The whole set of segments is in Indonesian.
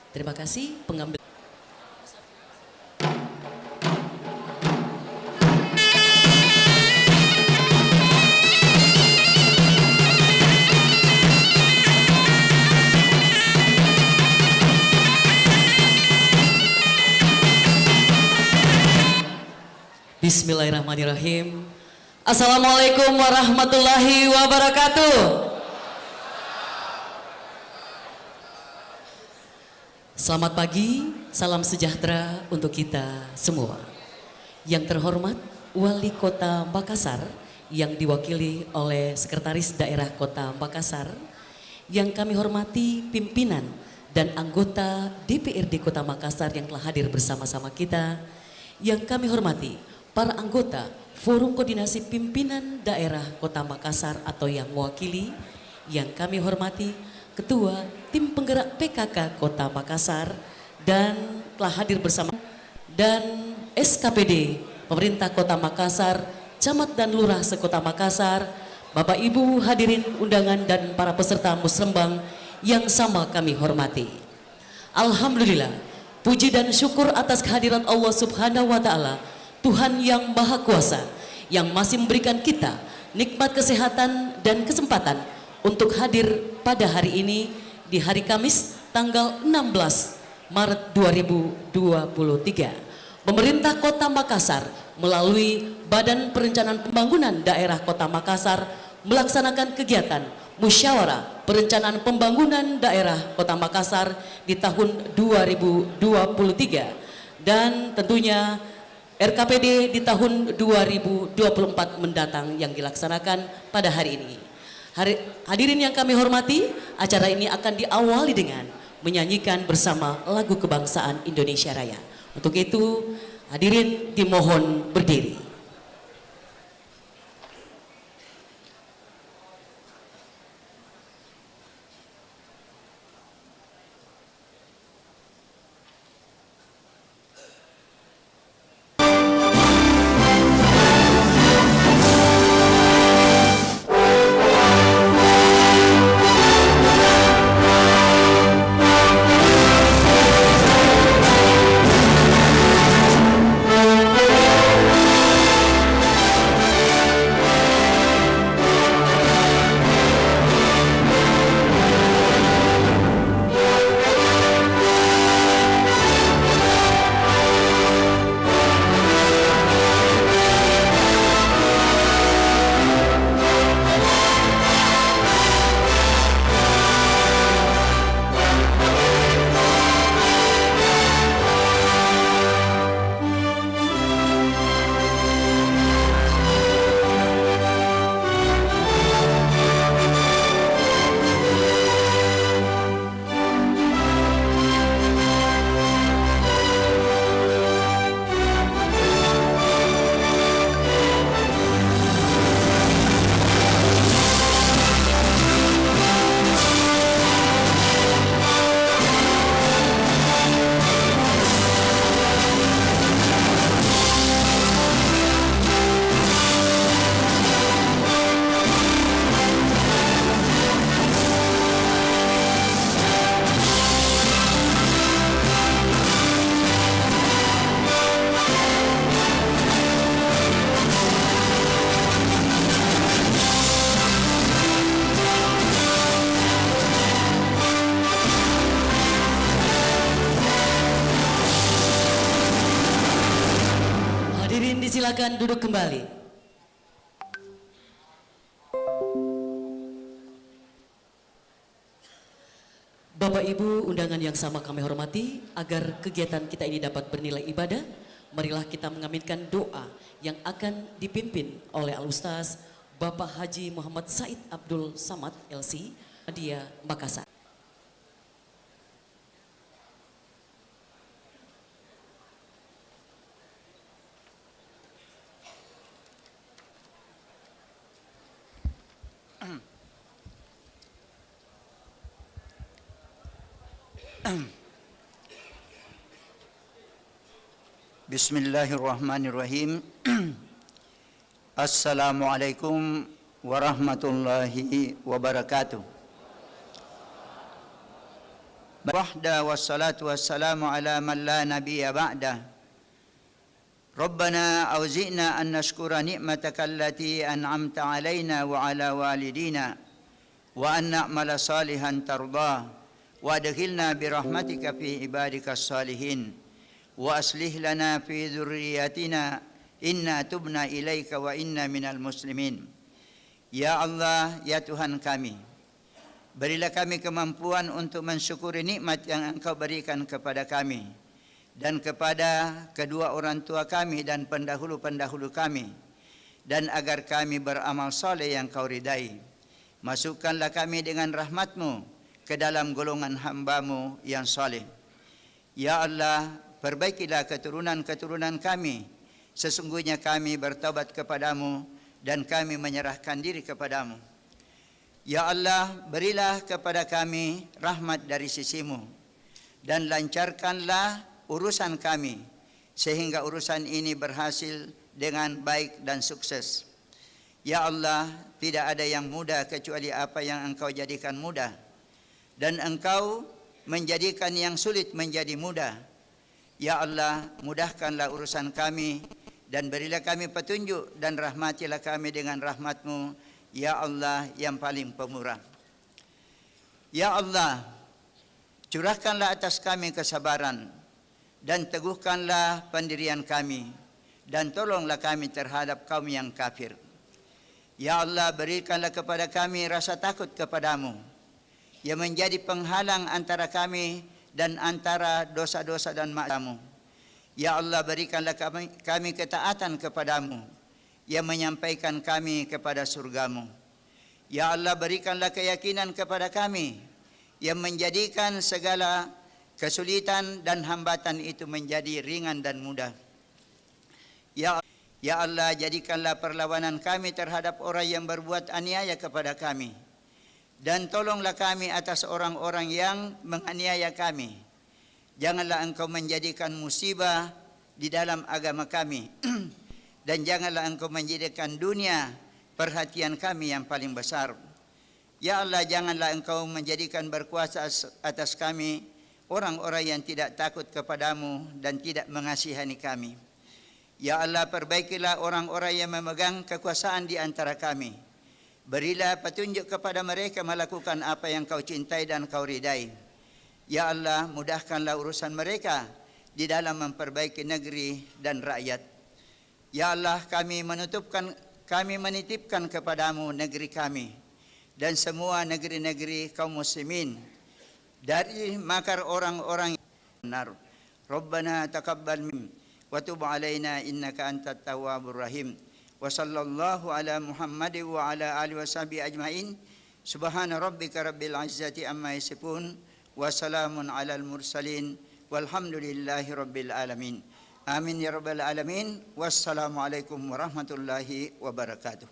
Terima kasih pengambil. Bismillahirrahmanirrahim. Assalamualaikum warahmatullahi wabarakatuh. Selamat pagi, salam sejahtera untuk kita semua. Yang terhormat Wali Kota Makassar yang diwakili oleh Sekretaris Daerah Kota Makassar, yang kami hormati pimpinan dan anggota DPRD Kota Makassar yang telah hadir bersama-sama kita, yang kami hormati para anggota Forum Koordinasi Pimpinan Daerah Kota Makassar atau yang mewakili, yang kami hormati Ketua Tim Penggerak PKK Kota Makassar dan telah hadir bersama, dan SKPD Pemerintah Kota Makassar, Camat dan Lurah sekota Makassar, Bapak Ibu hadirin undangan dan para peserta musrembang yang sama kami hormati. Alhamdulillah, puji dan syukur atas kehadiran Allah Subhanahu wa Ta'ala, Tuhan yang Maha Kuasa, yang masih memberikan kita nikmat kesehatan dan kesempatan untuk hadir pada hari ini di hari Kamis tanggal 16 Maret 2023. Pemerintah Kota Makassar melalui Badan Perencanaan Pembangunan Daerah Kota Makassar melaksanakan kegiatan Musyawarah Perencanaan Pembangunan Daerah Kota Makassar di tahun 2023, dan tentunya RKPD di tahun 2024 mendatang yang dilaksanakan pada hari ini. Hadirin yang kami hormati, acara ini akan diawali dengan menyanyikan bersama lagu kebangsaan Indonesia Raya. Untuk itu, hadirin dimohon berdiri. Silakan duduk kembali. Bapak Ibu undangan yang sama kami hormati, agar kegiatan kita ini dapat bernilai ibadah, marilah kita mengaminkan doa yang akan dipimpin oleh Al-Ustaz Bapak Haji Muhammad Said Abdul Samad LC, Dia Makassar. Bismillahirrahmanirrahim. Assalamualaikum warahmatullahi wabarakatuh. wahda wassalatu wassalamu ala man la nabiyya ba'dah. Rabbana auzi'na an nashkura ni'mataka allati an'amta alaina wa ala walidina wa an na'mala salihan tardah wa adkhilna bi rahmatika fi ibadikas salihin wa aslih lana fi dzurriyyatina inna tubna ilaika wa inna minal muslimin. Ya Allah, ya Tuhan kami, berilah kami kemampuan untuk mensyukuri nikmat yang Engkau berikan kepada kami dan kepada kedua orang tua kami dan pendahulu-pendahulu kami, dan agar kami beramal soleh yang Kau ridai. Masukkanlah kami dengan rahmat-Mu ke dalam golongan hamba-Mu yang soleh. Ya Allah, perbaikilah keturunan-keturunan kami. Sesungguhnya kami bertaubat kepadamu dan kami menyerahkan diri kepadamu. Ya Allah, berilah kepada kami rahmat dari sisi-Mu dan lancarkanlah urusan kami sehingga urusan ini berhasil dengan baik dan sukses. Ya Allah, tidak ada yang mudah kecuali apa yang Engkau jadikan mudah, dan Engkau menjadikan yang sulit menjadi mudah. Ya Allah, mudahkanlah urusan kami dan berilah kami petunjuk dan rahmatilah kami dengan rahmat-Mu, ya Allah yang paling pemurah. Ya Allah, curahkanlah atas kami kesabaran dan teguhkanlah pendirian kami, dan tolonglah kami terhadap kaum yang kafir. Ya Allah, berikanlah kepada kami rasa takut kepadamu yang menjadi penghalang antara kami dan antara dosa-dosa dan maksiat-Mu. Ya Allah, berikanlah kami ketaatan kepadamu yang menyampaikan kami kepada surga-Mu. Ya Allah, berikanlah keyakinan kepada kami yang menjadikan segala kesulitan dan hambatan itu menjadi ringan dan mudah. Ya Allah, jadikanlah perlawanan kami terhadap orang yang berbuat aniaya kepada kami, dan tolonglah kami atas orang-orang yang menganiaya kami. Janganlah Engkau menjadikan musibah di dalam agama kami dan janganlah Engkau menjadikan dunia perhatian kami yang paling besar. Ya Allah, janganlah Engkau menjadikan berkuasa atas kami orang-orang yang tidak takut kepadamu dan tidak mengasihani kami. Ya Allah, perbaikilah orang-orang yang memegang kekuasaan di antara kami. Berilah petunjuk kepada mereka melakukan apa yang Kau cintai dan Kau ridai. Ya Allah, mudahkanlah urusan mereka di dalam memperbaiki negeri dan rakyat. Ya Allah, kami menitipkan kepadamu negeri kami dan semua negeri-negeri kaum muslimin dari makar orang-orang yang benar. Rabbana taqabbal minna wa tub alaina innaka antat tawwabur rahim. Wa sallallahu ala Muhammad wa ala alihi washabihi ajmain. Subhana rabbika rabbil izzati amma yasifun wa salamun alal mursalin walhamdulillahi rabbil alamin. Amin ya rabbal alamin. Wassalamualaikum warahmatullahi wabarakatuh.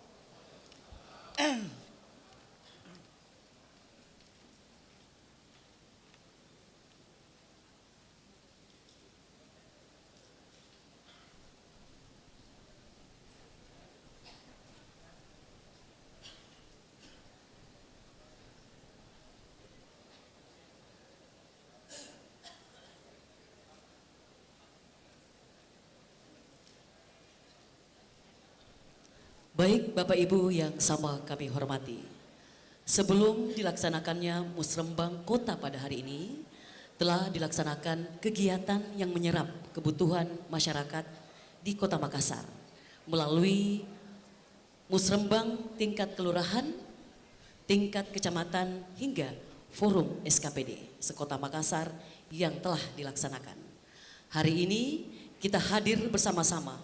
Baik Bapak Ibu yang sama kami hormati, sebelum dilaksanakannya Musrembang Kota pada hari ini, telah dilaksanakan kegiatan yang menyerap kebutuhan masyarakat di Kota Makassar melalui Musrembang tingkat kelurahan, tingkat kecamatan hingga forum SKPD sekota Makassar yang telah dilaksanakan. Hari ini kita hadir bersama-sama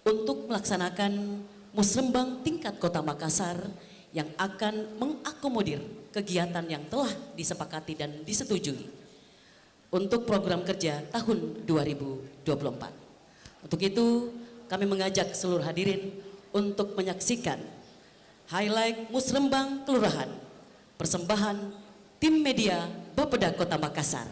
untuk melaksanakan Musrembang tingkat Kota Makassar yang akan mengakomodir kegiatan yang telah disepakati dan disetujui untuk program kerja tahun 2024. Untuk itu kami mengajak seluruh hadirin untuk menyaksikan highlight Musrembang Kelurahan, persembahan tim media Bapeda Kota Makassar.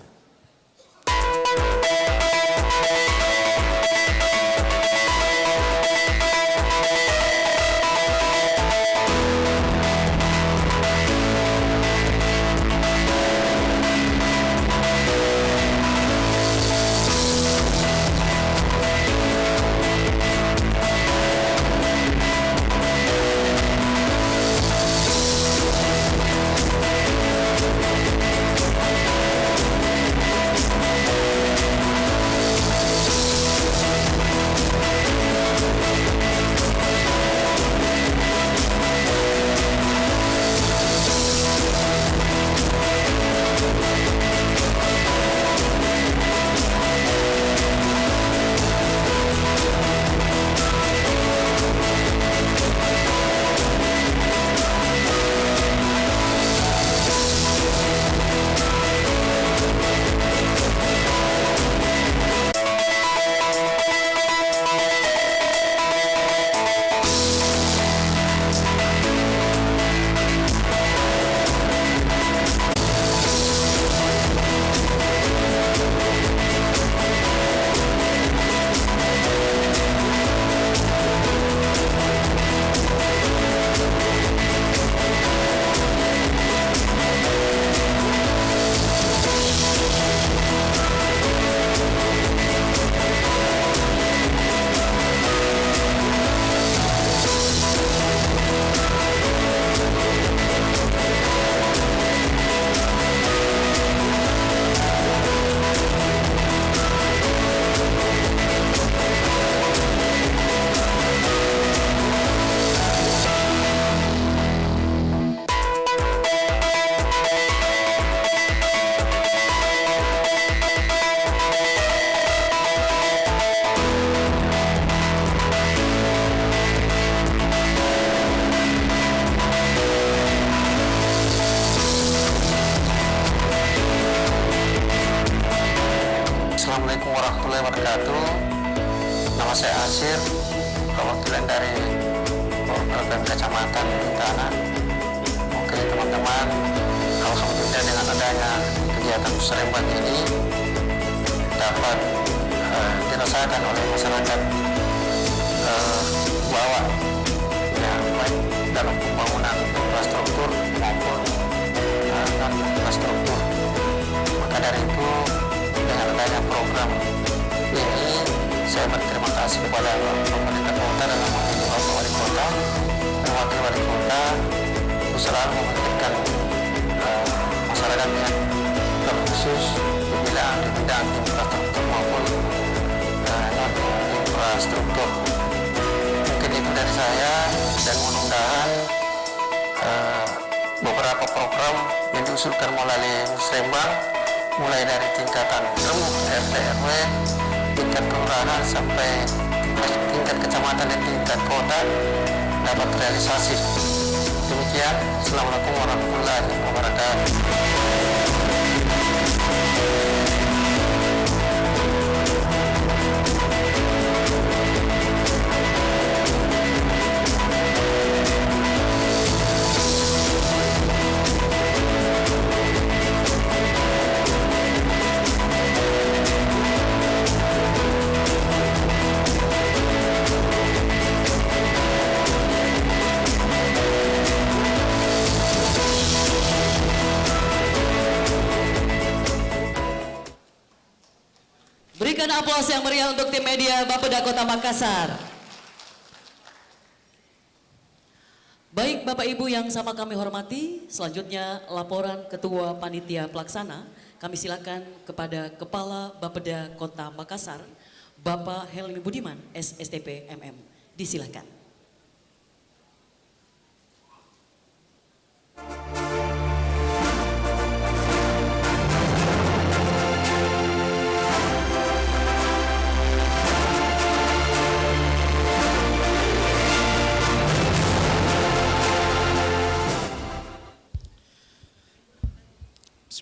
Basir, perwakilan dari program kecamatan Bintana. Oke teman-teman, alhamdulillah dengan adanya kegiatan musrembang ini dapat dirasakan oleh masyarakat bahwa ya, baik dalam pembangunan infrastruktur maupun non infrastruktur. Maka dari itu dengan adanya program ini saya berterima kasih kepada pemerintah kota dalam hal ini Bapak Wali Kota dan Wakil Wali Kota untuk selalu memberikan masyarakat yang terkhusus di bidang infrastruktur maupun non infrastruktur. Mungkin itu dari saya dan mudah-mudahan beberapa program yang diusulkan melalui musrembang mulai dari tingkatan remuk RT RW, tingkat kelurahan sampai tingkat kecamatan dan tingkat kota dapat realisasi. Demikian, Assalamualaikum warahmatullahi wabarakatuh. Berikan aplaus yang meriah untuk tim media Bapeda Kota Makassar. Baik Bapak Ibu yang sama kami hormati, selanjutnya laporan Ketua Panitia Pelaksana. Kami silakan kepada Kepala Bapeda Kota Makassar, Bapak Helmi Budiman, SSTP MM. Disilakan.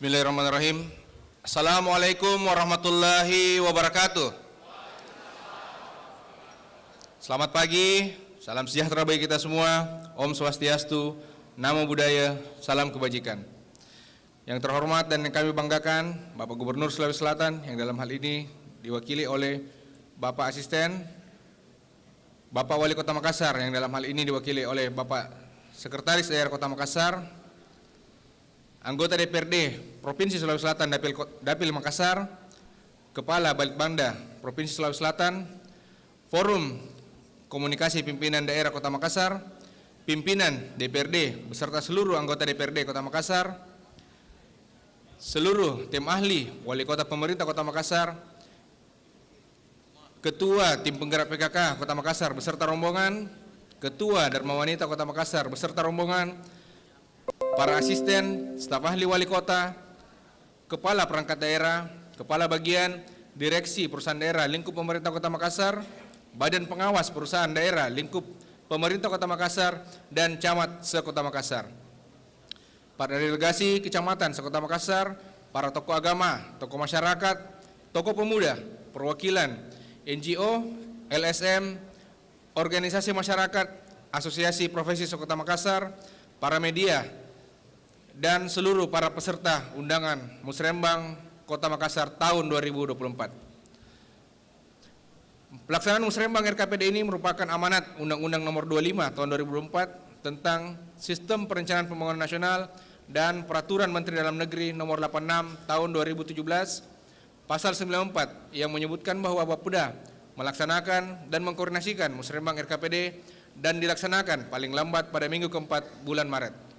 Bismillahirrahmanirrahim. Assalamualaikum warahmatullahi wabarakatuh. Selamat pagi, salam sejahtera bagi kita semua. Om Swastiastu, Namo Buddhaya, salam kebajikan. Yang terhormat dan yang kami banggakan, Bapak Gubernur Sulawesi Selatan yang dalam hal ini diwakili oleh Bapak Asisten, Bapak Wali Kota Makassar yang dalam hal ini diwakili oleh Bapak Sekretaris Daerah Kota Makassar, anggota DPRD Provinsi Sulawesi Selatan Dapil Makassar, Kepala Balitbangda Provinsi Sulawesi Selatan, Forum Komunikasi Pimpinan Daerah Kota Makassar, pimpinan DPRD beserta seluruh anggota DPRD Kota Makassar, seluruh tim ahli Wali Kota Pemerintah Kota Makassar, Ketua Tim Penggerak PKK Kota Makassar beserta rombongan, Ketua Dharma Wanita Kota Makassar beserta rombongan, para asisten, staf ahli wali kota, kepala perangkat daerah, kepala bagian, direksi perusahaan daerah lingkup pemerintah Kota Makassar, badan pengawas perusahaan daerah lingkup pemerintah Kota Makassar, dan camat se-Kota Makassar. Para delegasi kecamatan se-Kota Makassar, para tokoh agama, tokoh masyarakat, tokoh pemuda, perwakilan NGO, LSM, organisasi masyarakat, asosiasi profesi se-Kota Makassar, para media, dan seluruh para peserta undangan Musrembang Kota Makassar tahun 2024. Pelaksanaan Musrembang RKPD ini merupakan amanat Undang-Undang Nomor 25 Tahun 2024 tentang Sistem Perencanaan Pembangunan Nasional dan Peraturan Menteri Dalam Negeri Nomor 86 Tahun 2017 Pasal 94 yang menyebutkan bahwa Bapeda melaksanakan dan mengkoordinasikan Musrembang RKPD dan dilaksanakan paling lambat pada minggu keempat bulan Maret.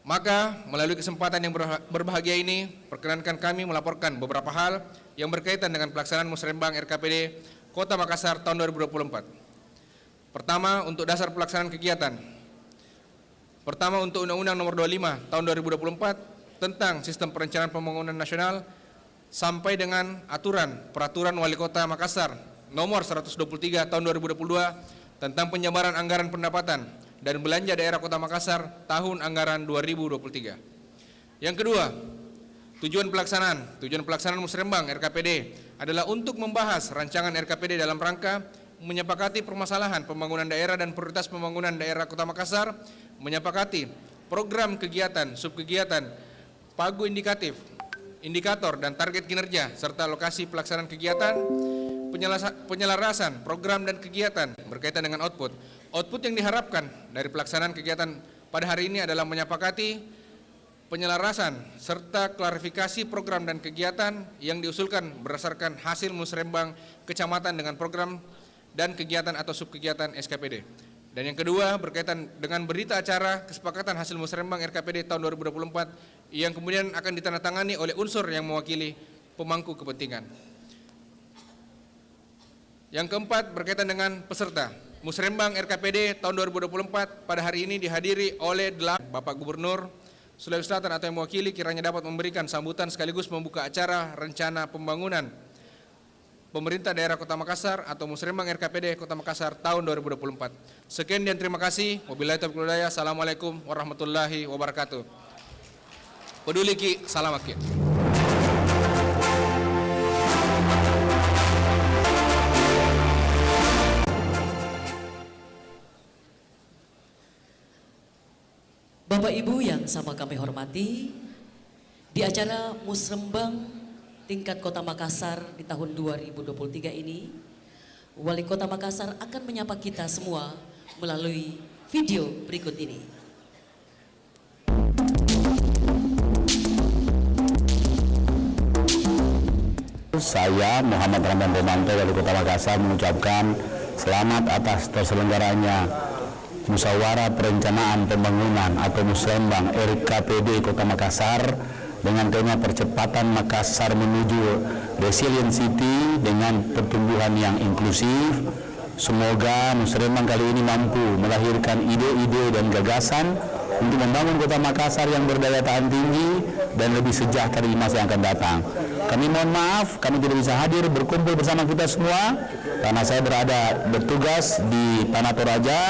Maka melalui kesempatan yang berbahagia ini, perkenankan kami melaporkan beberapa hal yang berkaitan dengan pelaksanaan Musrembang RKPD Kota Makassar tahun 2024. Pertama, untuk dasar pelaksanaan kegiatan. Pertama, untuk Undang-Undang Nomor 25 Tahun 2024 tentang Sistem Perencanaan Pembangunan Nasional sampai dengan Peraturan Wali Kota Makassar Nomor 123 Tahun 2022 tentang penyabaran anggaran pendapatan dan belanja daerah Kota Makassar tahun anggaran 2023. Yang kedua, tujuan pelaksanaan Musrembang RKPD adalah untuk membahas rancangan RKPD dalam rangka menyepakati permasalahan pembangunan daerah dan prioritas pembangunan daerah Kota Makassar, menyepakati program kegiatan, subkegiatan, pagu indikatif, indikator dan target kinerja, serta lokasi pelaksanaan kegiatan, penyelarasan program dan kegiatan berkaitan dengan output. Output yang diharapkan dari pelaksanaan kegiatan pada hari ini adalah menyepakati penyelarasan serta klarifikasi program dan kegiatan yang diusulkan berdasarkan hasil musrembang kecamatan dengan program dan kegiatan atau subkegiatan SKPD. Dan yang kedua berkaitan dengan berita acara kesepakatan hasil musrembang RKPD tahun 2024 yang kemudian akan ditandatangani oleh unsur yang mewakili pemangku kepentingan. Yang keempat berkaitan dengan peserta. Musrembang RKPD tahun 2024 pada hari ini dihadiri oleh Bapak Gubernur Sulawesi Selatan atau yang mewakili kiranya dapat memberikan sambutan sekaligus membuka acara rencana pembangunan pemerintah daerah Kota Makassar atau Musrembang RKPD Kota Makassar tahun 2024. Sekian dan terima kasih. Wabillahi taufiq wal hidayah. Assalamualaikum warahmatullahi wabarakatuh. Peduli Ki, salam Ki. Bapak Ibu yang sama kami hormati, di acara Musrembang tingkat Kota Makassar di tahun 2023 ini, Wali Kota Makassar akan menyapa kita semua melalui video berikut ini. Saya Muhammad Ramdan Romanto, Wali Kota Makassar, mengucapkan selamat atas terselenggaranya Musyawarah Perencanaan Pembangunan atau Musrembang RKPD Kota Makassar dengan tema percepatan Makassar menuju Resilient City dengan pertumbuhan yang inklusif. Semoga Musrembang kali ini mampu melahirkan ide-ide dan gagasan untuk membangun Kota Makassar yang berdaya tahan tinggi dan lebih sejahtera di masa yang akan datang. Kami mohon maaf, kami tidak bisa hadir berkumpul bersama kita semua karena saya bertugas di Tanah Toraja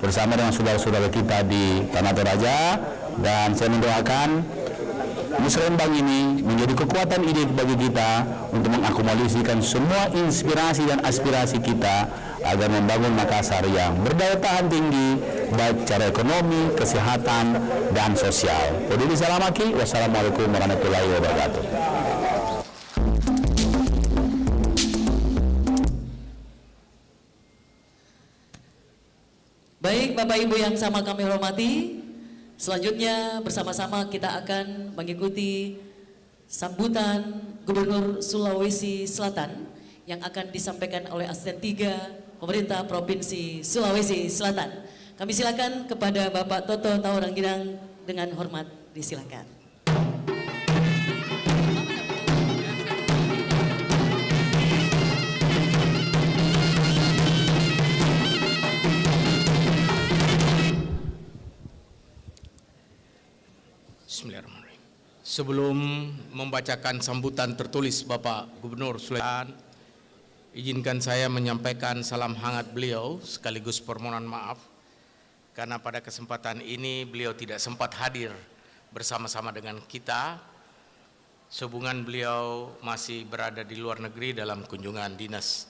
bersama dengan saudara-saudara kita di Tanah Toraja, dan saya mendoakan Musrembang ini menjadi kekuatan ide bagi kita untuk mengakumulasikan semua inspirasi dan aspirasi kita agar membangun Makassar yang berdaya tahan tinggi baik secara ekonomi, kesehatan, dan sosial. Peduli salamaki, wassalamualaikum warahmatullahi wabarakatuh. Baik Bapak Ibu yang sama kami hormati, selanjutnya bersama-sama kita akan mengikuti sambutan Gubernur Sulawesi Selatan yang akan disampaikan oleh Asisten 3 Pemerintah Provinsi Sulawesi Selatan. Kami silakan kepada Bapak Toto Taurangginang dengan hormat disilakan. Bismillahirrahmanirrahim. Sebelum membacakan sambutan tertulis Bapak Gubernur Sulawesi, izinkan saya menyampaikan salam hangat beliau sekaligus permohonan maaf karena pada kesempatan ini beliau tidak sempat hadir bersama-sama dengan kita. Sehubungan beliau masih berada di luar negeri dalam kunjungan dinas.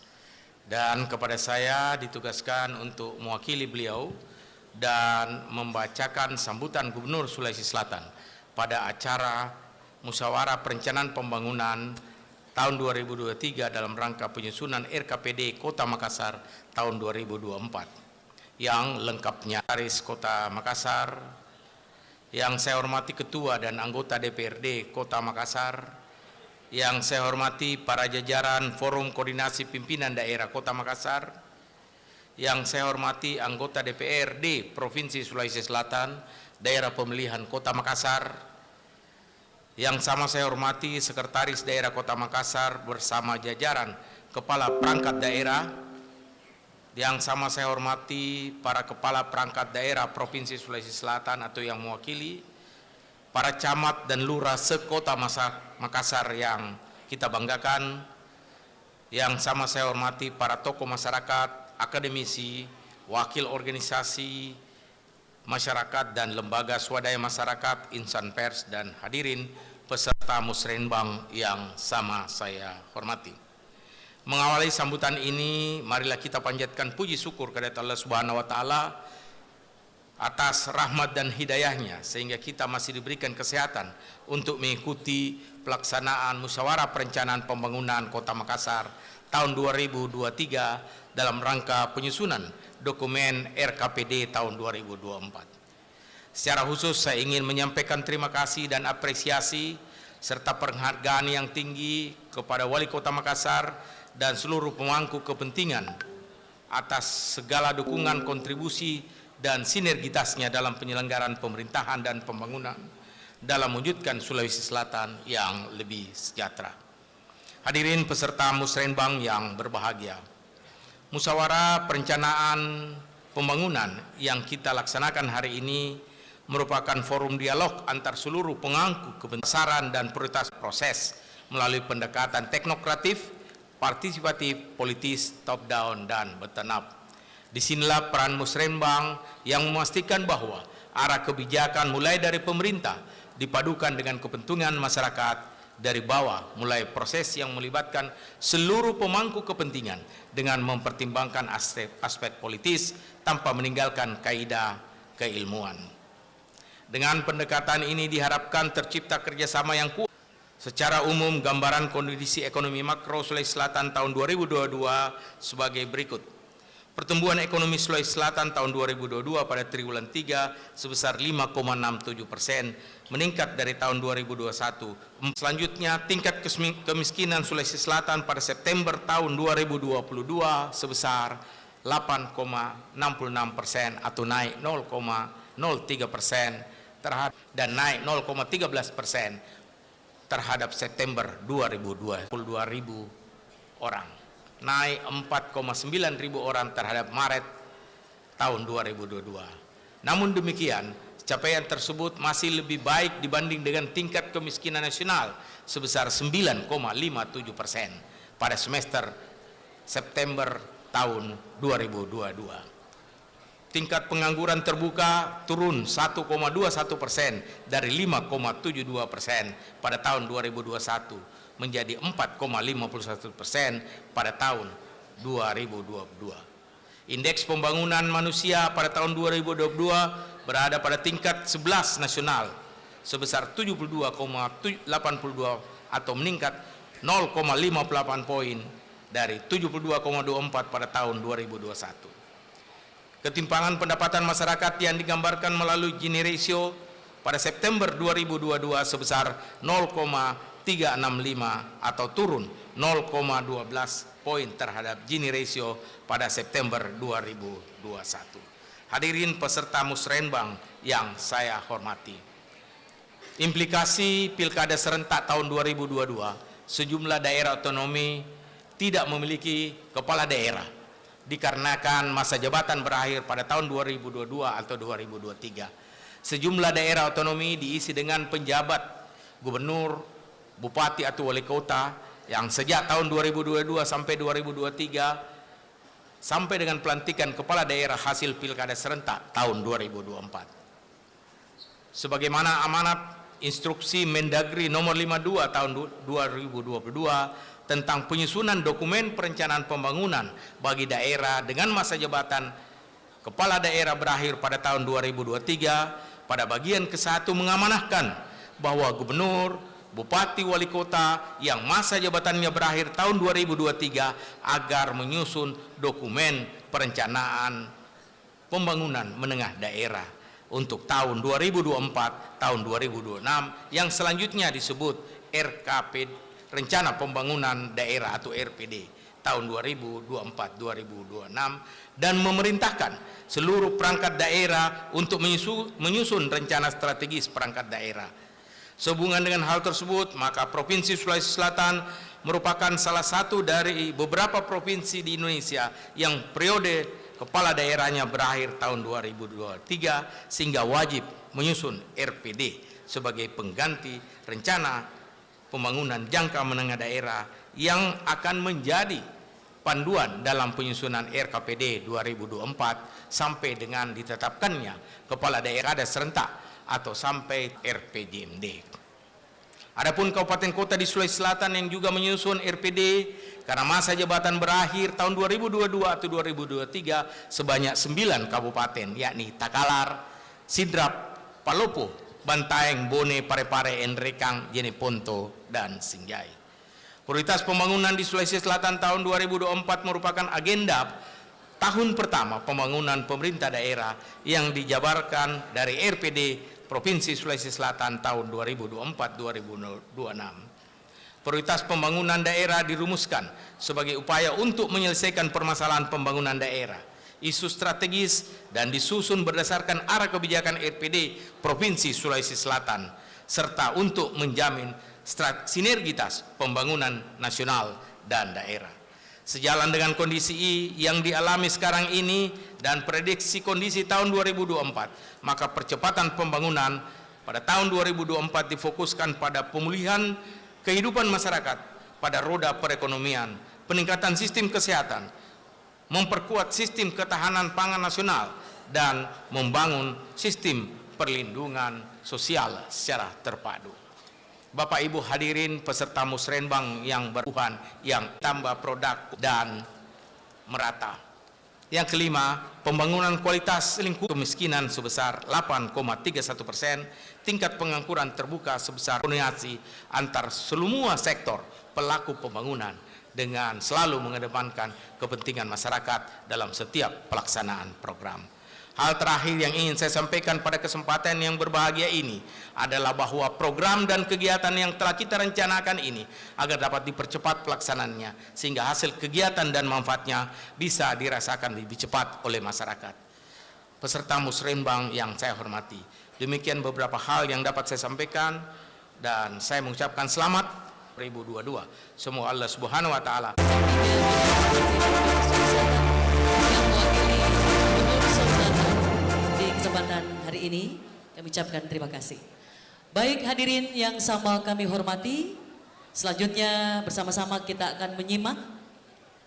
Dan kepada saya ditugaskan untuk mewakili beliau dan membacakan sambutan Gubernur Sulawesi Selatan pada acara Musyawarah Perencanaan Pembangunan tahun 2023 dalam rangka penyusunan RKPD Kota Makassar tahun 2024 yang lengkapnya Sekretaris Kota Makassar, yang saya hormati Ketua dan anggota DPRD Kota Makassar, yang saya hormati para jajaran Forum Koordinasi Pimpinan Daerah Kota Makassar, yang saya hormati anggota DPRD Provinsi Sulawesi Selatan, Daerah Pemilihan Kota Makassar, yang sama saya hormati Sekretaris Daerah Kota Makassar bersama jajaran Kepala Perangkat Daerah, yang sama saya hormati para Kepala Perangkat Daerah Provinsi Sulawesi Selatan atau yang mewakili, para camat dan lurah sekota Makassar yang kita banggakan, yang sama saya hormati para tokoh masyarakat, akademisi, wakil organisasi masyarakat dan lembaga swadaya masyarakat, insan pers dan hadirin peserta musrembang yang sama saya hormati. Mengawali sambutan ini, marilah kita panjatkan puji syukur kepada Allah Subhanahu wa taala atas rahmat dan hidayahnya sehingga kita masih diberikan kesehatan untuk mengikuti pelaksanaan musyawarah perencanaan pembangunan Kota Makassar tahun 2023 dalam rangka penyusunan dokumen RKPD tahun 2024. Secara khusus saya ingin menyampaikan terima kasih dan apresiasi serta penghargaan yang tinggi kepada Wali Kota Makassar dan seluruh pemangku kepentingan atas segala dukungan, kontribusi, dan sinergitasnya dalam penyelenggaraan pemerintahan dan pembangunan dalam mewujudkan Sulawesi Selatan yang lebih sejahtera. Hadirin peserta musrenbang yang berbahagia, musyawarah perencanaan pembangunan yang kita laksanakan hari ini merupakan forum dialog antar seluruh pemangku kepentingan dan prioritas proses melalui pendekatan teknokratif, partisipatif, politis, top down, dan bottom up. Disinilah peran musrenbang yang memastikan bahwa arah kebijakan mulai dari pemerintah dipadukan dengan kepentingan masyarakat dari bawah, mulai proses yang melibatkan seluruh pemangku kepentingan dengan mempertimbangkan aspek politis tanpa meninggalkan kaidah keilmuan. Dengan pendekatan ini diharapkan tercipta kerjasama yang kuat. Secara umum, gambaran kondisi ekonomi makro Sulawesi Selatan tahun 2022 sebagai berikut. Pertumbuhan ekonomi Sulawesi Selatan tahun 2022 pada triwulan 3 sebesar 5,67%, meningkat dari tahun 2021. Selanjutnya, tingkat kemiskinan Sulawesi Selatan pada September tahun 2022 sebesar 8,66% atau naik 0,03% dan naik 0,13% terhadap September 2022, 22.000 orang, naik 4,9 ribu orang terhadap Maret tahun 2022. Namun demikian, capaian tersebut masih lebih baik dibanding dengan tingkat kemiskinan nasional sebesar 9,57% pada semester September tahun 2022. Tingkat pengangguran terbuka turun 1,21% dari 5,72% pada tahun 2021 menjadi 4,51% pada tahun 2022. Indeks pembangunan manusia pada tahun 2022 berada pada tingkat 11 nasional sebesar 72,82 atau meningkat 0,58 poin dari 72,24 pada tahun 2021. Ketimpangan pendapatan masyarakat yang digambarkan melalui Gini ratio pada September 2022 sebesar 0,365 atau turun 0,12 poin terhadap Gini ratio pada September 2021. Hadirin peserta musrenbang yang saya hormati. Implikasi Pilkada serentak tahun 2022, sejumlah daerah otonomi tidak memiliki kepala daerah dikarenakan masa jabatan berakhir pada tahun 2022 atau 2023. Sejumlah daerah otonomi diisi dengan penjabat gubernur, bupati atau wali kota yang sejak tahun 2022 sampai 2023 sampai dengan pelantikan kepala daerah hasil Pilkada serentak tahun 2024. Sebagaimana amanat instruksi Mendagri nomor 52 tahun 2022 tentang penyusunan dokumen perencanaan pembangunan bagi daerah dengan masa jabatan kepala daerah berakhir pada tahun 2023, pada bagian ke-1 mengamanahkan bahwa gubernur, bupati, wali kota yang masa jabatannya berakhir tahun 2023 agar menyusun dokumen perencanaan pembangunan menengah daerah untuk tahun 2024, tahun 2026 yang selanjutnya disebut RKPD, Rencana Pembangunan Daerah atau RPD tahun 2024-2026, dan memerintahkan seluruh perangkat daerah untuk menyusun rencana strategis perangkat daerah. Sehubungan dengan hal tersebut, maka Provinsi Sulawesi Selatan merupakan salah satu dari beberapa provinsi di Indonesia yang periode kepala daerahnya berakhir tahun 2023 sehingga wajib menyusun RPD sebagai pengganti rencana pembangunan jangka menengah daerah yang akan menjadi panduan dalam penyusunan RKPD 2024 sampai dengan ditetapkannya kepala daerah serentak atau sampai RPJMD. Adapun kabupaten kota di Sulawesi Selatan yang juga menyusun RPD karena masa jabatan berakhir tahun 2022 atau 2023 sebanyak 9 kabupaten, yakni Takalar, Sidrap, Palopo, Bantaeng, Bone, Parepare, Enrekang, Jeneponto, dan Singjai. Prioritas pembangunan di Sulawesi Selatan tahun 2024 merupakan agenda tahun pertama pembangunan pemerintah daerah yang dijabarkan dari RPD Provinsi Sulawesi Selatan tahun 2024-2026. Prioritas pembangunan daerah dirumuskan sebagai upaya untuk menyelesaikan permasalahan pembangunan daerah, isu strategis, dan disusun berdasarkan arah kebijakan RPD Provinsi Sulawesi Selatan, serta untuk menjamin sinergitas pembangunan nasional dan daerah. Sejalan dengan kondisi yang dialami sekarang ini dan prediksi kondisi tahun 2024, maka percepatan pembangunan pada tahun 2024 difokuskan pada pemulihan kehidupan masyarakat pada roda perekonomian, peningkatan sistem kesehatan, memperkuat sistem ketahanan pangan nasional, dan membangun sistem perlindungan sosial secara terpadu. Bapak Ibu hadirin peserta musrenbang yang bertuhan, yang tambah produk dan merata. Yang kelima, pembangunan kualitas lingkungan, kemiskinan sebesar 8,31%, tingkat pengangguran terbuka sebesar, koordinasi antar semua sektor pelaku pembangunan dengan selalu mengedepankan kepentingan masyarakat dalam setiap pelaksanaan program. Hal terakhir yang ingin saya sampaikan pada kesempatan yang berbahagia ini adalah bahwa program dan kegiatan yang telah kita rencanakan ini agar dapat dipercepat pelaksanaannya sehingga hasil kegiatan dan manfaatnya bisa dirasakan lebih cepat oleh masyarakat. Peserta musrenbang yang saya hormati, demikian beberapa hal yang dapat saya sampaikan dan saya mengucapkan selamat 2022. Semoga Allah Subhanahu wa taala kesempatan hari ini kami ucapkan terima kasih. Baik hadirin yang sama kami hormati, selanjutnya bersama-sama kita akan menyimak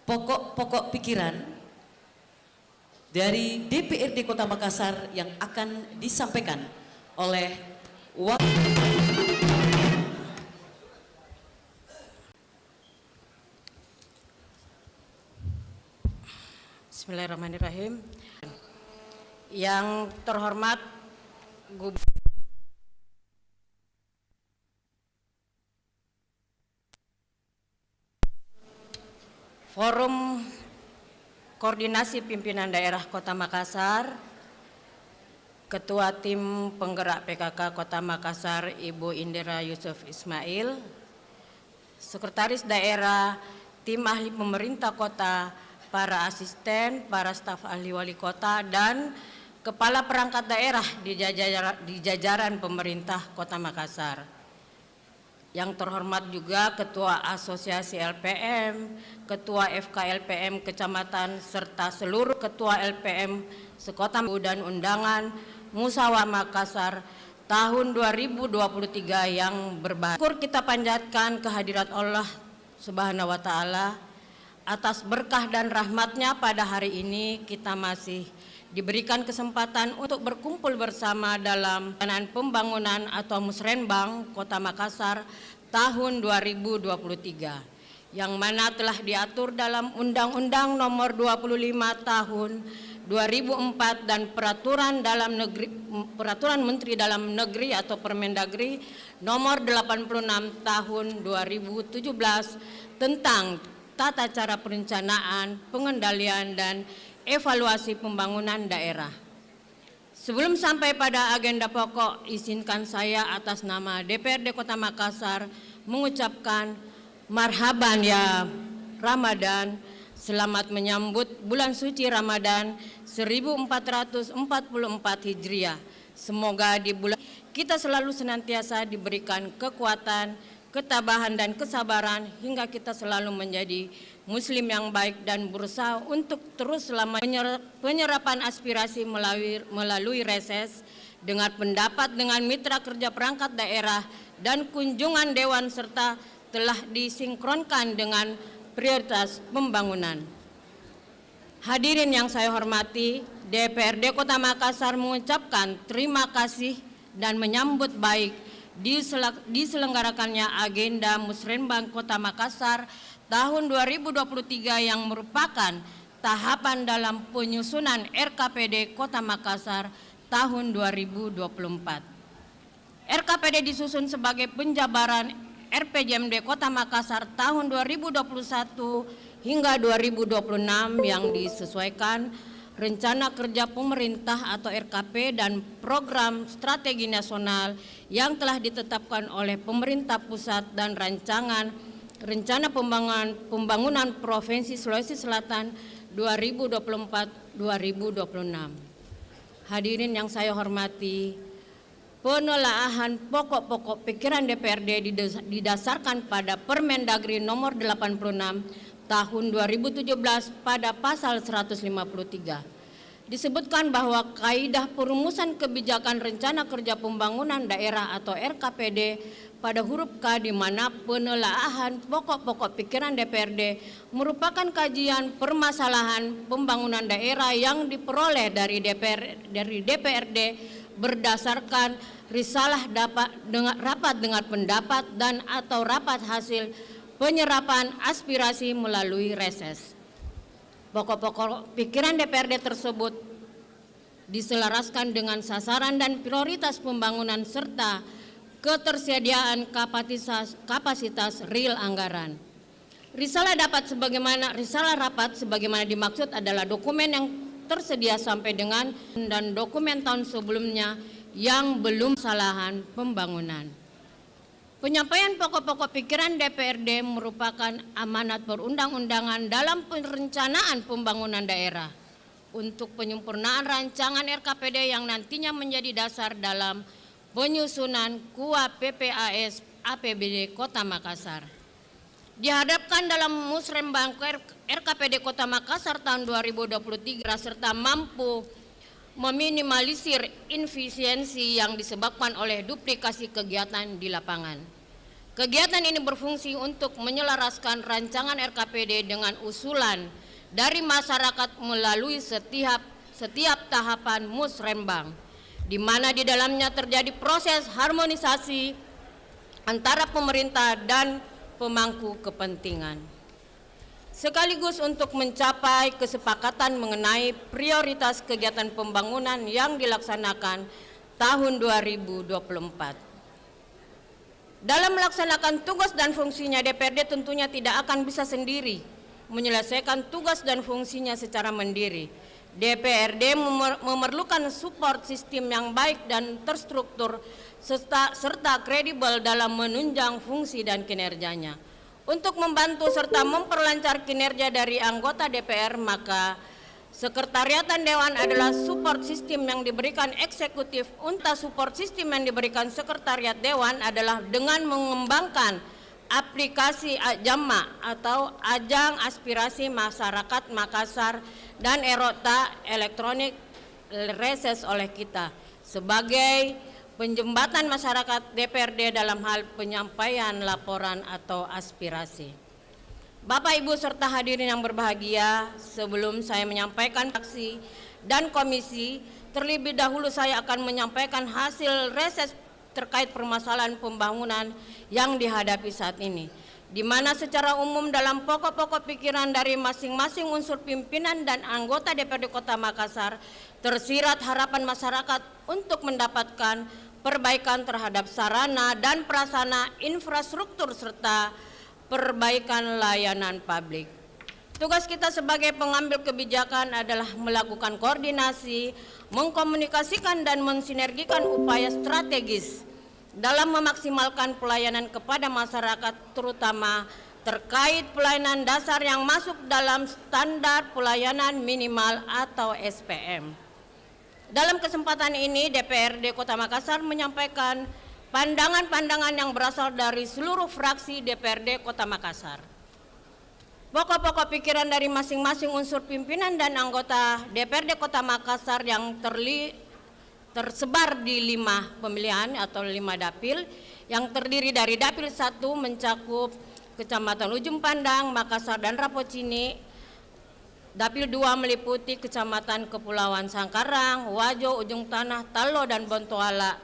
pokok-pokok pikiran dari DPRD Kota Makassar yang akan disampaikan oleh Bismillahirrahmanirrahim. Yang terhormat Forum Koordinasi Pimpinan Daerah Kota Makassar, Ketua Tim Penggerak PKK Kota Makassar Ibu Indira Yusuf Ismail, Sekretaris Daerah, Tim Ahli Pemerintah Kota, para asisten, para staf ahli wali kota, dan kepala perangkat daerah di jajaran pemerintah Kota Makassar. Yang terhormat juga Ketua Asosiasi LPM, Ketua FKLPM Kecamatan, serta seluruh Ketua LPM sekota dan undangan Musyawarah Makassar tahun 2023 yang berbahagia. Syukur kita panjatkan kehadirat Allah Subhanahu wa taala atas berkah dan rahmatnya pada hari ini kita masih diberikan kesempatan untuk berkumpul bersama dalam pembangunan atau musrenbang Kota Makassar tahun 2023 yang mana telah diatur dalam Undang-Undang Nomor 25 Tahun 2004 dan Peraturan Menteri Dalam Negeri atau Permendagri Nomor 86 Tahun 2017 tentang tata cara perencanaan, pengendalian, dan evaluasi pembangunan daerah. Sebelum sampai pada agenda pokok, izinkan saya atas nama DPRD Kota Makassar mengucapkan marhaban ya Ramadan, selamat menyambut bulan suci Ramadan 1444 Hijriah. Semoga di bulan kita selalu senantiasa diberikan kekuatan, ketabahan dan kesabaran hingga kita selalu menjadi muslim yang baik dan berusaha untuk terus selama penyerapan aspirasi melalui reses dengan pendapat dengan mitra kerja perangkat daerah dan kunjungan dewan serta telah disinkronkan dengan prioritas pembangunan. Hadirin yang saya hormati, DPRD Kota Makassar mengucapkan terima kasih dan menyambut baik diselenggarakannya agenda Musrenbang Kota Makassar tahun 2023 yang merupakan tahapan dalam penyusunan RKPD Kota Makassar tahun 2024. RKPD disusun sebagai penjabaran RPJMD Kota Makassar tahun 2021 hingga 2026 yang disesuaikan Rencana Kerja Pemerintah atau RKP dan Program Strategi Nasional yang telah ditetapkan oleh pemerintah pusat dan rancangan Rencana Pembangunan Provinsi Sulawesi Selatan 2024-2026. Hadirin yang saya hormati, penelaahan pokok-pokok pikiran DPRD didasarkan pada Permendagri nomor 86 tahun 2017 pada pasal 153. Disebutkan bahwa kaidah perumusan kebijakan rencana kerja pembangunan daerah atau RKPD pada huruf K di mana penelaahan pokok-pokok pikiran DPRD merupakan kajian permasalahan pembangunan daerah yang diperoleh dari DPRD berdasarkan risalah rapat dengar pendapat dan atau rapat hasil penyerapan aspirasi melalui reses. Pokok-pokok pikiran DPRD tersebut diselaraskan dengan sasaran dan prioritas pembangunan serta ketersediaan kapasitas real anggaran. Risalah rapat sebagaimana dimaksud adalah dokumen yang tersedia sampai dengan dan dokumen tahun sebelumnya yang belum kesalahan pembangunan. Penyampaian pokok-pokok pikiran DPRD merupakan amanat perundang-undangan dalam perencanaan pembangunan daerah untuk penyempurnaan rancangan RKPD yang nantinya menjadi dasar dalam penyusunan KUA PPAS APBD Kota Makassar. Dihadapkan dalam Musrenbang RKPD Kota Makassar tahun 2023 serta mampu meminimalisir inefisiensi yang disebabkan oleh duplikasi kegiatan di lapangan. Kegiatan ini berfungsi untuk menyelaraskan rancangan RKPD dengan usulan dari masyarakat melalui setiap tahapan Musrenbang, di mana di dalamnya terjadi proses harmonisasi antara pemerintah dan pemangku kepentingan. Sekaligus untuk mencapai kesepakatan mengenai prioritas kegiatan pembangunan yang dilaksanakan tahun 2024. Dalam melaksanakan tugas dan fungsinya, DPRD tentunya tidak akan bisa sendiri menyelesaikan tugas dan fungsinya secara mandiri. DPRD memerlukan support sistem yang baik dan terstruktur serta kredibel dalam menunjang fungsi dan kinerjanya. Untuk membantu serta memperlancar kinerja dari anggota DPR, maka Sekretariatan Dewan adalah support sistem yang diberikan eksekutif. Untuk support sistem yang diberikan Sekretariat Dewan adalah dengan mengembangkan aplikasi Ajama atau Ajang Aspirasi Masyarakat Makassar dan Erota Elektronik Reses oleh kita sebagai penjembatan masyarakat DPRD dalam hal penyampaian laporan atau aspirasi. Bapak, Ibu, serta hadirin yang berbahagia, sebelum saya menyampaikan fraksi dan komisi, terlebih dahulu saya akan menyampaikan hasil reses terkait permasalahan pembangunan yang dihadapi saat ini, di mana secara umum dalam pokok-pokok pikiran dari masing-masing unsur pimpinan dan anggota DPRD Kota Makassar tersirat harapan masyarakat untuk mendapatkan perbaikan terhadap sarana dan prasarana infrastruktur serta perbaikan layanan publik. Tugas kita sebagai pengambil kebijakan adalah melakukan koordinasi, mengkomunikasikan dan mensinergikan upaya strategis dalam memaksimalkan pelayanan kepada masyarakat, terutama terkait pelayanan dasar yang masuk dalam standar pelayanan minimal atau SPM. Dalam kesempatan ini, DPRD Kota Makassar menyampaikan pandangan-pandangan yang berasal dari seluruh fraksi DPRD Kota Makassar. Pokok-pokok pikiran dari masing-masing unsur pimpinan dan anggota DPRD Kota Makassar yang tersebar di 5 pemilihan atau 5 dapil yang terdiri dari Dapil 1 mencakup Kecamatan Ujung Pandang, Makassar dan Rapocini. Dapil 2 meliputi Kecamatan Kepulauan Sangkarang, Wajo, Ujung Tanah, Talo dan Bontoala.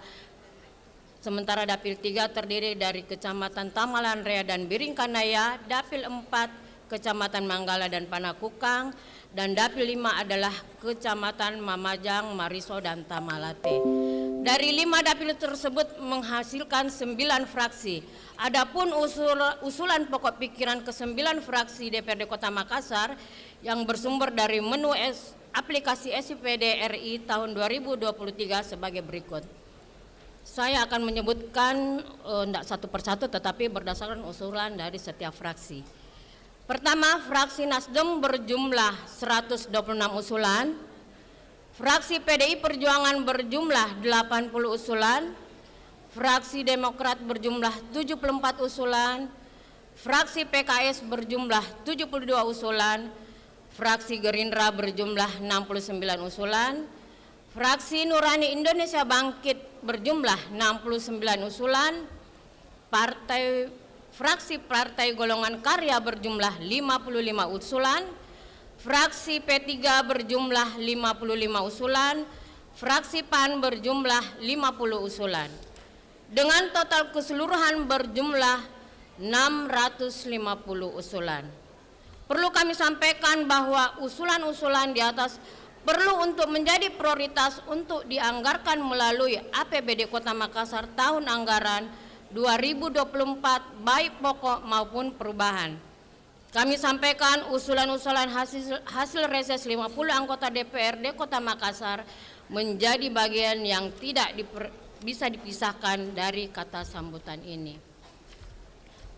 Sementara Dapil 3 terdiri dari Kecamatan Tamalan Rea dan Biringkanaya, Dapil 4 Kecamatan Manggala dan Panakukang, dan Dapil 5 adalah Kecamatan Mamajang, Mariso, dan Tamalate. Dari 5 dapil tersebut menghasilkan 9 fraksi. Adapun usulan pokok pikiran ke-9 fraksi DPRD Kota Makassar yang bersumber dari menu aplikasi SIPD RI tahun 2023 sebagai berikut. Saya akan menyebutkan tidak satu persatu tetapi berdasarkan usulan dari setiap fraksi. Pertama, fraksi Nasdem berjumlah 126 usulan, fraksi PDI Perjuangan berjumlah 80 usulan, fraksi Demokrat berjumlah 74 usulan, fraksi PKS berjumlah 72 usulan, fraksi Gerindra berjumlah 69 usulan, fraksi Nurani Indonesia Bangkit berjumlah 69 usulan, fraksi Partai Golongan Karya berjumlah 55 usulan, fraksi P3 berjumlah 55 usulan, fraksi PAN berjumlah 50 usulan. Dengan total keseluruhan berjumlah 650 usulan. Perlu kami sampaikan bahwa usulan-usulan di atas perlu untuk menjadi prioritas untuk dianggarkan melalui APBD Kota Makassar tahun anggaran 2024 baik pokok maupun perubahan. Kami sampaikan usulan-usulan hasil reses 50 anggota DPRD Kota Makassar menjadi bagian yang tidak bisa dipisahkan dari kata sambutan ini.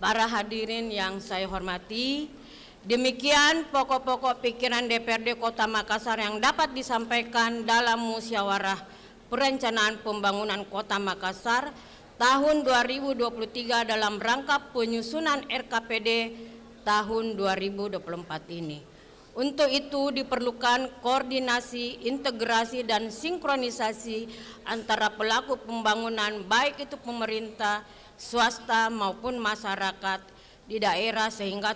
Para hadirin yang saya hormati, demikian pokok-pokok pikiran DPRD Kota Makassar yang dapat disampaikan dalam musyawarah perencanaan pembangunan Kota Makassar tahun 2023 dalam rangka penyusunan RKPD tahun 2024 ini. Untuk itu diperlukan koordinasi, integrasi, dan sinkronisasi antara pelaku pembangunan baik itu pemerintah, swasta maupun masyarakat di daerah sehingga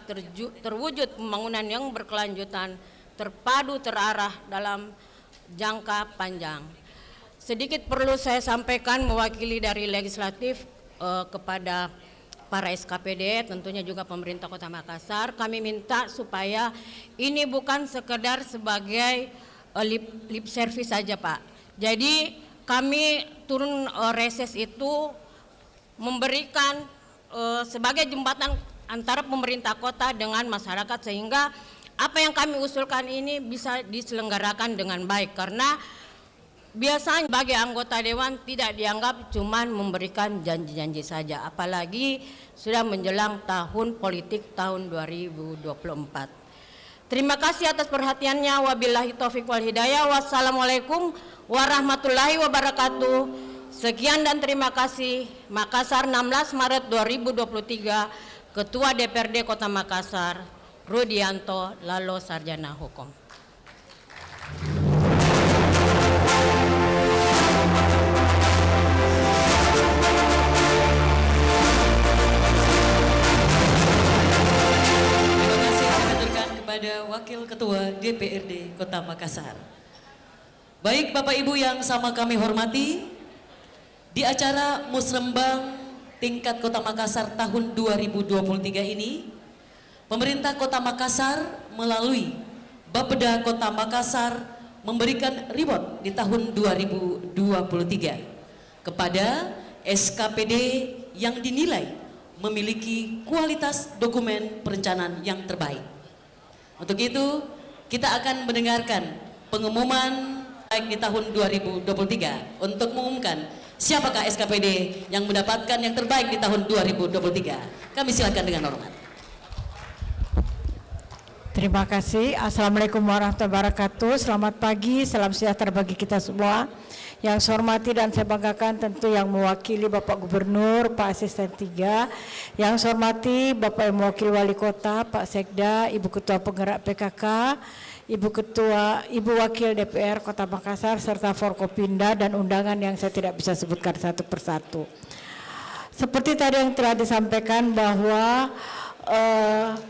terwujud pembangunan yang berkelanjutan, terpadu, terarah dalam jangka panjang. Sedikit perlu saya sampaikan mewakili dari legislatif kepada para SKPD, tentunya juga pemerintah Kota Makassar. Kami minta supaya ini bukan sekedar sebagai lip service saja, Pak. Jadi kami turun reses itu memberikan sebagai jembatan antara pemerintah kota dengan masyarakat sehingga apa yang kami usulkan ini bisa diselenggarakan dengan baik, karena biasanya bagi anggota dewan tidak dianggap cuman memberikan janji-janji saja, apalagi sudah menjelang tahun politik tahun 2024. Terima kasih atas perhatiannya. Wabillahi taufiq wal hidayah. Wassalamualaikum warahmatullahi wabarakatuh. Sekian dan terima kasih. Makassar 16 Maret 2023, Ketua DPRD Kota Makassar, Rudianto Lalo Sarjana Hukum. Kepada Wakil Ketua DPRD Kota Makassar. Baik Bapak Ibu yang sama kami hormati, di acara Musrembang tingkat Kota Makassar tahun 2023 ini, pemerintah Kota Makassar melalui Bapeda Kota Makassar memberikan reward di tahun 2023 kepada SKPD yang dinilai memiliki kualitas dokumen perencanaan yang terbaik. Untuk itu, kita akan mendengarkan pengumuman baik di tahun 2023 untuk mengumumkan siapakah SKPD yang mendapatkan yang terbaik di tahun 2023. Kami silakan dengan hormat. Terima kasih. Assalamualaikum warahmatullahi wabarakatuh. Selamat pagi, salam sejahtera bagi kita semua. Yang saya hormati dan saya banggakan tentu yang mewakili Bapak Gubernur, Pak Asisten 3. Yang saya hormati Bapak yang mewakili Wali Kota, Pak Sekda, Ibu Ketua Penggerak PKK, Ibu Wakil DPR Kota Makassar, serta Forkopimda dan undangan yang saya tidak bisa sebutkan satu persatu. Seperti tadi yang telah disampaikan bahwa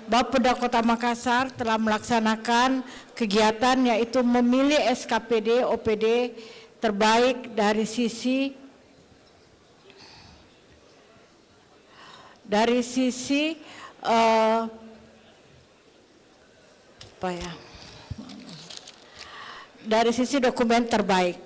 Bapeda Kota Makassar telah melaksanakan kegiatan yaitu memilih SKPD OPD terbaik dari sisi dari sisi dari sisi dokumen terbaik.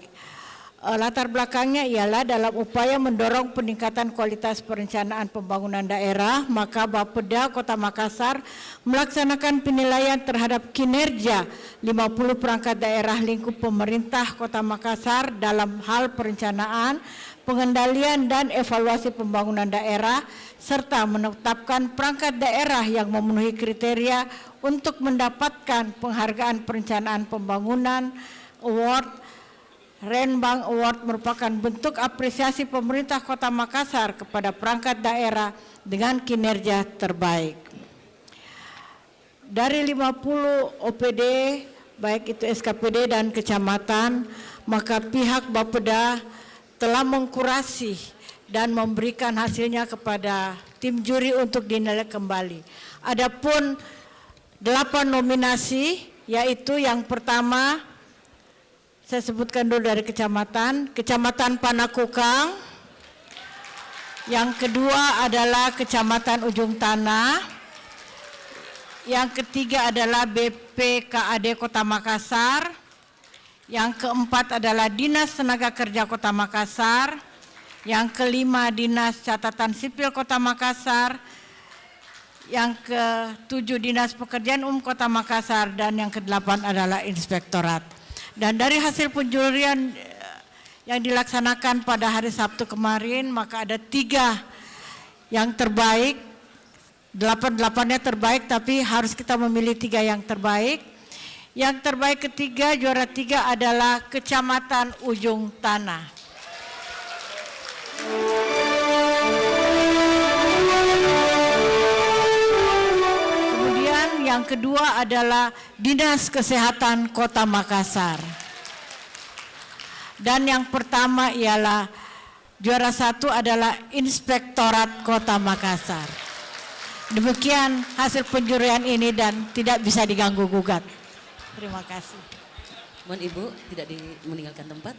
Latar belakangnya ialah dalam upaya mendorong peningkatan kualitas perencanaan pembangunan daerah, maka Bapeda Kota Makassar melaksanakan penilaian terhadap kinerja 50 perangkat daerah lingkup pemerintah Kota Makassar dalam hal perencanaan, pengendalian dan evaluasi pembangunan daerah, serta menetapkan perangkat daerah yang memenuhi kriteria untuk mendapatkan penghargaan perencanaan pembangunan award. Renbang Award merupakan bentuk apresiasi pemerintah Kota Makassar kepada perangkat daerah dengan kinerja terbaik. Dari 50 OPD, baik itu SKPD dan kecamatan, maka pihak Bapeda telah mengkurasi dan memberikan hasilnya kepada tim juri untuk dinilai kembali. Adapun 8 nominasi, yaitu yang pertama, saya sebutkan dulu dari Kecamatan Panakukang. Yang kedua adalah Kecamatan Ujung Tanah. Yang ketiga adalah BPKAD Kota Makassar. Yang keempat adalah Dinas Tenaga Kerja Kota Makassar. Yang kelima Dinas Catatan Sipil Kota Makassar. Yang ketujuh Dinas Pekerjaan Umum Kota Makassar. Dan yang kedelapan adalah Inspektorat. Dan dari hasil penjurian yang dilaksanakan pada hari Sabtu kemarin, maka ada 3 yang terbaik, 8-8-nya terbaik, tapi harus kita memilih 3 yang terbaik. Yang terbaik ketiga, juara 3 adalah Kecamatan Ujung Tanah. Yang kedua adalah Dinas Kesehatan Kota Makassar. Dan yang pertama ialah juara 1 adalah Inspektorat Kota Makassar. Demikian hasil penjurian ini dan tidak bisa diganggu gugat. Terima kasih. Mohon Ibu tidak meninggalkan tempat.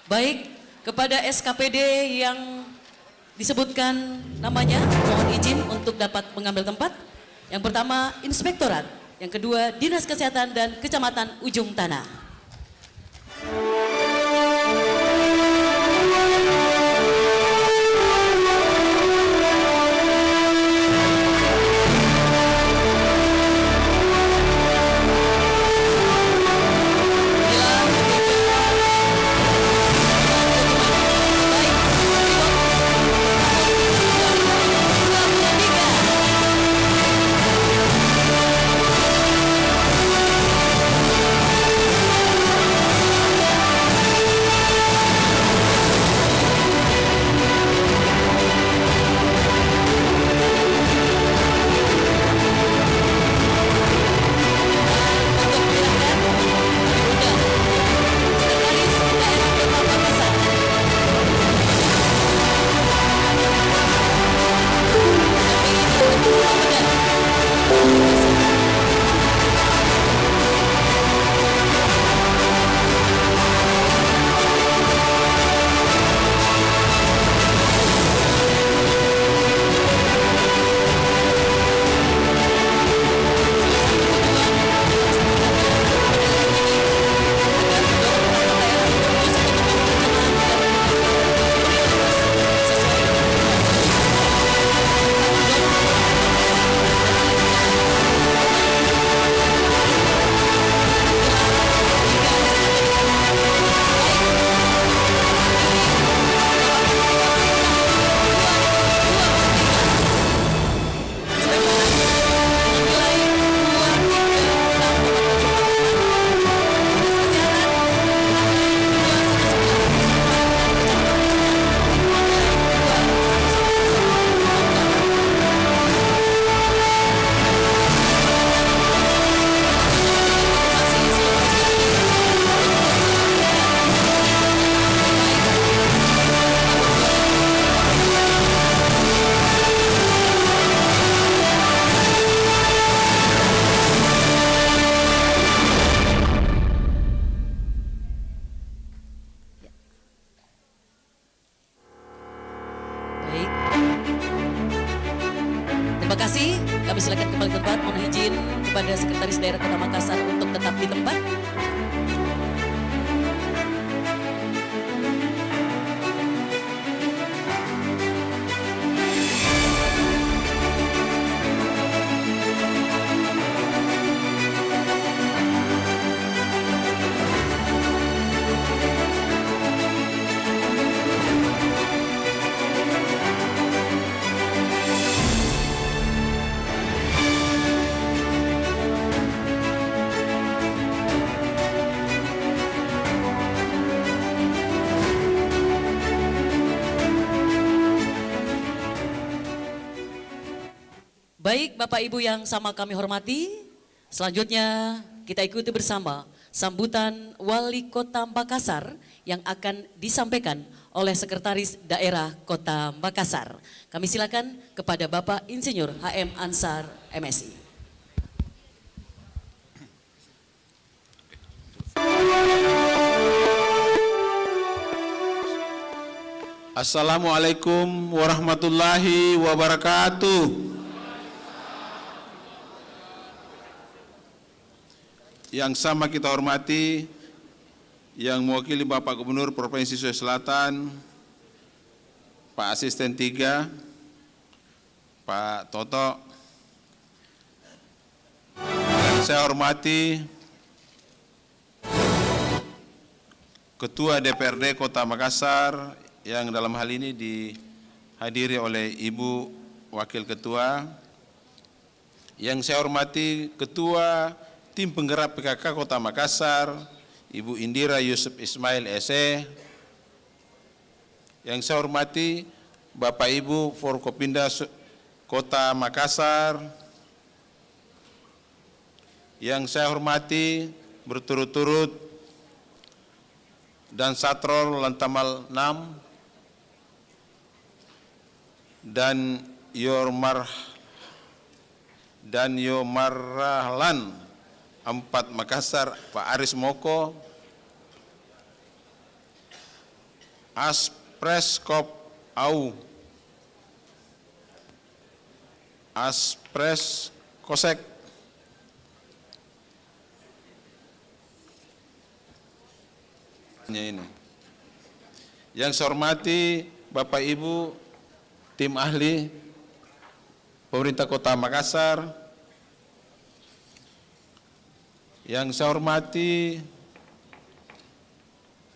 Baik, kepada SKPD yang disebutkan namanya, mohon izin untuk dapat mengambil tempat. Yang pertama Inspektorat, yang kedua Dinas Kesehatan dan Kecamatan Ujung Tanah. Kami silakan kembali tempat. Mohon izin kepada Sekretaris Daerah Kota Makassar untuk tetap di tempat. Baik Bapak Ibu yang sama kami hormati, selanjutnya kita ikuti bersama sambutan Wali Kota Makassar yang akan disampaikan oleh Sekretaris Daerah Kota Makassar. Kami silakan kepada Bapak Insinyur HM Ansar MSI. Assalamualaikum warahmatullahi wabarakatuh. Yang sama kita hormati, yang mewakili Bapak Gubernur Provinsi Sulawesi Selatan, Pak Asisten 3, Pak Toto, yang saya hormati Ketua DPRD Kota Makassar, yang dalam hal ini dihadiri oleh Ibu Wakil Ketua, yang saya hormati Ketua Tim Penggerak PKK Kota Makassar, Ibu Indira Yusuf Ismail SE, yang saya hormati Bapak Ibu Forkopimda Kota Makassar, yang saya hormati berturut-turut dan Satrol Lantamal 6 dan Yomarahlan 4 Makassar, Pak Aris Moko, Aspreskop Au, Aspres Kosek, ini. Yang saya hormati Bapak Ibu tim ahli pemerintah Kota Makassar, yang saya hormati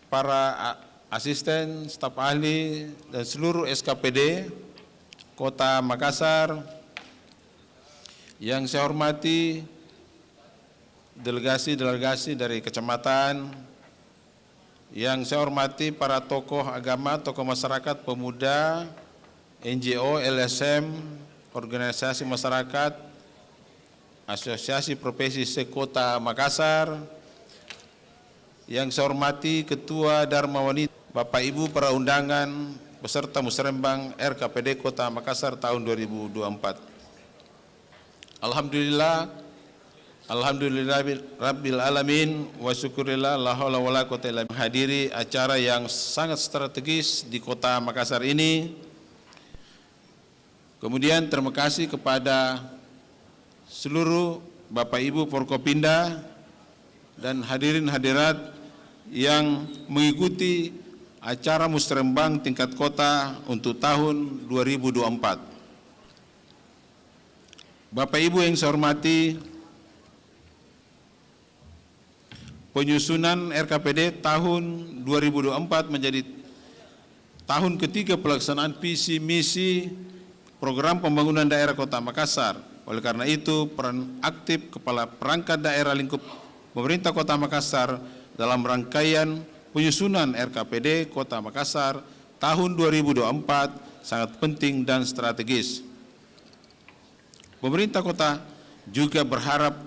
para asisten, staf ahli, dan seluruh SKPD Kota Makassar, yang saya hormati delegasi-delegasi dari kecamatan, yang saya hormati para tokoh agama, tokoh masyarakat, pemuda, NGO, LSM, organisasi masyarakat, Asosiasi Profesi Se-Kota Makassar, yang saya hormati Ketua Dharma Wanita, Bapak Ibu para undangan, beserta musrembang RKPD Kota Makassar tahun 2024. Alhamdulillah Rabbil Alamin wa syukurillah la haula wala quwata illa billah. Menghadiri acara yang sangat strategis di Kota Makassar ini. Kemudian terima kasih kepada seluruh Bapak Ibu Forkopimda dan hadirin hadirat yang mengikuti acara musrembang tingkat kota untuk tahun 2024. Bapak Ibu yang saya hormati, penyusunan RKPD tahun 2024 menjadi tahun ketiga pelaksanaan visi misi program pembangunan daerah Kota Makassar. Oleh karena itu, peran aktif Kepala Perangkat Daerah Lingkup Pemerintah Kota Makassar dalam rangkaian penyusunan RKPD Kota Makassar tahun 2024 sangat penting dan strategis. Pemerintah kota juga berharap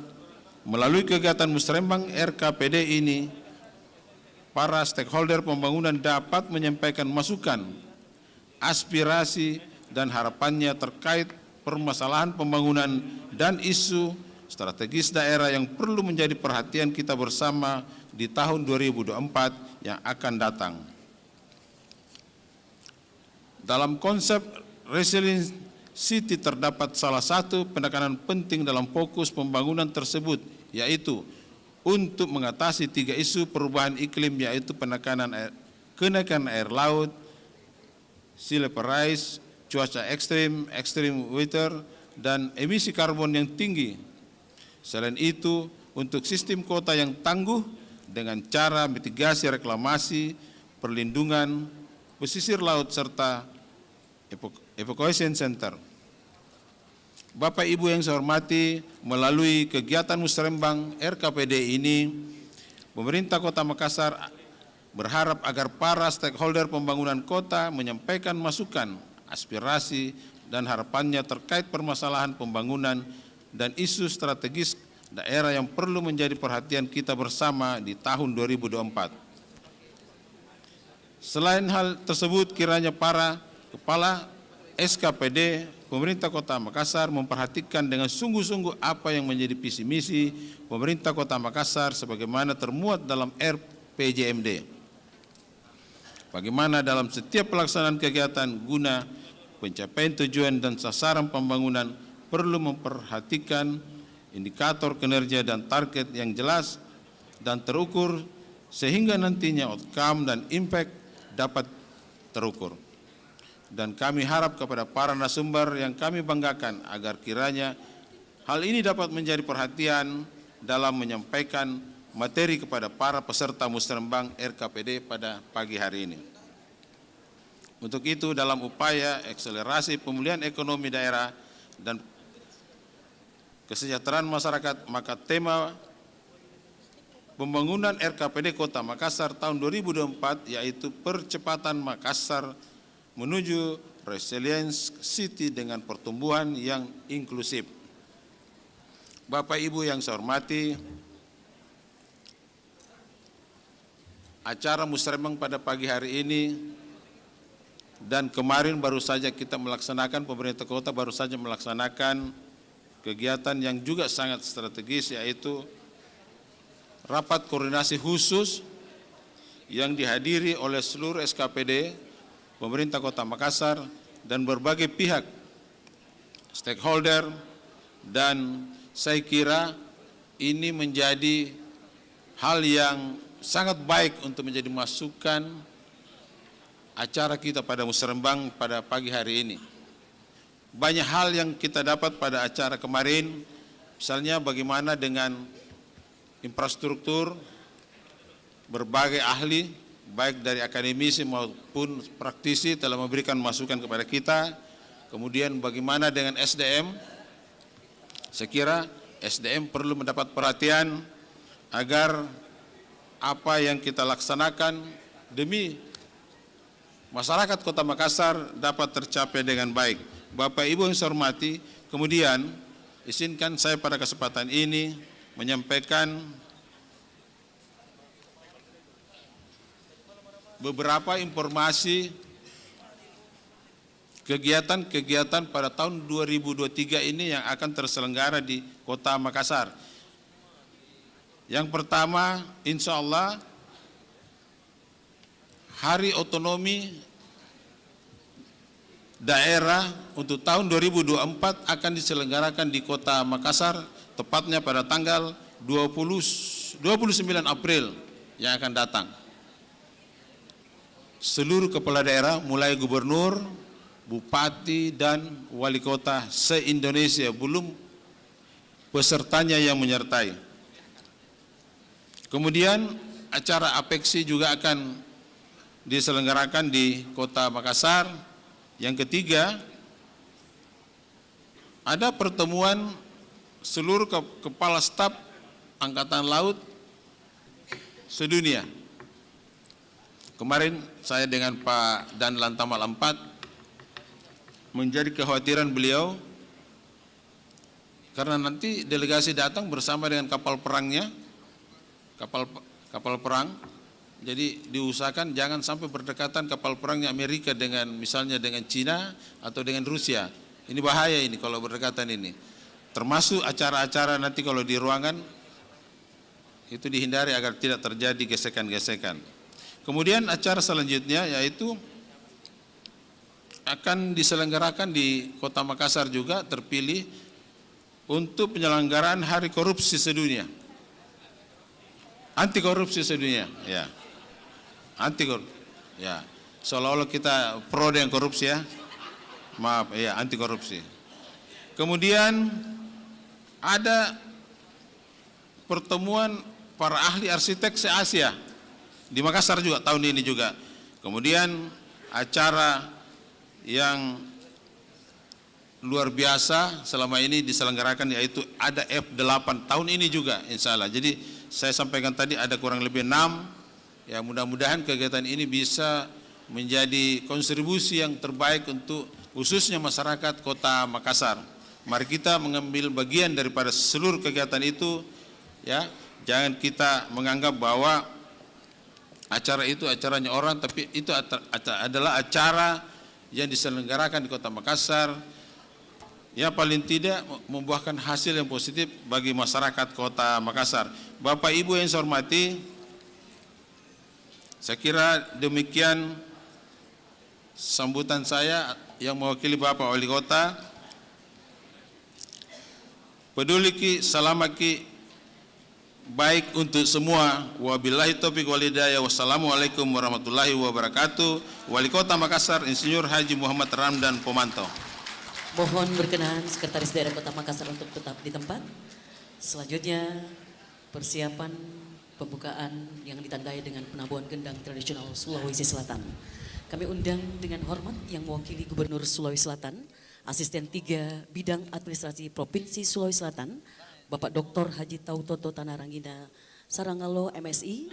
melalui kegiatan musrembang RKPD ini, para stakeholder pembangunan dapat menyampaikan masukan, aspirasi, dan harapannya terkait permasalahan pembangunan dan isu strategis daerah yang perlu menjadi perhatian kita bersama di tahun 2024 yang akan datang. Dalam konsep resilience Siti terdapat salah satu penekanan penting dalam fokus pembangunan tersebut, yaitu untuk mengatasi 3 isu perubahan iklim, yaitu kenaikan air laut, sea level rise, cuaca ekstrim, extreme weather, dan emisi karbon yang tinggi. Selain itu, untuk sistem kota yang tangguh dengan cara mitigasi reklamasi, perlindungan pesisir laut, serta evacuation center. Bapak Ibu yang saya hormati, melalui kegiatan musrembang RKPD ini, pemerintah Kota Makassar berharap agar para stakeholder pembangunan kota menyampaikan masukan, aspirasi, dan harapannya terkait permasalahan pembangunan dan isu strategis daerah yang perlu menjadi perhatian kita bersama di tahun 2024. Selain hal tersebut, kiranya para kepala SKPD pemerintah Kota Makassar memperhatikan dengan sungguh-sungguh apa yang menjadi visi misi pemerintah Kota Makassar sebagaimana termuat dalam RPJMD. Bagaimana dalam setiap pelaksanaan kegiatan guna pencapaian tujuan dan sasaran pembangunan perlu memperhatikan indikator kinerja dan target yang jelas dan terukur sehingga nantinya outcome dan impact dapat terukur. Dan kami harap kepada para narasumber yang kami banggakan agar kiranya hal ini dapat menjadi perhatian dalam menyampaikan materi kepada para peserta musrembang RKPD pada pagi hari ini. Untuk itu, dalam upaya akselerasi pemulihan ekonomi daerah dan kesejahteraan masyarakat, maka tema pembangunan RKPD Kota Makassar tahun 2024 yaitu percepatan Makassar menuju resilience city dengan pertumbuhan yang inklusif. Bapak Ibu yang saya hormati, acara musrembang pada pagi hari ini dan kemarin baru saja kita melaksanakan, pemerintah kota baru saja melaksanakan kegiatan yang juga sangat strategis, yaitu rapat koordinasi khusus yang dihadiri oleh seluruh SKPD pemerintah Kota Makassar dan berbagai pihak stakeholder, dan saya kira ini menjadi hal yang sangat baik untuk menjadi masukan acara kita pada musrembang pada pagi hari ini. Banyak hal yang kita dapat pada acara kemarin, misalnya bagaimana dengan infrastruktur, berbagai ahli, baik dari akademisi maupun praktisi telah memberikan masukan kepada kita. Kemudian bagaimana dengan SDM, saya kira SDM perlu mendapat perhatian agar apa yang kita laksanakan demi masyarakat Kota Makassar dapat tercapai dengan baik. Bapak Ibu yang saya hormati, kemudian izinkan saya pada kesempatan ini menyampaikan beberapa informasi kegiatan-kegiatan pada tahun 2023 ini yang akan terselenggara di Kota Makassar. Yang pertama, insya Allah Hari Otonomi Daerah untuk tahun 2024 akan diselenggarakan di Kota Makassar, tepatnya pada tanggal 29 April yang akan datang. Seluruh kepala daerah, mulai gubernur, bupati, dan wali kota se-Indonesia, belum pesertanya yang menyertai. Kemudian acara APEXI juga akan diselenggarakan di Kota Makassar. Yang ketiga, ada pertemuan seluruh kepala staf Angkatan Laut sedunia. Kemarin saya dengan Pak Dan Lantamal 4 menjadi kekhawatiran beliau karena nanti delegasi datang bersama dengan kapal perangnya, kapal perang. Jadi diusahakan jangan sampai berdekatan kapal perangnya Amerika dengan misalnya dengan Cina atau dengan Rusia. Ini bahaya ini kalau berdekatan ini. Termasuk acara-acara nanti kalau di ruangan itu dihindari agar tidak terjadi gesekan-gesekan. Kemudian acara selanjutnya yaitu akan diselenggarakan di Kota Makassar juga terpilih untuk penyelenggaraan Hari Korupsi Sedunia. Anti korupsi sedunia, ya. Anti korupsi. Ya. Seolah-olah kita pro dengan korupsi ya. Maaf, ya, anti korupsi. Kemudian ada pertemuan para ahli arsitek se-Asia di Makassar juga tahun ini juga. Kemudian acara yang luar biasa selama ini diselenggarakan yaitu ada F8 tahun ini juga insya Allah. Jadi saya sampaikan tadi ada kurang lebih 6, ya mudah-mudahan kegiatan ini bisa menjadi kontribusi yang terbaik untuk khususnya masyarakat Kota Makassar. Mari kita mengambil bagian daripada seluruh kegiatan itu, ya. Jangan kita menganggap bahwa acara itu acaranya orang, tapi itu adalah acara yang diselenggarakan di Kota Makassar, ya paling tidak membuahkan hasil yang positif bagi masyarakat Kota Makassar. Bapak Ibu yang saya hormati, saya kira demikian sambutan saya yang mewakili Bapak Wali Kota. Peduliki salamaki baik untuk semua. Wabillahi taufiq wal hidayah. Wassalamualaikum warahmatullahi wabarakatuh. Wali Kota Makassar Insinyur Haji Muhammad Ramdan Pomanto. Mohon berkenan Sekretaris Daerah Kota Makassar untuk tetap di tempat. Selanjutnya persiapan pembukaan yang ditandai dengan penabuhan gendang tradisional Sulawesi Selatan. Kami undang dengan hormat yang mewakili Gubernur Sulawesi Selatan, Asisten 3 Bidang Administrasi Provinsi Sulawesi Selatan, Bapak Dr. Haji Tautoto Tanarangina Sarangalo MSI.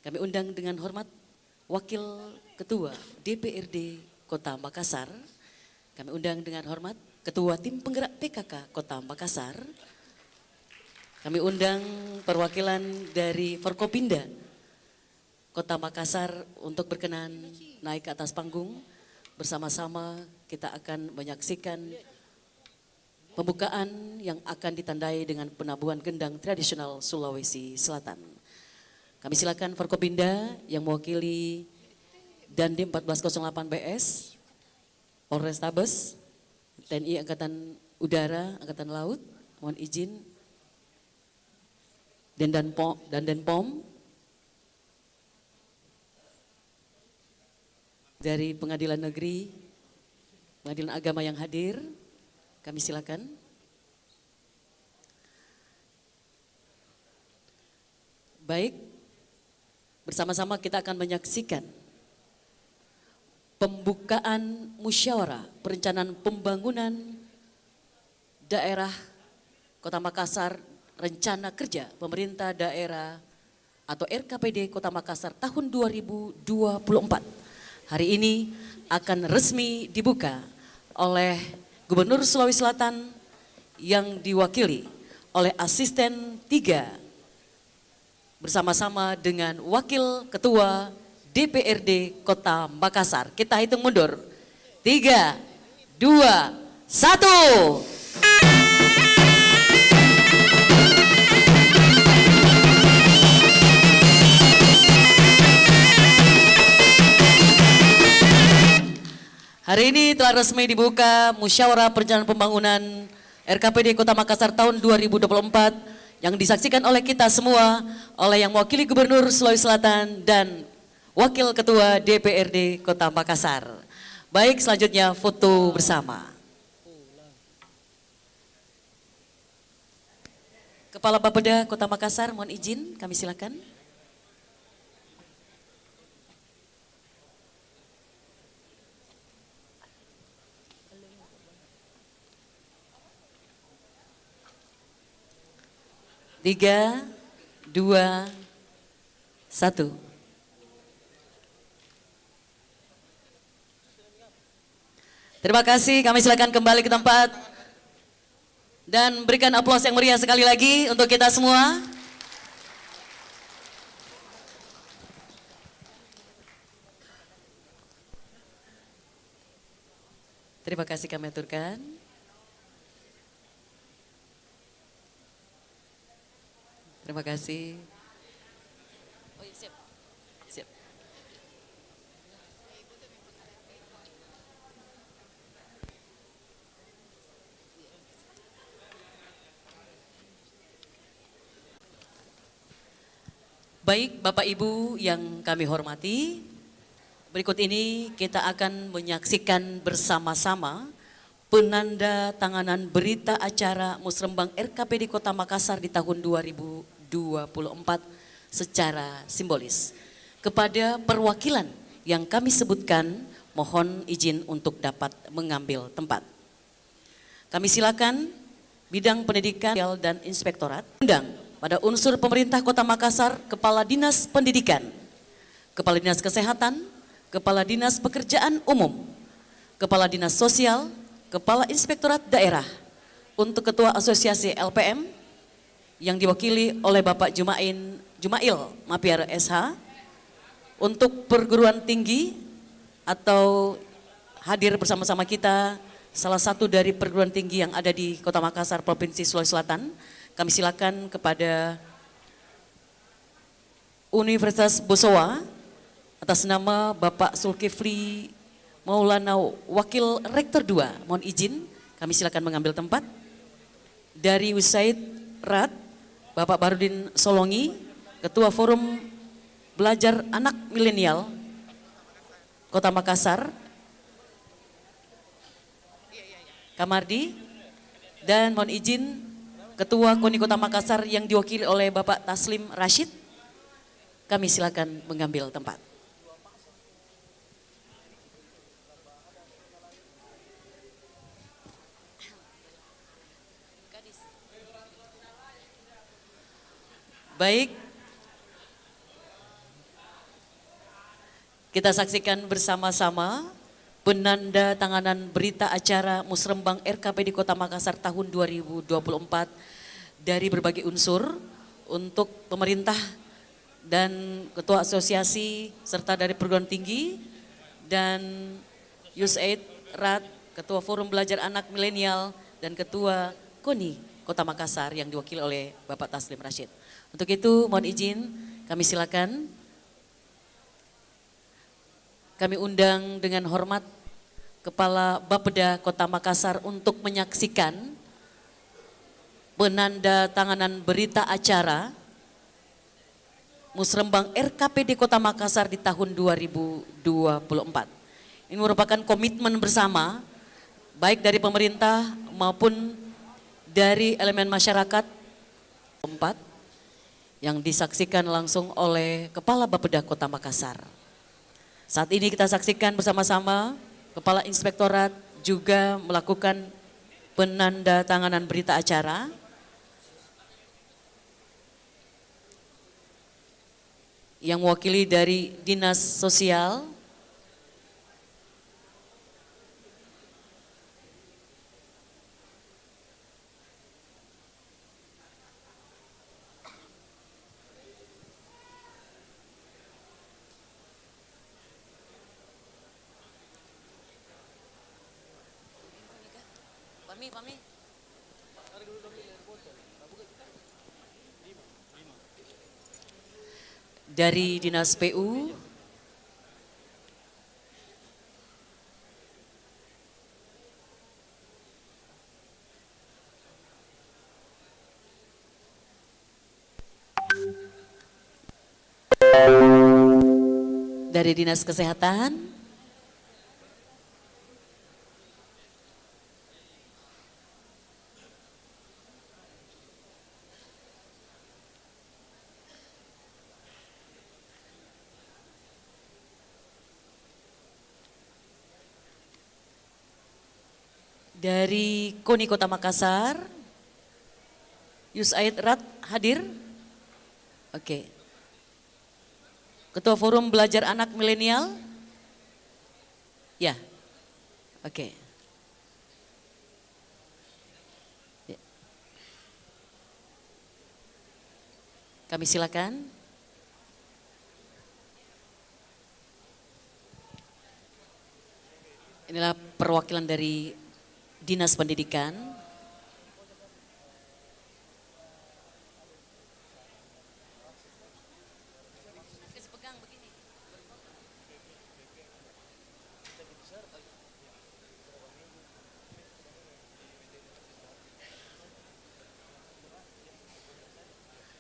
Kami undang dengan hormat Wakil Ketua DPRD Kota Makassar. Kami undang dengan hormat Ketua Tim Penggerak PKK Kota Makassar. Kami undang perwakilan dari Forkopimda Kota Makassar untuk berkenan naik ke atas panggung. Bersama-sama kita akan menyaksikan pembukaan yang akan ditandai dengan penabuhan gendang tradisional Sulawesi Selatan. Kami silakan Forkopimda yang mewakili Dandim 1408 BS, Polrestabes, TNI Angkatan Udara, Angkatan Laut, mohon izin, dan Denpom, dari Pengadilan Negeri, Pengadilan Agama yang hadir, kami silakan. Baik, bersama-sama kita akan menyaksikan pembukaan musyawarah perencanaan pembangunan daerah Kota Makassar, rencana kerja pemerintah daerah atau RKPD Kota Makassar tahun 2024. Hari ini akan resmi dibuka oleh Gubernur Sulawesi Selatan yang diwakili oleh Asisten 3 bersama-sama dengan Wakil Ketua DPRD Kota Makassar. Kita hitung mundur. 3, 2, 1. Hari ini telah resmi dibuka musyawarah perencanaan pembangunan RKPD Kota Makassar tahun 2024 yang disaksikan oleh kita semua, oleh yang mewakili Gubernur Sulawesi Selatan dan Wakil Ketua DPRD Kota Makassar. Baik, selanjutnya foto bersama. Kepala Bapeda Kota Makassar, mohon izin, kami silakan. Tiga, 2, 1. Terima kasih, kami silakan kembali ke tempat dan berikan aplaus yang meriah sekali lagi untuk kita semua. Terima kasih kami aturkan. Terima kasih. Oh, iya, siap. Siap. Baik Bapak Ibu yang kami hormati, berikut ini kita akan menyaksikan bersama-sama penanda tanganan berita acara Musrembang RKPD Kota Makassar di tahun 2024 secara simbolis. Kepada perwakilan yang kami sebutkan, mohon izin untuk dapat mengambil tempat. Kami silakan bidang pendidikan dan inspektorat. Undang pada unsur pemerintah Kota Makassar, Kepala Dinas Pendidikan, Kepala Dinas Kesehatan, Kepala Dinas Pekerjaan Umum, Kepala Dinas Sosial, Kepala Inspektorat Daerah, untuk Ketua Asosiasi LPM yang diwakili oleh Bapak Jumail Mapiar SH, untuk perguruan tinggi atau hadir bersama-sama kita salah satu dari perguruan tinggi yang ada di Kota Makassar, Provinsi Sulawesi Selatan. Kami silakan kepada Universitas Bosowa atas nama Bapak Zulkifli Maulana, Wakil Rektor 2. Mohon izin, kami silakan mengambil tempat. Dari Usaid Rat, Bapak Barudin Solongi, Ketua Forum Belajar Anak Milenial Kota Makassar, Kamardi, dan mohon izin Ketua KONI Kota Makassar yang diwakili oleh Bapak Taslim Rashid, kami silakan mengambil tempat. Baik, kita saksikan bersama-sama penanda tanganan berita acara Musrembang RKPD Kota Makassar tahun 2024 dari berbagai unsur untuk pemerintah dan ketua asosiasi serta dari perguruan tinggi dan USAID RAT, Ketua Forum Belajar Anak Milenial dan Ketua KONI Kota Makassar yang diwakili oleh Bapak Taslim Rashid. Untuk itu mohon izin kami silakan. Kami undang dengan hormat Kepala Bapeda Kota Makassar untuk menyaksikan penanda tanganan berita acara Musrembang RKPD Kota Makassar di tahun 2024. Ini merupakan komitmen bersama baik dari pemerintah maupun dari elemen masyarakat yang disaksikan langsung oleh Kepala Bapeda Kota Makassar. Saat ini kita saksikan bersama-sama Kepala Inspektorat juga melakukan penanda tanganan berita acara. Yang mewakili dari Dinas Sosial, Pami. Dari Dinas PU, dari Dinas Kesehatan, dari KONI Kota Makassar, USAID RAT hadir? Oke. Ketua Forum Belajar Anak Milenial? Ya, oke. Ya. Kami silakan. Inilah perwakilan dari Dinas Pendidikan.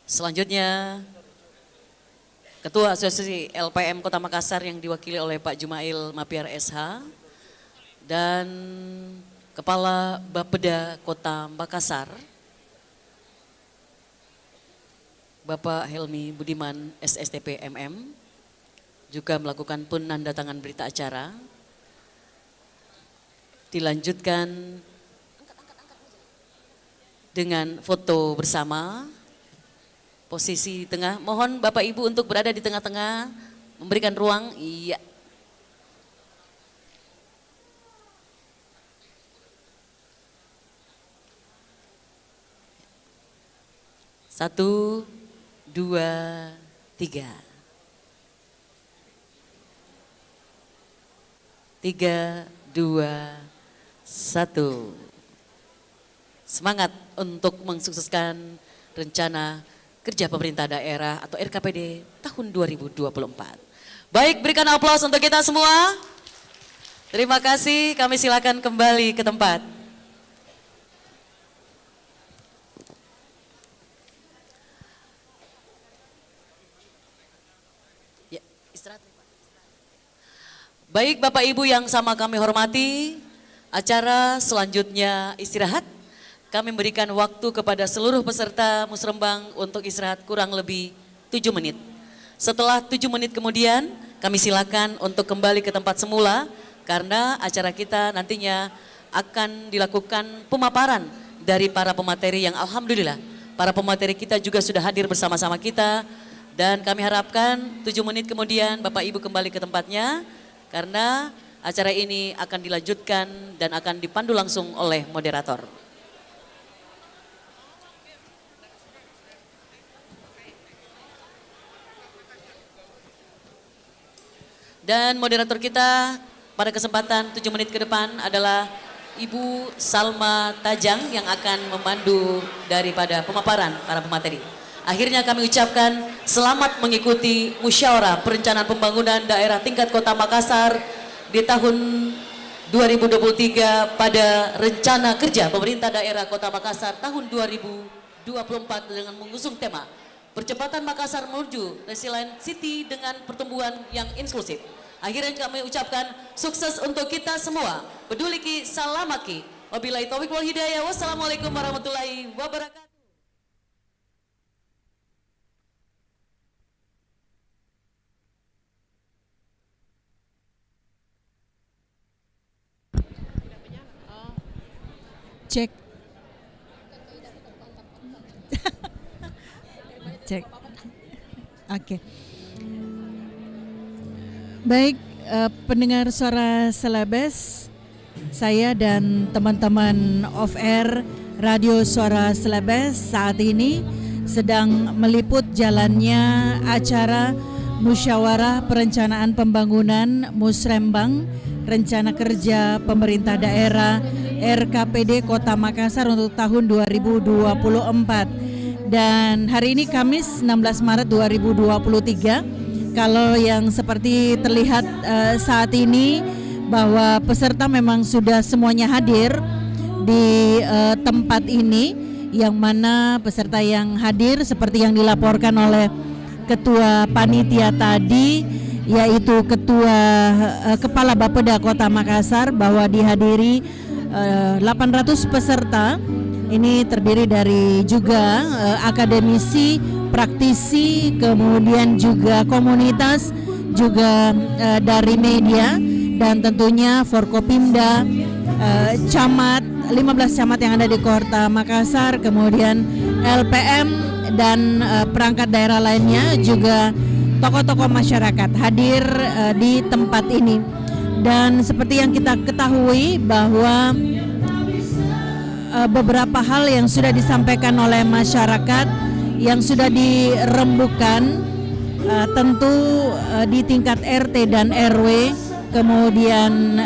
Selanjutnya Ketua Asosiasi LPM Kota Makassar yang diwakili oleh Pak Jumail Mapiar SH, dan Kepala Bapeda Kota Makassar, Bapak Helmi Budiman SSTP MM, juga melakukan penandatangan berita acara. Dilanjutkan dengan foto bersama, posisi tengah. Mohon Bapak Ibu untuk berada di tengah-tengah, memberikan ruang. Iya. Satu, dua, tiga. Tiga, dua, satu. Semangat untuk mensukseskan rencana kerja pemerintah daerah atau RKPD tahun 2024. Baik, berikan aplaus untuk kita semua. Terima kasih, kami silakan kembali ke tempat. Ya, istirahat. Baik Bapak Ibu yang sama kami hormati, acara selanjutnya istirahat. Kami memberikan waktu kepada seluruh peserta musrembang untuk istirahat kurang lebih 7 menit. Setelah 7 menit kemudian kami silakan untuk kembali ke tempat semula karena acara kita nantinya akan dilakukan pemaparan dari para pemateri yang alhamdulillah para pemateri kita juga sudah hadir bersama-sama kita, dan kami harapkan 7 menit kemudian Bapak Ibu kembali ke tempatnya karena acara ini akan dilanjutkan dan akan dipandu langsung oleh moderator. Dan moderator kita pada kesempatan 7 menit ke depan adalah Ibu Salma Tajang yang akan memandu daripada pemaparan para pemateri. Akhirnya kami ucapkan selamat mengikuti musyawarah perencanaan pembangunan daerah tingkat Kota Makassar di tahun 2023 pada rencana kerja pemerintah daerah Kota Makassar tahun 2024 dengan mengusung tema Percepatan Makassar menuju Resilient City dengan pertumbuhan yang inklusif. Akhirnya kami ucapkan sukses untuk kita semua. Peduliki, salamaki. Wabillahi taufiq wal hidayah. Wassalamualaikum warahmatullahi wabarakatuh. Cek. Cek. Oke. Baik, pendengar suara Celebes, saya dan teman-teman off air Radio Suara Celebes saat ini sedang meliput jalannya acara Musyawarah Perencanaan Pembangunan Musrembang Rencana Kerja Pemerintah Daerah RKPD Kota Makassar untuk tahun 2024. Dan hari ini Kamis 16 Maret 2023. Kalau yang seperti terlihat saat ini bahwa peserta memang sudah semuanya hadir di tempat ini, yang mana peserta yang hadir seperti yang dilaporkan oleh Ketua Panitia tadi, yaitu Kepala Bapeda Kota Makassar, bahwa dihadiri 800 peserta. Ini terdiri dari juga akademisi, praktisi, kemudian juga komunitas, juga dari media, dan tentunya Forkopimda, camat, 15 camat yang ada di Kota Makassar, kemudian LPM dan perangkat daerah lainnya, juga tokoh-tokoh masyarakat hadir di tempat ini. Dan seperti yang kita ketahui bahwa beberapa hal yang sudah disampaikan oleh masyarakat yang sudah dirembukan tentu di tingkat RT dan RW, kemudian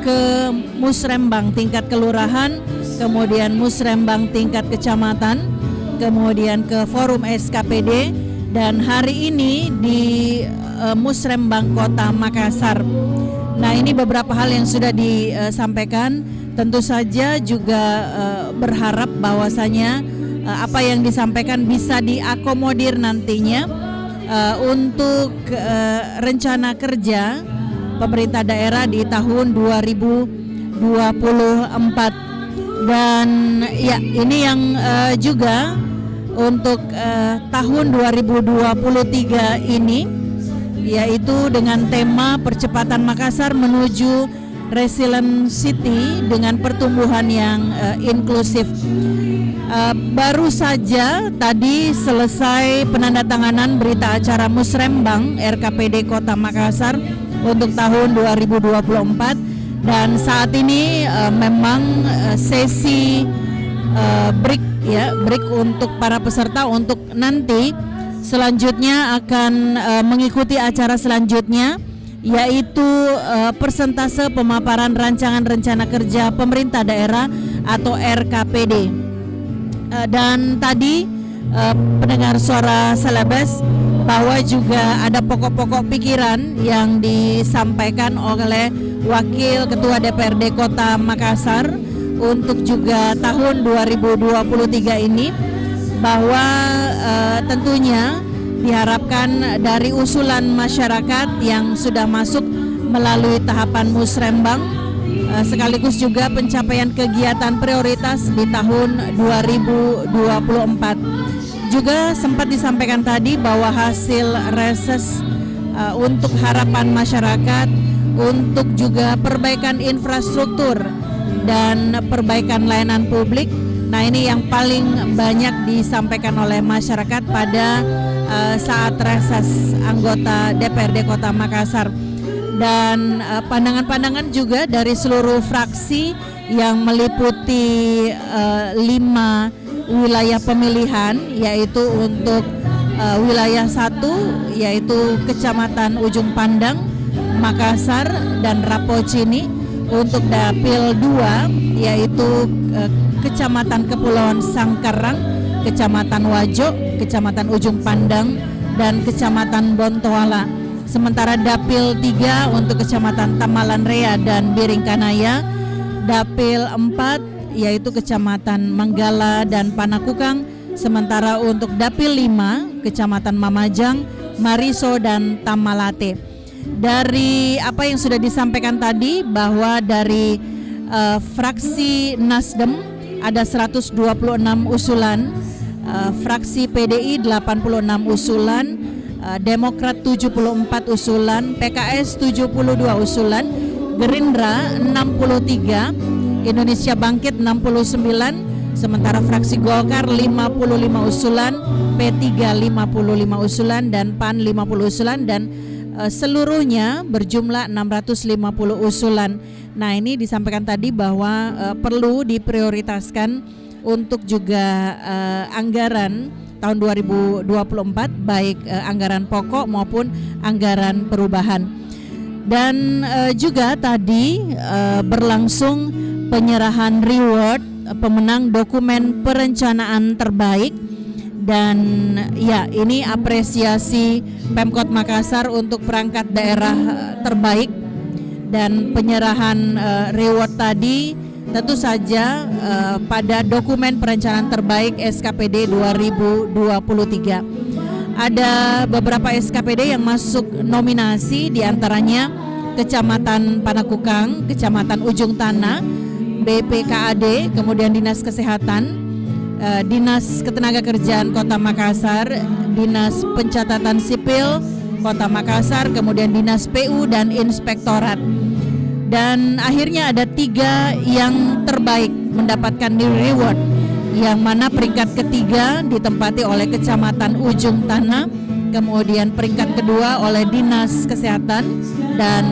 ke musrembang tingkat kelurahan, kemudian musrembang tingkat kecamatan, kemudian ke forum SKPD, dan hari ini di musrembang Kota Makassar. Nah, ini beberapa hal yang sudah disampaikan. Tentu saja juga berharap bahwasanya apa yang disampaikan bisa diakomodir nantinya untuk rencana kerja pemerintah daerah di tahun 2024. Dan ya, ini yang juga untuk tahun 2023 ini, yaitu dengan tema percepatan Makassar menuju Resilient City dengan pertumbuhan yang inklusif. Baru saja tadi selesai penandatanganan berita acara Musrembang RKPD Kota Makassar untuk tahun 2024, dan saat ini memang sesi break untuk para peserta untuk nanti selanjutnya akan mengikuti acara selanjutnya, yaitu persentase pemaparan rancangan rencana kerja pemerintah daerah atau RKPD. Dan tadi pendengar suara Celebes bahwa juga ada pokok-pokok pikiran yang disampaikan oleh Wakil Ketua DPRD Kota Makassar untuk juga tahun 2023 ini, bahwa tentunya diharapkan dari usulan masyarakat yang sudah masuk melalui tahapan Musrembang, sekaligus juga pencapaian kegiatan prioritas di tahun 2024. Juga sempat disampaikan tadi bahwa hasil reses untuk harapan masyarakat untuk juga perbaikan infrastruktur dan perbaikan layanan publik. Nah, ini yang paling banyak disampaikan oleh masyarakat pada saat reses anggota DPRD Kota Makassar. Dan pandangan-pandangan juga dari seluruh fraksi yang meliputi 5 wilayah pemilihan, yaitu untuk wilayah 1 yaitu Kecamatan Ujung Pandang, Makassar dan Rapocini. Untuk dapil 2 yaitu Kecamatan Kepulauan Sangkarang, Kecamatan Wajo, Kecamatan Ujung Pandang dan Kecamatan Bontoala. Sementara dapil 3 untuk Kecamatan Tamalan Rea dan Biringkanaya, dapil 4 yaitu Kecamatan Manggala dan Panakukang, sementara untuk dapil 5 Kecamatan Mamajang, Mariso dan Tamalate. Dari apa yang sudah disampaikan tadi, bahwa dari fraksi Nasdem ada 126 usulan, fraksi PDI 86 usulan, Demokrat 74 usulan, PKS 72 usulan, Gerindra 63, Indonesia Bangkit 69, sementara fraksi Golkar 55 usulan, P3 55 usulan dan PAN 50 usulan, dan seluruhnya berjumlah 650 usulan. Nah, ini disampaikan tadi bahwa perlu diprioritaskan untuk juga anggaran tahun 2024, baik anggaran pokok maupun anggaran perubahan. Dan juga tadi berlangsung penyerahan reward pemenang dokumen perencanaan terbaik. Dan ya, ini apresiasi Pemkot Makassar untuk perangkat daerah terbaik. Dan penyerahan reward tadi tentu saja pada dokumen perencanaan terbaik SKPD 2023. Ada beberapa SKPD yang masuk nominasi, diantaranya Kecamatan Panakukang, Kecamatan Ujung Tanah, BPKAD, kemudian Dinas Kesehatan, Dinas Ketenagakerjaan Kota Makassar, Dinas Pencatatan Sipil Kota Makassar, kemudian Dinas PU dan Inspektorat. Dan akhirnya ada 3 yang terbaik mendapatkan reward, yang mana peringkat ketiga ditempati oleh Kecamatan Ujung Tanah, kemudian peringkat kedua oleh Dinas Kesehatan, dan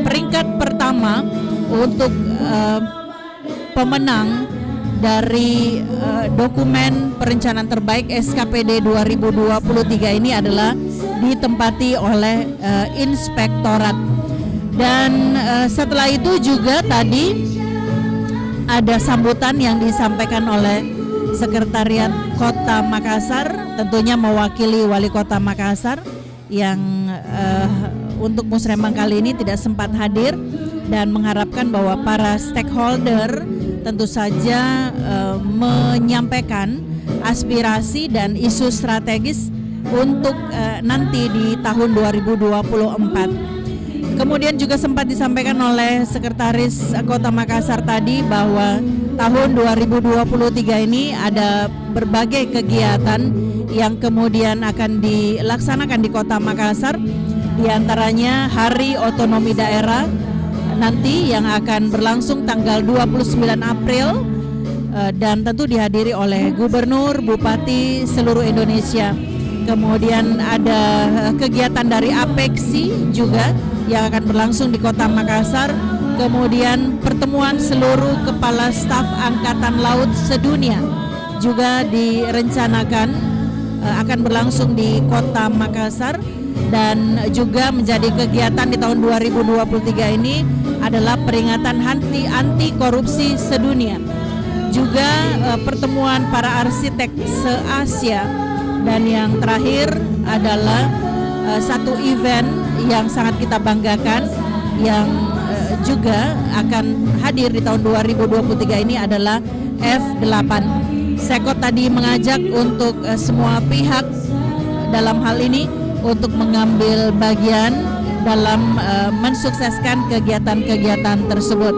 peringkat pertama untuk pemenang dari dokumen perencanaan terbaik SKPD 2023 ini adalah ditempati oleh Inspektorat. Dan setelah itu juga tadi ada sambutan yang disampaikan oleh Sekretariat Kota Makassar, tentunya mewakili Wali Kota Makassar yang untuk Musrembang kali ini tidak sempat hadir, dan mengharapkan bahwa para stakeholder tentu saja menyampaikan aspirasi dan isu strategis untuk nanti di tahun 2024. Kemudian juga sempat disampaikan oleh Sekretaris Kota Makassar tadi bahwa tahun 2023 ini ada berbagai kegiatan yang kemudian akan dilaksanakan di Kota Makassar, diantaranya Hari Otonomi Daerah nanti yang akan berlangsung tanggal 29 April dan tentu dihadiri oleh Gubernur, Bupati seluruh Indonesia. Kemudian ada kegiatan dari APEXI juga yang akan berlangsung di Kota Makassar. Kemudian pertemuan seluruh kepala staf Angkatan Laut sedunia juga direncanakan akan berlangsung di Kota Makassar, dan juga menjadi kegiatan di tahun 2023 ini adalah peringatan anti korupsi sedunia. Juga pertemuan para arsitek se-Asia. Dan yang terakhir adalah satu event yang sangat kita banggakan yang juga akan hadir di tahun 2023 ini adalah F8. Sekot tadi mengajak untuk semua pihak dalam hal ini untuk mengambil bagian dalam mensukseskan kegiatan-kegiatan tersebut.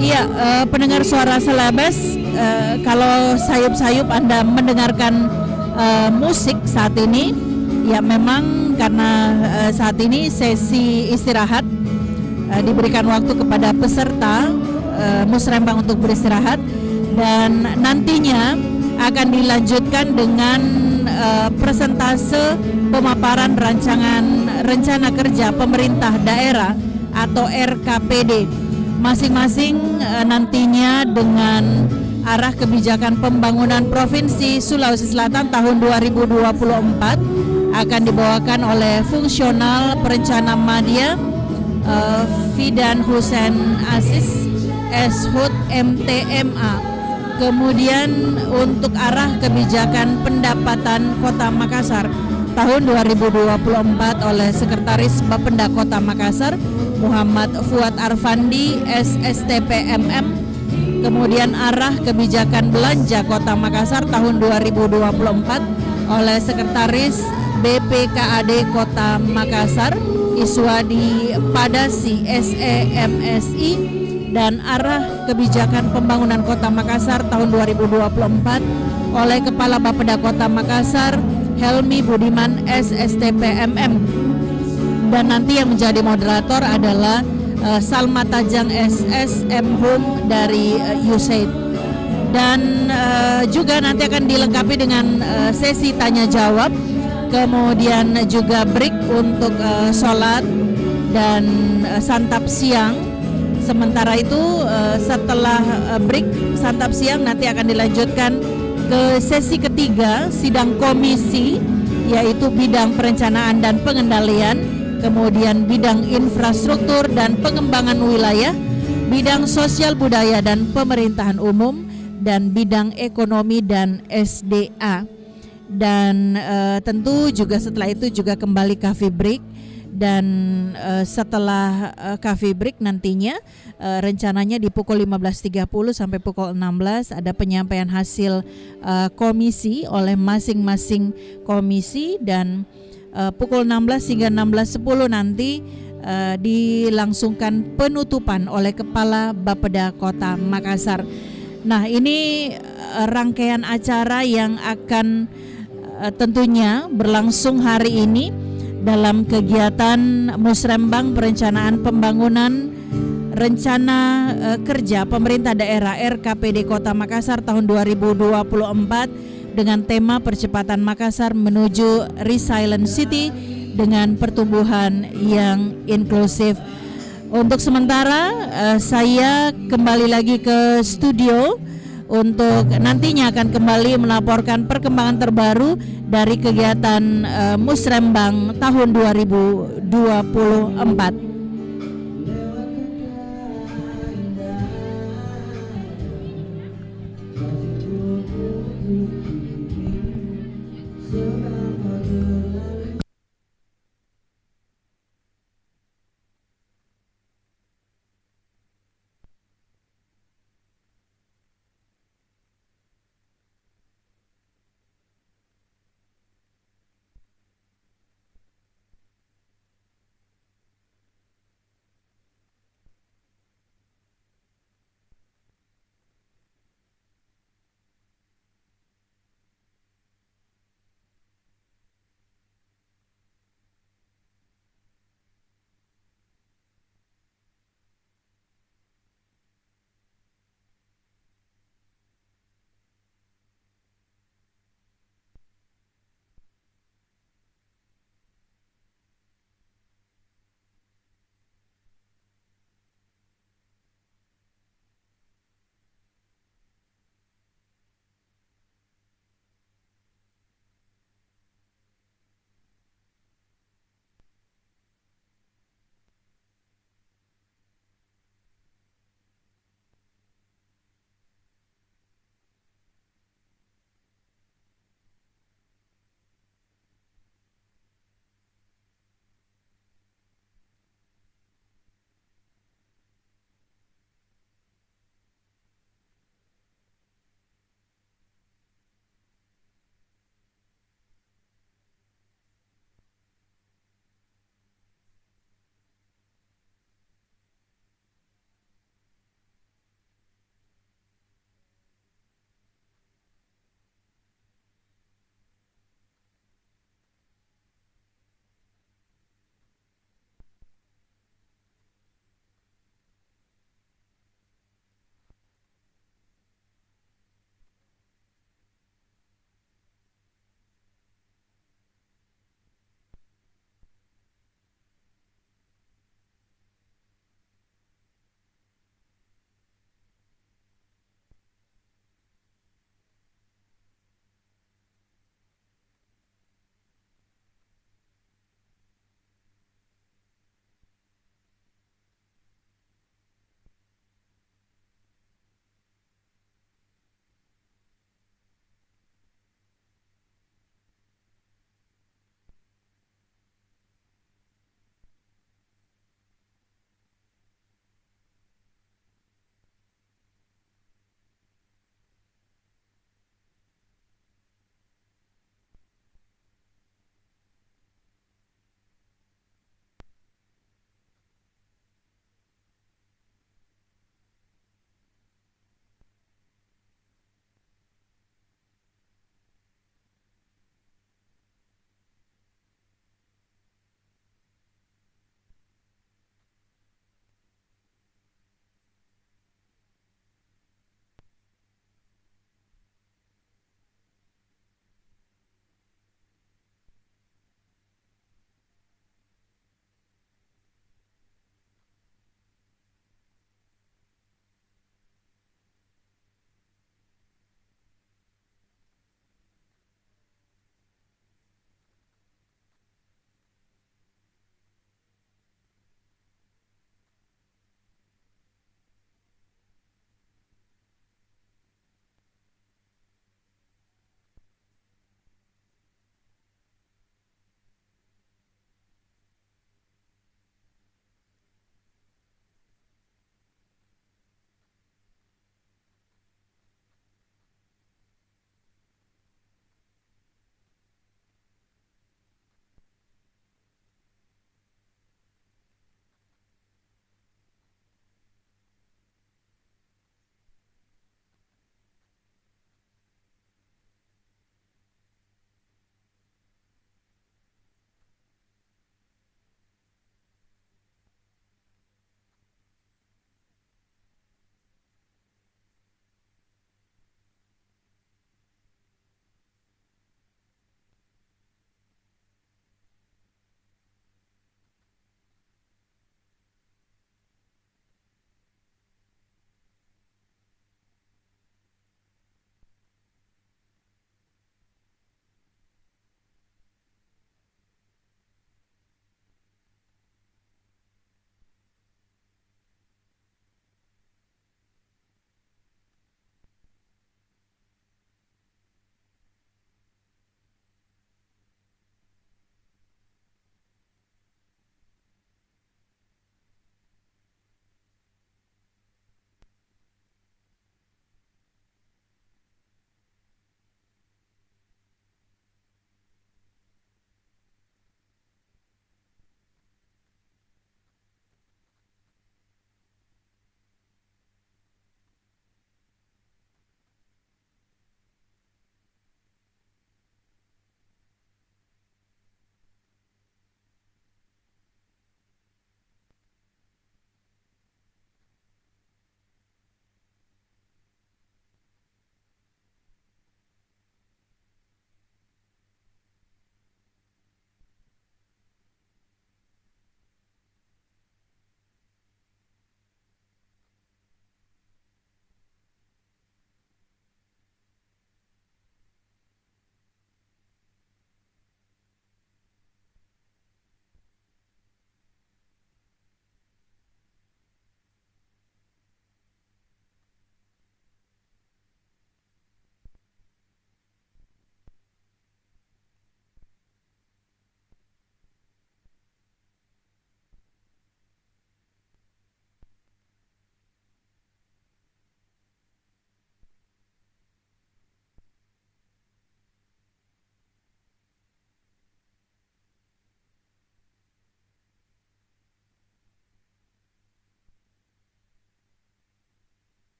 Iya, pendengar suara Celebes, kalau sayup-sayup Anda mendengarkan musik saat ini, ya memang karena saat ini sesi istirahat, diberikan waktu kepada peserta musrembang untuk beristirahat, dan nantinya akan dilanjutkan dengan persentase pemaparan rencana kerja pemerintah daerah atau RKPD masing-masing, nantinya dengan arah kebijakan pembangunan Provinsi Sulawesi Selatan tahun 2024 akan dibawakan oleh Fungsional Perencana Madya Fidan Hussein Aziz SHUT MTMA. Kemudian untuk arah kebijakan pendapatan Kota Makassar tahun 2024 oleh Sekretaris Bapenda Kota Makassar Muhammad Fuad Arfandi SSTP MM. Kemudian arah kebijakan belanja Kota Makassar tahun 2024 oleh Sekretaris BPKAD Kota Makassar Iswadi Padasi SEMSI, dan arah kebijakan pembangunan Kota Makassar tahun 2024 oleh Kepala Bapeda Kota Makassar Helmi Budiman SSTP MM. Dan nanti yang menjadi moderator adalah Salma Tajang SSM Home dari USAID. Dan juga nanti akan dilengkapi dengan sesi tanya jawab, kemudian juga break untuk sholat dan santap siang. Sementara itu setelah break santap siang nanti akan dilanjutkan ke sesi ketiga sidang komisi, yaitu bidang perencanaan dan pengendalian, kemudian bidang infrastruktur dan pengembangan wilayah, bidang sosial budaya dan pemerintahan umum, dan bidang ekonomi dan SDA. Dan tentu juga setelah itu juga kembali coffee break, dan setelah coffee break nantinya rencananya di pukul 15.30 sampai pukul 16 ada penyampaian hasil komisi oleh masing-masing komisi, dan pukul 16 hingga 16.10 nanti dilangsungkan penutupan oleh Kepala Bapeda Kota Makassar. Nah, ini rangkaian acara yang akan tentunya berlangsung hari ini dalam kegiatan Musrembang Perencanaan Pembangunan Rencana Kerja Pemerintah Daerah RKPD Kota Makassar tahun 2024 dengan tema Percepatan Makassar menuju Resilient City dengan pertumbuhan yang inklusif. Untuk sementara saya kembali lagi ke studio untuk nantinya akan kembali melaporkan perkembangan terbaru dari kegiatan Musrembang tahun 2024.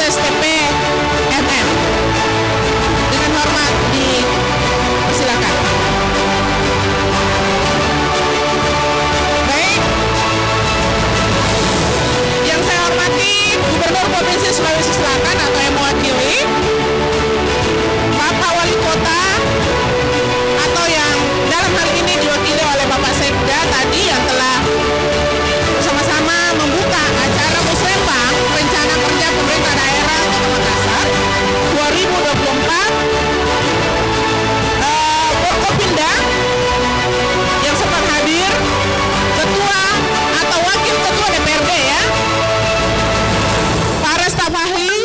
SSTP MM. Dengan hormat dipersilakan. Baik, yang saya hormati Gubernur Provinsi Sulawesi Selatan atau yang mewakili Bapak Wali Kota atau yang dalam hal ini diwakili oleh Bapak Sekda tadi yang telah bersama-sama membuka acara Musrembang Rencana Kerja Pemerintah Daerah Kota Makassar 2024. Forkopimda yang sempat hadir, ketua atau wakil ketua DPRD ya, para staf ahli,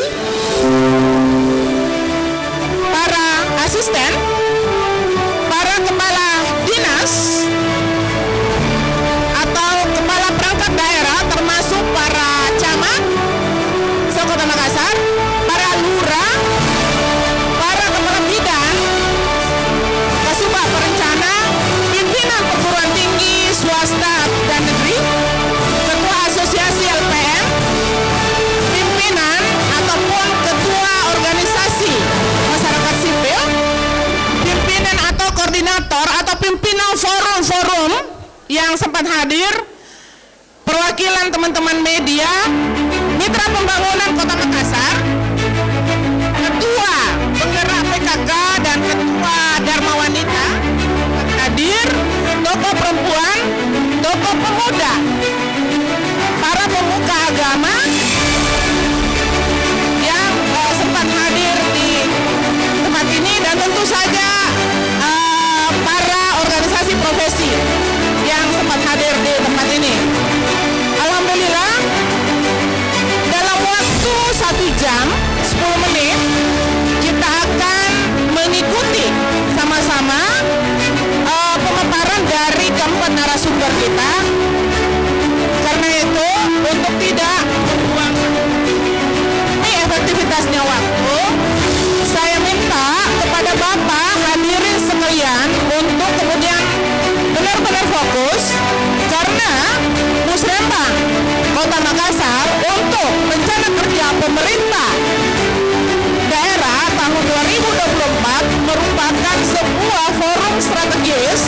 para asisten, para kepala dinas atau kepala perangkat daerah termasuk para camat Kota Makassar, para lurah, para kepala bidang, Kasubag Perencana, pimpinan perguruan tinggi swasta dan negeri, ketua asosiasi LPM, pimpinan ataupun ketua organisasi masyarakat sipil, pimpinan atau koordinator atau pimpinan forum-forum yang sempat hadir, perwakilan teman-teman media, mitra pembangunan Kota Makassar, ketua penggerak PKK dan ketua Dharma Wanita hadir, tokoh perempuan, tokoh pemuda, para pemuka agama yang sempat hadir di tempat ini, dan tentu saja para organisasi profesi yang sempat hadir di tempat ini. Alhamdulillah, dalam waktu 1 jam 10 menit kita akan mengikuti sama-sama pemaparan dari keempat narasumber kita. Karena itu, untuk tidak membuang efektivitasnya waktu, saya minta kepada Bapak hadirin sekalian untuk kemudian benar-benar fokus, karena Musrembang Kota Makassar untuk rencana kerja pemerintah daerah tahun 2024 merupakan sebuah forum strategis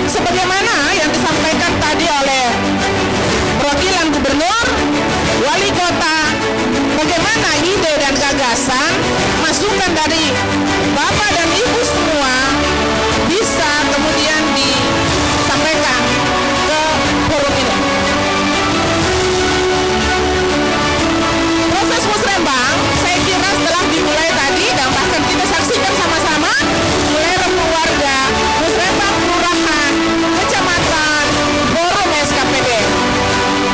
sebagaimana yang disampaikan tadi oleh perwakilan gubernur, wali kota, bagaimana ide dan gagasan, masukan dari Bapak dan Ibu semua bisa kemudian disampaikan ke forum ini. Proses Musrembang saya kira setelah dimulai tadi dan bahkan kita saksikan sama-sama, mulai rembuk warga, Musrembang kelurahan, kecamatan, forum SKPD,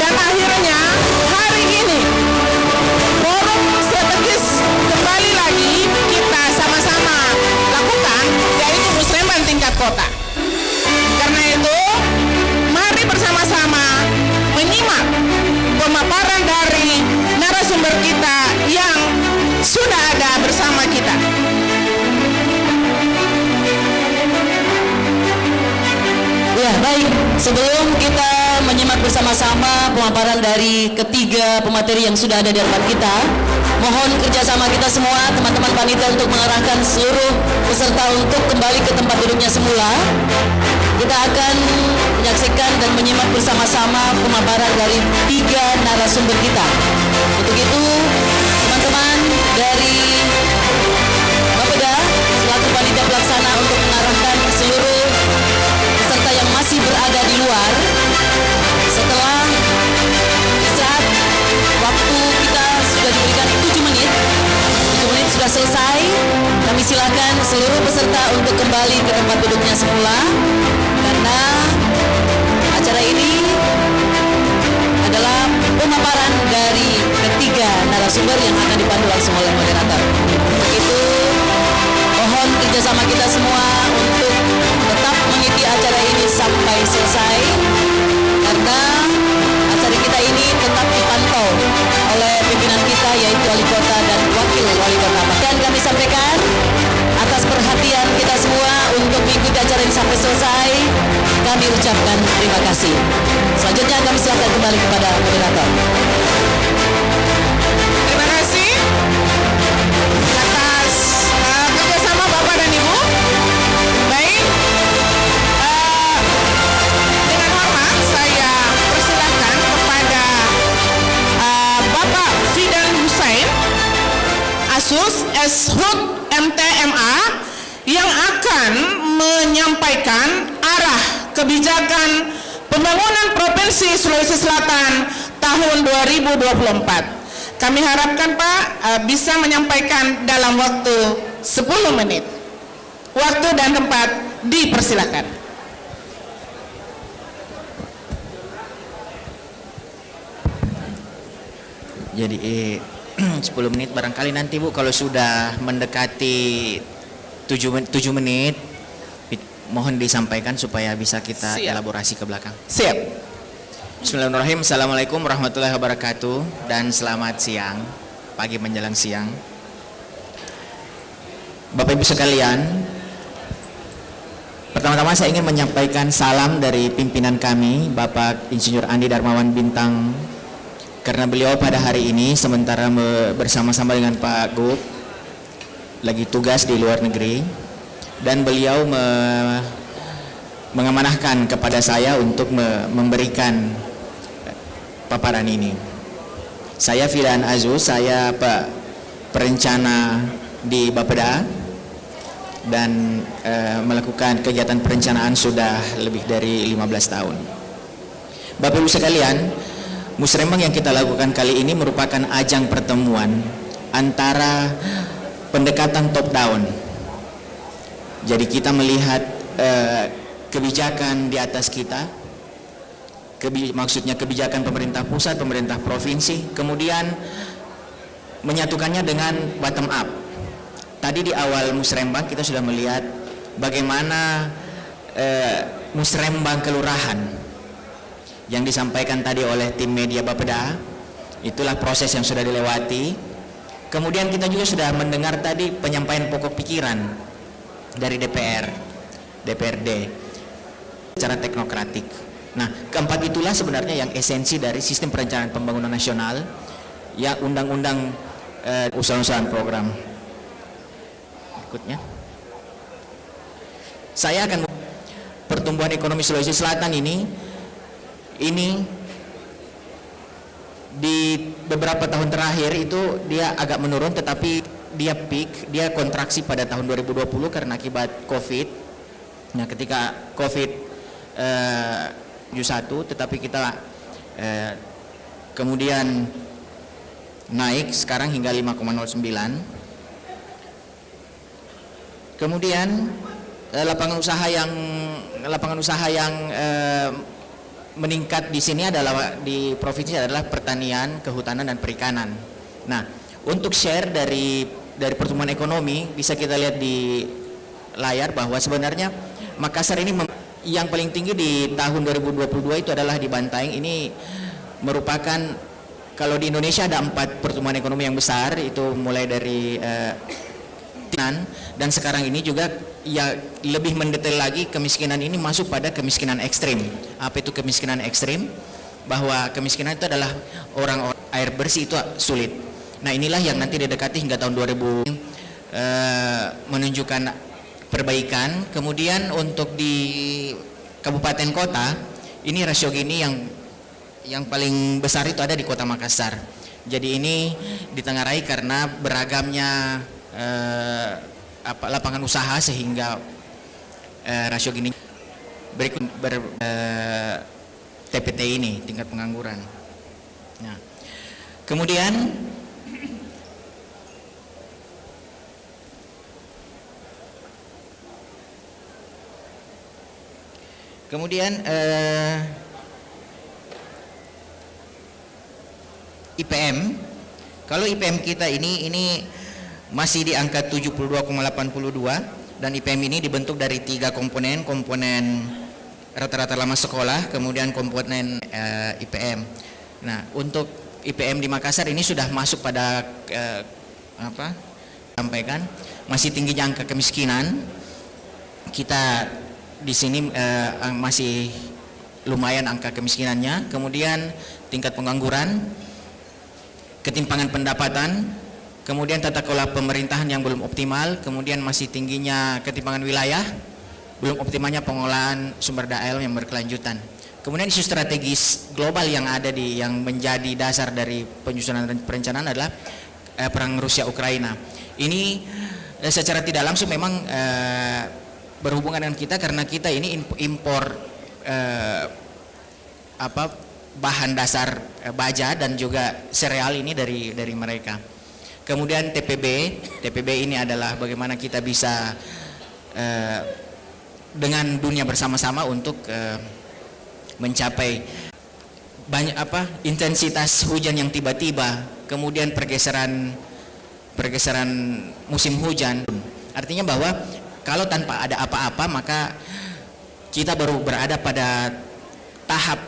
dan akhirnya hari ini forum strategis kembali lagi kita sama-sama lakukan, yaitu Musrembang tingkat kota. Karena itu, mari bersama-sama menyimak pemaparan dari narasumber kita yang sudah ada bersama kita. Ya, baik. Sebelum kita menyimak bersama-sama pemaparan dari ketiga pemateri yang sudah ada di hadapan kita, mohon kerjasama kita semua, teman-teman panitia, untuk mengarahkan seluruh peserta untuk kembali ke tempat duduknya semula. Kita akan menyaksikan dan menyimak bersama-sama pemaparan dari tiga narasumber kita. Untuk itu, teman-teman dari Bapeda selaku panitia pelaksana untuk mengarahkan seluruh peserta yang masih berada di luar. Setelah istirahat, waktu kita sudah diberikan 7 menit. 7 menit sudah selesai. Kami silakan seluruh peserta untuk kembali ke tempat duduknya semula, karena acara ini adalah pemaparan dari ketiga narasumber yang akan dipandu langsung oleh moderator. Untuk itu, mohon kerjasama kita semua untuk tetap mengikuti acara ini sampai selesai, karena acara kita ini tetap dipantau oleh pimpinan kita, yaitu wali kota dan wakil wali kota. Dan kami sampaikan atas perhatian kita semua untuk mengikuti acara ini sampai selesai, kami ucapkan terima kasih. Selanjutnya kami silakan kembali kepada moderator. Terima kasih. MTMA yang akan menyampaikan arah kebijakan pembangunan Provinsi Sulawesi Selatan tahun 2024. Kami harapkan Pak bisa menyampaikan dalam waktu 10 menit. Waktu dan tempat dipersilakan. Jadi 10 menit barangkali nanti Bu, kalau sudah mendekati 7 menit mohon disampaikan supaya bisa kita elaborasi ke belakang. Siap. Bismillahirrahmanirrahim. Assalamualaikum warahmatullahi wabarakatuh dan selamat siang, pagi menjelang siang. Bapak Ibu sekalian, pertama-tama saya ingin menyampaikan salam dari pimpinan kami, Bapak Insinyur Andi Darmawan Bintang, karena beliau pada hari ini sementara bersama-sama dengan Pak Gub lagi tugas di luar negeri, dan beliau mengamanahkan kepada saya untuk memberikan paparan ini. Saya Fidan Azus, saya Pak perencana di Bapeda dan melakukan kegiatan perencanaan sudah lebih dari 15 tahun. Bapak Ibu sekalian, Musrembang yang kita lakukan kali ini merupakan ajang pertemuan antara pendekatan top down. Jadi kita melihat kebijakan di atas kita, maksudnya kebijakan pemerintah pusat, pemerintah provinsi, kemudian menyatukannya dengan bottom up. Tadi di awal Musrembang kita sudah melihat bagaimana Musrembang kelurahan yang disampaikan tadi oleh tim media Bapeda, itulah proses yang sudah dilewati. Kemudian kita juga sudah mendengar tadi penyampaian pokok pikiran dari DPRD secara teknokratik. Nah, keempat itulah sebenarnya yang esensi dari sistem perencanaan pembangunan nasional, ya undang-undang usaha-usahaan program. Berikutnya, saya akan pertumbuhan ekonomi Sulawesi Selatan ini di beberapa tahun terakhir itu dia agak menurun, tetapi dia peak, dia kontraksi pada tahun 2020 karena akibat COVID. Nah, ketika COVID 71, tetapi kita kemudian naik sekarang hingga 5,09. Kemudian lapangan usaha yang meningkat di sini adalah di provinsi adalah pertanian, kehutanan dan perikanan. Nah, untuk share dari pertumbuhan ekonomi bisa kita lihat di layar bahwa sebenarnya Makassar ini yang paling tinggi di tahun 2022 itu adalah di Bantaeng. Ini merupakan, kalau di Indonesia ada 4 pertumbuhan ekonomi yang besar, itu mulai dari dan sekarang ini juga ya lebih mendetail lagi, kemiskinan ini masuk pada kemiskinan ekstrim. Apa itu kemiskinan ekstrim? Bahwa kemiskinan itu adalah orang air bersih itu sulit. Nah, inilah yang nanti didekati hingga tahun 2000 menunjukkan perbaikan. Kemudian untuk di kabupaten kota ini rasio Gini yang paling besar itu ada di Kota Makassar. Jadi ini ditengarai karena beragamnya lapangan usaha sehingga rasio Gini berikut TPT ini, tingkat pengangguran. Nah, kemudian IPM, kalau IPM kita ini masih di angka 72,82 dan IPM ini dibentuk dari 3 komponen rata-rata lama sekolah, kemudian komponen IPM. Nah, untuk IPM di Makassar ini sudah masuk pada sampaikan masih tingginya angka kemiskinan. Kita di sini masih lumayan angka kemiskinannya, kemudian tingkat pengangguran, ketimpangan pendapatan, kemudian tata kelola pemerintahan yang belum optimal, kemudian masih tingginya ketimpangan wilayah, belum optimalnya pengolahan sumber daya alam yang berkelanjutan. Kemudian isu strategis global yang ada yang menjadi dasar dari penyusunan dan perencanaan adalah perang Rusia Ukraina. Ini secara tidak langsung memang berhubungan dengan kita karena kita ini impor bahan dasar baja dan juga sereal ini dari mereka. Kemudian TPB ini adalah bagaimana kita bisa dengan dunia bersama-sama untuk mencapai banyak intensitas hujan yang tiba-tiba, kemudian pergeseran musim hujan. Artinya bahwa kalau tanpa ada apa-apa maka kita baru berada pada tahap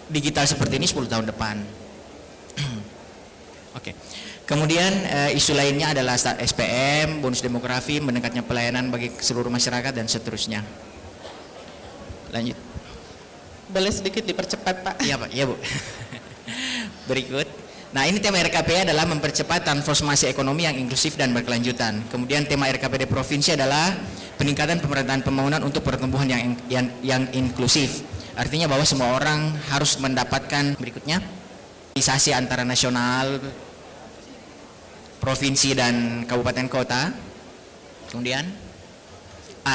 digital seperti ini 10 tahun depan. Oke. Kemudian isu lainnya adalah SPM, bonus demografi, meningkatnya pelayanan bagi seluruh masyarakat dan seterusnya. Lanjut. Boleh sedikit dipercepat, Pak? Iya, Pak. Iya, Bu. Berikut. Nah, ini tema RKP adalah mempercepat transformasi ekonomi yang inklusif dan berkelanjutan. Kemudian tema RKPD provinsi adalah peningkatan pemerataan pembangunan untuk pertumbuhan yang inklusif. Artinya bahwa semua orang harus mendapatkan berikutnya realisasi antara nasional, provinsi dan kabupaten kota. Kemudian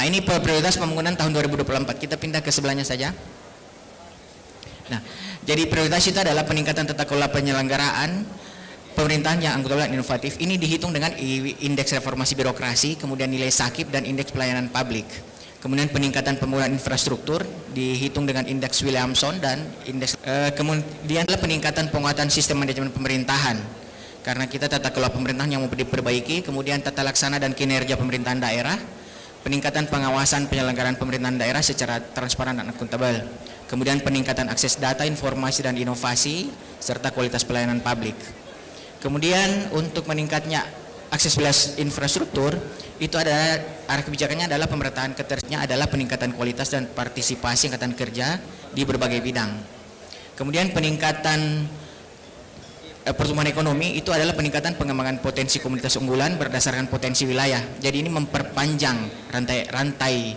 ini prioritas pembangunan tahun 2024. Kita pindah ke sebelahnya saja. Nah, jadi prioritas itu adalah peningkatan tata kelola penyelenggaraan pemerintahan yang akuntabel dan inovatif. Ini dihitung dengan indeks reformasi birokrasi, kemudian nilai sakip dan indeks pelayanan publik. Kemudian peningkatan pembangunan infrastruktur dihitung dengan indeks Williamson dan indeks kemudian adalah peningkatan penguatan sistem manajemen pemerintahan. Karena kita tata kelola pemerintahan yang mau diperbaiki, kemudian tata laksana dan kinerja pemerintahan daerah, peningkatan pengawasan penyelenggaraan pemerintahan daerah secara transparan dan akuntabel, kemudian peningkatan akses data, informasi dan inovasi, serta kualitas pelayanan publik. Kemudian untuk meningkatnya akses infrastruktur, itu ada arah kebijakannya adalah pemerataan ketersediaan adalah peningkatan kualitas dan partisipasi angkatan kerja di berbagai bidang. Kemudian peningkatan pertumbuhan ekonomi itu adalah peningkatan pengembangan potensi komunitas unggulan berdasarkan potensi wilayah. Jadi ini memperpanjang rantai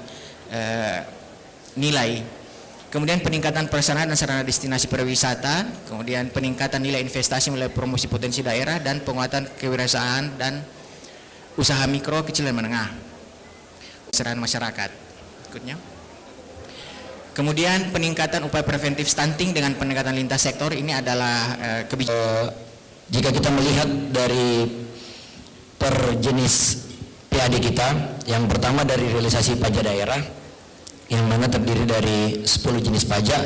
nilai. Kemudian peningkatan prasarana dan sarana destinasi pariwisata, kemudian peningkatan nilai investasi melalui promosi potensi daerah dan penguatan kewirausahaan dan usaha mikro, kecil dan menengah. Kesejahteraan masyarakat. Berikutnya. Kemudian peningkatan upaya preventif stunting dengan pendekatan lintas sektor ini adalah kebijakan. Jika kita melihat dari per jenis PAD kita, yang pertama dari realisasi pajak daerah, yang mana terdiri dari 10 jenis pajak.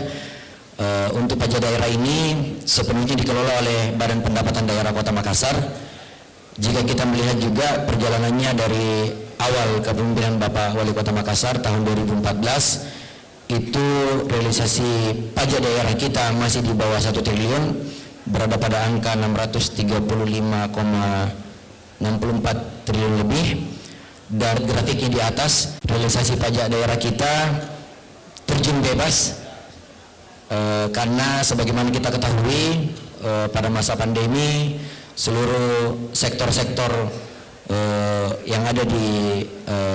Untuk pajak daerah ini sepenuhnya dikelola oleh Badan Pendapatan Daerah Kota Makassar. Jika kita melihat juga perjalanannya dari awal kepemimpinan Bapak Wali Kota Makassar tahun 2014, itu realisasi pajak daerah kita masih di bawah 1 triliun, berada pada angka 635,64 triliun lebih. Dan grafiknya di atas, realisasi pajak daerah kita terjun bebas karena sebagaimana kita ketahui pada masa pandemi seluruh sektor-sektor yang ada di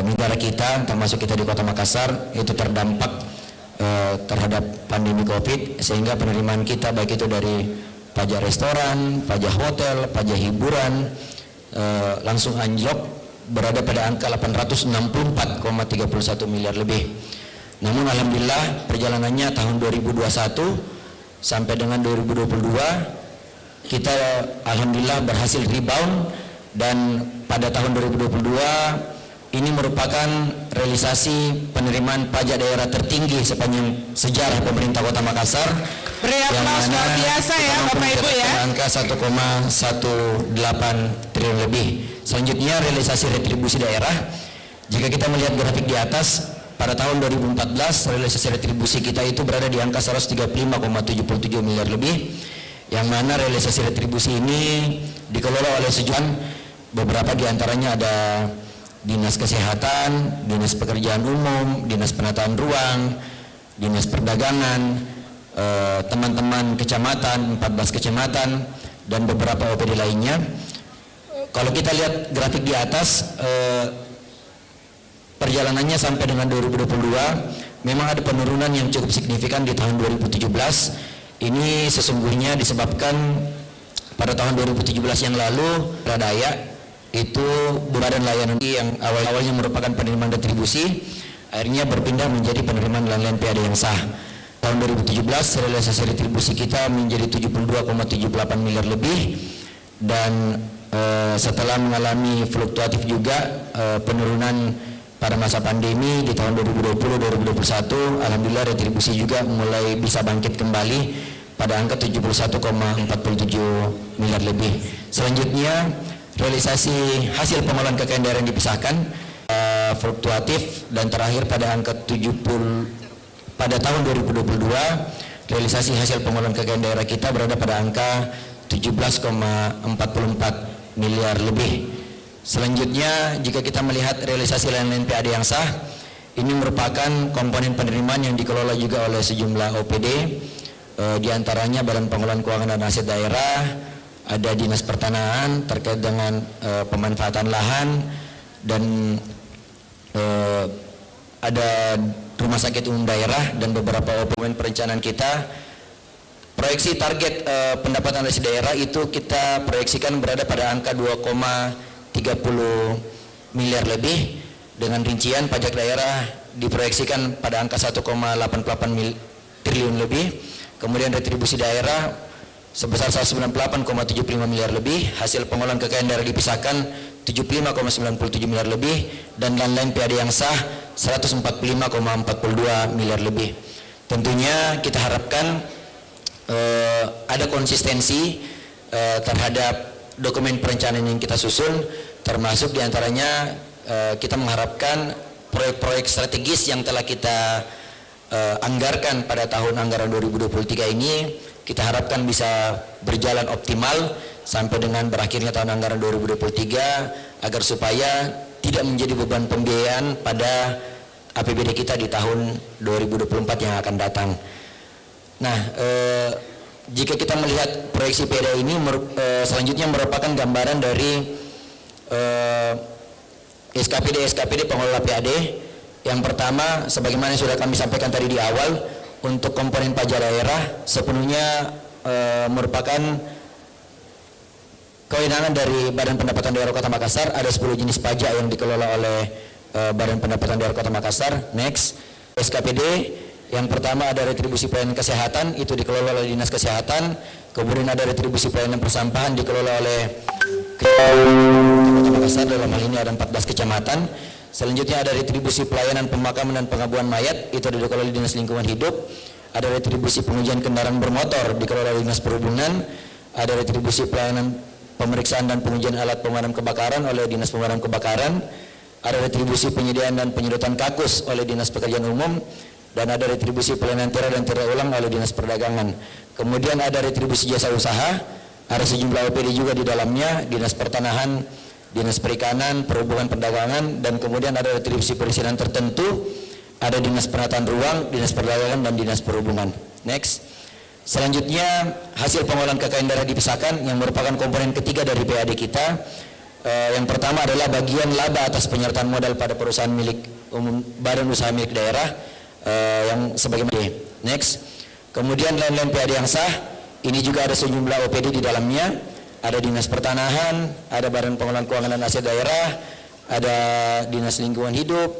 negara kita, termasuk kita di Kota Makassar, itu terdampak terhadap pandemi COVID, sehingga penerimaan kita baik itu dari pajak restoran, pajak hotel, pajak hiburan langsung anjlok, berada pada angka 864,31 miliar lebih. Namun alhamdulillah perjalanannya tahun 2021 sampai dengan 2022 kita alhamdulillah berhasil rebound, dan pada tahun 2022 ini merupakan realisasi penerimaan pajak daerah tertinggi sepanjang sejarah pemerintah Kota Makassar. Beri aplaus luar biasa ya Bapak Ibu ya. Angka 1,18 triliun lebih. Selanjutnya realisasi retribusi daerah. Jika kita melihat grafik di atas, pada tahun 2014 realisasi retribusi kita itu berada di angka 135,77 miliar lebih, yang mana realisasi retribusi ini dikelola oleh beberapa diantaranya ada Dinas Kesehatan, Dinas Pekerjaan Umum, Dinas Penataan Ruang, Dinas Perdagangan, teman-teman kecamatan, 14 kecamatan, dan beberapa OPD lainnya. Kalau kita lihat grafik di atas, perjalanannya sampai dengan 2022 memang ada penurunan yang cukup signifikan di tahun 2017. Ini sesungguhnya disebabkan pada tahun 2017 yang lalu Daya itu badan layanan yang awalnya merupakan penerimaan retribusi, akhirnya berpindah menjadi penerimaan lain-lain PAD yang sah. Tahun 2017 realisasi retribusi kita menjadi 72,78 miliar lebih, dan setelah mengalami fluktuatif juga penurunan pada masa pandemi di tahun 2020-2021, alhamdulillah retribusi juga mulai bisa bangkit kembali pada angka 71,47 miliar lebih. Selanjutnya realisasi hasil pengolahan kekayaan daerah yang dipisahkan fluktuatif, dan terakhir pada angka 70 pada tahun 2022 realisasi hasil pengolahan kekayaan daerah kita berada pada angka 17,44 miliar lebih. Selanjutnya jika kita melihat realisasi lain-lain PAD yang sah, ini merupakan komponen penerimaan yang dikelola juga oleh sejumlah OPD, diantaranya Badan Pengelolaan Keuangan dan Aset Daerah, ada Dinas Pertanahan terkait dengan pemanfaatan lahan, dan ada Rumah Sakit Umum Daerah dan beberapa dokumen perencanaan kita. Proyeksi target pendapatan dari daerah itu kita proyeksikan berada pada angka 2,30 miliar lebih, dengan rincian pajak daerah diproyeksikan pada angka 1,88 triliun lebih, kemudian retribusi daerah sebesar 198,75 miliar lebih, hasil pengolahan kekayaan daerah dipisahkan 75,97 miliar lebih, dan lain-lain PAD yang sah 145,42 miliar lebih. Tentunya kita harapkan ada konsistensi terhadap dokumen perencanaan yang kita susun, termasuk diantaranya kita mengharapkan proyek-proyek strategis yang telah kita anggarkan pada tahun anggaran 2023 ini, kita harapkan bisa berjalan optimal sampai dengan berakhirnya tahun anggaran 2023, agar supaya tidak menjadi beban pembiayaan pada APBD kita di tahun 2024 yang akan datang. Nah, jika kita melihat proyeksi PAD ini selanjutnya merupakan gambaran dari SKPD pengelola PAD. Yang pertama, sebagaimana sudah kami sampaikan tadi di awal, untuk komponen pajak daerah sepenuhnya merupakan kewenangan dari Badan Pendapatan Daerah Kota Makassar. Ada 10 jenis pajak yang dikelola oleh Badan Pendapatan Daerah Kota Makassar. Next, SKPD yang pertama ada retribusi pelayanan kesehatan, itu dikelola oleh Dinas Kesehatan. Kemudian ada retribusi pelayanan persampahan dikelola oleh Kota Makassar, dalam hal ini ada 14 kecamatan. Selanjutnya ada retribusi pelayanan pemakaman dan pengabuan mayat, itu dikelola oleh Dinas Lingkungan Hidup. Ada retribusi pengujian kendaraan bermotor dikelola oleh Dinas Perhubungan. Ada retribusi pelayanan pemeriksaan dan pengujian alat pemadam kebakaran oleh Dinas Pemadam Kebakaran. Ada retribusi penyediaan dan penyedotan kakus oleh Dinas Pekerjaan Umum, dan ada retribusi pelayanan tiara dan tiara ulang oleh Dinas Perdagangan. Kemudian ada retribusi jasa usaha, ada sejumlah OPD juga di dalamnya, Dinas Pertanahan, Dinas Perikanan, Perhubungan Perdagangan, dan kemudian ada retribusi perizinan tertentu, ada Dinas Penataan Ruang, Dinas Perdagangan, dan Dinas Perhubungan. Next. Selanjutnya hasil pengolahan kekayaan daerah dipisahkan yang merupakan komponen ketiga dari PAD kita. Yang pertama adalah bagian laba atas penyertaan modal pada perusahaan milik umum, badan usaha milik daerah yang sebagaimana. Next. Kemudian lain-lain PAD yang sah, ini juga ada sejumlah OPD di dalamnya. Ada Dinas Pertanahan, ada Badan Pengelolaan Keuangan dan Aset Daerah, ada Dinas Lingkungan Hidup,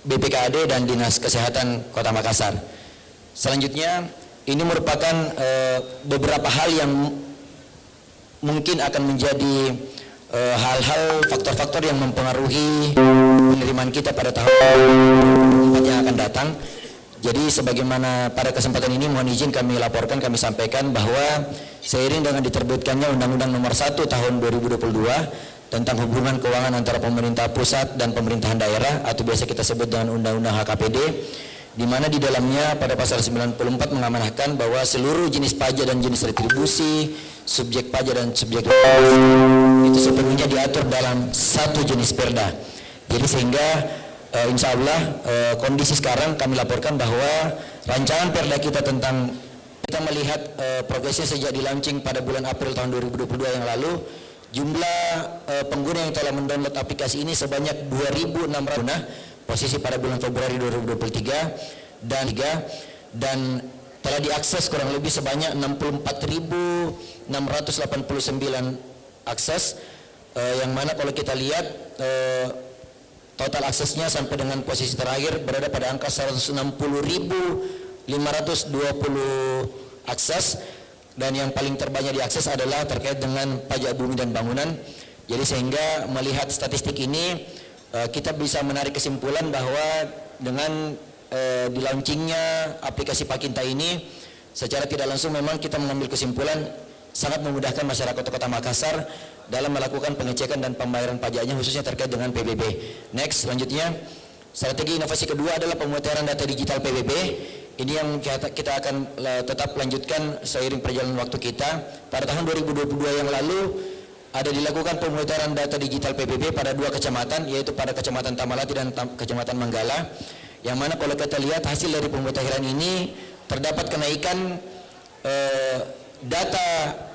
BPKAD, dan Dinas Kesehatan Kota Makassar. Selanjutnya, ini merupakan beberapa hal yang mungkin akan menjadi hal-hal faktor-faktor yang mempengaruhi penerimaan kita pada tahun yang akan datang. Jadi sebagaimana pada kesempatan ini mohon izin kami laporkan, kami sampaikan bahwa seiring dengan diterbitkannya Undang-Undang Nomor 1 Tahun 2022 tentang hubungan keuangan antara pemerintah pusat dan pemerintahan daerah, atau biasa kita sebut dengan Undang-Undang HKPD, di mana di dalamnya pada pasal 94 mengamanahkan bahwa seluruh jenis pajak dan jenis retribusi, subjek pajak dan subjek itu sepenuhnya diatur dalam satu jenis perda. Jadi sehingga insya Allah kondisi sekarang kami laporkan bahwa rancangan perda kita tentang, kita melihat progresnya sejak di-launching pada bulan April tahun 2022 yang lalu, jumlah pengguna yang telah mendownload aplikasi ini sebanyak 2.600, posisi pada bulan Februari 2023, dan telah diakses kurang lebih sebanyak 64.689 akses, yang mana kalau kita lihat total aksesnya sampai dengan posisi terakhir berada pada angka 160.520 akses, dan yang paling terbanyak diakses adalah terkait dengan pajak bumi dan bangunan. Jadi sehingga melihat statistik ini kita bisa menarik kesimpulan bahwa dengan di launchingnya aplikasi Pakinta ini secara tidak langsung memang kita mengambil kesimpulan sangat memudahkan masyarakat Kota Makassar dalam melakukan pengecekan dan pembayaran pajaknya khususnya terkait dengan PBB. Next, selanjutnya strategi inovasi kedua adalah pemutaran data digital PBB. Ini yang kita akan tetap lanjutkan seiring perjalanan waktu kita. Pada tahun 2022 yang lalu ada dilakukan pemutaran data digital PBB pada 2 kecamatan, yaitu pada Kecamatan Tamalati dan Kecamatan Manggala, yang mana kalau kita lihat hasil dari pemutahiran ini terdapat kenaikan data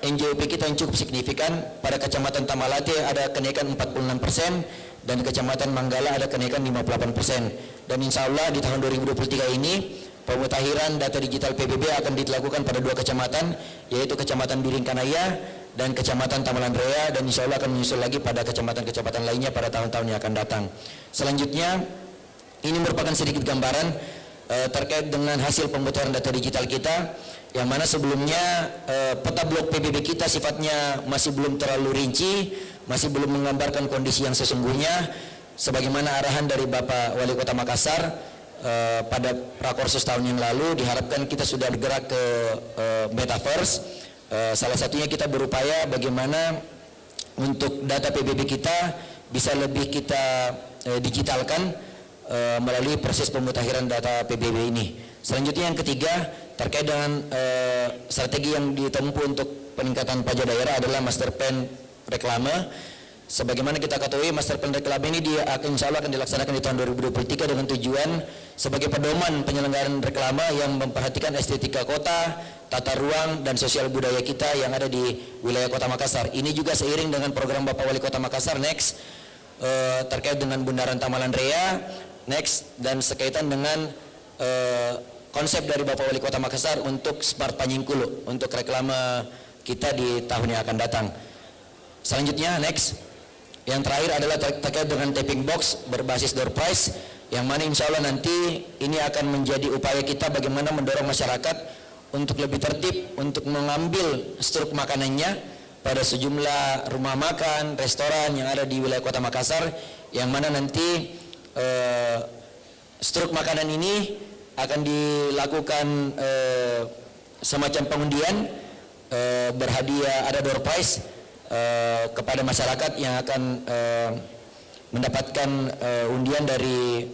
NJOP kita yang cukup signifikan. Pada Kecamatan Tamalati ada kenaikan 46% dan Kecamatan Manggala ada kenaikan 58%. Dan insya Allah di tahun 2023 ini pemutahiran data digital PBB akan dilakukan pada 2 kecamatan, yaitu Kecamatan Biringkanaya dan Kecamatan Tamalan Raya, dan insya Allah akan menyusul lagi pada kecamatan-kecamatan lainnya pada tahun-tahun yang akan datang. Selanjutnya, ini merupakan sedikit gambaran terkait dengan hasil pemutahiran data digital kita, yang mana sebelumnya peta blok PBB kita sifatnya masih belum terlalu rinci, masih belum menggambarkan kondisi yang sesungguhnya, sebagaimana arahan dari Bapak Wali Kota Makassar pada Prakorsus tahun yang lalu. Diharapkan kita sudah bergerak ke Metaverse. Salah satunya kita berupaya bagaimana untuk data PBB kita bisa lebih kita digitalkan melalui proses pemutahiran data PBB ini. Selanjutnya yang ketiga terkait dengan strategi yang ditempuh untuk peningkatan pajak daerah adalah master plan reklame. Sebagaimana kita ketahui, master plan reklame ini insya Allah akan dilaksanakan di tahun 2023 dengan tujuan sebagai pedoman penyelenggaraan reklame yang memperhatikan estetika kota, tata ruang dan sosial budaya kita yang ada di wilayah Kota Makassar. Ini juga seiring dengan program Bapak Wali Kota Makassar next terkait dengan Bundaran Tamalan Raya next, dan sekaitan dengan konsep dari Bapak Wali Kota Makassar untuk Smart Panyingkulu untuk reklame kita di tahun yang akan datang. Selanjutnya next, yang terakhir adalah terkait dengan tapping box berbasis door prize, yang mana insya Allah nanti ini akan menjadi upaya kita bagaimana mendorong masyarakat untuk lebih tertib untuk mengambil struk makanannya pada sejumlah rumah makan, restoran yang ada di wilayah Kota Makassar, yang mana nanti struk makanan ini akan dilakukan semacam pengundian, berhadiah, ada door prize kepada masyarakat yang akan mendapatkan undian dari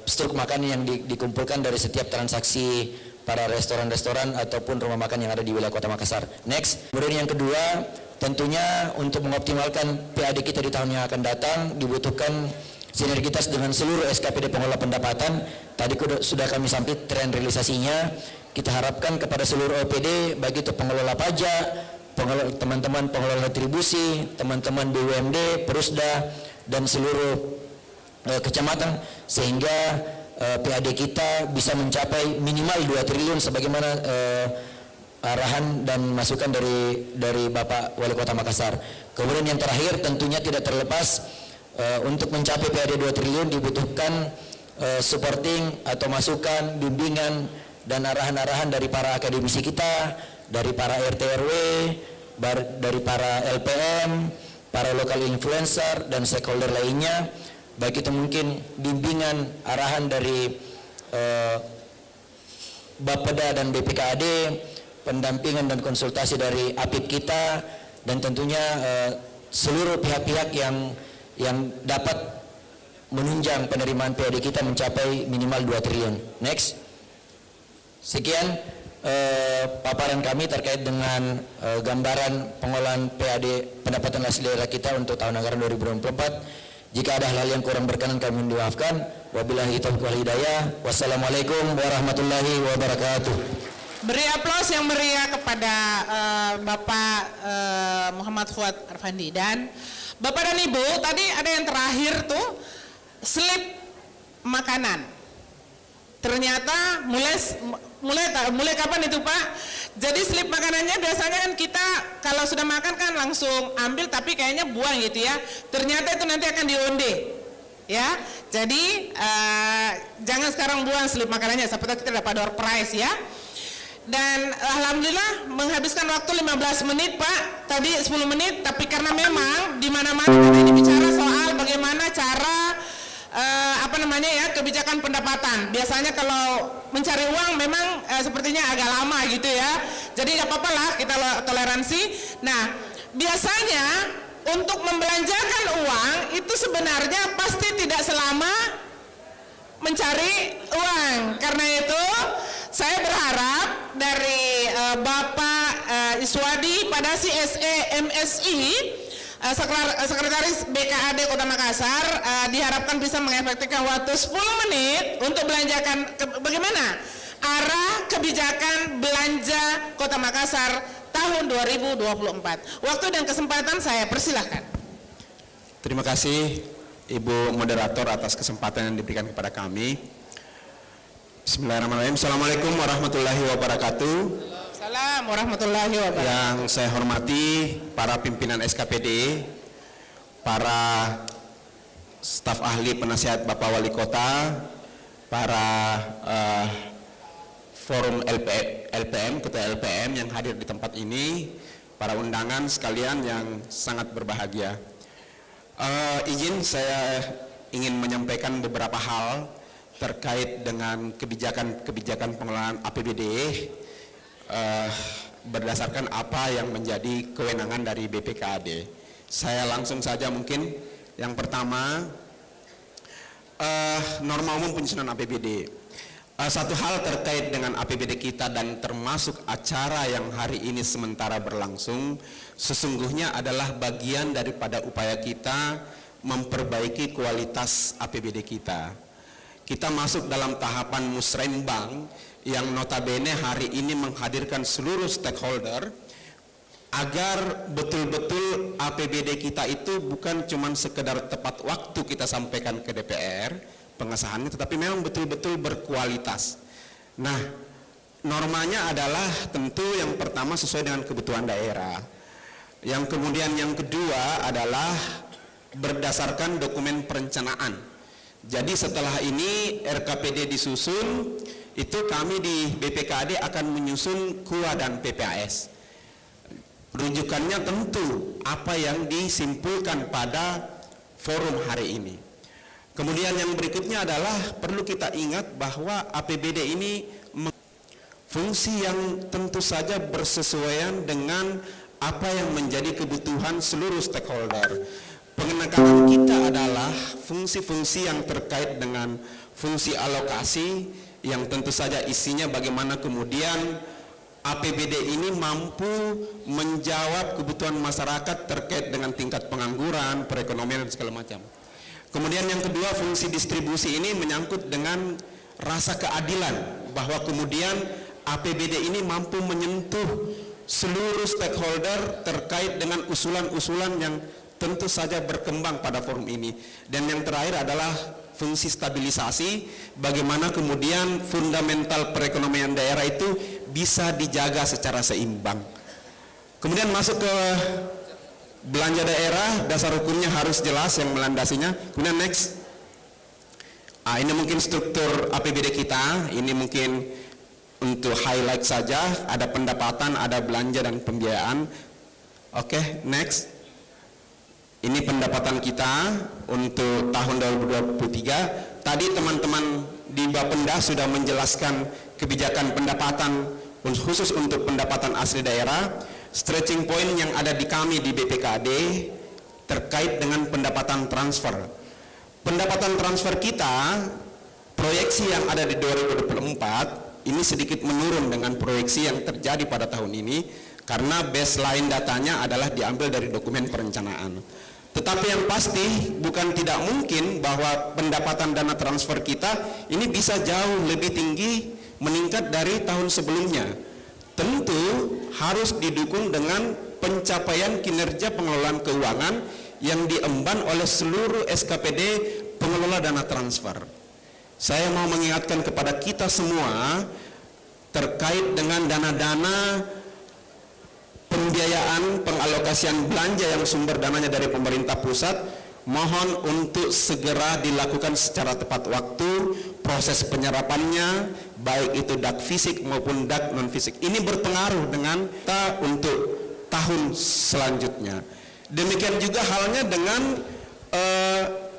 struk makanan yang dikumpulkan dari setiap transaksi para restoran-restoran ataupun rumah makan yang ada di wilayah Kota Makassar. Next, kemudian yang kedua, tentunya untuk mengoptimalkan PAD kita di tahun yang akan datang dibutuhkan sinergitas dengan seluruh SKPD pengelola pendapatan. Tadi sudah kami sampaikan tren realisasinya. Kita harapkan kepada seluruh OPD, baik itu pengelola pajak, teman-teman pengelola retribusi, teman-teman BUMD, Perusda, dan seluruh kecamatan, sehingga PAD kita bisa mencapai minimal 2 triliun sebagaimana arahan dan masukan dari Bapak Wali Kota Makassar. Kemudian yang terakhir, tentunya tidak terlepas untuk mencapai PAD 2 triliun dibutuhkan supporting atau masukan, bimbingan dan arahan-arahan dari para akademisi kita, dari para RT RW, dari para LPM, para local influencer dan stakeholder lainnya, baik itu mungkin bimbingan, arahan dari Bapeda dan BPKAD, pendampingan dan konsultasi dari APIP kita, dan tentunya seluruh pihak-pihak yang dapat menunjang penerimaan PAD kita mencapai minimal 2 triliun. Next. Sekian paparan kami terkait dengan gambaran pengolahan PAD pendapatan asli daerah kita untuk tahun anggaran 2024. Jika ada hal-hal yang kurang berkenan kami dimaafkan. Wabillahi taufiq wal hidayah. Wassalamualaikum warahmatullahi wabarakatuh. Beri aplaus yang meriah kepada Bapak Muhammad Fuad Arfandi. Dan Bapak dan Ibu, tadi ada yang terakhir tuh, slip makanan. Ternyata mulai kapan itu Pak? Jadi slip makanannya biasanya kan kita kalau sudah makan kan langsung ambil, tapi kayaknya buang gitu ya. Ternyata itu nanti akan diundi, ya. Jadi jangan sekarang buang slip makanannya, siapa tahu kita dapat door prize ya. Dan alhamdulillah menghabiskan waktu 15 menit Pak, tadi 10 menit, tapi karena memang di mana-mana ini bicara soal bagaimana cara kebijakan pendapatan. Biasanya kalau mencari uang memang sepertinya agak lama gitu ya. Jadi nggak apa-apa lah, kita toleransi. Nah, biasanya untuk membelanjakan uang itu sebenarnya pasti tidak selama mencari uang. Karena itu saya berharap dari Bapak Iswadi pada CSE MSI, Sekretaris BKAD Kota Makassar, diharapkan bisa mengefektifkan waktu 10 menit untuk belanjakan bagaimana arah kebijakan belanja Kota Makassar tahun 2024. Waktu dan kesempatan saya persilahkan. Terima kasih Ibu Moderator atas kesempatan yang diberikan kepada kami. Bismillahirrahmanirrahim. Assalamualaikum warahmatullahi wabarakatuh. Assalamualaikum warahmatullahi wabarakatuh. Yang saya hormati para pimpinan SKPD, para staf ahli penasihat Bapak Wali Kota, para forum LPM, ketua LPM yang hadir di tempat ini, para undangan sekalian yang sangat berbahagia. Izin saya ingin menyampaikan beberapa hal terkait dengan kebijakan pengelolaan APBD berdasarkan apa yang menjadi kewenangan dari BPKAD. Saya langsung saja mungkin. Yang pertama, norma umum penyusunan APBD. Satu hal terkait dengan APBD kita dan termasuk acara yang hari ini sementara berlangsung, sesungguhnya adalah bagian daripada upaya kita memperbaiki kualitas APBD kita. Kita masuk dalam tahapan musrembang yang notabene hari ini menghadirkan seluruh stakeholder agar betul-betul APBD kita itu bukan cuma sekedar tepat waktu kita sampaikan ke DPR pengesahannya, tetapi memang betul-betul berkualitas. Nah, normanya adalah tentu yang pertama sesuai dengan kebutuhan daerah. Yang kemudian yang kedua adalah berdasarkan dokumen perencanaan. Jadi setelah ini RKPD disusun, itu kami di BPKAD akan menyusun KUA dan PPAS. Rujukannya tentu apa yang disimpulkan pada forum hari ini. Kemudian yang berikutnya adalah perlu kita ingat bahwa APBD ini fungsi yang tentu saja bersesuaian dengan apa yang menjadi kebutuhan seluruh stakeholder. Pengenaan kita adalah fungsi-fungsi yang terkait dengan fungsi alokasi yang tentu saja isinya bagaimana kemudian APBD ini mampu menjawab kebutuhan masyarakat terkait dengan tingkat pengangguran, perekonomian dan segala macam. Kemudian yang kedua, fungsi distribusi ini menyangkut dengan rasa keadilan bahwa kemudian APBD ini mampu menyentuh seluruh stakeholder terkait dengan usulan-usulan yang tentu saja berkembang pada forum ini. Dan yang terakhir adalah fungsi stabilisasi, bagaimana kemudian fundamental perekonomian daerah itu bisa dijaga secara seimbang. Kemudian masuk ke belanja daerah, dasar hukumnya harus jelas yang melandasinya. Kemudian next, ini mungkin struktur APBD kita, ini mungkin untuk highlight saja, ada pendapatan, ada belanja dan pembiayaan. Oke, next. Ini pendapatan kita untuk tahun 2023. Tadi teman-teman di Bapenda sudah menjelaskan kebijakan pendapatan khusus untuk pendapatan asli daerah. Stretching point yang ada di kami di BPKAD terkait dengan pendapatan transfer. Pendapatan transfer kita, proyeksi yang ada di 2024 ini sedikit menurun dengan proyeksi yang terjadi pada tahun ini karena baseline datanya adalah diambil dari dokumen perencanaan. Tetapi yang pasti bukan tidak mungkin bahwa pendapatan dana transfer kita ini bisa jauh lebih tinggi meningkat dari tahun sebelumnya. Tentu harus didukung dengan pencapaian kinerja pengelolaan keuangan yang diemban oleh seluruh SKPD pengelola dana transfer. Saya mau mengingatkan kepada kita semua terkait dengan dana-dana pembiayaan pengalokasian belanja yang sumber dananya dari pemerintah pusat, mohon untuk segera dilakukan secara tepat waktu proses penyerapannya, baik itu dak fisik maupun dak non fisik. Ini berpengaruh dengan kita untuk tahun selanjutnya. Demikian juga halnya dengan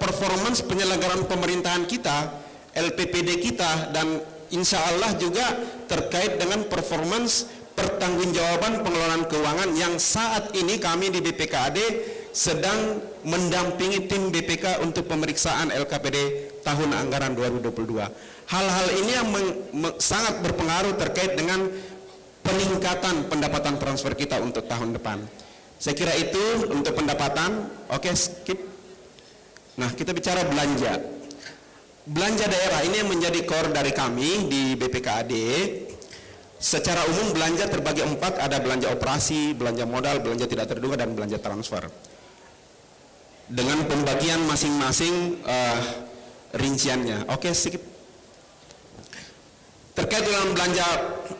performance penyelenggaraan pemerintahan kita, LPPD kita, dan insya Allah juga terkait dengan performance pertanggungjawaban pengelolaan keuangan yang saat ini kami di BPKAD sedang mendampingi tim BPK untuk pemeriksaan LKPD tahun anggaran 2022. Hal-hal ini yang sangat berpengaruh terkait dengan peningkatan pendapatan transfer kita untuk tahun depan. Saya kira itu untuk pendapatan. Oke, skip. Nah, kita bicara belanja. Belanja daerah ini yang menjadi core dari kami di BPKAD. Secara umum belanja terbagi 4, ada belanja operasi, belanja modal, belanja tidak terduga, dan belanja transfer. Dengan pembagian masing-masing rinciannya. Oke, skip. Terkait dengan belanja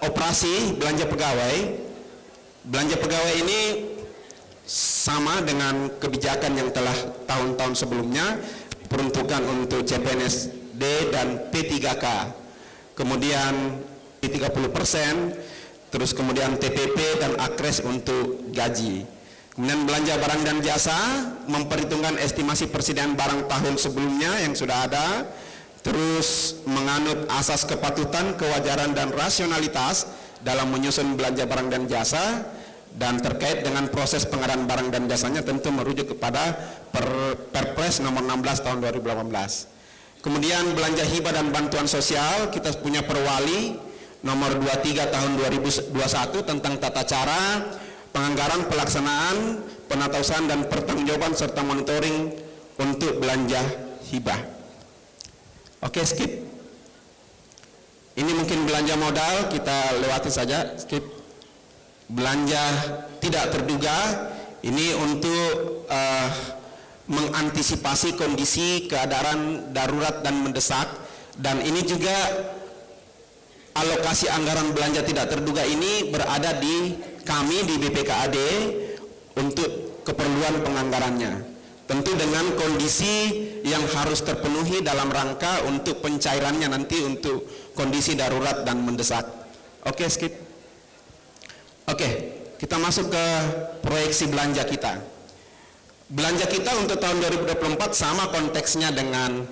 operasi, belanja pegawai ini sama dengan kebijakan yang telah tahun-tahun sebelumnya, peruntukan untuk CPNSD dan P3K, kemudian P30%, terus kemudian TPP dan Akres untuk gaji. Kemudian belanja barang dan jasa, memperhitungkan estimasi persediaan barang tahun sebelumnya yang sudah ada, terus menganut asas kepatutan, kewajaran dan rasionalitas dalam menyusun belanja barang dan jasa, dan terkait dengan proses pengadaan barang dan jasanya tentu merujuk kepada Perpres nomor 16 tahun 2018. Kemudian belanja hibah dan bantuan sosial, kita punya Perwali nomor 23 tahun 2021 tentang tata cara penganggaran, pelaksanaan, penatausahaan dan pertanggungjawaban serta monitoring untuk belanja hibah. Oke, skip. Ini mungkin belanja modal, kita lewati saja, skip. Belanja tidak terduga, ini untuk mengantisipasi kondisi keadaan darurat dan mendesak, dan ini juga alokasi anggaran belanja tidak terduga ini berada di kami di BPKAD untuk keperluan penganggarannya, tentu dengan kondisi yang harus terpenuhi dalam rangka untuk pencairannya nanti untuk kondisi darurat dan mendesak. Oke, skip. Oke, kita masuk ke proyeksi belanja kita. Belanja kita untuk tahun 2024 sama konteksnya dengan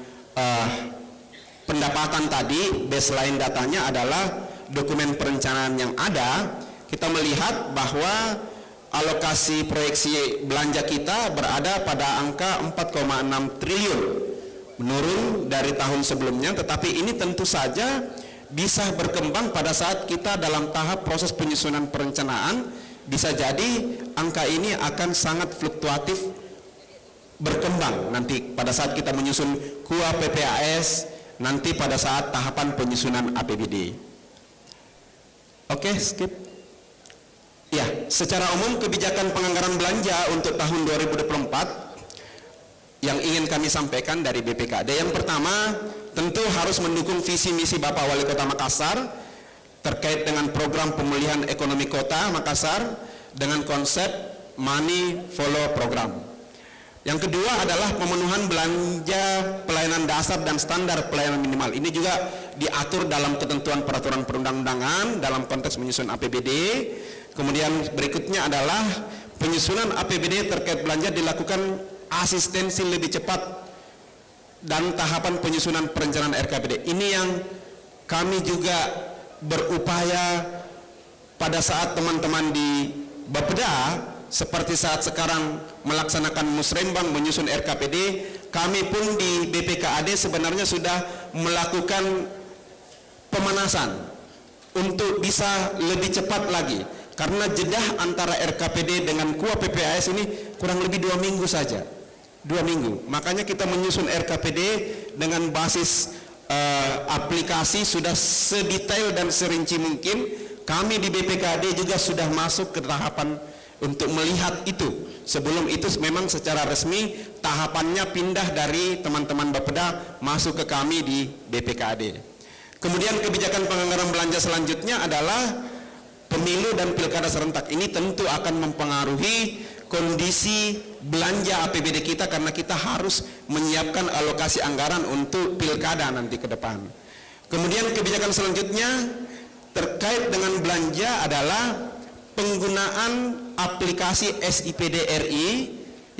pendapatan tadi. Baseline datanya adalah dokumen perencanaan yang ada. Kita melihat bahwa alokasi proyeksi belanja kita berada pada angka 4,6 triliun, menurun dari tahun sebelumnya, tetapi ini tentu saja bisa berkembang pada saat kita dalam tahap proses penyusunan perencanaan. Bisa jadi angka ini akan sangat fluktuatif berkembang nanti pada saat kita menyusun KUA PPAS, nanti pada saat tahapan penyusunan APBD. Oke, skip. Ya, secara umum kebijakan penganggaran belanja untuk tahun 2024 yang ingin kami sampaikan dari BPKAD, yang pertama tentu harus mendukung visi misi Bapak Wali Kota Makassar terkait dengan program pemulihan ekonomi kota Makassar dengan konsep money follow program. Yang kedua adalah pemenuhan belanja pelayanan dasar dan standar pelayanan minimal. Ini juga diatur dalam ketentuan peraturan perundang-undangan dalam konteks menyusun APBD. Kemudian berikutnya adalah penyusunan APBD terkait belanja dilakukan asistensi lebih cepat dan tahapan penyusunan perencanaan RKPD. Ini yang kami juga berupaya pada saat teman-teman di Bapeda seperti saat sekarang melaksanakan musrembang menyusun RKPD, kami pun di BPKAD sebenarnya sudah melakukan pemanasan untuk bisa lebih cepat lagi, karena jeda antara RKPD dengan KUA PPAS ini kurang lebih 2 minggu saja. 2 minggu, makanya kita menyusun RKPD dengan basis aplikasi sudah sedetail dan serinci mungkin. Kami di BPKAD juga sudah masuk ke tahapan untuk melihat itu. Sebelum itu memang secara resmi tahapannya pindah dari teman-teman Bapeda masuk ke kami di BPKAD. Kemudian kebijakan penganggaran belanja selanjutnya adalah pemilu dan pilkada serentak. Ini tentu akan mempengaruhi kondisi belanja APBD kita karena kita harus menyiapkan alokasi anggaran untuk pilkada nanti ke depan. Kemudian kebijakan selanjutnya terkait dengan belanja adalah penggunaan aplikasi SIPD RI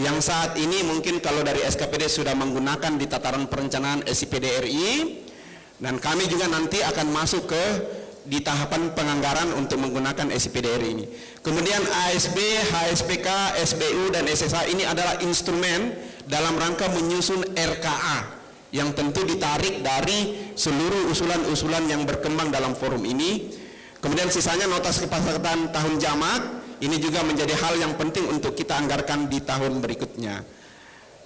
yang saat ini mungkin kalau dari SKPD sudah menggunakan di tataran perencanaan SIPD RI, dan kami juga nanti akan masuk ke di tahapan penganggaran untuk menggunakan SIPD RI ini. Kemudian ASB, HSPK, SBU dan SSA ini adalah instrumen dalam rangka menyusun RKA yang tentu ditarik dari seluruh usulan-usulan yang berkembang dalam forum ini. Kemudian sisanya nota kesepakatan tahun jamak, ini juga menjadi hal yang penting untuk kita anggarkan di tahun berikutnya.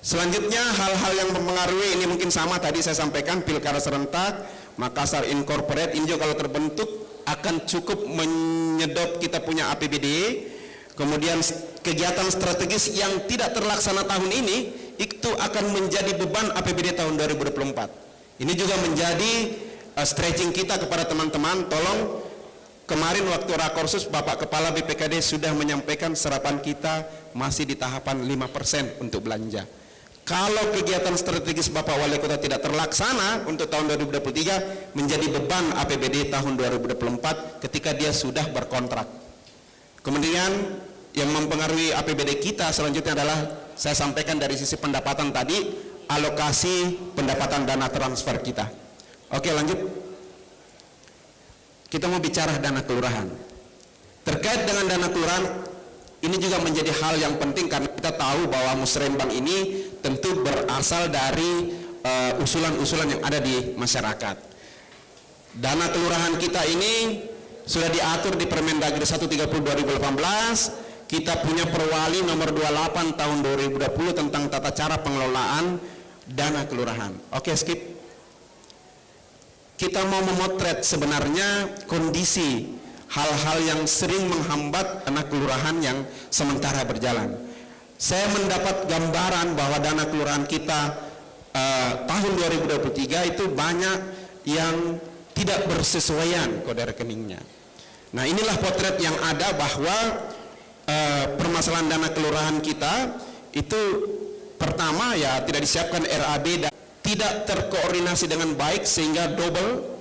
Selanjutnya hal-hal yang mempengaruhi ini mungkin sama tadi saya sampaikan, pilkada serentak, Makassar Incorporate ini juga kalau terbentuk akan cukup menyedot kita punya APBD. Kemudian kegiatan strategis yang tidak terlaksana tahun ini itu akan menjadi beban APBD tahun 2024. Ini juga menjadi stretching kita kepada teman-teman, tolong. Kemarin waktu Rakorsus Bapak Kepala BPKD sudah menyampaikan serapan kita masih di tahapan 5% untuk belanja. Kalau kegiatan strategis Bapak Wali Kota tidak terlaksana untuk tahun 2023 menjadi beban APBD tahun 2024 ketika dia sudah berkontrak. Kemudian yang mempengaruhi APBD kita selanjutnya adalah saya sampaikan dari sisi pendapatan tadi, alokasi pendapatan dana transfer kita. Oke, lanjut. Kita mau bicara dana kelurahan. Terkait dengan dana kelurahan, ini juga menjadi hal yang penting karena kita tahu bahwa musrembang ini tentu berasal dari usulan-usulan yang ada di masyarakat. Dana kelurahan kita ini sudah diatur di Permendagri 130/2018. Kita punya Perwali nomor 28 tahun 2020 tentang tata cara pengelolaan dana kelurahan. Oke, skip. Kita mau memotret sebenarnya kondisi hal-hal yang sering menghambat dana kelurahan yang sementara berjalan. Saya mendapat gambaran bahwa dana kelurahan kita tahun 2023 itu banyak yang tidak bersesuaian kode rekeningnya. Nah, inilah potret yang ada bahwa permasalahan dana kelurahan kita itu pertama ya tidak disiapkan RAB dan tidak terkoordinasi dengan baik sehingga double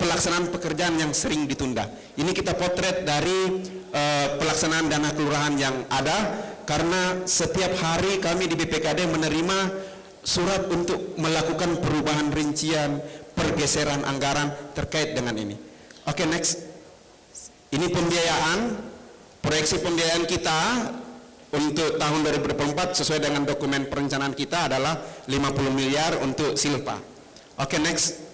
pelaksanaan pekerjaan yang sering ditunda. Ini kita potret dari pelaksanaan dana kelurahan yang ada karena setiap hari kami di BPKD menerima surat untuk melakukan perubahan rincian, pergeseran anggaran terkait dengan ini. Oke, next. Ini pembiayaan, proyeksi pembiayaan kita untuk tahun 2024 sesuai dengan dokumen perencanaan kita adalah 50 miliar untuk Silpa. Oke, next.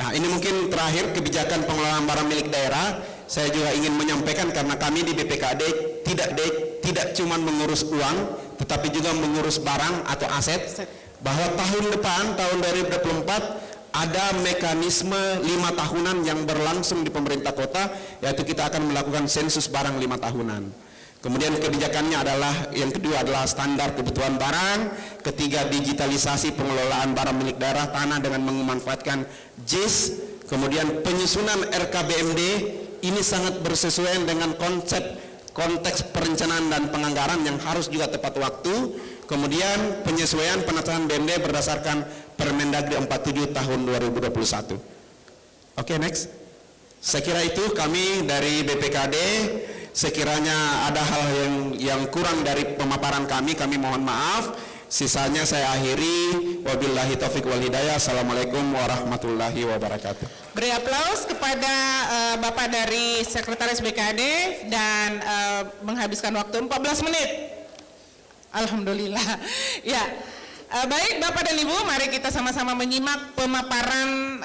Nah, ini mungkin terakhir kebijakan pengelolaan barang milik daerah. Saya juga ingin menyampaikan karena kami di BPKD tidak cuma mengurus uang, tetapi juga mengurus barang atau aset. Bahwa tahun depan, tahun 2024 ada mekanisme 5 tahunan yang berlangsung di pemerintah kota, yaitu kita akan melakukan sensus barang 5 tahunan. Kemudian kebijakannya adalah, yang kedua adalah standar kebutuhan barang, ketiga digitalisasi pengelolaan barang milik daerah tanah dengan memanfaatkan JIS, kemudian penyusunan RKBMD, ini sangat bersesuaian dengan konteks perencanaan dan penganggaran yang harus juga tepat waktu, kemudian penyesuaian penataan BMD berdasarkan Permendagri 47 tahun 2021. Oke, next. Saya kira itu kami dari BPKD. Sekiranya ada hal yang kurang dari pemaparan kami mohon maaf. Sisanya saya akhiri. Wabillahi taufiq wal hidayah. Assalamualaikum warahmatullahi wabarakatuh. Beri aplaus kepada Bapak dari Sekretaris BKD dan menghabiskan waktu 14 menit. Alhamdulillah. Ya. Baik Bapak dan Ibu, mari kita sama-sama menyimak pemaparan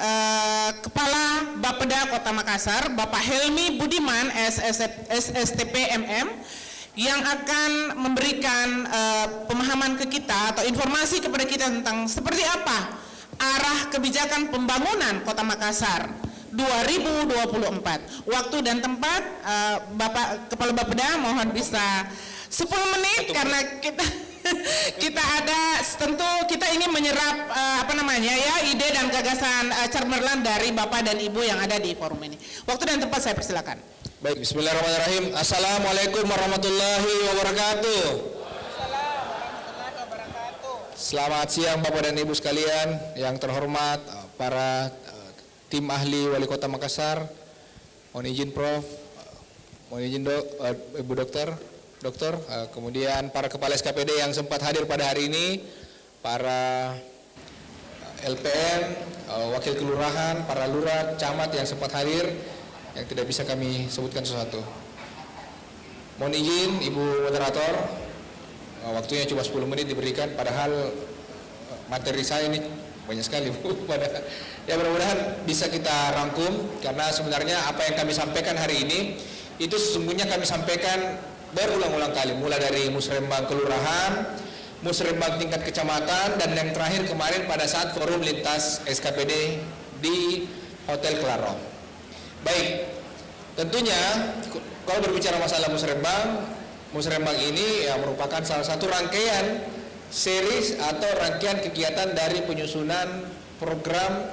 Kepala Bapeda Kota Makassar, Bapak Helmi Budiman, SSTP MM, yang akan memberikan pemahaman ke kita atau informasi kepada kita tentang seperti apa arah kebijakan pembangunan Kota Makassar 2024. Waktu dan tempat Bapak Kepala Bapeda mohon bisa 10 menit karena kita ada, tentu kita ingin menyerap ide dan gagasan cemerlang dari Bapak dan Ibu yang ada di forum ini. Waktu dan tempat saya persilakan. Baik, bismillahirrahmanirrahim. Assalamualaikum warahmatullahi wabarakatuh. Selamat siang Bapak dan Ibu sekalian, yang terhormat para tim ahli Wali Kota Makassar, mohon izin Prof, mohon izin Ibu Dokter, kemudian para kepala SKPD yang sempat hadir pada hari ini, para LPM, wakil kelurahan, para lurah, camat yang sempat hadir, yang tidak bisa kami sebutkan satu-satu. Mohon izin Ibu Moderator, waktunya cuma 10 menit diberikan, padahal materi saya ini banyak sekali. Ya mudah-mudahan bisa kita rangkum, karena sebenarnya apa yang kami sampaikan hari ini itu sesungguhnya kami sampaikan berulang-ulang kali, mulai dari musrembang kelurahan, musrembang tingkat kecamatan, dan yang terakhir kemarin pada saat forum lintas SKPD di Hotel Claro. Baik, tentunya kalau berbicara masalah musrembang ini ya merupakan salah satu rangkaian series atau rangkaian kegiatan dari penyusunan program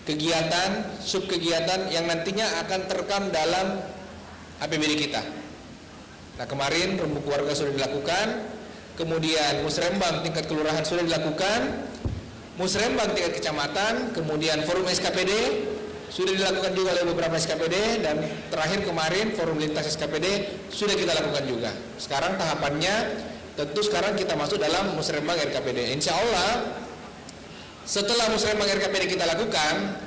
kegiatan, subkegiatan yang nantinya akan terekam dalam APBD kita. Nah, kemarin rembuk keluarga sudah dilakukan, kemudian musrembang tingkat kelurahan sudah dilakukan, musrembang tingkat kecamatan, kemudian forum SKPD sudah dilakukan juga oleh beberapa SKPD, dan terakhir kemarin forum lintas SKPD sudah kita lakukan juga. Sekarang tahapannya tentu sekarang kita masuk dalam musrembang RKPD. Insya Allah setelah musrembang RKPD kita lakukan,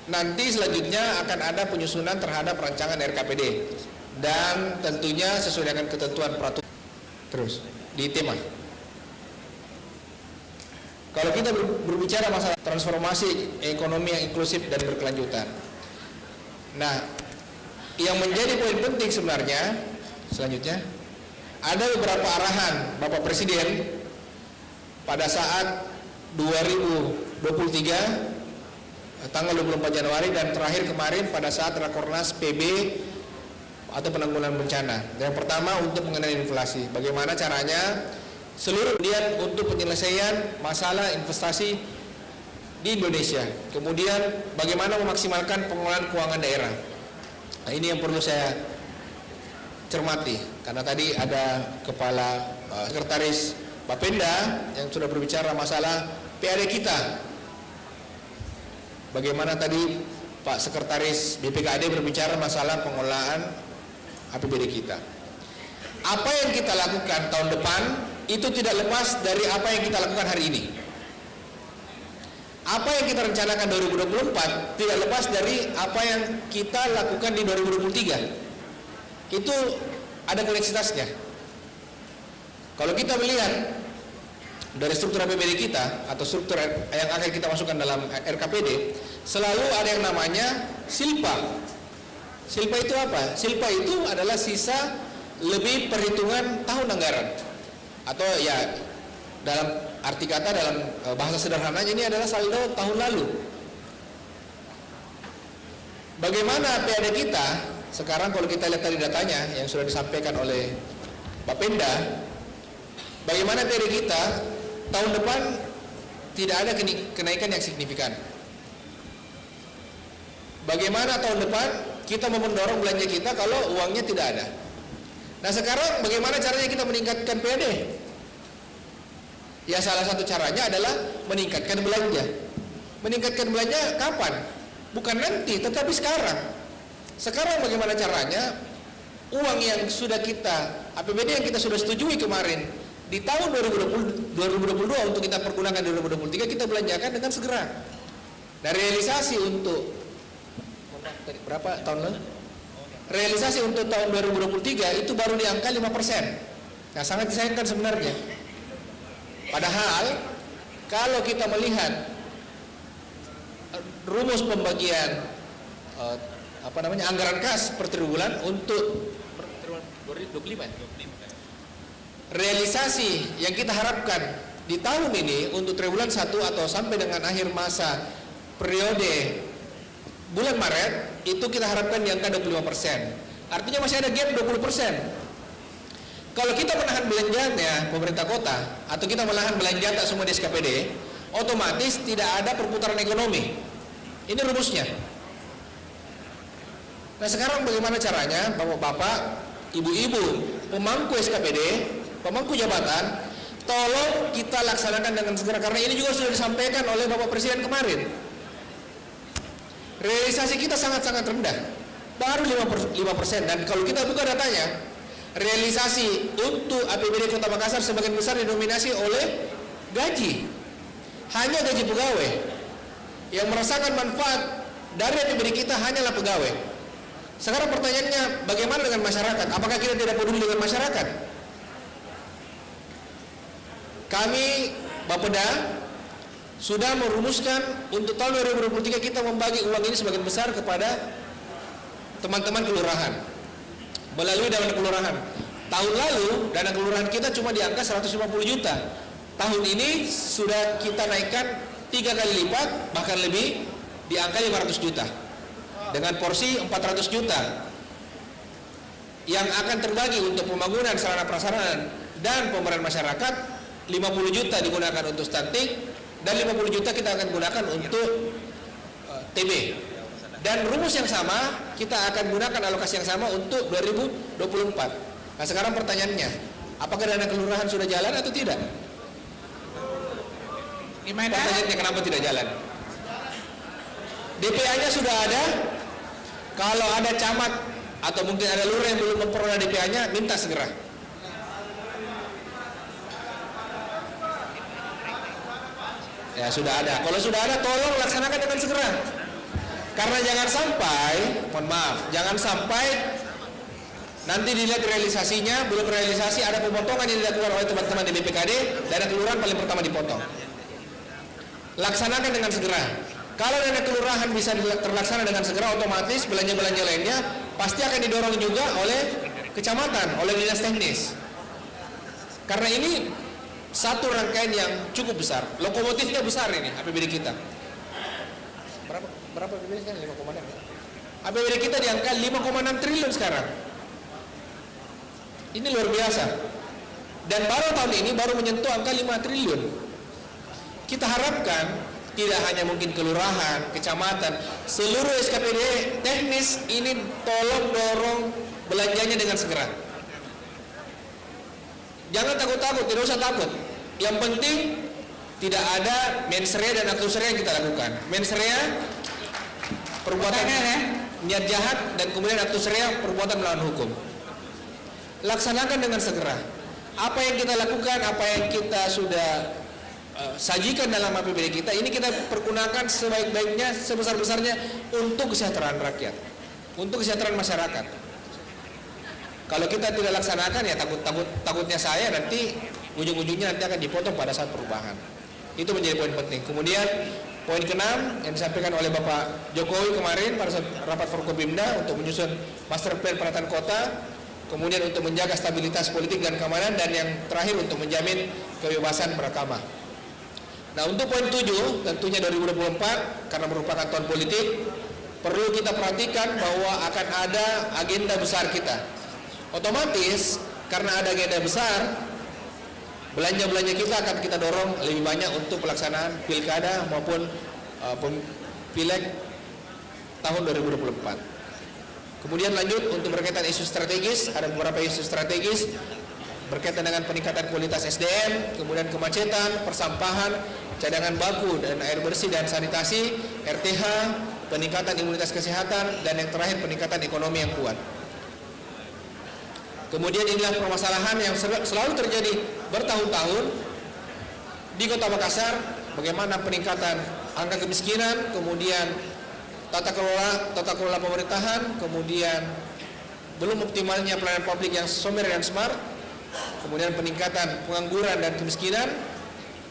nanti selanjutnya akan ada penyusunan terhadap rancangan RKPD, dan tentunya sesuai dengan ketentuan peraturan. Terus di tema, kalau kita berbicara masalah transformasi ekonomi yang inklusif dan berkelanjutan, nah yang menjadi poin penting sebenarnya selanjutnya ada beberapa arahan Bapak Presiden pada saat 2023 tanggal 24 Januari dan terakhir kemarin pada saat Rakornas PB atau penanggulangan bencana. Yang pertama untuk mengenai inflasi, bagaimana caranya seluruh kemudian untuk penyelesaian masalah investasi di Indonesia, kemudian bagaimana memaksimalkan pengelolaan keuangan daerah. Nah, ini yang perlu saya cermati, karena tadi ada kepala sekretaris Bapenda yang sudah berbicara masalah PAD kita. Bagaimana tadi Pak Sekretaris BPKAD berbicara masalah pengelolaan APBD kita. Apa yang kita lakukan tahun depan itu tidak lepas dari apa yang kita lakukan hari ini. Apa yang kita rencanakan 2024 tidak lepas dari apa yang kita lakukan di 2023. Itu ada koneksitasnya. Kalau kita melihat dari struktur APBD kita atau struktur yang akan kita masukkan dalam RKPD, selalu ada yang namanya silpa. Silpa itu apa? Silpa itu adalah sisa lebih perhitungan tahun anggaran, atau ya dalam arti kata, dalam bahasa sederhananya ini adalah saldo tahun lalu. Bagaimana PAD kita sekarang? Kalau kita lihat tadi datanya yang sudah disampaikan oleh Pak Penda, bagaimana PAD kita tahun depan tidak ada kenaikan yang signifikan. Bagaimana tahun depan kita mau mendorong belanja kita kalau uangnya tidak ada? Nah, sekarang bagaimana caranya kita meningkatkan PAD? Ya, salah satu caranya adalah meningkatkan belanja. Meningkatkan belanja kapan? Bukan nanti, tetapi sekarang. Sekarang bagaimana caranya uang yang sudah kita, APBD yang kita sudah setujui kemarin di tahun 2022 untuk kita pergunakan di 2023, kita belanjakan dengan segera. Nah, realisasi untuk berapa tahun lalu? Realisasi untuk tahun 2023 itu baru di angka 5%. Nah, sangat disayangkan sebenarnya. Padahal kalau kita melihat rumus pembagian anggaran kas per triwulan untuk 2025, realisasi yang kita harapkan di tahun ini untuk triwulan 1 atau sampai dengan akhir masa periode bulan Maret itu kita harapkan di angka 25%. Artinya masih ada gap 20%. Kalau kita menahan belanjanya pemerintah kota atau kita menahan belanja tak semua di SKPD, otomatis tidak ada perputaran ekonomi. Ini rumusnya. Nah sekarang bagaimana caranya bapak-bapak, ibu-ibu, pemangku SKPD, pemangku jabatan, tolong kita laksanakan dengan segera, karena ini juga sudah disampaikan oleh Bapak Presiden kemarin. Realisasi kita sangat-sangat rendah, baru 5%, dan kalau kita buka datanya, realisasi untuk APBD Kota Makassar sebagian besar didominasi oleh gaji. Hanya gaji pegawai. Yang merasakan manfaat dari APBD kita hanyalah pegawai. Sekarang pertanyaannya, bagaimana dengan masyarakat? Apakah kita tidak peduli dengan masyarakat? Kami, Bapeda, sudah merumuskan untuk tahun 2023 kita membagi uang ini sebagian besar kepada teman-teman kelurahan melalui dana kelurahan. Tahun lalu dana kelurahan kita cuma di angka 150 juta. Tahun ini sudah kita naikkan 3 kali lipat, bahkan lebih, di angka 500 juta dengan porsi 400 juta yang akan terbagi untuk pembangunan sarana prasarana dan pemberdayaan masyarakat. 50 juta digunakan untuk stunting dan 50 juta kita akan gunakan untuk TB. Dan rumus yang sama, kita akan gunakan alokasi yang sama untuk 2024. Nah sekarang pertanyaannya, apakah dana kelurahan sudah jalan atau tidak? Gimana? Pertanyaannya kenapa tidak jalan? DPA-nya sudah ada. Kalau ada camat atau mungkin ada lurah yang belum memperoleh DPA-nya, minta segera. Ya sudah ada. Kalau sudah ada, tolong laksanakan dengan segera. Karena jangan sampai, mohon maaf, jangan sampai nanti dilihat realisasinya, belum realisasi ada pemotongan yang dilakukan oleh teman-teman di BPKD, dana kelurahan paling pertama dipotong. Laksanakan dengan segera. Kalau dana kelurahan bisa terlaksana dengan segera, otomatis belanja-belanja lainnya pasti akan didorong juga oleh kecamatan, oleh dinas teknis. Karena ini satu rangkaian yang cukup besar, lokomotifnya besar ini APBD kita. Berapa APBD sekarang? 5,6 ya? APBD kita di angka 5,6 triliun sekarang. Ini luar biasa. Dan baru tahun ini baru menyentuh angka 5 triliun. Kita harapkan tidak hanya mungkin kelurahan, kecamatan, seluruh SKPD teknis ini tolong dorong belanjanya dengan segera. Jangan takut-takut, tidak usah takut. Yang penting tidak ada mens rea dan actus rea yang kita lakukan. Mens rea perbuatan niat jahat, dan kemudian actus rea perbuatan melawan hukum. Laksanakan dengan segera. Apa yang kita lakukan, apa yang kita sudah sajikan dalam APBD kita, ini kita pergunakan sebaik-baiknya, sebesar-besarnya untuk kesejahteraan rakyat, untuk kesejahteraan masyarakat. Kalau kita tidak laksanakan, ya takutnya saya nanti ujung-ujungnya nanti akan dipotong pada saat perubahan. Itu menjadi poin penting. Kemudian poin ke-6 yang disampaikan oleh Bapak Jokowi kemarin pada saat rapat Forkopimda untuk menyusun master plan penataan kota, kemudian untuk menjaga stabilitas politik dan keamanan, dan yang terakhir untuk menjamin kebebasan beragama. Nah untuk poin 7 tentunya 2024 karena merupakan tahun politik, perlu kita perhatikan bahwa akan ada agenda besar kita. Otomatis karena ada agenda besar, belanja-belanja kita akan kita dorong lebih banyak untuk pelaksanaan pilkada maupun pileg tahun 2024. Kemudian lanjut untuk berkaitan isu strategis, ada beberapa isu strategis berkaitan dengan peningkatan kualitas SDM, kemudian kemacetan, persampahan, cadangan baku dan air bersih dan sanitasi, RTH, peningkatan imunitas kesehatan, dan yang terakhir peningkatan ekonomi yang kuat. Kemudian inilah permasalahan yang selalu terjadi bertahun-tahun di Kota Makassar, bagaimana peningkatan angka kemiskinan, kemudian tata kelola pemerintahan, kemudian belum optimalnya pelayanan publik yang somer dan smart, kemudian peningkatan pengangguran dan kemiskinan,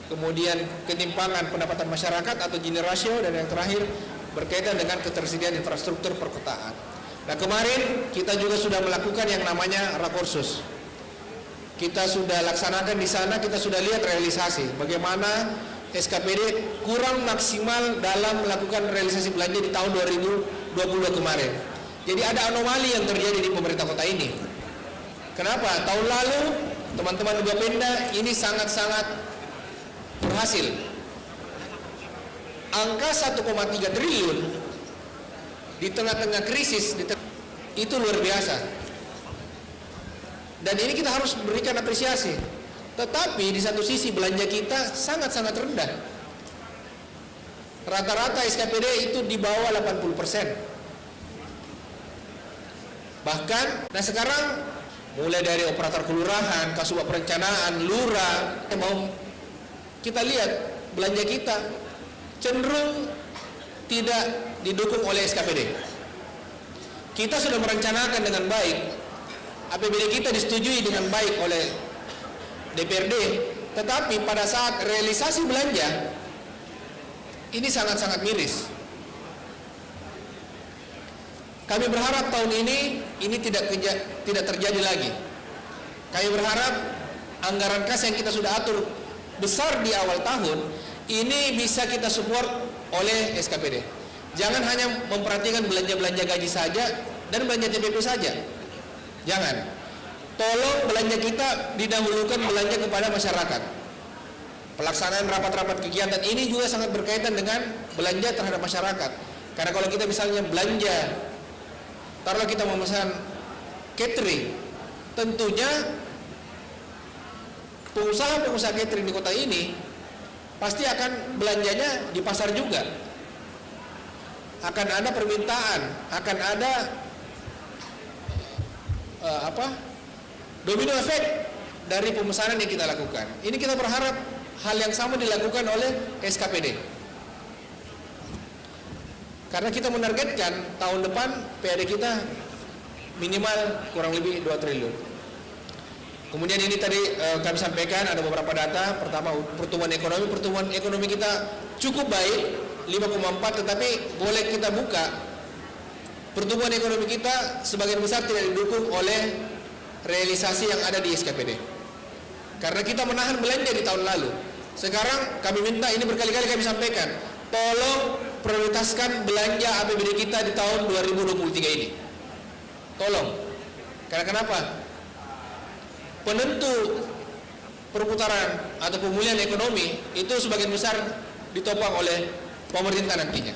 kemudian ketimpangan pendapatan masyarakat atau Gini rasio, dan yang terakhir berkaitan dengan ketersediaan infrastruktur perkotaan. Nah kemarin kita juga sudah melakukan yang namanya rakorsus. Kita sudah laksanakan di sana, kita sudah lihat realisasi bagaimana SKPD kurang maksimal dalam melakukan realisasi belanja di tahun 2022 kemarin. Jadi ada anomali yang terjadi di pemerintah kota ini. Kenapa? Tahun lalu teman-teman di Bapenda ini sangat-sangat berhasil. Angka 1,3 triliun di tengah-tengah krisis itu luar biasa. Dan ini kita harus berikan apresiasi. Tetapi di satu sisi belanja kita sangat-sangat rendah. Rata-rata SKPD itu di bawah 80%. Bahkan, nah sekarang mulai dari operator kelurahan, kasubag perencanaan, lurah, mau kita lihat belanja kita cenderung tidak didukung oleh SKPD. Kita sudah merencanakan dengan baik, APBD kita disetujui dengan baik oleh DPRD, tetapi pada saat realisasi belanja ini sangat-sangat miris. Kami berharap tahun ini tidak terjadi lagi. Kami berharap anggaran kas yang kita sudah atur besar di awal tahun ini bisa kita support oleh SKPD. Jangan hanya memperhatikan belanja-belanja gaji saja dan belanja TPP saja. Jangan. Tolong belanja kita didahulukan belanja kepada masyarakat. Pelaksanaan rapat-rapat kegiatan ini juga sangat berkaitan dengan belanja terhadap masyarakat. Karena kalau kita misalnya belanja, taruhlah kita memesan catering, tentunya pengusaha-pengusaha catering di kota ini pasti akan belanjanya di pasar juga. Akan ada permintaan, akan ada domino efek dari pemesanan yang kita lakukan. Ini kita berharap hal yang sama dilakukan oleh SKPD. Karena kita menargetkan tahun depan PAD kita minimal kurang lebih 2 triliun. Kemudian ini tadi kami sampaikan ada beberapa data. Pertama, pertumbuhan ekonomi kita cukup baik, 5,4, tetapi boleh kita buka. Pertumbuhan ekonomi kita sebagian besar tidak didukung oleh realisasi yang ada di SKPD. Karena kita menahan belanja di tahun lalu. Sekarang kami minta, ini berkali-kali kami sampaikan, tolong prioritaskan belanja APBD kita di tahun 2023 ini. Tolong. Karena kenapa? Penentu perputaran atau pemulihan ekonomi itu sebagian besar ditopang oleh pemerintah nantinya.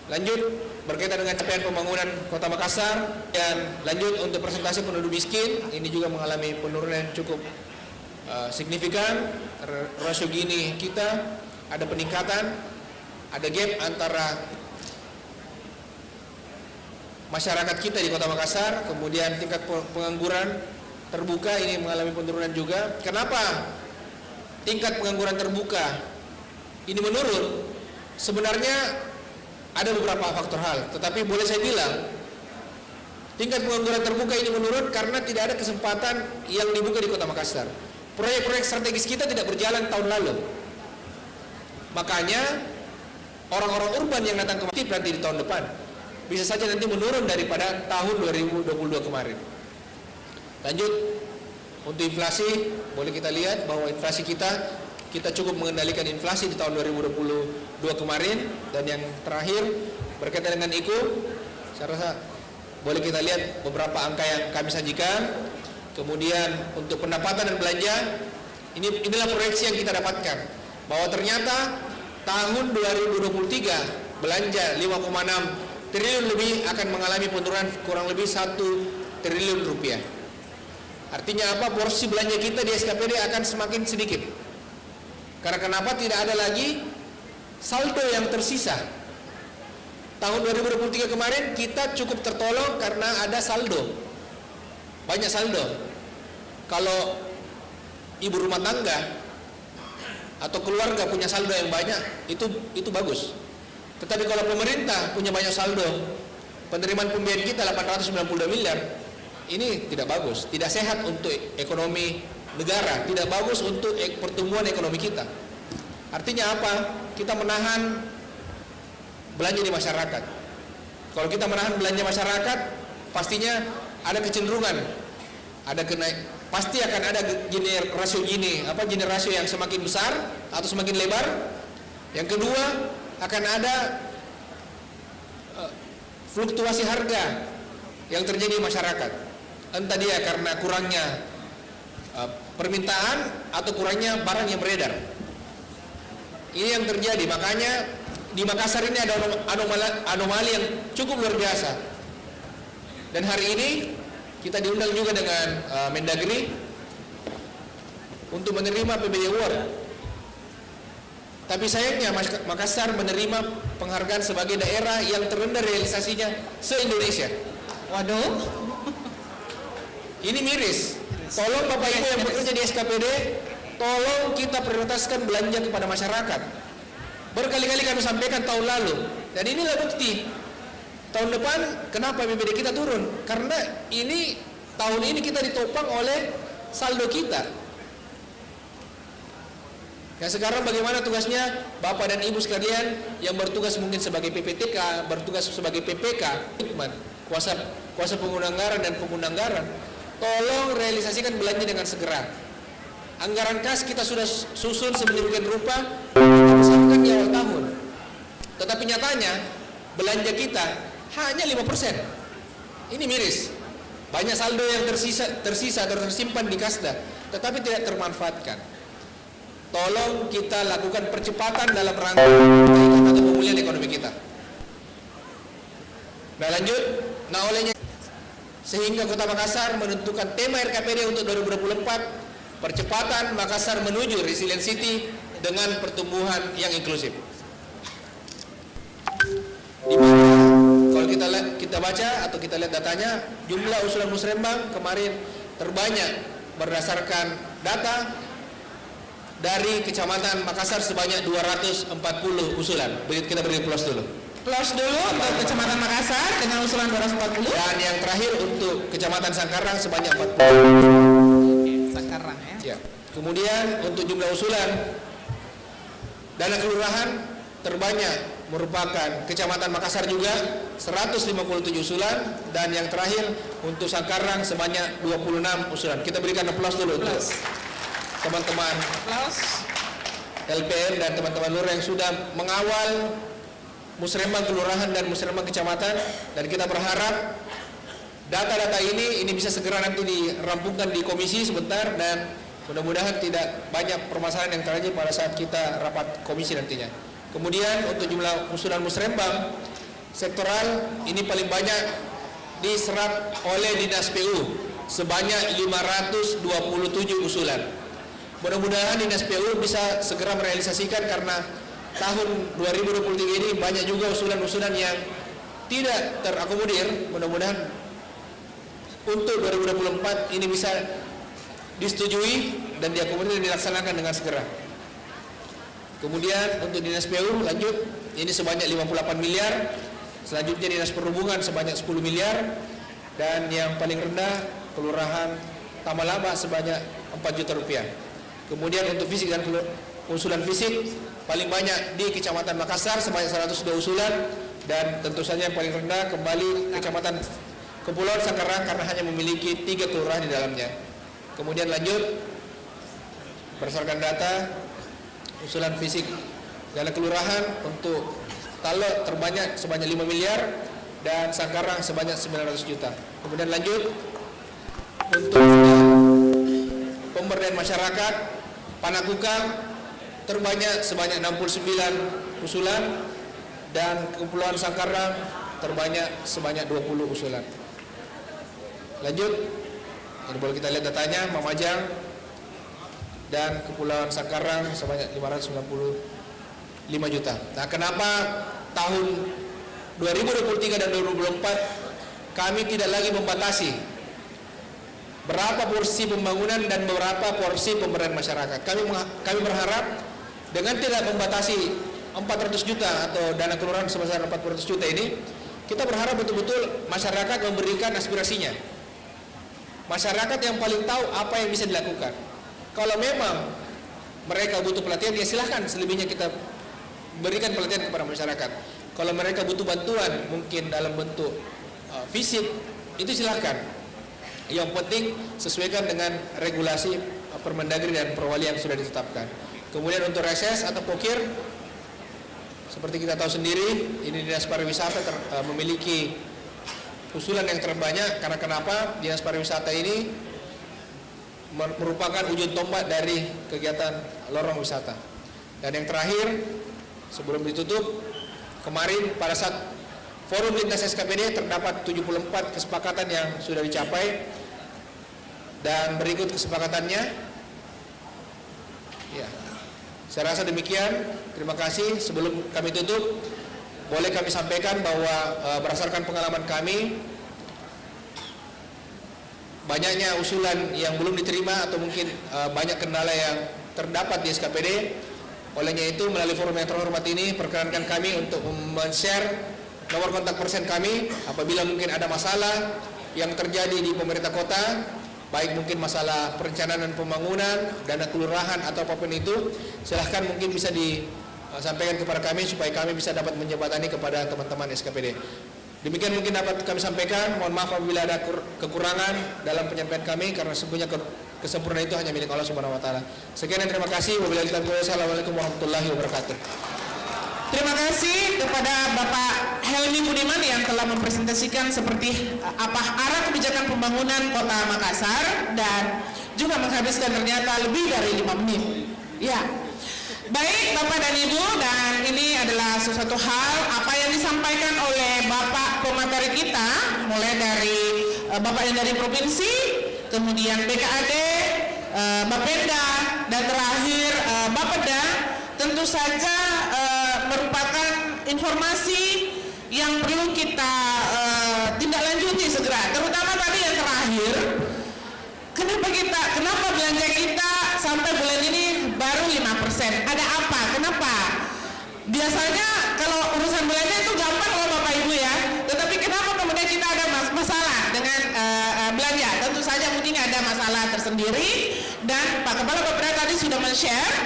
Lanjut, berkaitan dengan capaian pembangunan Kota Makassar, dan lanjut untuk persentase penduduk miskin, ini juga mengalami penurunan yang cukup signifikan. Rasio Gini kita ada peningkatan, ada gap antara masyarakat kita di Kota Makassar, kemudian tingkat pengangguran terbuka ini mengalami penurunan juga. Kenapa tingkat pengangguran terbuka ini menurun? Sebenarnya ada beberapa faktor hal, tetapi boleh saya bilang tingkat pengangguran terbuka ini menurun karena tidak ada kesempatan yang dibuka di Kota Makassar. Proyek-proyek strategis kita tidak berjalan tahun lalu. Makanya orang-orang urban yang datang ke Masjid nanti di tahun depan bisa saja nanti menurun daripada tahun 2022 kemarin. Lanjut, untuk inflasi boleh kita lihat bahwa inflasi kita cukup mengendalikan inflasi di tahun 2022 kemarin. Dan yang terakhir berkaitan dengan IKU, saya rasa boleh kita lihat beberapa angka yang kami sajikan. Kemudian untuk pendapatan dan belanja, inilah proyeksi yang kita dapatkan bahwa ternyata tahun 2023 belanja 5,6 triliun lebih akan mengalami penurunan kurang lebih 1 triliun rupiah. Artinya apa? Porsi belanja kita di SKPD akan semakin sedikit. Karena kenapa? Tidak ada lagi saldo yang tersisa. Tahun 2023 kemarin kita cukup tertolong karena ada saldo, banyak saldo. Kalau ibu rumah tangga atau keluarga punya saldo yang banyak, itu bagus. Tetapi kalau pemerintah punya banyak saldo, penerimaan pembiayaan kita 892 miliar, ini tidak bagus, tidak sehat untuk ekonomi negara, tidak bagus untuk pertumbuhan ekonomi kita. Artinya apa? Kita menahan belanja di masyarakat. Kalau kita menahan belanja masyarakat, pastinya ada kecenderungan, ada pasti akan ada rasio yang semakin besar atau semakin lebar. Yang kedua, akan ada fluktuasi harga yang terjadi di masyarakat. Entah dia karena kurangnya permintaan atau kurangnya barang yang beredar. Ini yang terjadi, makanya di Makassar ini ada anomali yang cukup luar biasa. Dan hari ini kita diundang juga dengan Mendagri untuk menerima PBD Award. Tapi sayangnya Makassar menerima penghargaan sebagai daerah yang terendah realisasinya se-Indonesia. Waduh. Ini miris. Tolong Bapak Ibu yang bekerja di SKPD, tolong kita prioritaskan belanja kepada masyarakat. Berkali-kali kami sampaikan tahun lalu, dan inilah bukti. Tahun depan kenapa PBD kita turun? Karena tahun ini kita ditopang oleh saldo kita. Yang sekarang bagaimana tugasnya Bapak dan Ibu sekalian yang bertugas mungkin sebagai PPTK, bertugas sebagai PPK, kuasa pengguna anggaran dan pengguna anggaran, tolong realisasikan belanja dengan segera. Anggaran kas kita sudah susun sedemikian rupa, kita besarkan di awal tahun. Tetapi nyatanya belanja kita hanya 5%. Ini miris. Banyak saldo yang tersisa atau tersimpan di Kasda, tetapi tidak termanfaatkan. Tolong kita lakukan percepatan dalam rangka penaikan atau pemulihan ekonomi kita. Nah lanjut, olehnya sehingga Kota Makassar menentukan tema RKPD untuk 2024, percepatan Makassar menuju Resilient City dengan pertumbuhan yang inklusif. Di mana kalau kita baca atau kita lihat datanya, jumlah usulan musrembang kemarin terbanyak berdasarkan data dari Kecamatan Makassar sebanyak 240 usulan. Kita beri plus dulu. Plus dulu untuk Kecamatan Makassar dengan usulan 240. Dan yang terakhir untuk Kecamatan Sangkarang sebanyak 40. Sangkarang ya. Kemudian untuk jumlah usulan dana kelurahan terbanyak merupakan Kecamatan Makassar juga 157 usulan, dan yang terakhir untuk Sangkarang sebanyak 26 usulan. Kita berikan aplaus dulu untuk teman-teman LPM dan teman-teman lurah yang sudah mengawal musrembang kelurahan dan musrembang kecamatan, dan kita berharap data-data ini bisa segera nanti dirampungkan di komisi sebentar, dan mudah-mudahan tidak banyak permasalahan yang terjadi pada saat kita rapat komisi nantinya. Kemudian untuk jumlah usulan musrembang sektoral ini paling banyak diserap oleh Dinas PU sebanyak 527 usulan. Mudah-mudahan Dinas PU bisa segera merealisasikan, karena tahun 2023 ini banyak juga usulan-usulan yang tidak terakomodir. Mudah-mudahan untuk 2024 ini bisa disetujui dan diakomodir dan dilaksanakan dengan segera. Kemudian untuk Dinas PU lanjut, ini sebanyak 58 miliar. Selanjutnya Dinas Perhubungan sebanyak 10 miliar. Dan yang paling rendah Kelurahan Tamalaba sebanyak 4 juta rupiah. Kemudian untuk fisik dan usulan fisik paling banyak di Kecamatan Makassar sebanyak 102 usulan, dan tentu saja yang paling rendah kembali Kecamatan Kepulauan Sangkarang karena hanya memiliki 3 kelurahan di dalamnya. Kemudian lanjut, berdasarkan data usulan fisik dana kelurahan untuk Talo terbanyak sebanyak 5 miliar dan Sangkarang sebanyak 900 juta. Kemudian lanjut untuk pemberdayaan masyarakat Panakukang terbanyak sebanyak 69 usulan, dan Kepulauan Sangkarang terbanyak sebanyak 20 usulan. Lanjut, ini boleh kita lihat datanya, Mamajang dan Kepulauan Sangkarang sebanyak 595 juta. Nah, kenapa tahun 2023 dan 2024 kami tidak lagi membatasi berapa porsi pembangunan dan berapa porsi pemberdayaan masyarakat? Kami berharap dengan tidak membatasi 400 juta atau dana kelurahan sebesar 400 juta ini, kita berharap betul-betul masyarakat memberikan aspirasinya. Masyarakat yang paling tahu apa yang bisa dilakukan. Kalau memang mereka butuh pelatihan, ya silahkan, selebihnya kita berikan pelatihan kepada masyarakat. Kalau mereka butuh bantuan mungkin dalam bentuk fisik, itu silahkan. Yang penting sesuaikan dengan regulasi Permendagri dan Perwali yang sudah ditetapkan. Kemudian untuk reses atau pokir, seperti kita tahu sendiri, ini Dinas Pariwisata memiliki usulan yang terbanyak. Karena kenapa? Dinas Pariwisata ini merupakan ujung tombak dari kegiatan lorong wisata. Dan yang terakhir, sebelum ditutup, kemarin pada saat forum lintas SKPD terdapat 74 kesepakatan yang sudah dicapai. Dan berikut kesepakatannya. Ya, saya rasa demikian. Terima kasih. Sebelum kami tutup, boleh kami sampaikan bahwa berdasarkan pengalaman kami, banyaknya usulan yang belum diterima atau mungkin banyak kendala yang terdapat di SKPD. Olehnya itu, melalui forum yang terhormat ini, perkenankan kami untuk men-share nomor kontak person kami apabila mungkin ada masalah yang terjadi di pemerintah kota, baik mungkin masalah perencanaan dan pembangunan, dana kelurahan atau apapun itu, silahkan mungkin bisa disampaikan kepada kami supaya kami bisa dapat menjembatani kepada teman-teman SKPD. Demikian mungkin dapat kami sampaikan. Mohon maaf apabila ada kekurangan dalam penyampaian kami, karena sesungguhnya kesempurnaan itu hanya milik Allah Subhanahu wa taala. Sekian dan terima kasih. Wabillahi taufiq wal hidayah. Assalamualaikum warahmatullahi wabarakatuh. Terima kasih kepada Bapak Helmi Budiman yang telah mempresentasikan seperti apa arah kebijakan pembangunan Kota Makassar dan juga menghabiskan ternyata lebih dari 5 menit. Ya, baik Bapak dan Ibu, dan ini adalah sesuatu hal apa yang disampaikan oleh Bapak pemateri kita, mulai dari Bapak yang dari provinsi, kemudian BKAD, Bapenda, dan terakhir Bapeda, tentu saja merupakan informasi yang perlu kita tindak lanjuti segera, terutama tadi yang terakhir. Kenapa belanja kita sampai bulan ini baru 5%? Ada apa? Kenapa? Biasanya kalau urusan belanja itu gampang loh Bapak Ibu ya, tetapi kenapa kemudian kita ada masalah dengan belanja? Tentu saja mungkin ada masalah tersendiri, dan Pak Kepala Bapeda tadi sudah men-share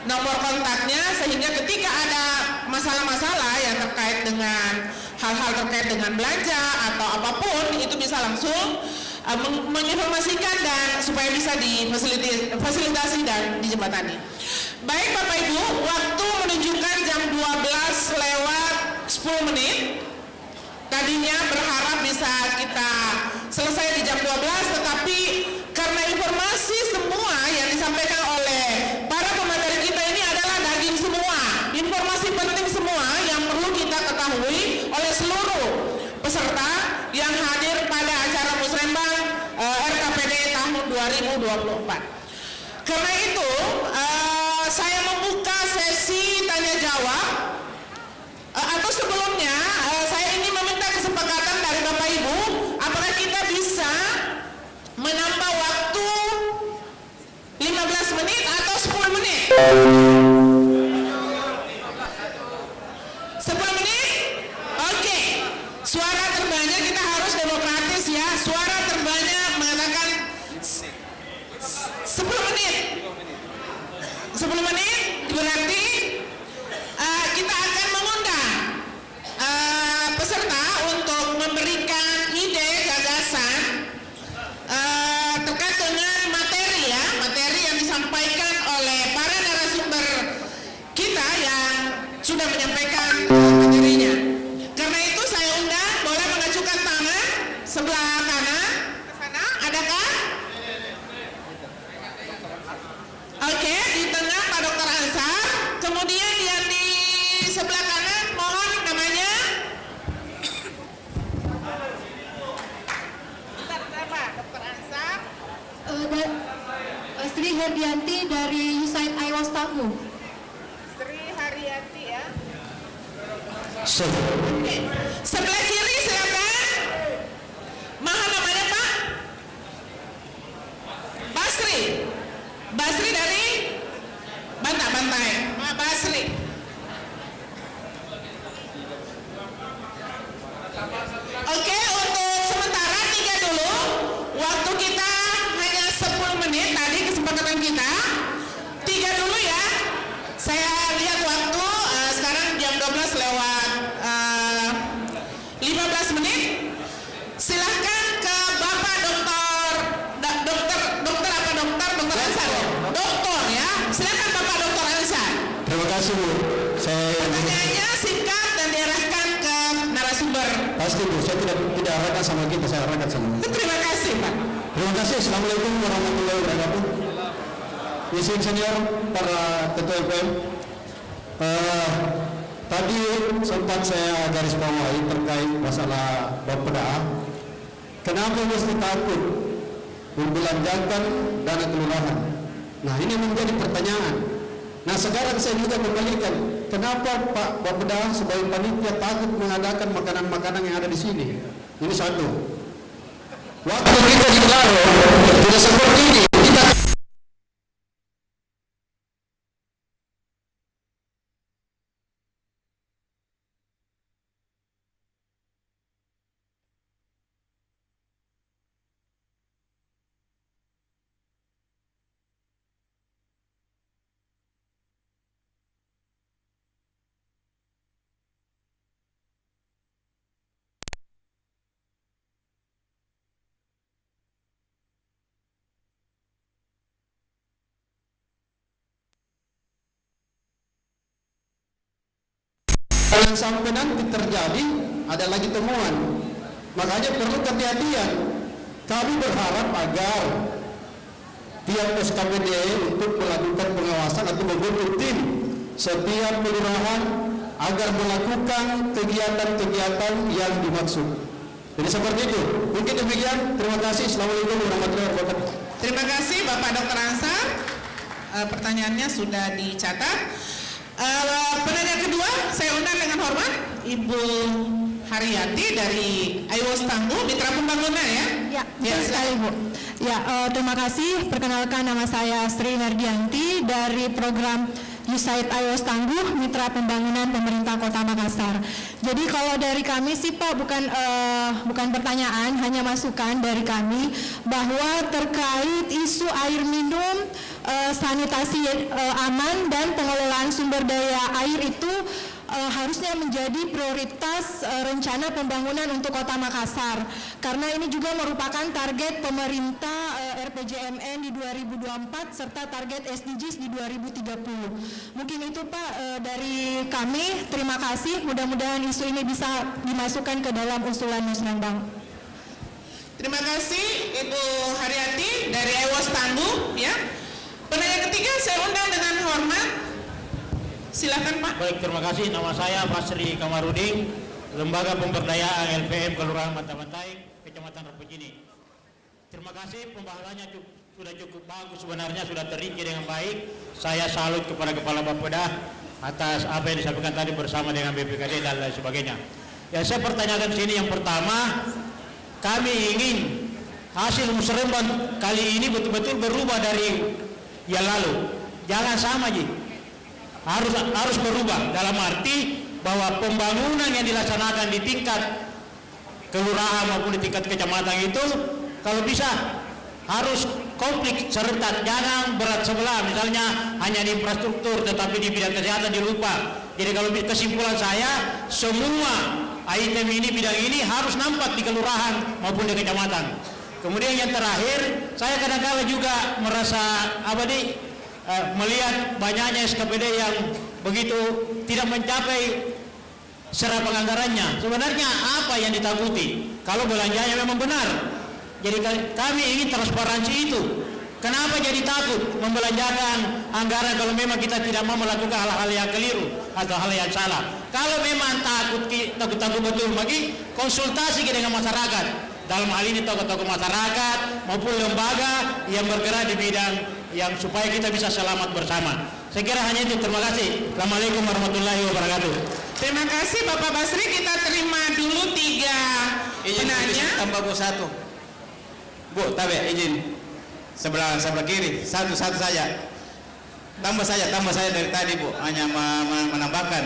nomor kontaknya, sehingga ketika ada masalah-masalah yang terkait dengan hal-hal terkait dengan belanja atau apapun, itu bisa langsung menginformasikan dan supaya bisa difasilitasi dan dijembatani. Baik Bapak Ibu, waktu menunjukkan jam 12 lewat 10 menit. Tadinya berharap bisa kita selesai di jam 12, tetapi karena informasi semua yang disampaikan oleh para pemateri kita ini adalah daging semua, informasi penting semua yang perlu kita ketahui oleh seluruh peserta yang hadir pada acara Musrembang RKPD tahun 2024. Karena itu saya membuka sesi tanya jawab, atau sebelumnya saya ingin meminta kesepakatan dari Bapak Ibu, apakah kita bisa menambah waktu 15 menit atau 10 menit? 10 menit? Oke. Suara terbanyak, kita harus demokratis ya. Suara terbanyak mengatakan 10 menit. 10 menit berarti kita akan mengundang peserta untuk memberikan ide, gagasan terkait dengan materi ya, materi yang disampaikan oleh para narasumber kita yang sudah menyampaikan materinya. Karena itu saya undang, boleh mengajukan tangan sebelah kanan ke sana, adakah? Oke, di tengah Pak Dr. Ansar, kemudian yang di sebelah kanan mohon namanya. Dr. Ansar. Sri Herdianti dari USAID Aiwas Tangguh. Sri Haryanti ya. Oke. Sebelah kiri silakan. Mohon namanya Pak? Basri. Basri dari Bantai. Pak Basri. Oke, untuk sementara 3 dulu. Waktu kita hanya 10 menit tadi kesepakatan kita. 3 dulu ya. Saya lihat waktu sekarang jam 12 lewat 15 kasih Bu. Pertanyaannya singkat dan diarahkan ke narasumber. Pasti Bu, saya tidak arahkan sama kita, saya arahkan sama. Terima kasih Pak. Terima kasih. Assalamualaikum warahmatullahi wabarakatuh. Izin senior para ketua LPM. Tadi sempat saya garis bawahi terkait masalah Bapeda. Kenapa mesti takut membelanjakan dana kelurahan? Nah, ini menjadi pertanyaan. Nah, sekarang saya juga kembalikan, kenapa Pak Bapeda sebagai panitia takut mengadakan makanan-makanan yang ada di sini? Ini satu. Waktu kita di Kelaro tidak seperti ini. Kita jangan sampai nanti terjadi ada lagi temuan. Makanya perlu kehati-hatian. Kami berharap agar tiap SKPD untuk melakukan pengawasan atau membentuk tim setiap kelurahan agar melakukan kegiatan-kegiatan yang dimaksud. Jadi seperti itu. Mungkin demikian. Terima kasih. Assalamualaikum warahmatullahi wabarakatuh. Terima kasih Bapak Dr. Ansar. Pertanyaannya sudah dicatat. Penanya kedua, saya undang dengan hormat Ibu Haryati dari IWOS Tangguh, Mitra Pembangunan ya. Ya, betul sekali Bu. Ya, terima kasih. Perkenalkan, nama saya Sri Nardianti dari program USAID IWOS Tangguh, Mitra Pembangunan Pemerintah Kota Makassar. Jadi kalau dari kami sih Pak bukan pertanyaan, hanya masukan dari kami bahwa terkait isu air minum, sanitasi aman dan pengelolaan sumber daya air itu harusnya menjadi prioritas rencana pembangunan untuk Kota Makassar, karena ini juga merupakan target pemerintah RPJMN di 2024 serta target SDGs di 2030. Mungkin itu Pak dari kami. Terima kasih. Mudah-mudahan isu ini bisa dimasukkan ke dalam usulan musrenbang. Terima kasih Ibu Haryati dari IWOS Tangguh ya. Penanya ketiga saya undang dengan hormat. Silakan Pak. Baik, terima kasih. Nama saya Basri Kamarudin, Lembaga Pemberdayaan LPM Kelurahan Mata-Matai, Kecamatan Repejini. Terima kasih, pembahasannya sudah cukup bagus, sebenarnya sudah terinci dengan baik. Saya salut kepada Kepala Bapeda atas apa yang disampaikan tadi bersama dengan BPKD dan lain sebagainya. Yang saya pertanyakan di sini yang pertama, kami ingin hasil musrenbang kali ini betul-betul berubah dari yang lalu. Jangan sama Ji. Harus berubah dalam arti bahwa pembangunan yang dilaksanakan di tingkat kelurahan maupun di tingkat kecamatan itu kalau bisa harus komplit serta, jangan berat sebelah, misalnya hanya di infrastruktur tetapi di bidang kesehatan dilupa. Jadi kalau kesimpulan saya, semua item ini, bidang ini harus nampak di kelurahan maupun di kecamatan. Kemudian yang terakhir, saya kadang-kadang juga merasa melihat banyaknya SKPD yang begitu tidak mencapai serap anggarannya. Sebenarnya apa yang ditakuti? Kalau belanjanya memang benar. Jadi kami ingin transparansi itu. Kenapa jadi takut membelanjakan anggaran kalau memang kita tidak mau melakukan hal-hal yang keliru atau hal yang salah? Kalau memang takut betul, bagi konsultasi dengan masyarakat. Dalam hal ini tokoh-tokoh masyarakat maupun lembaga yang bergerak di bidang yang supaya kita bisa selamat bersama. Saya kira hanya itu. Terima kasih. Assalamualaikum warahmatullahi wabarakatuh. Terima kasih Bapak Basri. Kita terima dulu 3 penanya. Tambah Bu satu. Bu, tabe izin. Sebelah kiri, satu saja. Tambah saya dari tadi Bu, hanya menambahkan.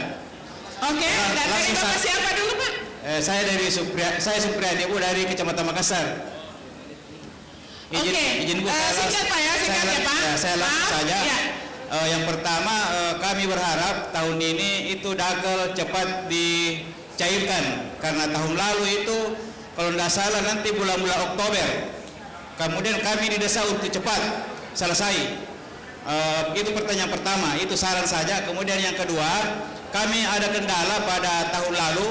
Oke, dari Bapak siapa dulu Pak? Saya Supriyadi Bu dari Kecamatan Makassar. Izin Bu. Singkat Pak ya, singkat ya Pak. Saya langsung saja. Ya. Yang pertama kami berharap tahun ini itu dakel cepat dicairkan, karena tahun lalu itu kalau tidak salah nanti bulan-bulan Oktober. Kemudian kami didesak untuk cepat selesai. Itu pertanyaan pertama, itu saran saja. Kemudian yang kedua, kami ada kendala pada tahun lalu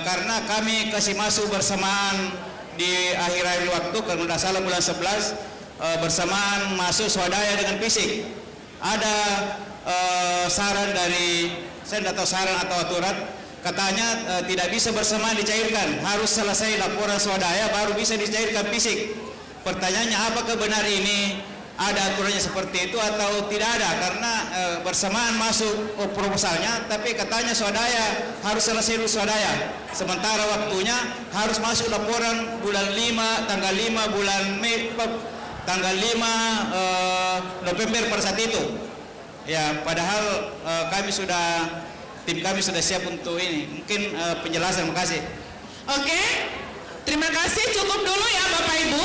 karena kami kasih masuk bersamaan di akhir-akhir waktu, kalau tidak salah bulan 11 bersamaan masuk swadaya dengan fisik. Ada saran dari, saya tidak tahu saran atau aturan, katanya tidak bisa bersamaan dicairkan, harus selesai laporan swadaya baru bisa dicairkan fisik. Pertanyaannya, apakah benar ini ada aturannya seperti itu atau tidak ada? Karena bersamaan masuk proposalnya, tapi katanya swadaya harus selesai dulu swadaya, sementara waktunya harus masuk laporan bulan 5, tanggal 5 bulan Mei, tanggal 5 November pada saat itu. Ya, padahal tim kami sudah siap untuk ini. Mungkin penjelasan, makasih. Oke, terima kasih. Cukup dulu ya Bapak Ibu.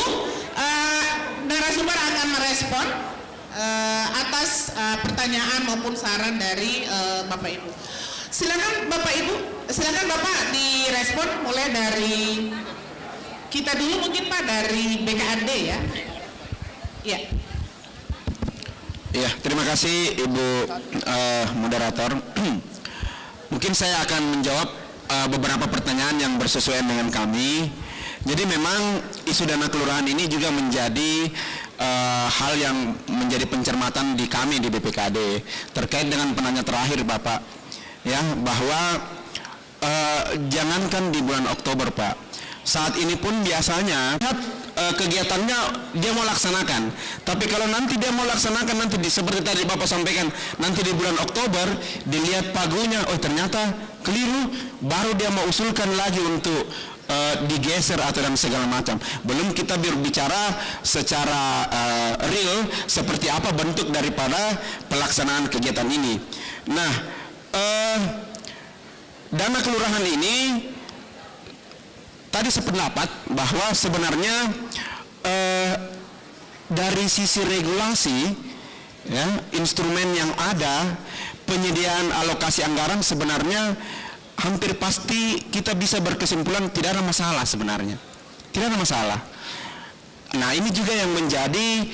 Narasumber akan merespon atas pertanyaan maupun saran dari Bapak Ibu. Silakan Bapak Ibu, silakan Bapak direspon mulai dari kita dulu mungkin Pak, dari BKAD ya. Iya. Ya, terima kasih Ibu moderator. Mungkin saya akan menjawab beberapa pertanyaan yang bersesuaian dengan kami. Jadi memang isu dana kelurahan ini juga menjadi hal yang menjadi pencermatan di kami di BPKD terkait dengan penanya terakhir Bapak, ya, bahwa jangankan di bulan Oktober Pak, saat ini pun biasanya kegiatannya dia mau laksanakan, tapi kalau nanti dia mau laksanakan nanti seperti tadi Bapak sampaikan, nanti di bulan Oktober dilihat pagunya, oh ternyata keliru, baru dia mau usulkan lagi untuk digeser atau dan segala macam. Belum kita berbicara secara real seperti apa bentuk daripada pelaksanaan kegiatan ini. Nah, dana kelurahan ini tadi sependapat bahwa sebenarnya dari sisi regulasi, ya, instrumen yang ada, penyediaan alokasi anggaran sebenarnya hampir pasti kita bisa berkesimpulan tidak ada masalah sebenarnya, tidak ada masalah. Nah, ini juga yang menjadi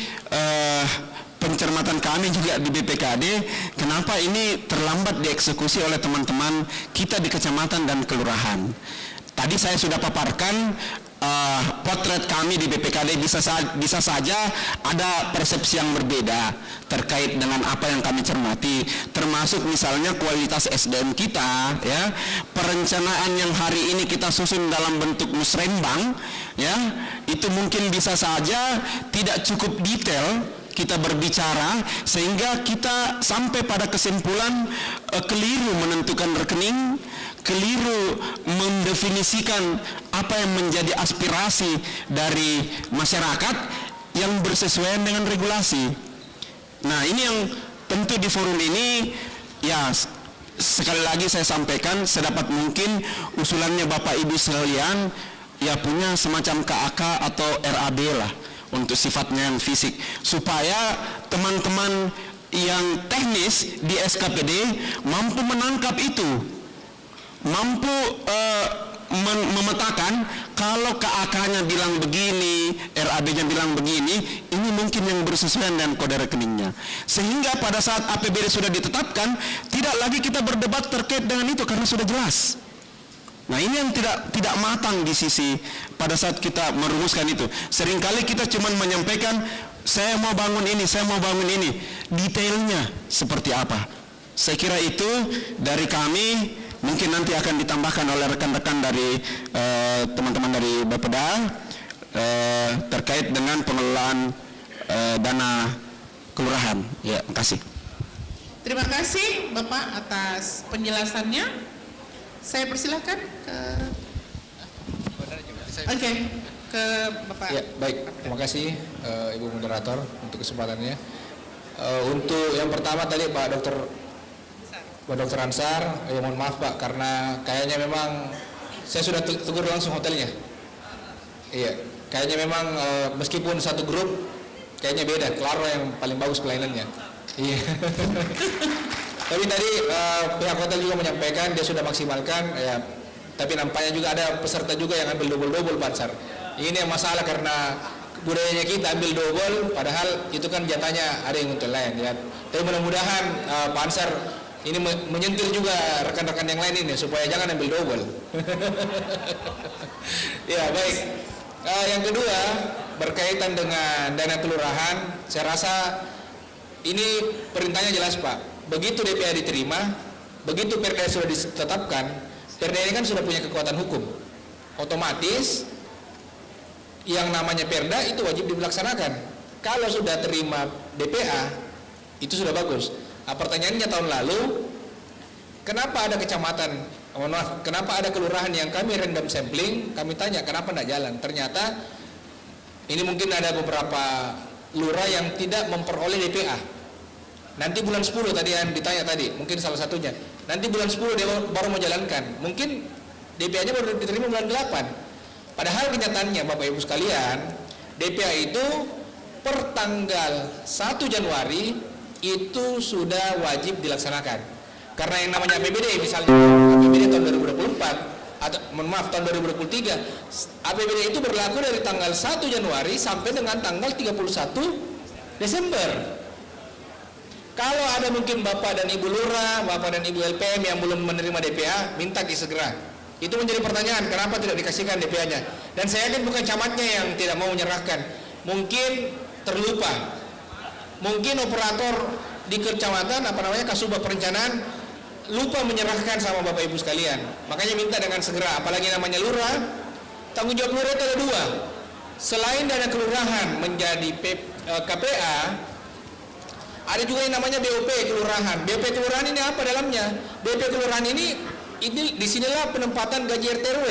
pencermatan kami juga di BPKD, kenapa ini terlambat dieksekusi oleh teman-teman kita di kecamatan dan kelurahan. Tadi saya sudah paparkan potret kami di BPKD, bisa saja ada persepsi yang berbeda terkait dengan apa yang kami cermati, termasuk misalnya kualitas SDM kita, ya, perencanaan yang hari ini kita susun dalam bentuk musrembang, ya, itu mungkin bisa saja tidak cukup detail kita berbicara sehingga kita sampai pada kesimpulan keliru menentukan rekening, keliru mendefinisikan apa yang menjadi aspirasi dari masyarakat yang bersesuaian dengan regulasi. Nah, ini yang tentu di forum ini, ya, sekali lagi saya sampaikan sedapat mungkin usulannya Bapak Ibu sekalian ya punya semacam KAK atau RAB lah untuk sifatnya yang fisik, supaya teman-teman yang teknis di SKPD mampu menangkap itu, mampu memetakan kalau KAK-nya bilang begini, RAB-nya bilang begini, ini mungkin yang bersesuaian dengan kode rekeningnya. Sehingga pada saat APBD sudah ditetapkan, tidak lagi kita berdebat terkait dengan itu karena sudah jelas. Nah, ini yang tidak matang di sisi pada saat kita merumuskan itu. Seringkali kita cuma menyampaikan, saya mau bangun ini, saya mau bangun ini. Detailnya seperti apa? Saya kira itu dari kami. Mungkin nanti akan ditambahkan oleh rekan-rekan dari teman-teman dari Bapeda terkait dengan pengelolaan dana kelurahan. Ya, terima kasih. Terima kasih Bapak atas penjelasannya. Saya persilahkan ke Bapak. Ya, baik. Terima kasih Ibu Moderator untuk kesempatannya. Untuk yang pertama tadi Pak Dr. Ansar, ya mohon maaf Pak, karena kayaknya memang saya sudah tegur langsung hotelnya. Iya, kayaknya memang meskipun satu grup, kayaknya beda. Claro yang paling bagus pelayanannya. Iya. Tapi tadi pihak hotel juga menyampaikan dia sudah maksimalkan, ya. Tapi nampaknya juga ada peserta juga yang ambil double Pak Ansar. Ini yang masalah karena budayanya kita ambil double, padahal itu kan jatahnya ada yang untuk lain ya. Tapi mudah-mudahan Pak Ansar ini menyentil juga rekan-rekan yang lain ini supaya jangan ambil double. Ya baik. Yang kedua berkaitan dengan dana kelurahan, saya rasa ini perintahnya jelas Pak. Begitu DPA diterima, begitu Perda sudah ditetapkan, Perda ini kan sudah punya kekuatan hukum. Otomatis yang namanya Perda itu wajib dilaksanakan. Kalau sudah terima DPA, itu sudah bagus. Pertanyaannya tahun lalu, kenapa ada kecamatan, kenapa ada kelurahan yang kami random sampling, kami tanya kenapa tidak jalan. Ternyata ini mungkin ada beberapa lurah yang tidak memperoleh DPA. Nanti bulan 10 tadi yang ditanya tadi, mungkin salah satunya. Nanti bulan 10 dia baru mau jalankan. Mungkin DPA-nya baru diterima bulan 8. Padahal kenyataannya Bapak Ibu sekalian, DPA itu per tanggal 1 Januari itu sudah wajib dilaksanakan. Karena yang namanya APBD, misalnya APBD tahun 2024 atau tahun 2023, APBD itu berlaku dari tanggal 1 Januari sampai dengan tanggal 31 Desember. Kalau ada mungkin Bapak dan Ibu Lurah, Bapak dan Ibu LPM yang belum menerima DPA, minta segera. Itu menjadi pertanyaan, kenapa tidak dikasihkan DPA-nya? Dan saya yakin bukan camatnya yang tidak mau menyerahkan, mungkin terlupa. Mungkin operator di kecamatan, Kasubag Perencanaan, lupa menyerahkan sama Bapak Ibu sekalian. Makanya minta dengan segera, apalagi namanya lurah, tanggung jawab lurah itu ada dua. Selain dana kelurahan menjadi KPA, ada juga yang namanya BOP kelurahan. BOP kelurahan ini apa dalamnya? BOP kelurahan ini disinilah penempatan gaji RT/RW.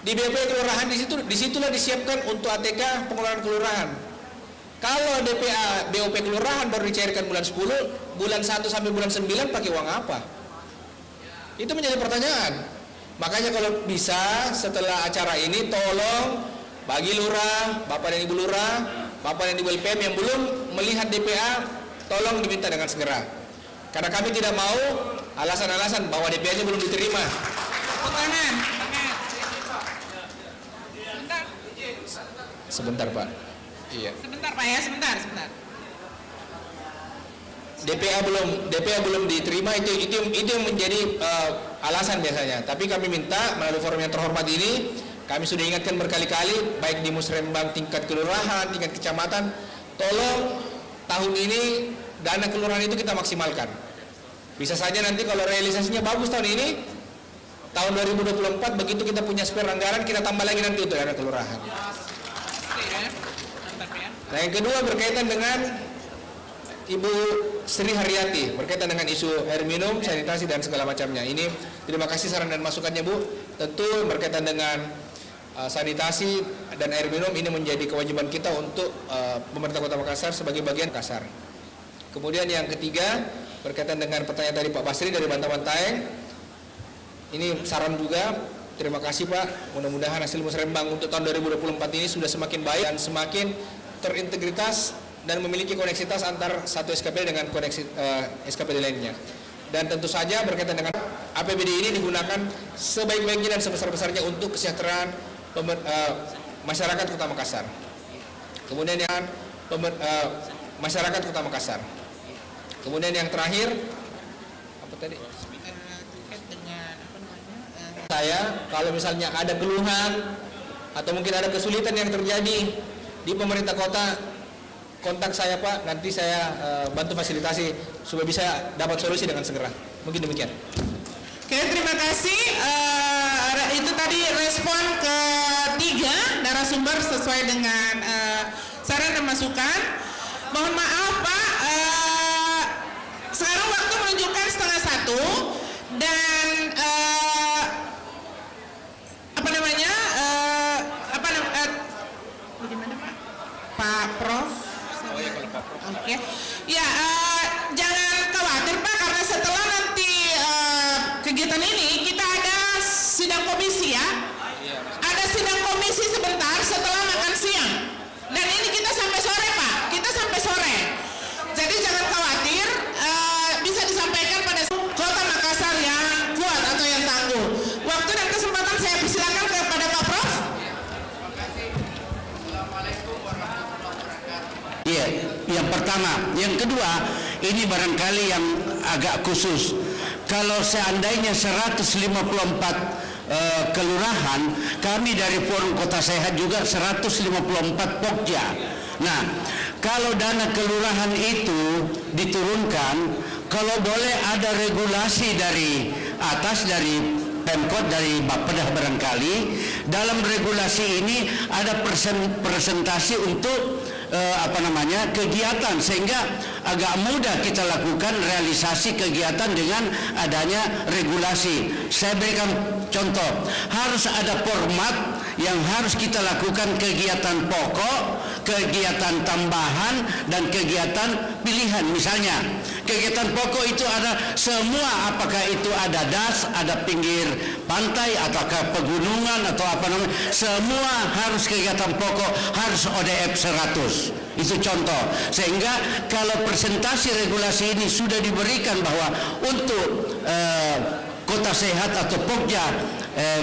Di BOP kelurahan disitulah disiapkan untuk ATK pengelolaan kelurahan. Kalau DPA BOP kelurahan baru dicairkan bulan 10, bulan 1 sampai bulan 9 pakai uang apa? Itu menjadi pertanyaan. Makanya kalau bisa setelah acara ini tolong bagi lurah, Bapak dan Ibu lurah, Bapak dan Ibu LPM yang belum melihat DPA, tolong diminta dengan segera. Karena kami tidak mau alasan-alasan bahwa DPA-nya belum diterima. Sebentar Pak. Iya. Sebentar Pak ya, sebentar. DPA belum diterima, itu yang menjadi alasan biasanya. Tapi kami minta melalui forum yang terhormat ini, kami sudah ingatkan berkali-kali, baik di Musrembang tingkat kelurahan, tingkat kecamatan, tolong tahun ini dana kelurahan itu kita maksimalkan. Bisa saja nanti kalau realisasinya bagus tahun ini, tahun 2024 begitu kita punya spare anggaran, kita tambah lagi nanti untuk dana kelurahan. Nah yang kedua berkaitan dengan Ibu Sri Haryati, berkaitan dengan isu air minum, sanitasi dan segala macamnya. Ini terima kasih saran dan masukannya Bu. Tentu berkaitan dengan sanitasi dan air minum ini menjadi kewajiban kita untuk pemerintah Kota Makassar sebagai bagian Makassar. Kemudian yang ketiga berkaitan dengan pertanyaan dari Pak Basri dari Bantaeng. Ini saran juga, terima kasih Pak. Mudah-mudahan hasil Musrembang untuk tahun 2024 ini sudah semakin baik dan semakin terintegritas dan memiliki koneksitas antar satu SKPD dengan koneksi SKPD lainnya. Dan tentu saja berkaitan dengan APBD ini digunakan sebaik-baiknya dan sebesar-besarnya untuk kesejahteraan masyarakat Kota Makassar. Kemudian yang masyarakat Kota Makassar. Kemudian yang terakhir apa tadi? Saya kalau misalnya ada keluhan atau mungkin ada kesulitan yang terjadi di pemerintah kota, kontak saya Pak, nanti saya bantu fasilitasi supaya bisa dapat solusi dengan segera. Mungkin demikian. Oke, terima kasih. Itu tadi respon ketiga narasumber sesuai dengan saran dan masukan. Mohon maaf Pak, sekarang waktu menunjukkan 12:30 dan bagaimana Pak? Pak Prof. Oh ya kalau Pak Prof. Oke. Ya, jangan khawatir Pak, karena setelah nanti kegiatan ini kita ada sidang komisi ya. Ada sidang komisi sebentar setelah makan siang. Dan ini kita sampai sore Pak, kita sampai sore. Jadi jangan khawatir, bisa disampaikan pertama. Yang kedua, ini barangkali yang agak khusus. Kalau seandainya 154 kelurahan, kami dari Forum Kota Sehat juga 154 Pokja. Nah, kalau dana kelurahan itu diturunkan, kalau boleh ada regulasi dari atas, dari Pemkot, dari Bappedah barangkali, dalam regulasi ini ada presentasi untuk kegiatan, sehingga agak mudah kita lakukan realisasi kegiatan dengan adanya regulasi. Saya berikan contoh, harus ada format yang harus kita lakukan kegiatan pokok, kegiatan tambahan, dan kegiatan pilihan. Misalnya, kegiatan pokok itu ada semua, apakah itu ada das, ada pinggir pantai, ataukah pegunungan, atau semua harus kegiatan pokok, harus ODF 100. Itu contoh. Sehingga kalau presentasi regulasi ini sudah diberikan bahwa untuk kota sehat atau Pokja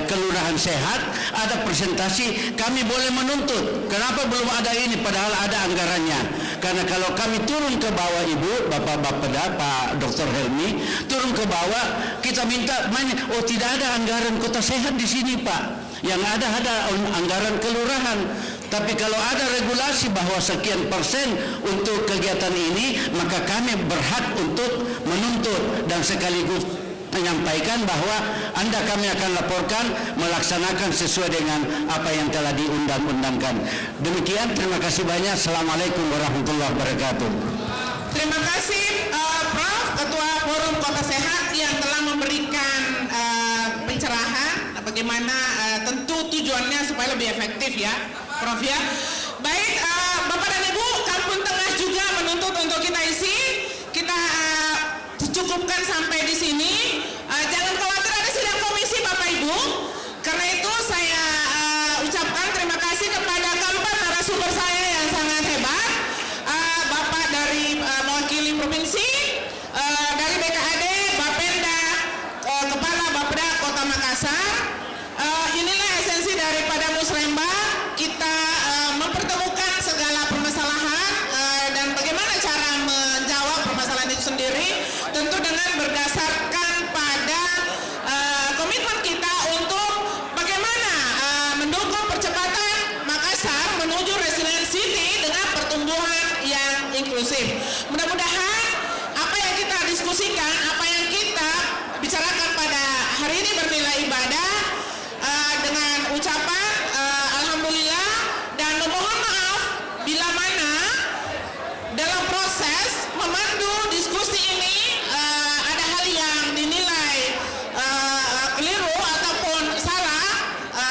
kelurahan sehat ada presentasi, kami boleh menuntut. Kenapa belum ada ini padahal ada anggarannya? Karena kalau kami turun ke bawah, Ibu, Bapak Bapeda, Pak Dr. Helmi, turun ke bawah, kita minta, oh tidak ada anggaran kota sehat di sini, Pak. Yang ada anggaran kelurahan. Tapi kalau ada regulasi bahwa sekian persen untuk kegiatan ini, maka kami berhak untuk menuntut dan sekaligus menyampaikan bahwa kami akan laporkan melaksanakan sesuai dengan apa yang telah diundang-undangkan. Demikian, terima kasih banyak. Assalamualaikum warahmatullahi wabarakatuh. Terima kasih Prof. Ketua Forum Kota Sehat yang telah memberikan pencerahan bagaimana tentu tujuannya supaya lebih efektif ya, Prof ya. Baik, Bapak dan Ibu, Kampung Tengah juga menuntut untuk kita isi. Kita cukupkan sampai di sini. Jangan khawatir ada sidang komisi Bapak Ibu. Karena itu saya ucapkan terima kasih kepada keempat narasumber saya yang sangat hebat. Bapak dari mewakili provinsi, dari BKAD, Bapenda, Kepala Bapeda Kota Makassar. Inilah esensi daripada Musrembang. Kita mempertemukan segala permasalahan dan bagaimana cara menjawab permasalahan itu sendiri, tentu dengan berdasarkan pada komitmen kita untuk bagaimana mendukung percepatan Makassar menuju resilient city dengan pertumbuhan yang inklusif. Mudah-mudahan apa yang kita diskusikan, apa yang kita bicarakan pada hari ini bernilai ibadah, dengan ucapan alhamdulillah dan memohon maaf bila mana dalam proses memandu diskusi ini ada hal yang dinilai keliru ataupun salah.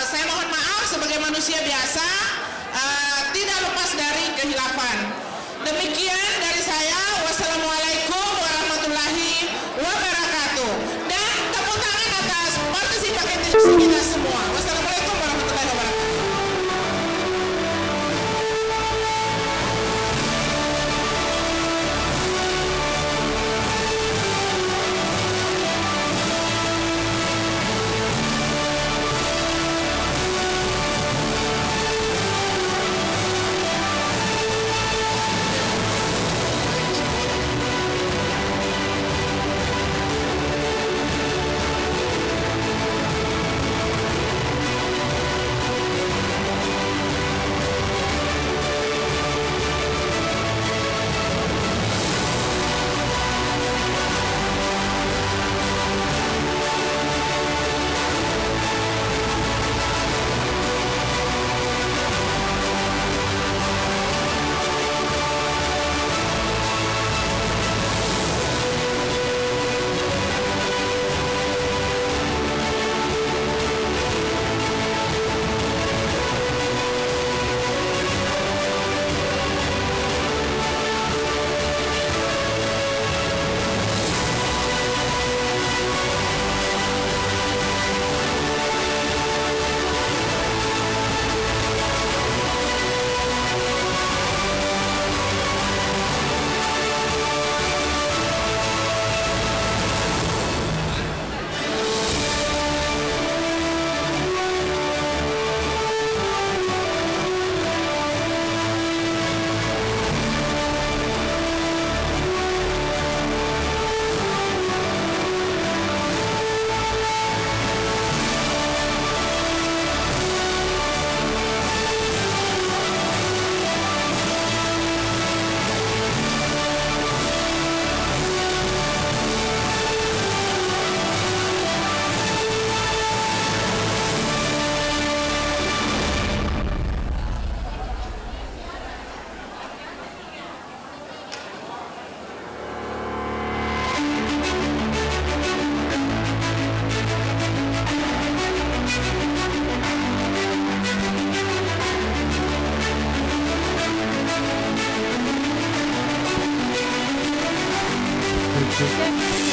Saya mohon maaf sebagai manusia biasa, tidak lepas dari kehilafan. Demikian dari saya. Wassalamualaikum warahmatullahi wabarakatuh. Dan tepuk tangan atas partisipasi kita semua. Wassalamualaikum warahmatullahi wabarakatuh.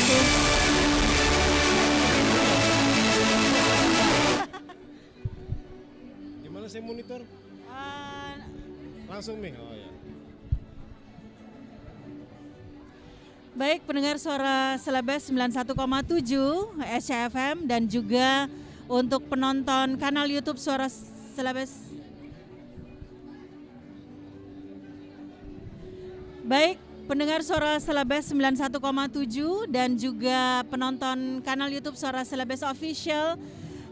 kasih. Gimana saya monitor? Langsung nih. Oh ya. Baik, pendengar suara Celebes 91,7 SCFM dan juga untuk penonton kanal YouTube Suara Celebes. Baik, pendengar suara Celebes 91,7 dan juga penonton kanal YouTube Suara Celebes Official.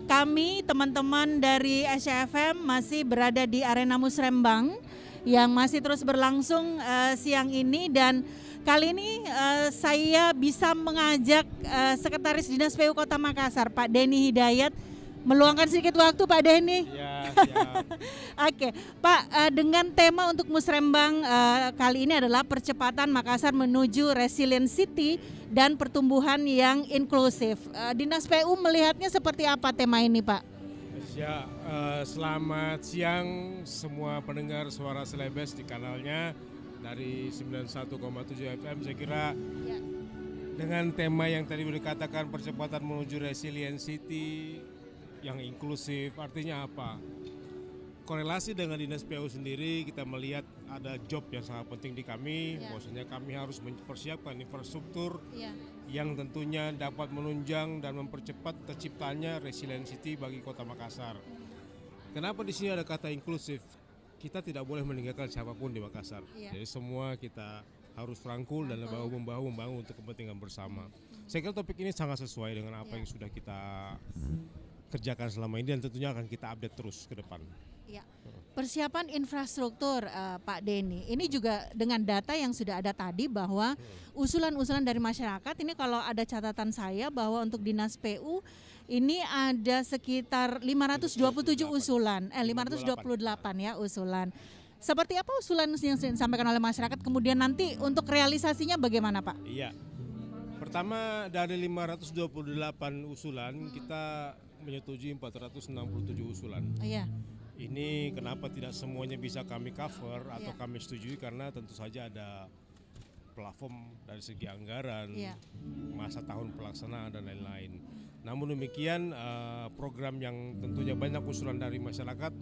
Kami teman-teman dari SCFM masih berada di Arena Musrembang yang masih terus berlangsung siang ini, dan kali ini saya bisa mengajak Sekretaris Dinas PU Kota Makassar, Pak Denny Hidayat, meluangkan sedikit waktu, Pak Denny. Ya, siap. Oke, Pak, dengan tema untuk Musrembang kali ini adalah percepatan Makassar menuju resilient city dan pertumbuhan yang inklusif. Dinas PU melihatnya seperti apa tema ini, Pak? Ya, selamat siang semua pendengar Suara Celebes di kanalnya dari 91,7 FM. Saya kira dengan tema yang tadi sudah dikatakan, percepatan menuju resilient city yang inklusif, artinya apa? Korelasi dengan Dinas PU sendiri, kita melihat ada job yang sangat penting di kami, bahwasanya kami harus mempersiapkan infrastruktur yang tentunya dapat menunjang dan mempercepat terciptanya resilient city bagi Kota Makassar. Kenapa di sini ada kata inklusif? Kita tidak boleh meninggalkan siapapun di Makassar. Jadi semua kita harus rangkul dan bahu-membahu membangun untuk kepentingan bersama. Saya kira topik ini sangat sesuai dengan apa yang sudah kita kerjakan selama ini dan tentunya akan kita update terus ke depan. Ya. Persiapan infrastruktur Pak Denny, ini juga dengan data yang sudah ada tadi bahwa usulan-usulan dari masyarakat ini, kalau ada catatan saya bahwa untuk Dinas PU ini ada sekitar 527 usulan, 528 ya usulan. Seperti apa usulan yang disampaikan oleh masyarakat, kemudian nanti untuk realisasinya bagaimana, Pak? Iya, pertama dari 528 usulan kita menyetujui 467 usulan. Iya. Ini kenapa tidak semuanya bisa kami cover atau kami setujui, karena tentu saja ada plafon dari segi anggaran, masa tahun pelaksanaan dan lain-lain. Namun demikian program yang tentunya banyak usulan dari masyarakat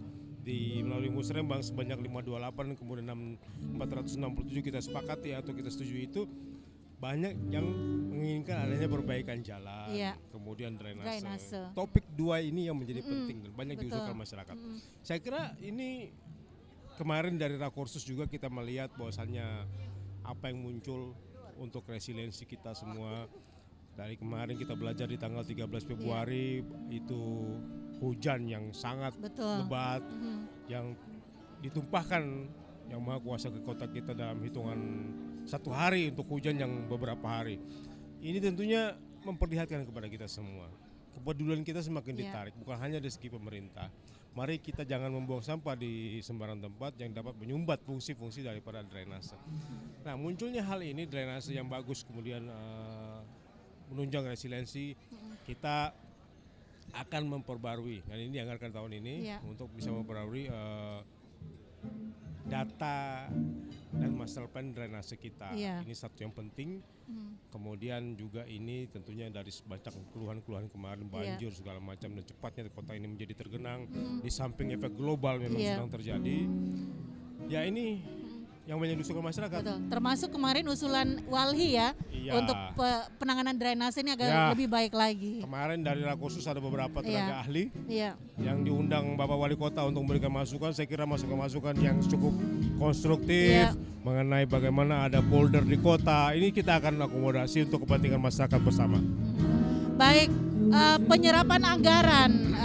melalui Musrembang sebanyak 528, kemudian 467 kita sepakati atau kita setujui, itu banyak yang menginginkan adanya perbaikan jalan, kemudian drainase. Topik 2 ini yang menjadi penting dan banyak diusulkan masyarakat. Saya kira ini kemarin dari Rakorsus juga kita melihat bahwasannya apa yang muncul untuk resiliensi kita semua. Dari kemarin kita belajar di tanggal 13 Februari itu hujan yang sangat lebat, yang ditumpahkan yang Maha Kuasa ke kota kita dalam hitungan 1 hari untuk hujan yang beberapa hari. Ini tentunya memperlihatkan kepada kita semua, kepedulian kita semakin ditarik, bukan hanya dari segi pemerintah. Mari kita jangan membuang sampah di sembarang tempat yang dapat menyumbat fungsi-fungsi daripada drainase. Nah, munculnya hal ini, drainase yang bagus kemudian menunjang resiliensi, kita akan memperbarui, dan ini dianggarkan tahun ini untuk bisa memperbarui data dan master plan drainase kita. Ini satu yang penting. Kemudian juga ini tentunya dari banyak keluhan-keluhan kemarin, banjir segala macam, dan cepatnya kota ini menjadi tergenang. Di samping efek global memang sedang terjadi. Ya, ini yang banyak diusulkan masyarakat. Betul. Termasuk kemarin usulan Walhi untuk penanganan drainase ini agar lebih baik lagi. Kemarin dari Rakorsus ada beberapa tenaga ahli yang diundang Bapak Wali Kota untuk memberikan masukan. Saya kira masukan-masukan yang cukup konstruktif mengenai bagaimana ada polder di kota. Ini kita akan akomodasi untuk kepentingan masyarakat bersama. Baik, penyerapan anggaran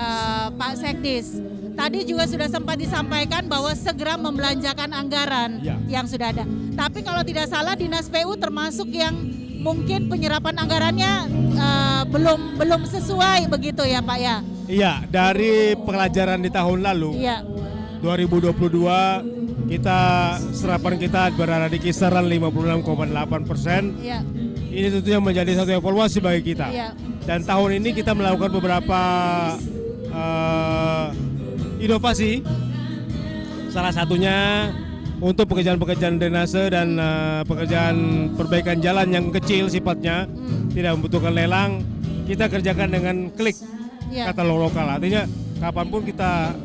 Pak Sekdis. Tadi juga sudah sempat disampaikan bahwa segera membelanjakan anggaran yang sudah ada. Tapi kalau tidak salah Dinas PU termasuk yang mungkin penyerapan anggarannya belum sesuai begitu ya Pak ya? Iya, dari pelajaran di tahun lalu 2022 kita serapan kita berada di kisaran 56,8%. Ini tentunya menjadi satu evaluasi bagi kita. Dan tahun ini kita melakukan beberapa inovasi, salah satunya untuk pekerjaan-pekerjaan drainase dan pekerjaan perbaikan jalan yang kecil sifatnya, tidak membutuhkan lelang, kita kerjakan dengan klik katalog lokal. Artinya kapanpun kita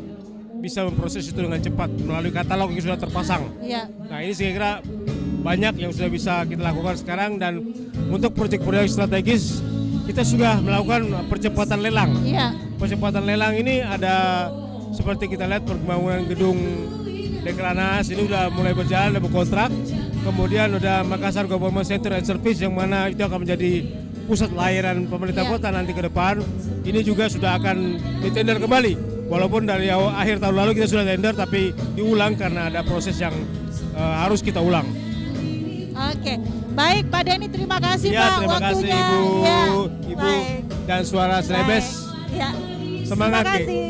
bisa memproses itu dengan cepat melalui katalog yang sudah terpasang. Nah ini saya kira banyak yang sudah bisa kita lakukan sekarang, dan untuk proyek-proyek strategis kita sudah melakukan percepatan lelang. Percepatan lelang ini ada seperti kita lihat pembangunan gedung Dekranas ini sudah mulai berjalan, sudah berkontrak. Kemudian ada Makassar Government Center and Service yang mana itu akan menjadi pusat layanan pemerintah kota nanti ke depan. Ini juga sudah akan ditender kembali. Walaupun dari akhir tahun lalu kita sudah tender, tapi diulang karena ada proses yang harus kita ulang. Oke, baik Pak Denny, terima kasih Ya, Pak terima kasih waktunya. Ibu Baik. dan Suara Selebes. Ya. Semangat, Terima Ki. kasih.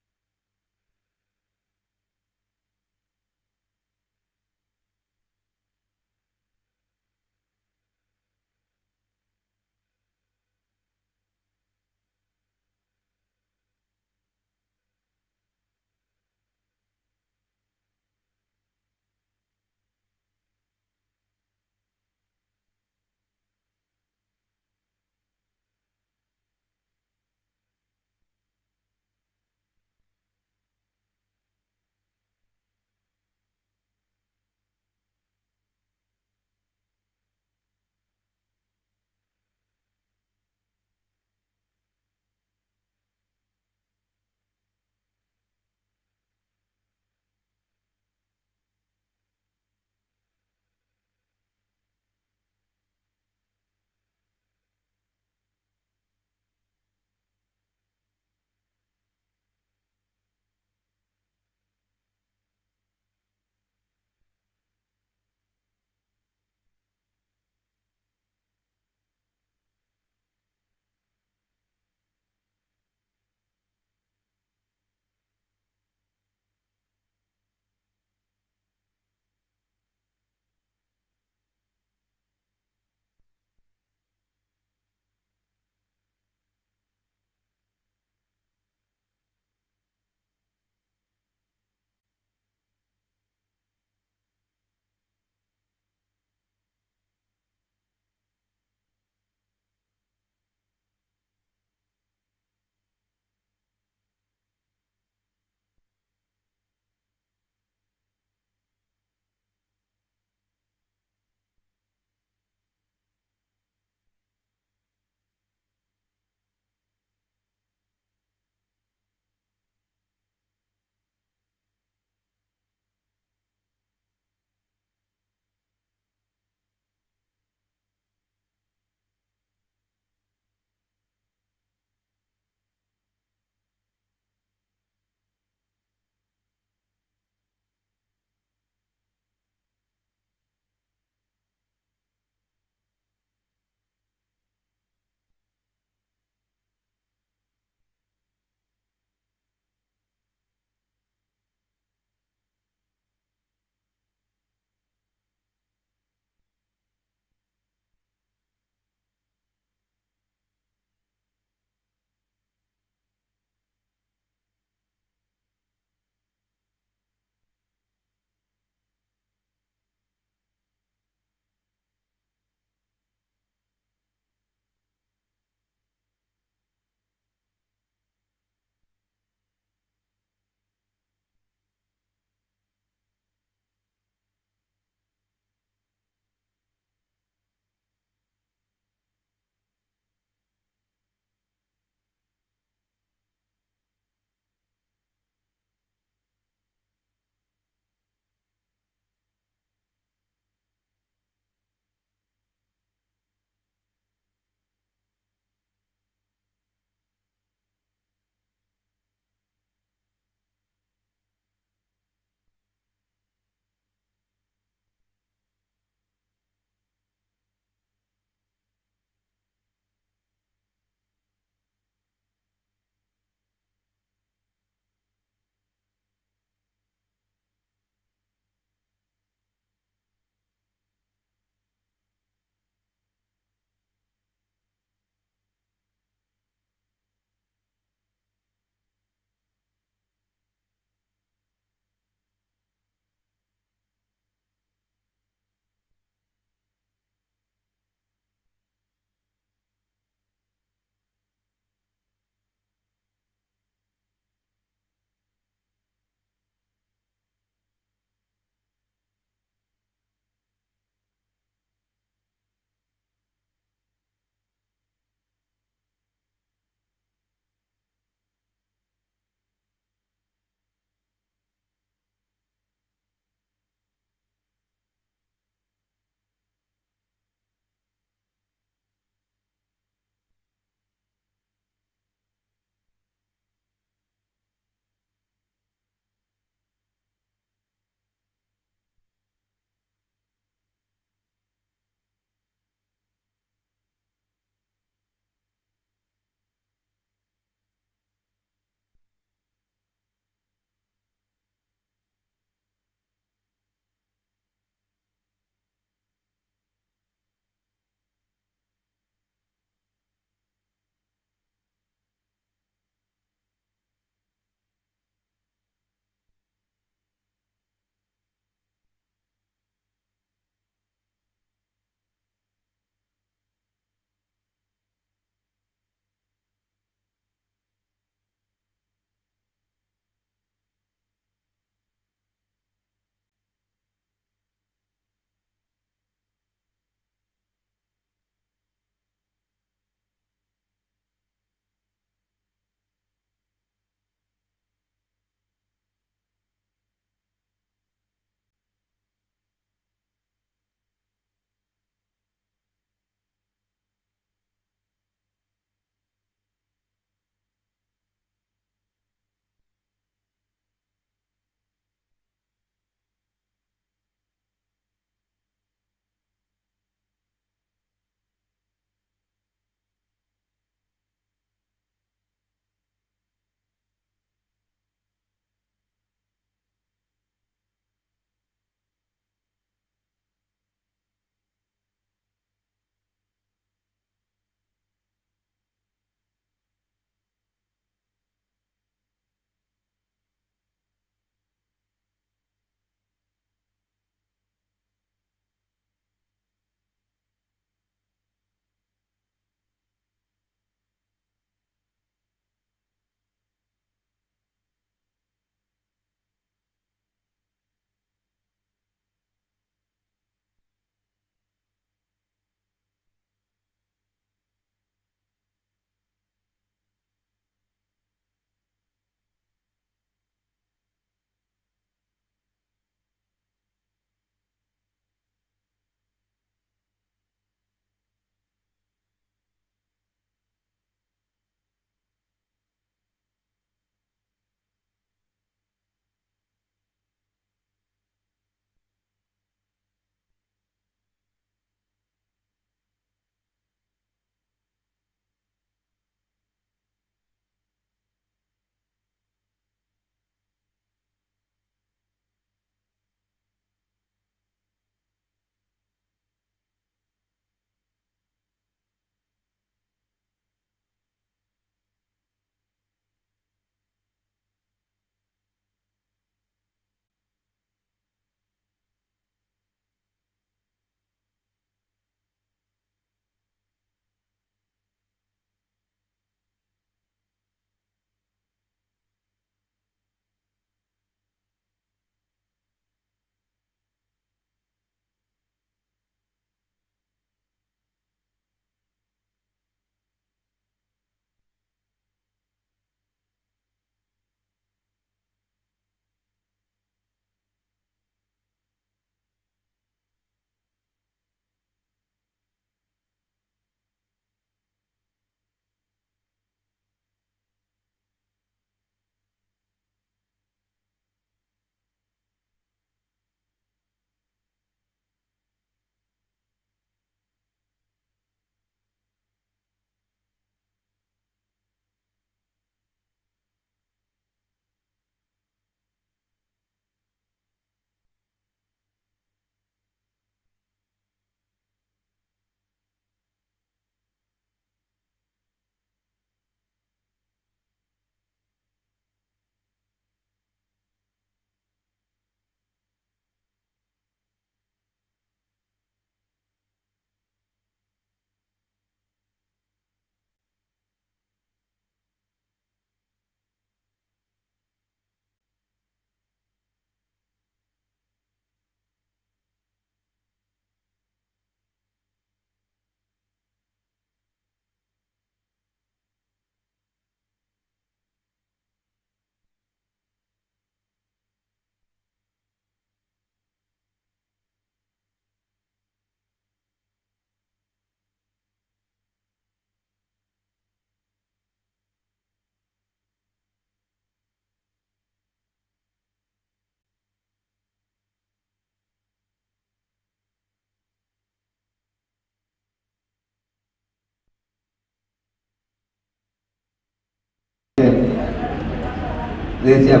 Oke, siap.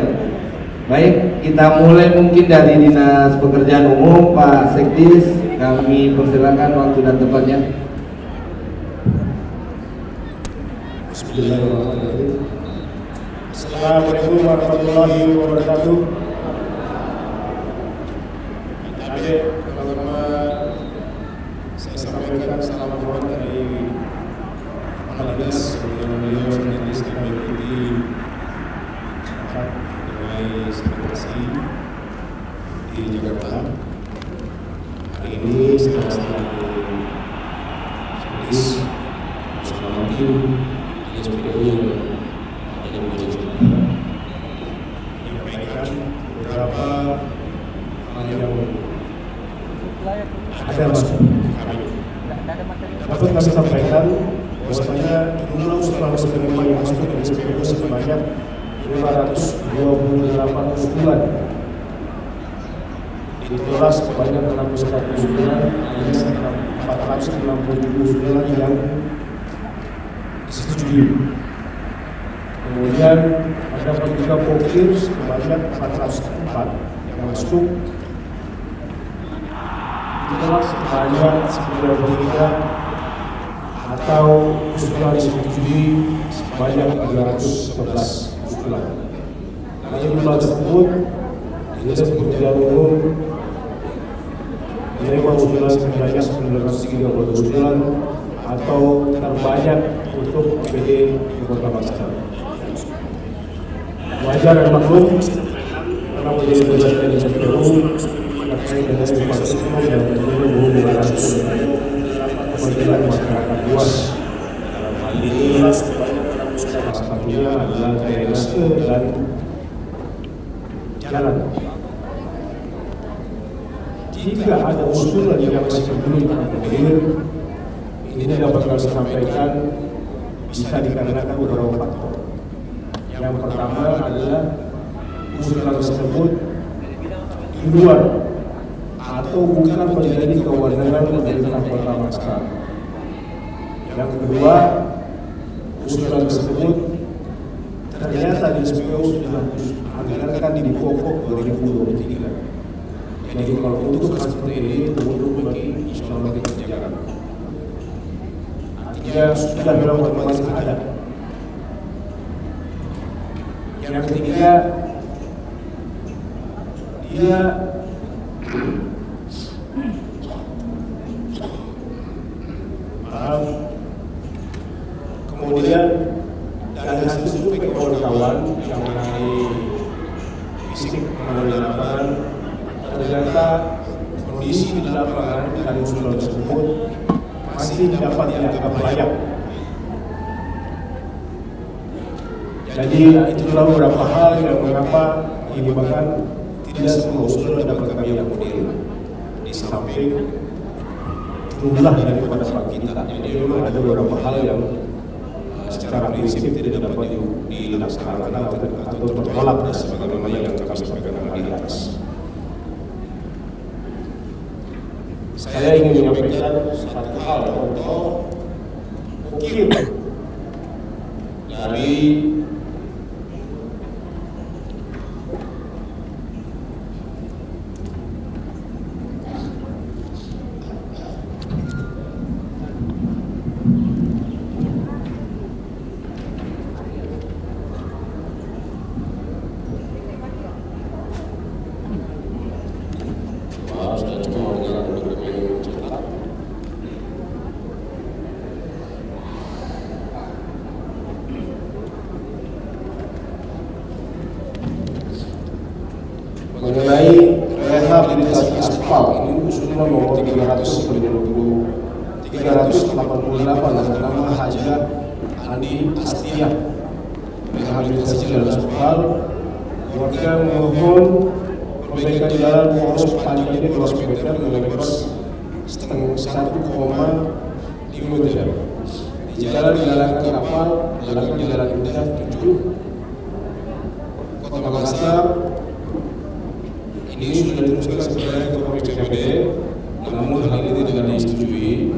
Baik, kita mulai mungkin dari Dinas Pekerjaan Umum, Pak Sekdis. Kami persilakan waktu dan tempatnya. Bismillahirrahmanirrahim. Assalamualaikum warahmatullahi wabarakatuh. Tadi pertama saya sampaikan salam hormat dari Kepala Dinas beliau nanti sedang mengikuti mengenai sanitasi di Jakarta. Hari ini saya sedang Sekdis bersama tim Dinas PPU yang menyampaikan beberapa hal yang ada masuk kami. Dapat kami sampaikan bahwasanya jumlah usulan penerima yang masuk ke SPPU sebanyak 528 usulan, ditolak sebanyak 61 usulan, hanya 467 usulan yang disetujui. Kemudian ada juga pokir sebanyak 404 yang masuk, ditolak sebanyak 93 atau usulan disetujui sebanyak 311 usulan. Dari jumlah tersebut, Dinas Pekerjaan Umum menerima usulan sebanyak 932 usulan atau terbanyak untuk APBD di Kota Makassar. Wajar dan maklum karena menjadi tugas dari SPPU terkait dengan infrastruktur dan tentunya berhubungan langsung dengan kepentingan masyarakat luas. Dalam hal ini salah satunya adalah drainase dan jalan. Jika ada usulan yang masih belum terakomodir, ini dapat kami sampaikan bisa dikarenakan beberapa faktor. Yang pertama adalah usulan tersebut di luar atau bukan menjadi kewenangan pemerintah Kota Makassar. Yang kedua, usulan tersebut ternyata di SPPU sudah anggarkan di pokok 2023. Jadi kalau untuk hal seperti ini tunggu bagi insya Allah kita kerjakan. Artinya sudah dilakukan masih ada. Yang ketiga, dia kemudian dari hasil survei kawan-kawan yang mengenai fisik mengenai lapangan, ternyata kondisi di lapangan dari usulan tersebut masih dapat dianggap layak. Jadi itulah beberapa hal yang mengapa ini bahkan tidak semua usulan dapat kami akomodir. Di samping jumlah daripada pak kita, jadi memang ada beberapa hal yang secara prinsip tidak dapat dilaksanakan atau tertolak sebagaimana yang kami sampaikan di atas. Saya ingin menyampaikan satu hal contoh mungkin dari mengenai rehabilitasi aspal, ini usulan nomor 388 atas nama Haja Andi Astia. Rehabilitasi jalan aspal, warga mohon perbaikan jalan poros panjangnya 200 meter dengan lebar 1,5 meter. Di jalan Galangan Kapal, Galangan Jalan Indah 7, Kota Makassar. Ini sudah diusulkan sebenarnya ke Komisi PPD, namun hal ini tidak disetujui,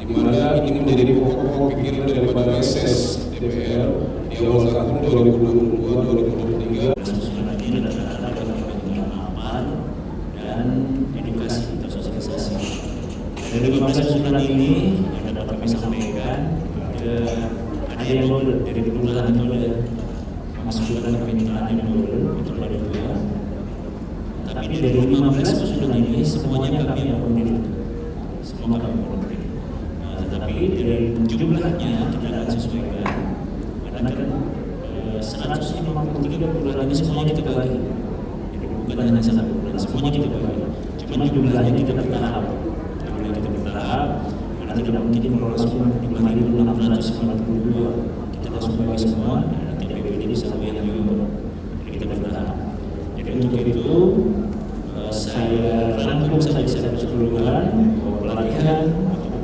di mana ini menjadi pokok pikiran daripada SS DPR, di awal tahun 2022-2023. Susunan ini rata-rata dalam penggunaan amal dan edukasi atau sosialisasi. Dari 15 susunan ini yang dapat kami sampaikan, ada yang lulus dari perusahaan itu ada masukan permintaan yang lulus itu ada 2. Tapi dari 15 susunan ini semuanya kami akomodir, semua kami akomodir. Tetapi dari jumlahnya kita akan sesuaikan karena kan 153 bulan ini semuanya kita bagi. Jadi bukan hanya 1 bulan, semuanya kita bagi. Cuma jumlahnya kita bertahap. Jumlahnya kita bertahap karena tidak mungkin langsung dibagi 692. Kita langsung bagi semua. Nanti PBD bisa bayar juga. Jadi kita bertahap. Jadi untuk itu saya rangkum saja secara keseluruhan pelatihan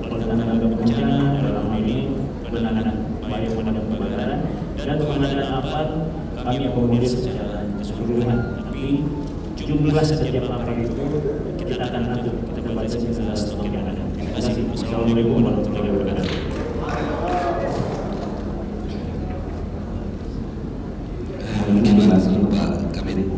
penanganan bencana dalam hal ini penanganan bahaya pemadam kebakaran dan penanganan apa kami akomodir secara keseluruhan. Tapi jumlah setiap apa itu kita akan atur, kita baca secara stok yang ada. Terima kasih. Assalamualaikum warahmatullahi wabarakatuh. Terima kasih Pak Kamil.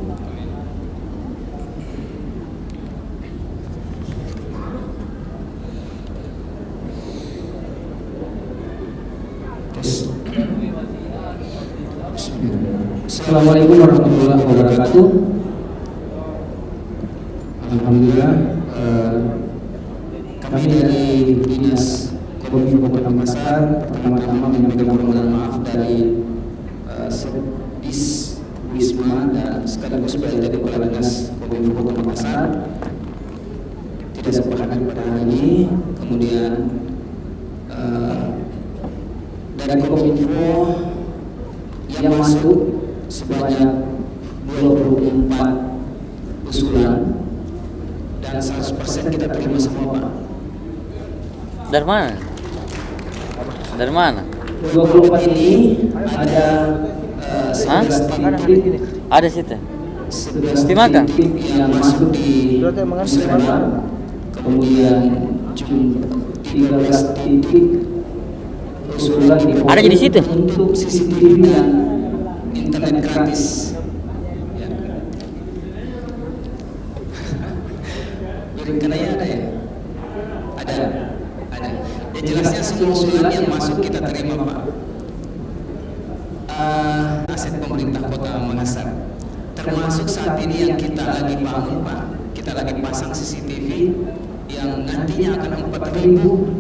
Assalamualaikum warahmatullahi wabarakatuh. Alhamdulillah, kami dari Dinas Kominfo Kota Makassar pertama-tama menyampaikan permohonan maaf dari Dis Wisma dan sekaligus PLT Kepala Dinas Kominfo Kota Makassar tidak sepakatan pada hari ini. Kemudian dari Kominfo yang masuk sebanyak 24 usulan dan 100% kita terima semua Pak. Dari mana? Dari mana? 24 ini ada 11 titik. Ada situ. 11 titik yang masuk di Musrembang. Kemudian 13 titik usulan ada di situ untuk CCTV dan internet gratis. Ya. Rencananya ada ya? Ada. Ya jelasnya semua usulan yang masuk kita terima Pak. Aset pemerintah Kota Makassar. Termasuk saat ini yang kita lagi bangun Pak. Kita lagi pasang CCTV yang nantinya akan 4.000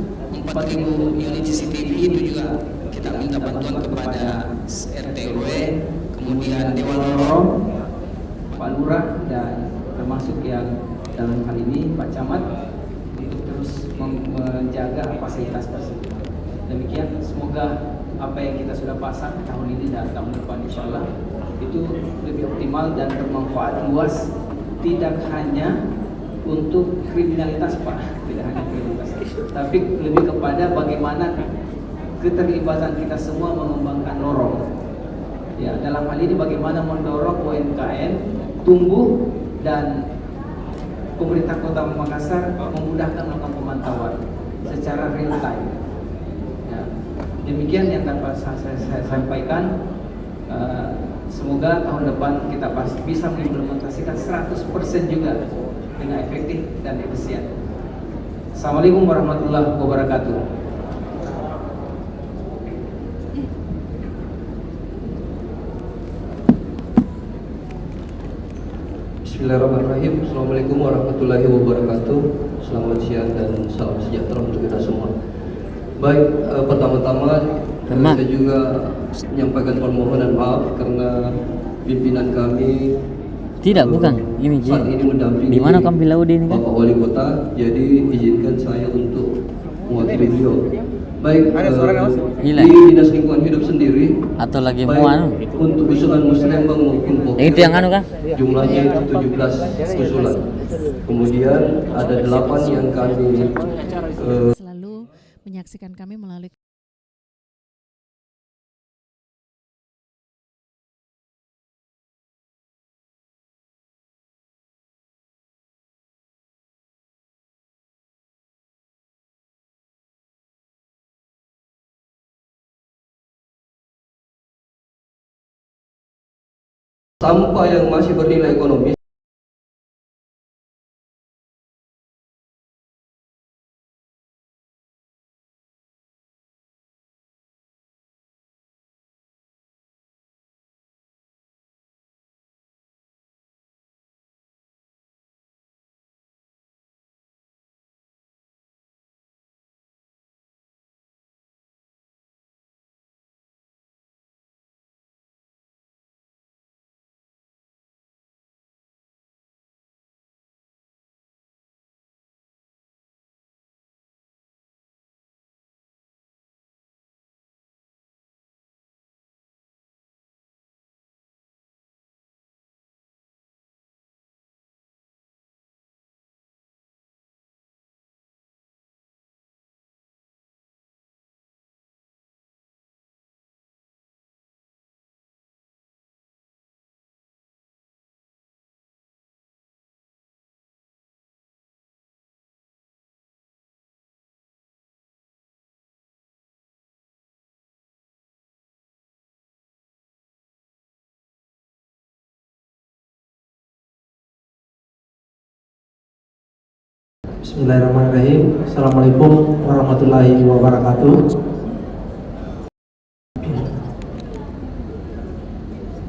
unit CCTV itu juga kita minta bantuan kepada RT RW, kemudian Dewan Lorong, Pak Lurah dan termasuk yang dalam hal ini Pak Camat untuk terus menjaga fasilitas tersebut. Demikian, semoga apa yang kita sudah pasang tahun ini dan tahun depan insya Allah itu lebih optimal dan bermanfaat luas, tidak hanya untuk kriminalitas Pak, tidak hanya kriminalitas, tapi lebih kepada bagaimana keterlibatan kita semua mengembangkan lorong. Ya, dalam hal ini bagaimana mendorong UMKM tumbuh dan pemerintah Kota Makassar memudahkan melakukan pemantauan secara real time. Ya, demikian yang dapat saya sampaikan. Semoga tahun depan kita pasti bisa mengimplementasikan 100% juga dengan efektif dan efisien. Assalamualaikum warahmatullahi wabarakatuh. Bismillahirrahmanirrahim. Assalamualaikum warahmatullahi wabarakatuh. Selamat siang dan salam sejahtera untuk kita semua. Baik, pertama-tama saya juga menyampaikan permohonan maaf karena pimpinan kami bukan ini saat ini mendampingi di mana kamu bilang ini kan? Bapak Wali Kota, jadi izinkan saya untuk mewakili beliau. Baik, di Dinas Lingkungan Hidup sendiri atau lagi baik, mau anu untuk usulan Musrembang maupun Pokok, itu yang anu kan? Jumlahnya itu 17 usulan. Kemudian ada 8 yang kami selalu menyaksikan kami melalui sampah yang masih bernilai ekonomis Bismillahirrahmanirrahim. Assalamualaikum warahmatullahi wabarakatuh.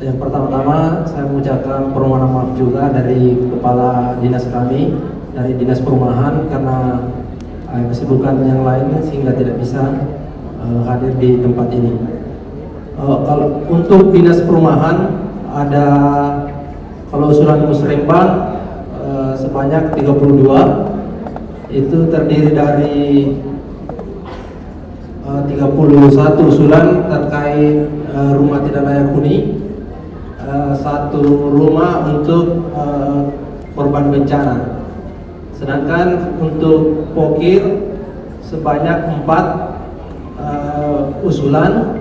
Yang pertama-tama saya mengucapkan permohonan maaf juga dari kepala dinas kami, dari dinas perumahan, karena kesibukan yang lain sehingga tidak bisa hadir di tempat ini. Kalau untuk dinas perumahan ada, kalau usulan musrembang sebanyak 32, itu terdiri dari 31 usulan terkait rumah tidak layak huni, 1 rumah untuk korban bencana. Sedangkan untuk pokir sebanyak 4 usulan,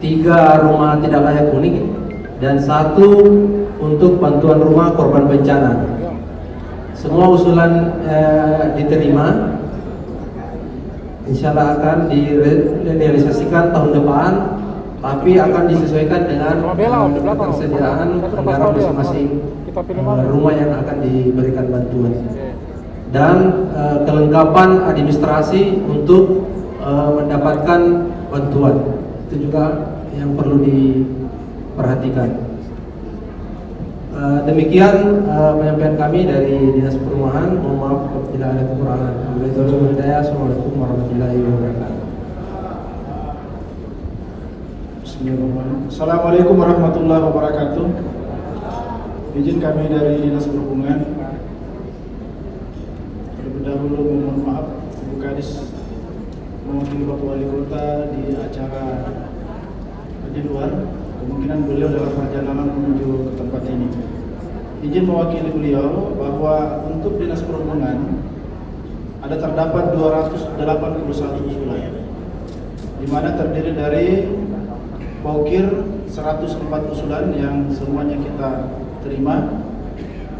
3 rumah tidak layak huni dan 1 untuk bantuan rumah korban bencana. Semua usulan diterima, insya Allah akan direalisasikan tahun depan, tapi akan disesuaikan dengan ketersediaan anggaran masing-masing rumah yang akan diberikan bantuan dan kelengkapan administrasi untuk mendapatkan bantuan. Itu juga yang perlu diperhatikan. Demikian penyampaian kami dari Dinas Perumahan. Mohon maaf apabila ada kekurangan. Assalamualaikum warahmatullahi wabarakatuh. Bismillahirrahmanirrahim. Assalamualaikum warahmatullahi wabarakatuh. Izin kami dari Dinas Perhubungan terlebih dahulu mohon maaf Ibu Kadis mewakili Bapak Wali Kota di acara di luar. Kemungkinan beliau dalam perjalanan menuju ke tempat ini. Izin mewakili beliau bahwa untuk Dinas Perhubungan ada terdapat 281 usulan, di mana terdiri dari pokir 104 usulan yang semuanya kita terima.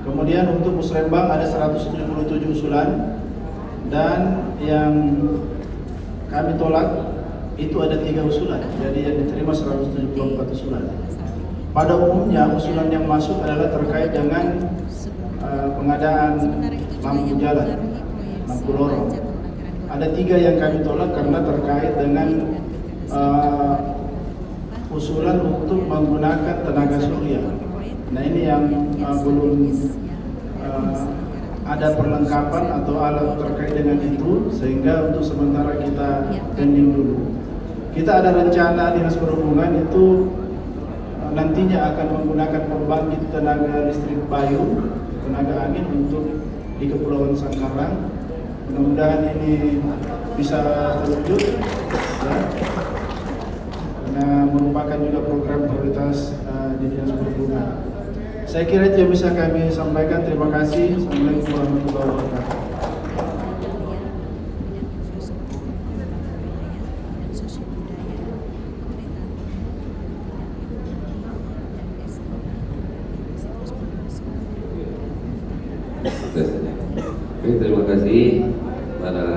Kemudian untuk musrembang ada 177 usulan, dan yang kami tolak itu ada 3 usulan, jadi yang diterima 174 usulan. Pada umumnya usulan yang masuk adalah terkait dengan pengadaan lampu jalan, lampu lorong. Ada 3 yang kami tolak karena terkait dengan usulan untuk menggunakan tenaga surya. Nah ini yang belum ada perlengkapan atau alat terkait dengan itu, sehingga untuk sementara kita pending dulu. Kita ada rencana Dinas Perhubungan itu nantinya akan menggunakan pembangkit tenaga listrik payung, tenaga angin untuk di Kepulauan Sangkarang. Mudah-mudahan ini bisa terwujud, ya, karena merupakan juga program prioritas di Dinas Perhubungan. Saya kira itu yang bisa kami sampaikan. Terima kasih. Assalamualaikum warahmatullahi wabarakatuh. Terima kasih para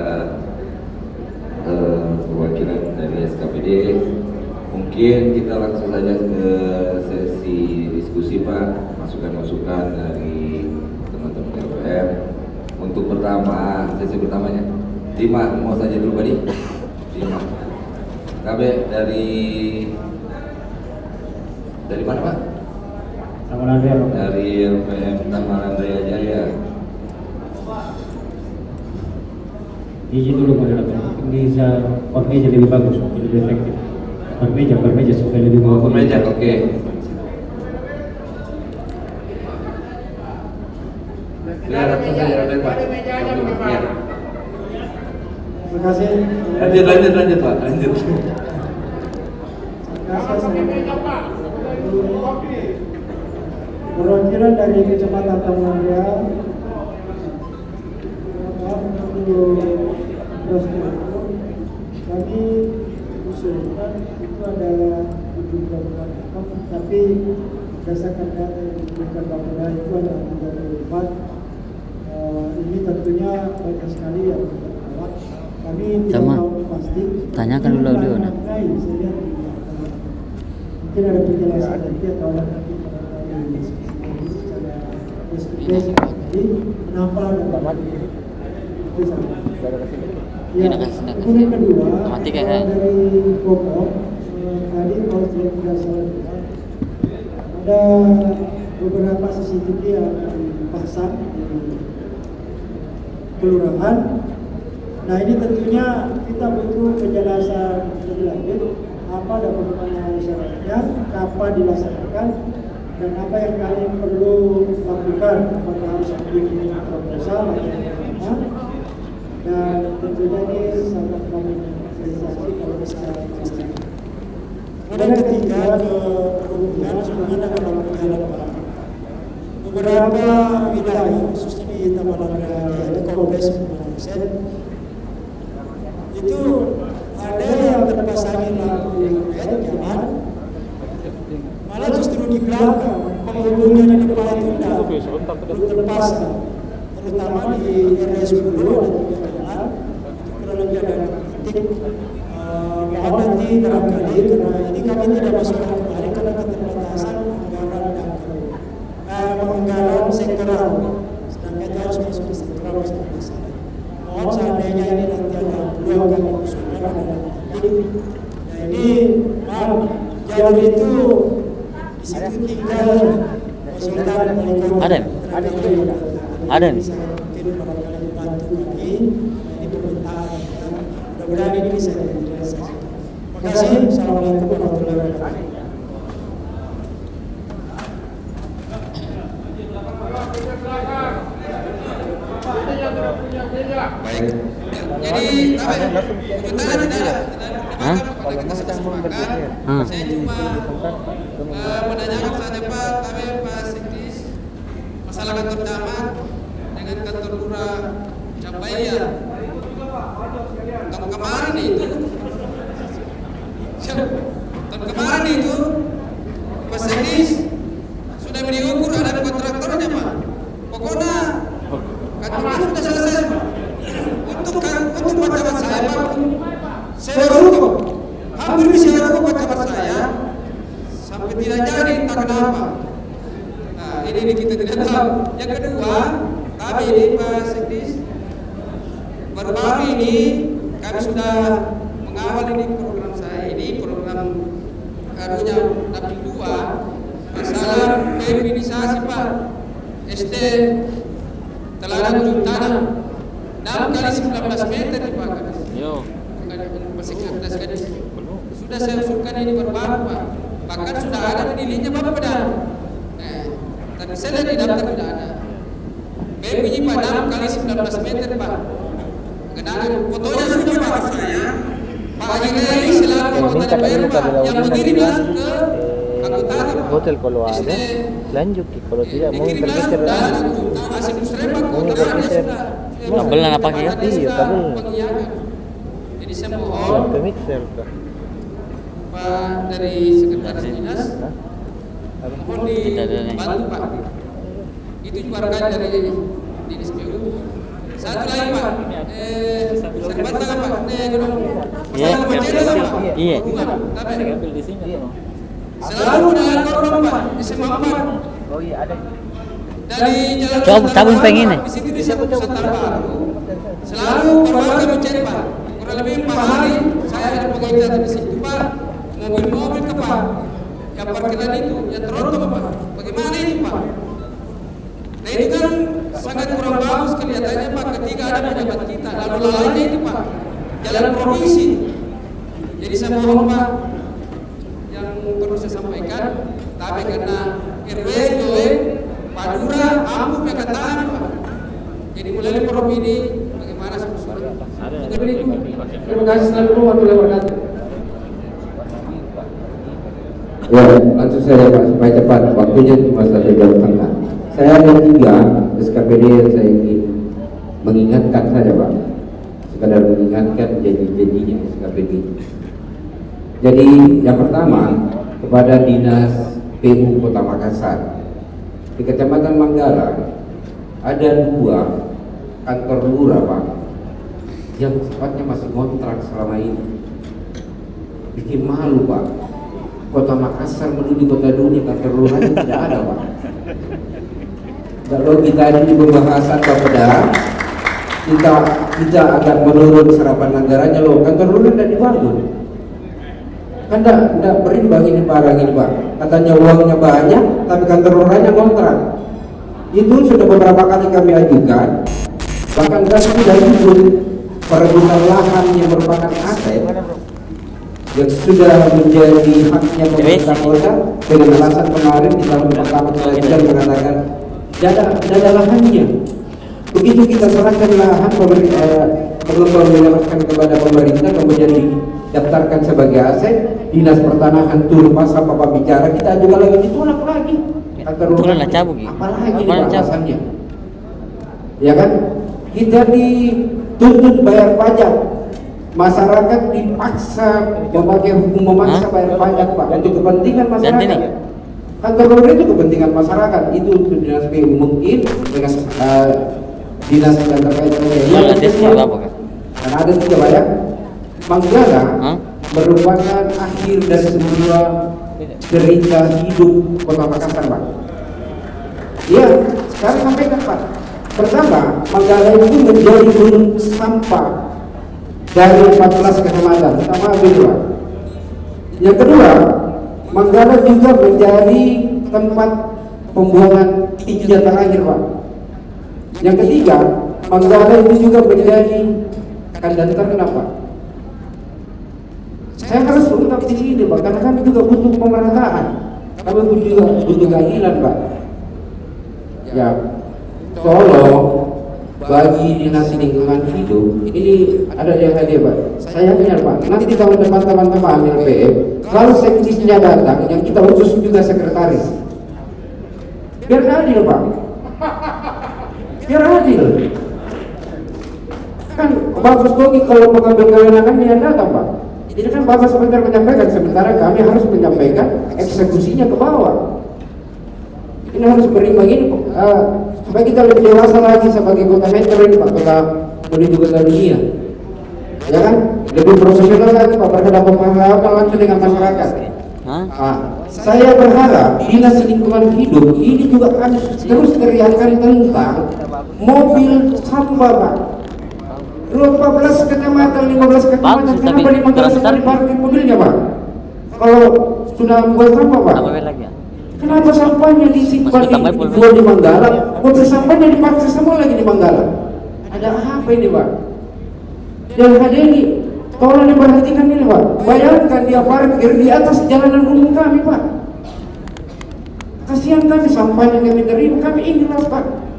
perwakilan dari SKPD. Mungkin kita langsung saja ke sesi diskusi masukan-masukan dari teman-teman LPM. Untuk pertama, sesi pertamanya, Dima, mau saja dulu Badi. Dima. KB dari mana Pak? Taman Andrea. Dari LPM Taman Andrea Jaya. Izin dulu Pak Direktur, bisa per meja lebih bagus, lebih efektif. Per meja supaya lebih bagus. Per meja, oke. Lihat saja Pak. Terima kasih. Lanjut Pak, lanjut. Perwakilan dari Kecamatan Taman Andrea, kami usulkan itu ada 74 ekor, tapi berdasarkan data yang diberikan Bapeda itu ada 34. Ini tentunya banyak sekali yang tertolak. Kami tidak tahu pasti. Tanyakan dulu dia. Mungkin ada penjelasan nanti atau ada nanti secara face-to-face. Jadi kenapa ada itu sama. Ya, kemudian kedua dari pokok tadi kalau tidak salah dengar ada beberapa CCTV yang dipasang di kelurahan. Nah ini tentunya kita butuh penjelasan lebih lanjut apa dan bagaimana syaratnya, kapan dilaksanakan, dan apa yang kalian perlu lakukan, apakah harus bikin proposal atau bagaimana. Dan tentunya ini sangat kami apresiasi kalau misalnya kemudian ketiga kemudian sebenarnya dalam perjalanan beberapa wilayah khususnya di Taman Andrea Jaya kompleks Perumahan itu ada yang terpasangin lampu LED jalan, malah justru di belakang penghubungnya di depan itu belum terpasang, terutama di RS 10 ada 3 jalan, itu kurang lebih ada 6 titik. Mohon nanti barangkali karena ini kami tidak masukkan kemarin karena keterbatasan anggaran sektoral, sedangkan itu harus masuk ke sektoral masing-masing. Mohon seandainya ini nanti ada peluang kami usulkan ada 6 titik. Nah ini maaf, jalur itu di situ tinggal konsultan ada mungkin barangkali membantu kami ini permintaan mudah-mudahan ini bisa direalisasikan. Terima kasih. Assalamualaikum warahmatullahi wabarakatuh. Baik. Jadi kejutan tidak ada. Pada kita sepakat. Saya cuma menanyakan saja Pak, kami Pak Sekdis masalah kantor camat dengan kantor lurah Capaian. Tahun kemarin itu Pak Sekdis sudah diukur ada kontraktornya Pak. Pokoknya kantornya sudah selesai Pak. Untuk Pak camat saya Pak, saya rokok, hampir bisa rokok Pak camat saya sampai tidak jadi entah kenapa. Nah ini kita tidak tahu. Yang kedua, kami ini Pak Sekdis baru-baru ini kami sudah mengawal ini program saya ini program karunya Dapil 2 masalah periodisasi Pak SD Teladan Ujung Tanah 6 kali 19 meter di Pak Kadis. Sudah saya usulkan ini baru-baru Pak, bahkan sudah ada penilainya Bapeda. Tapi saya lihat di daftar tidak ada. BPI Pak 6 kali 19 meter Pak. Kenapa fotonya sudah Pak saya. Pak Yireli selaku anggota DPR Pak yang mengirim langsung ke anggota hotel kalau ada lanjut kalau tidak mau bergeser kabel apa ya? Iya kabel. Jadi saya mohon ke mixer Pak dari sekretaris dinas mohon dibantu Pak. Itu juga rekan dari dinas PU. Satu lagi Pak, serbat tangan Pak, Iya. Selalu ada korban Pak, SMA 4 Oh iya ada. Dari Jalan Coba tabung pengen nih. di sini di Nusantara Baru selalu baru kami cek Pak. Kurang lebih 4 hari saya ada pengincar di situ Pak. Mobil-mobil ke Pak. Yang parkiran itu yang terontok Pak. Bagaimana ini Pak? Nah ini kan sangat kurang bagus kelihatannya Pak ketika ada pejabat kita lalu lalainya itu Pak. Jalan provinsi. Jadi saya mohon Pak yang perlu saya sampaikan, tapi karena RW, JOE, Padura, Ampuh, Pekatan Pak. Jadi mulai forum ini bagaimana solusinya? Terima kasih. Assalamualaikum warahmatullahi wabarakatuh. Ya, langsung saja Pak, supaya cepat. Waktunya cuma 1 jam setengah. Saya ada 3 SKPD yang saya ingin mengingatkan saja Pak. Sekadar mengingatkan janji-janjinya SKPD. Jadi yang pertama kepada Dinas PU Kota Makassar. Di Kecamatan Manggala ada 2 kantor lurah Pak yang sifatnya masih kontrak selama ini. Bikin malu Pak. Kota Makassar menuju kota dunia kantor lurahnya tidak ada Pak. Kalau kita di pembahasan Bapeda kita agak menurun serapan anggarannya loh, kantor lurah tidak dibangun. Kan tidak berimbang ini barang ini Pak. Katanya uangnya banyak tapi kantor lurahnya kontrak. Itu sudah beberapa kali kami ajukan. Bahkan kami sudah ikut perebutan lahan yang merupakan aset yang sudah menjadi haknya pemerintah kota dengan alasan kemarin di tahun pertama kita mengatakan ada lahannya. Begitu kita serahkan lahan pengembang menyerahkan kepada pemerintah kemudian didaftarkan sebagai aset, Dinas Pertanahan turun pasal Bapak bicara, kita juga lagi ditolak lagi. Apalagi alasannya? Ya kan? Kita dituntut bayar pajak. Masyarakat dipaksa memakai hukum memaksa bayar pajak Pak untuk kepentingan masyarakat. Kantor lurah itu kepentingan masyarakat. Itu untuk Dinas PU mungkin dengan dinas yang terkait dengan karena ada 3 banyak. Manggala merupakan akhir dari sebuah cerita hidup Kota Makassar Pak. Iya, sekarang sampaikan Pak. Pertama, Manggala itu menjadi gunung sampah dari 14 kecamatan, pertama kedua. Yang kedua, Manggala juga menjadi tempat pembuangan tinja terakhir Pak. Yang ketiga, Manggala itu juga menjadi kandang terkenal Pak. Saya harus ungkap di sini Pak, karena kami juga butuh pemerataan, kami juga butuh keadilan Pak. Ya, tolong bagi Dinas Lingkungan Hidup ini ada yang hadir Pak. Saya benar Pak, nanti tahun depan teman-teman LPM kalau sekretarisnya datang yang kita khusus juga sekretaris, biar adil Pak, biar adil. Kan bagus bagi kalau mengambil kewenangan yang datang Pak. Ini kan Bapak sebentar menyampaikan, sementara kami harus menyampaikan eksekusinya ke bawah. Ini harus berimbang ini supaya kita lebih dewasa lagi sebagai kota metro ini Pak, kota menuju kota dunia. Ya kan? Lebih profesional lagi Pak, berhadapan langsung dengan masyarakat. Saya berharap Dinas Lingkungan Hidup ini juga harus terus teriakan tentang mobil sampah Pak. 14 kecamatan, 15 kecamatan, kenapa di Manggala sekali parkir mobilnya Pak? Kalau sudah buat sampah Pak? Kenapa sampahnya disimpan dijual di Manggala? Mobil sampahnya diparkir semua lagi di Manggala. Ada apa ini Pak? Yang ada ini, tolong diperhatikan ini Pak. Bayangkan dia parkir di atas jalanan umum kami Pak. Kasihan kami, sampahnya kami terima, kami ikhlas Pak.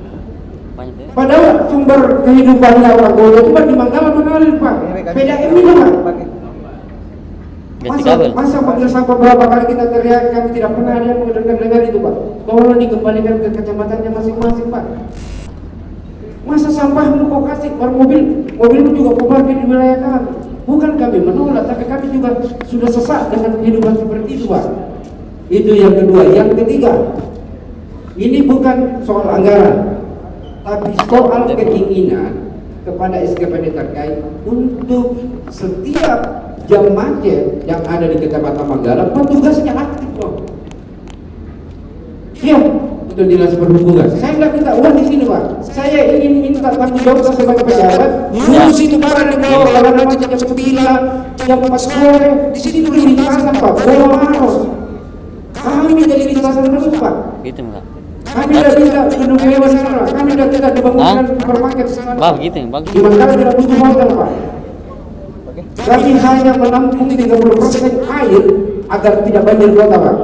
Padahal sumber kehidupannya orang Godo itu di Manggala mengalir Pak. PDAM ini Pak. Masa panggil sampah berapa kali kita teriak, kami tidak pernah ada yang mendengar itu Pak. Tolong dikembalikan ke kecamatannya masing-masing Pak. Masa sampahmu kau kasih per mobilmu juga kau parkir di wilayah kami. Bukan kami menolak, tapi kami juga sudah sesak dengan kehidupan seperti itu Pak. Itu yang kedua. Yang ketiga, ini bukan soal anggaran, tapi soal keinginan kepada SKPD terkait untuk setiap jam macet yang ada di Kecamatan Manggala petugasnya aktif loh. Ya, untuk dinas perhubungan. Saya nggak minta uang di sini Pak. Saya ingin minta tanggung jawab saya sebagai pejabat. Ngurus itu barang di bawah kalau nanti jam 9, jam 4 sore di sini dulu lintasan Pak. Bawa harus. Kami menjadi lintasan terus Pak. Gitu enggak? Kami tidak bisa menunggu lewat sana. Kami tidak dibangunkan supermarket sana. Bang, gitu, bang. Di Manggarai tidak butuh modal Pak. Kami hanya menampung 30% air agar tidak banjir kota Pak.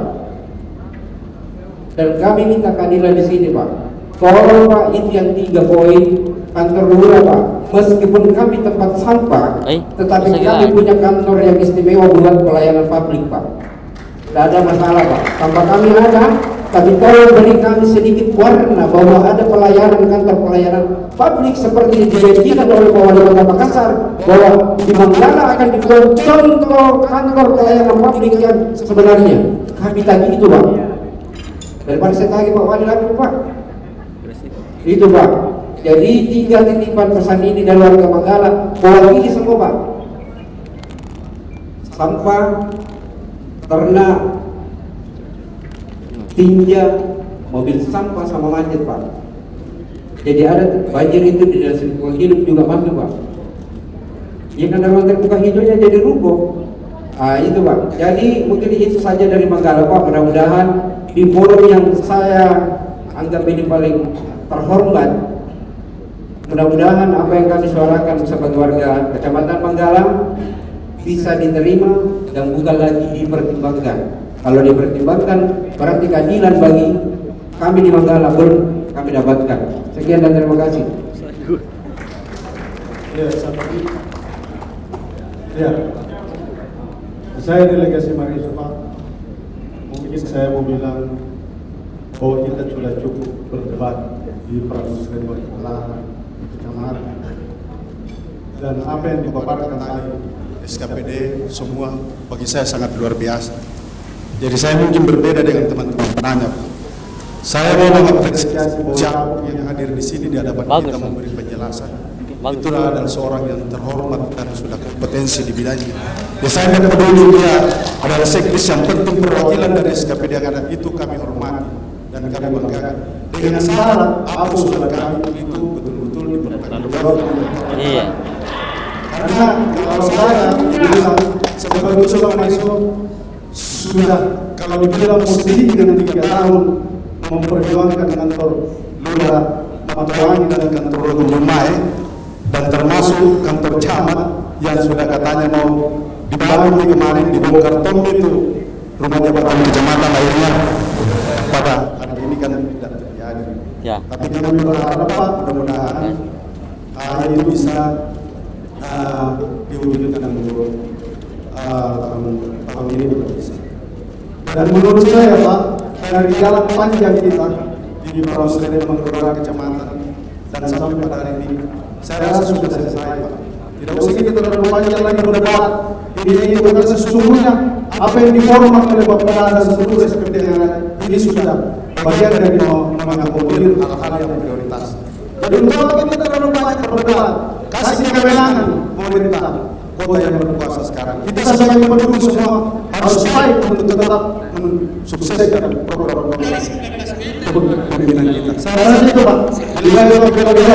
Dan kami minta keadilan di sini Pak. Tolong Pak, itu yang 3 poin kantor lurah Pak. Meskipun kami tempat sampah, tetapi kami punya kantor yang istimewa buat pelayanan publik Pak. Tidak ada masalah Pak. Sampah kami ada, tapi tolong beri kami sedikit warna bahwa ada pelayanan kantor pelayanan publik seperti dijanjikan oleh Pak Wali Kota Makassar, bahwa di Manggala akan dibuat contoh kantor pelayanan publik yang sebenarnya. Kami tagih itu Pak. Daripada saya tagih Pak Wali lagi Pak. Itu Pak. Jadi 3 titipan pesan ini dari warga Manggala, mewakili semua Pak. Sampah, ternak, tinja, mobil sampah sama macet Pak. Jadi ada banjir itu di dinas lingkungan hidup juga masuk Pak. Ya kan ruang terbuka hijaunya jadi rubuh. Itu Pak. Jadi mungkin itu saja dari Manggala Pak. Mudah-mudahan di forum yang saya anggap ini paling terhormat, mudah-mudahan apa yang kami suarakan sebagai warga Kecamatan Manggala bisa diterima dan bukan lagi dipertimbangkan. Kalau dipertimbangkan berarti keadilan bagi kami di Manggala belum kami dapatkan. Sekian dan terima kasih. Ya, saya delegasi Mariso Pak. Mungkin saya mau bilang bahwa kita sudah cukup berdebat di permusyawaratan lahan kecamatan, dan apa yang dipaparkan tadi SKPD semua bagi saya sangat luar biasa. Jadi saya mungkin berbeda dengan teman-teman penanya. Saya mau mengapresiasi siapa yang hadir di sini di hadapan kita memberi penjelasan. Itulah adalah seorang yang terhormat dan sudah kompetensi di bidangnya. Ya, saya tidak peduli dia adalah sekdes yang penting perwakilan dari SKPD yang ada, itu kami hormati dan kami banggakan. Dengan syarat apa usulan kami itu betul-betul dipertanggungjawabkan. Iya. Karena kalau saya bilang sebagai usulan Mariso sudah, kalau dibilang mesti dengan 3 tahun memperjuangkan kantor lurah Matuangi dan kantor Lumai dan termasuk kantor camat yang sudah katanya mau dibangun di kemarin dibongkar tom itu rumah jabatan kecamatan, akhirnya pada hari ini kan tidak terjadi. Ya. Tapi kami berharap Pak, mudah-mudahan itu bisa diwujudkan untuk tahun ini bisa. Dan menurut saya Pak, dari jalan panjang kita di proses mengelola kecamatan dan sampai pada hari ini, saya rasa sudah selesai Pak. Tidak usah kita terlalu panjang lagi berdebat. Ini bukan sesungguhnya apa yang diformat oleh Bapak dan seluruh SPPD yang ada. Ini sudah bagian dari mengakomodir hal-hal yang prioritas. Jadi untuk kita terlalu banyak berdebat, kasih kewenangan pemerintah kota yang berkuasa sekarang. Kita sebagai pendukung semua harus baik untuk tetap mensukseskan program pemimpinan kita. Saya rasa itu Pak. Bila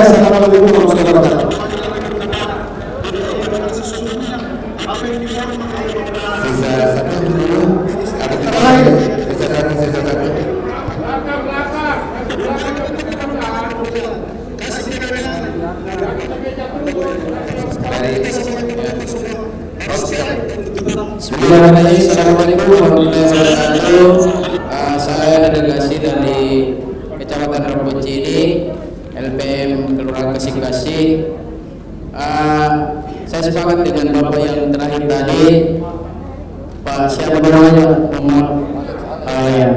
Assalamualaikum warahmatullahi wabarakatuh. Assalamualaikum warahmatullahi wabarakatuh. Saya delegasi dari Kecamatan Rombocini, LPM Kelurahan Kasih-Kasih. Saya sepakat dengan Bapak yang terakhir tadi, Pak siapa namanya? Ya.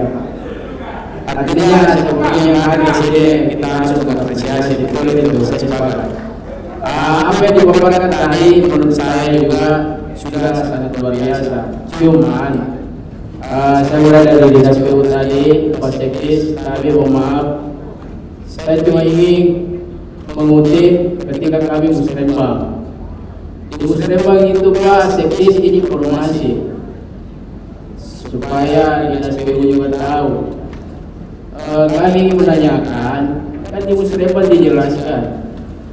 Artinya seperti yang ada di sini kita harus mengapresiasi, betul itu saya sepakat. Apa yang dipaparkan tadi menurut saya juga sudah sangat luar biasa. Cuman saya mulai dari dinas PU tadi, Pak Sekdes, tapi mohon maaf, saya cuma ingin mengutip ketika kami musrembang. Di musrembang itu Pak Sekdes ini informasi supaya dinas PU juga tahu. kami ingin menanyakan, kan di musrembang dijelaskan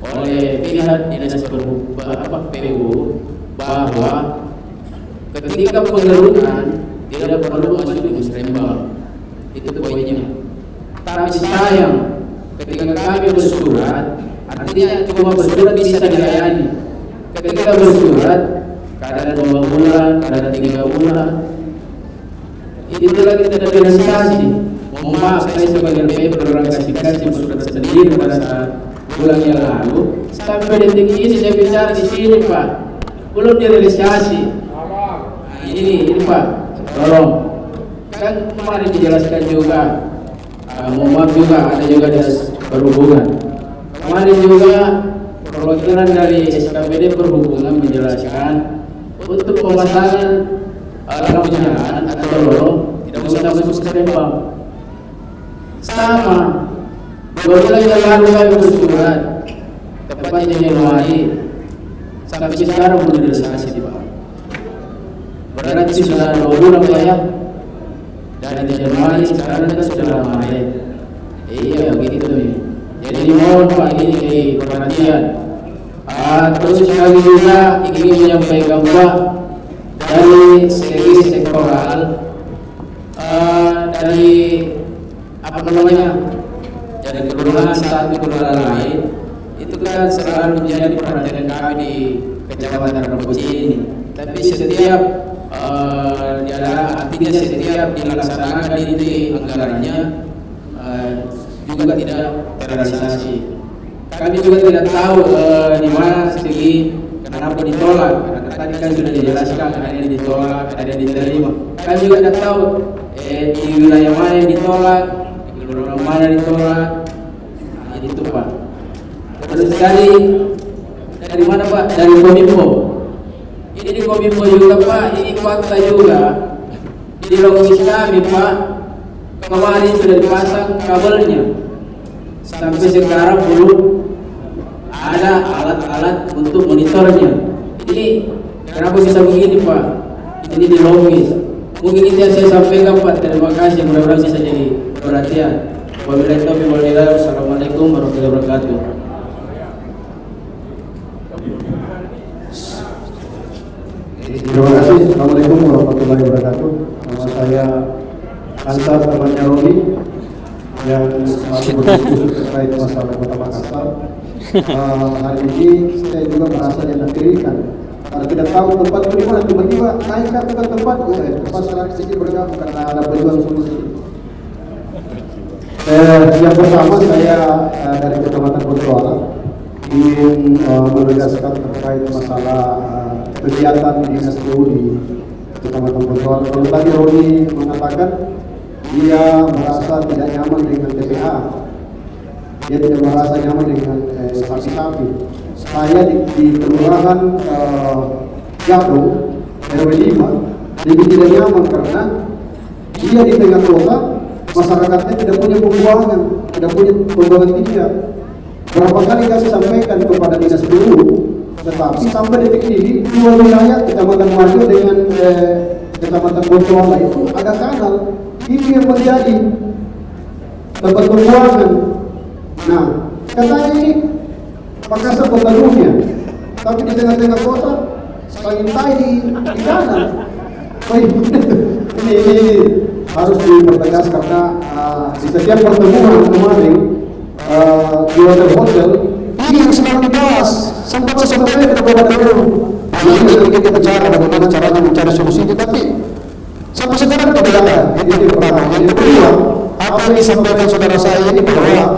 oleh pihak dinas PU bahwa ketika pengerukan tidak perlu masuk di musrembang, itu poinnya. Tapi sayang, ketika kami bersurat, artinya cuma bersurat bisa dilayani. Ketika bersurat, keadaan 2 bulan, keadaan 3 bulan, itu lagi tidak realisasi. Mohon maaf, saya sebagai LPM berorang kasih bersurat sendiri pada saat bulan yang lalu. Sampai detik ini saya bicara di sini Pak, belum direalisasi. Ini Pak, tolong. Kan kemarin dijelaskan juga, mohon maaf juga ada juga dinas perhubungan. Kemarin juga perwakilan dari SKPD perhubungan menjelaskan untuk pemasangan lampu jalan atau lorong tidak usah masuk Musrembang. Sama, 2 bulan yang lalu kami bersurat, tepatnya Januari, sampai sekarang belum direalisasi Pak. Berarti sudah 2 bulan Pak ya. Dari Januari sekarang kita sudah Maret. Iya begitu nih. Jadi mohon Pak ini perhatian. Terus kami juga ingin menyampaikan Pak, dari segi sektoral, dari apa namanya, dari kelurahan satu kelurahan lain, itu kan selalu menjadi perhatian kami di Kecamatan Rembuji ini. Tapi setiap artinya setiap dilaksanakan ini anggarannya juga tidak terrealisasi. Kami juga tidak tahu di mana segi kenapa ditolak. Karena tadi kan sudah dijelaskan ada yang ditolak, ada yang diterima. Kami juga tidak tahu di wilayah mana yang ditolak, di kelurahan mana ditolak. Nah, itu Pak. Terus dari mana Pak? Dari Kominfo. Ini di Kominfo juga Pak, ini fakta juga. Di logis kami Pak, kemarin sudah dipasang kabelnya. Sampai sekarang belum ada alat-alat untuk monitornya. Ini kenapa bisa begini Pak? Ini di logis. Mungkin itu yang saya sampaikan Pak. Terima kasih, mudah-mudahan bisa jadi perhatian. Wabillahi taufiq wal hidayah. Assalamualaikum warahmatullahi wabarakatuh. Terima kasih. Assalamualaikum warahmatullahi wabarakatuh. Nama saya Ansar, temannya Roni, yang selalu berdiskusi terkait masalah Kota Makassar. Hari ini saya juga merasa dianggapkan karena tidak tahu tempat di mana, tiba-tiba naik ke tempat masyarakat sini bergabung karena ada pejuang solusi. Yang pertama saya dari Kecamatan Bontoala ingin menegaskan terkait masalah kegiatan dinas PU di Kecamatan Bontoala. Kalau tadi Roni mengatakan dia merasa tidak nyaman dengan TPA, dia tidak merasa nyaman dengan sapi-sapi. Saya di kelurahan Gadong RW 5 lebih tidak nyaman karena dia di tengah kota, masyarakatnya tidak punya pembuangan, tidak punya pembuangan tidak. Berapa kali saya sampaikan kepada dinas PU, tetapi sampai detik ini 2 wilayah Kecamatan Marjo dengan Kecamatan Bontoala itu ada kanal. Ini yang menjadi tempat pembuangan. Nah, katanya ini Makassar kota dunia, tapi di tengah-tengah kota tai di kanan. Ini harus dipertegas karena di setiap pertemuan kemarin di hotel ini yang sedang dibahas. Sempat sesuatu kepada dulu. Ini kita bicara bagaimana caranya mencari solusi, tapi sampai sekarang tidak ada. Itu yang pertama. Yang kedua, apa yang disampaikan saudara saya ini bahwa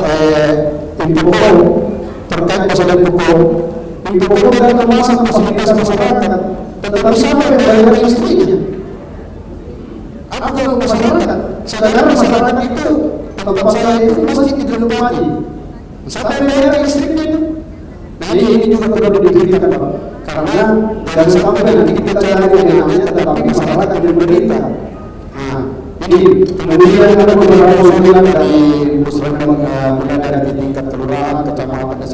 Infocom terkait masalah Infocom dan memasang fasilitas masyarakat, tetapi siapa yang bayar listriknya? Apa yang masyarakat? Sedangkan masyarakat itu tempat saya itu masih tidak pagi. Siapa yang bayar listriknya itu? Nah ini juga perlu diberikan Pak, karena jangan sampai nanti kita cari yang namanya tetapi masyarakat yang menderita. Nah, ini kemudian ada beberapa usulan dari Musrembang mulai dari tingkat kelurahan, kecamatan dan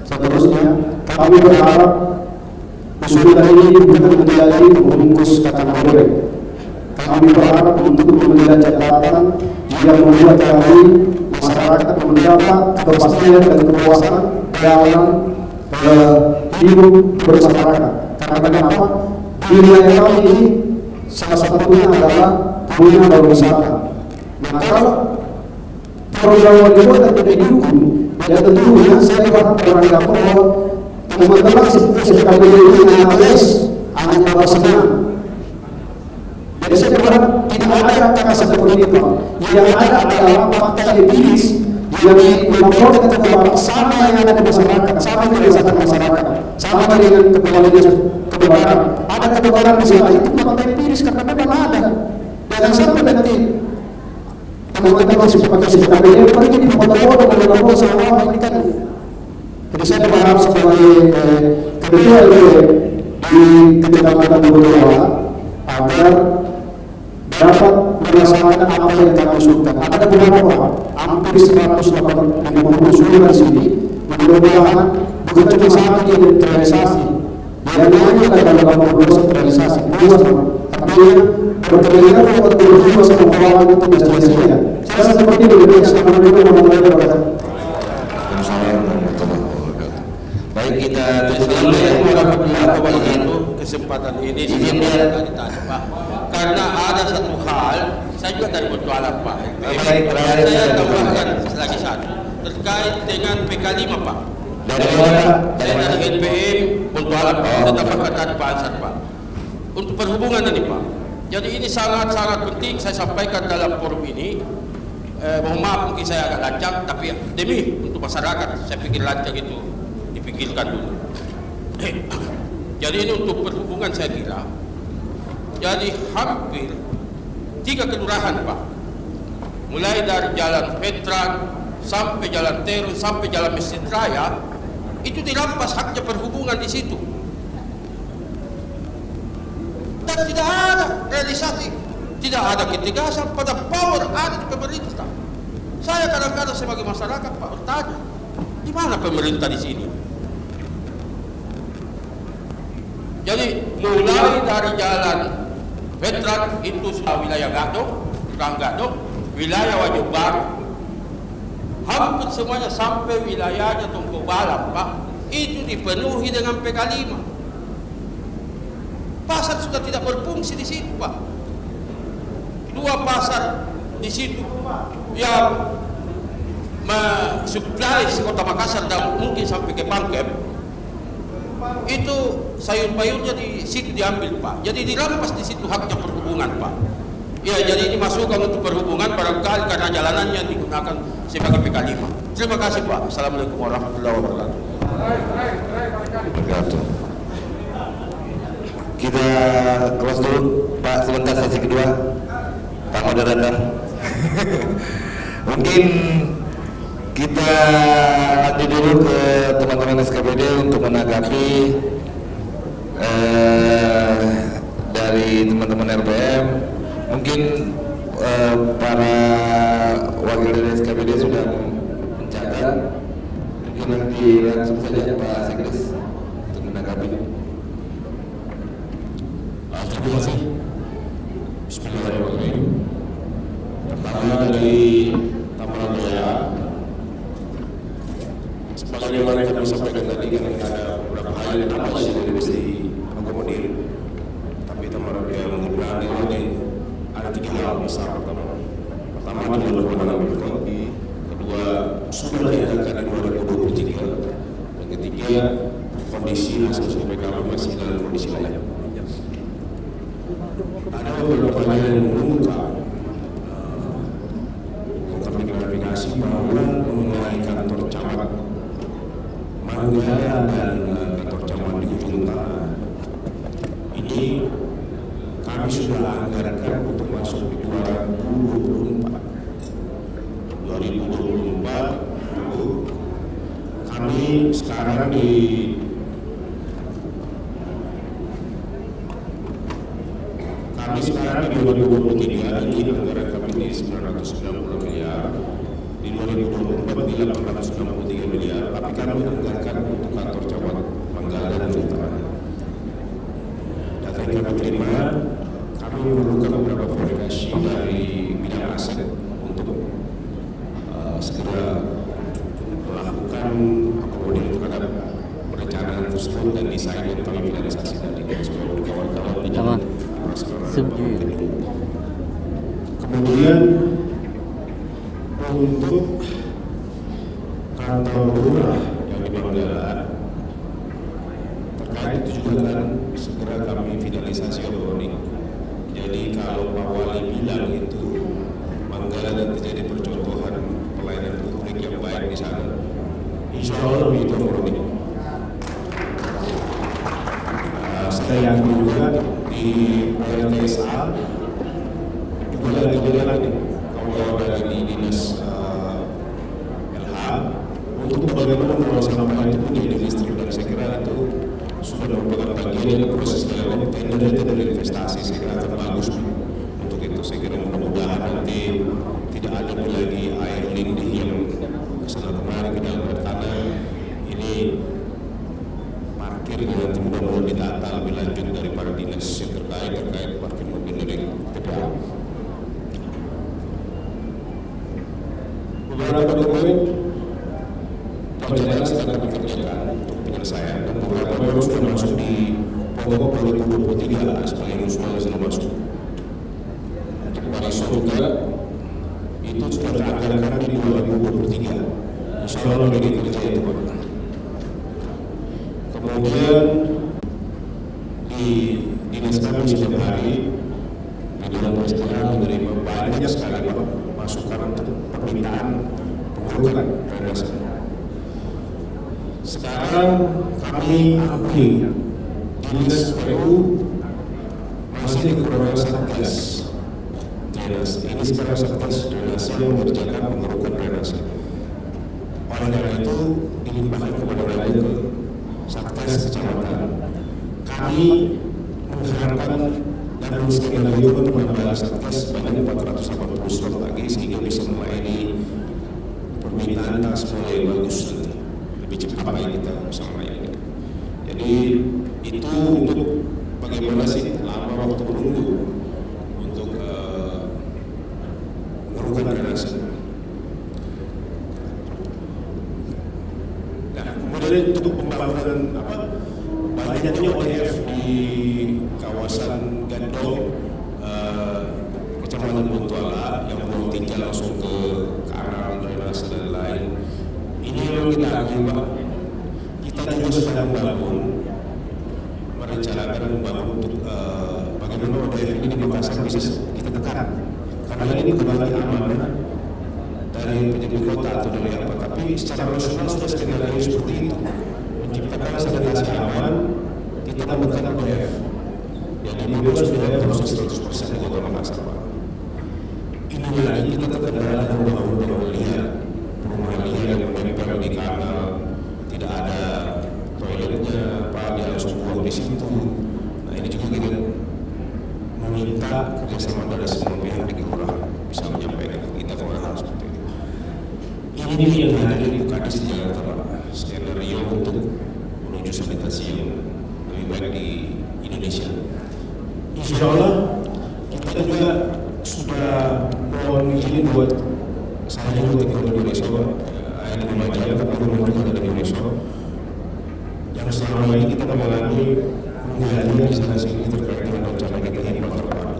seterusnya. Kami berharap usulan ini bukan menjadi membungkus kacang goreng. Kami berharap untuk menjadi catatan yang membuat kami masyarakat mendapat kepastian dan kepuasan dalam hidup bermasyarakat. Karena kenapa? Di wilayah kami ini salah satunya adalah punya pariwisata. Nah, kalau program wali kota tidak didukung, ya tentunya saya beranggapan bahwa teman-teman SKPD ini hanya bersenang. Jadi saya berharap tidak ada kata seperti itu. Yang ada adalah fakta empiris yang melaporkan kepada sama yang ada di masyarakat, sama yang dirasakan masyarakat, sama dengan kepala dinas kebakaran. Ada kebakaran di sana itu fakta empiris karena memang ada. Jangan sampai nanti teman-teman sebagai SKPD pergi di foto-foto dan lapor sama ini kan. Jadi saya berharap sebagai ketua di Kecamatan Bogor agar dapat melaksanakan apa yang kami usulkan. Ada beberapa hampir 189 sini, mudah-mudahan bukan cuma satu yang terrealisasi, yang lainnya dalam 80% terrealisasi, tapi berkeliling buat 22 sama kawan itu bisa sia-sia. Saya seperti itu, sama mereka mengenai Baik, kita tutup dulu ya warahmatullahi wabarakatuh. Kesempatan ini saya tadi Pak, karena ada satu hal saya juga dari Mutualan Pak. Saya tambahkan lagi satu terkait dengan PK5 Pak. Dari NPM Mutualan Pak, kita tambahkan tadi Pak Ansar Pak. Untuk perhubungan ini Pak. Jadi ini sangat-sangat penting saya sampaikan dalam forum ini. Mohon maaf mungkin saya agak lancang, tapi demi untuk masyarakat saya pikir lancang itu dipikirkan dulu. Jadi ini untuk perhubungan saya kira. Jadi hampir 3 kelurahan Pak, mulai dari Jalan Petran sampai Jalan Terus sampai Jalan Masjid Raya itu dirampas haknya perhubungan di situ. Dan tidak ada realisasi, tidak ada ketegasan pada power ada di pemerintah. Saya kadang-kadang sebagai masyarakat Pak bertanya, di mana pemerintah di sini? Jadi mulai dari Jalan Petran itu sudah wilayah Gadok, wilayah Wajib Baru, hampir semuanya sampai wilayahnya Tungku Balam Pak, itu dipenuhi dengan PK5. Pasar sudah tidak berfungsi di situ Pak. 2 pasar di situ yang mensuplai Kota Makassar dan mungkin sampai ke Pangkep. Itu sayur payurnya di situ diambil Pak. Jadi dirampas di situ haknya perhubungan Pak. Ya, jadi ini masukan untuk perhubungan barangkali karena jalanannya digunakan sebagai PK5. Terima kasih Pak. Assalamualaikum warahmatullahi wabarakatuh. Kita close dulu Pak, sebentar sesi kedua Pak moderator. Mungkin kita lanjut dulu ke teman-teman SKPD untuk menanggapi dari teman-teman RPM. Mungkin para wakil dari SKPD sudah mencatat. Mungkin nanti langsung saja Pak Sekdes untuk menanggapi. Terima kasih. Bismillahirrahmanirrahim. Pertama dari Taman Jaya, sebagaimana yang kami sampaikan tadi, kan ada beberapa hal yang masih mesti mengakomodir. Tapi Taman Jaya mudah-mudahan ini ada 3 hal besar. Pertama adalah pemenang ekonomi, kedua sudah diadakan di 2023, dan ketiga kondisi hasil PKP masih dalam kondisi layak. Ada beberapa hal yang mengungkap kami klarifikasi bahwa mengenai kantor camat Manggala dan kantor camat di Ujung Tanah ini kami sudah anggarkan untuk masuk di 2024. Kami sekarang di Kami sekarang di 2023 ini anggaran kami di 990 miliar, di 2024 di 863 miliar, tapi kami anggarkan untuk kantor camat Manggala dan Utara. Data yang kami terima, kami memerlukan beberapa verifikasi dari bidang aset untuk segera desain dan kami finalisasi tadi supaya kawan-kawan di Sama. kemudian untuk kantor lurah yang di Manggala terkait itu juga kan segera kami finalisasi ini. Jadi kalau Pak Wali bilang itu Manggala dan terjadi percontohan pelayanan publik yang baik di sana, insya Allah itu murni. Saya yakin juga di PLTSA juga lagi jalan nih kawan-kawan dari dinas LH untuk bagaimana mengelola sampah itu menjadi listrik, dan saya kira itu sudah merupakan bagian dari proses lelang dari investasi. Saya kira akan bagus untuk itu. Saya kira mudah-mudahan nanti tidak ada lagi air lindih yang kesana kemari ke dalam tanah ini. Parkir nanti mudah-mudahan ditata lebih lanjut dari para dinas yang terkait parkir mobil dari TPA. Beberapa dokumen perjalanan sedang dikerjakan untuk penyelesaian, dan beberapa baru sudah masuk di pokok 2023 sebagai usulan sudah masuk. Untuk Paris juga itu sudah dianggarkan di 2023. Insya Allah ini dikerjakan itu. Kemudian di dinas kami setiap hari di bidang peristiwa menerima banyak sekali masukan untuk permintaan pengurukan drainase. Sekarang kami akui dinas PU masih kekurangan satgas drainase. Ini sekarang satgas drainase yang mengerjakan pengurukan drainase. Oleh karena itu dilimpahkan kepada wilayah Satgas Kecamatan. Kami mengharapkan dan menskenario penambahan Satgas sebanyak 480 slot lagi sehingga bisa melayani permintaan tas mulai bagus nanti. Lebih cepat lagi kita bisa melayani. Jadi itu untuk bagaimana sih lama waktu menunggu untuk mengurukan drainase. Kemudian untuk pembangunan banyaknya ODF di kawasan Gandong, Kecamatan Buntuala yang belum tinggal langsung ke kanal drainase dan lain. Ini yang kita akui Pak. Kita juga sedang merencanakan membangun untuk bagaimana ODF ini di Makassar bisa kita tekan. Karena ini kembali amanah dari penyedia kota atau dari apa, tapi secara nasional sudah skenario seperti itu, menciptakan sanitasi aman, kita menekan ODF. Jadi bebas biaya proses 100% di Kota Makassar. Ini lagi kita terkendala rumah-rumah liar yang menempel di kanal, tidak ada toiletnya, dia harus buang di situ. Nah ini juga kita meminta kerjasama dari semua pihak di kelurahan bisa menyampaikan ke kita kelurahan seperti itu. Ini yang hadir di Kadis Jakarta, skenario untuk menuju sanitasi yang lebih baik di Indonesia. Insya Allah kita juga sudah mohon izin buat saya juga tinggal di Indonesia, ada di Majalaya, tapi rumah kita ada di Indonesia. Yang selama ini kita mengalami penggalian di sana sini terkait dengan rencana kita ini terpadu.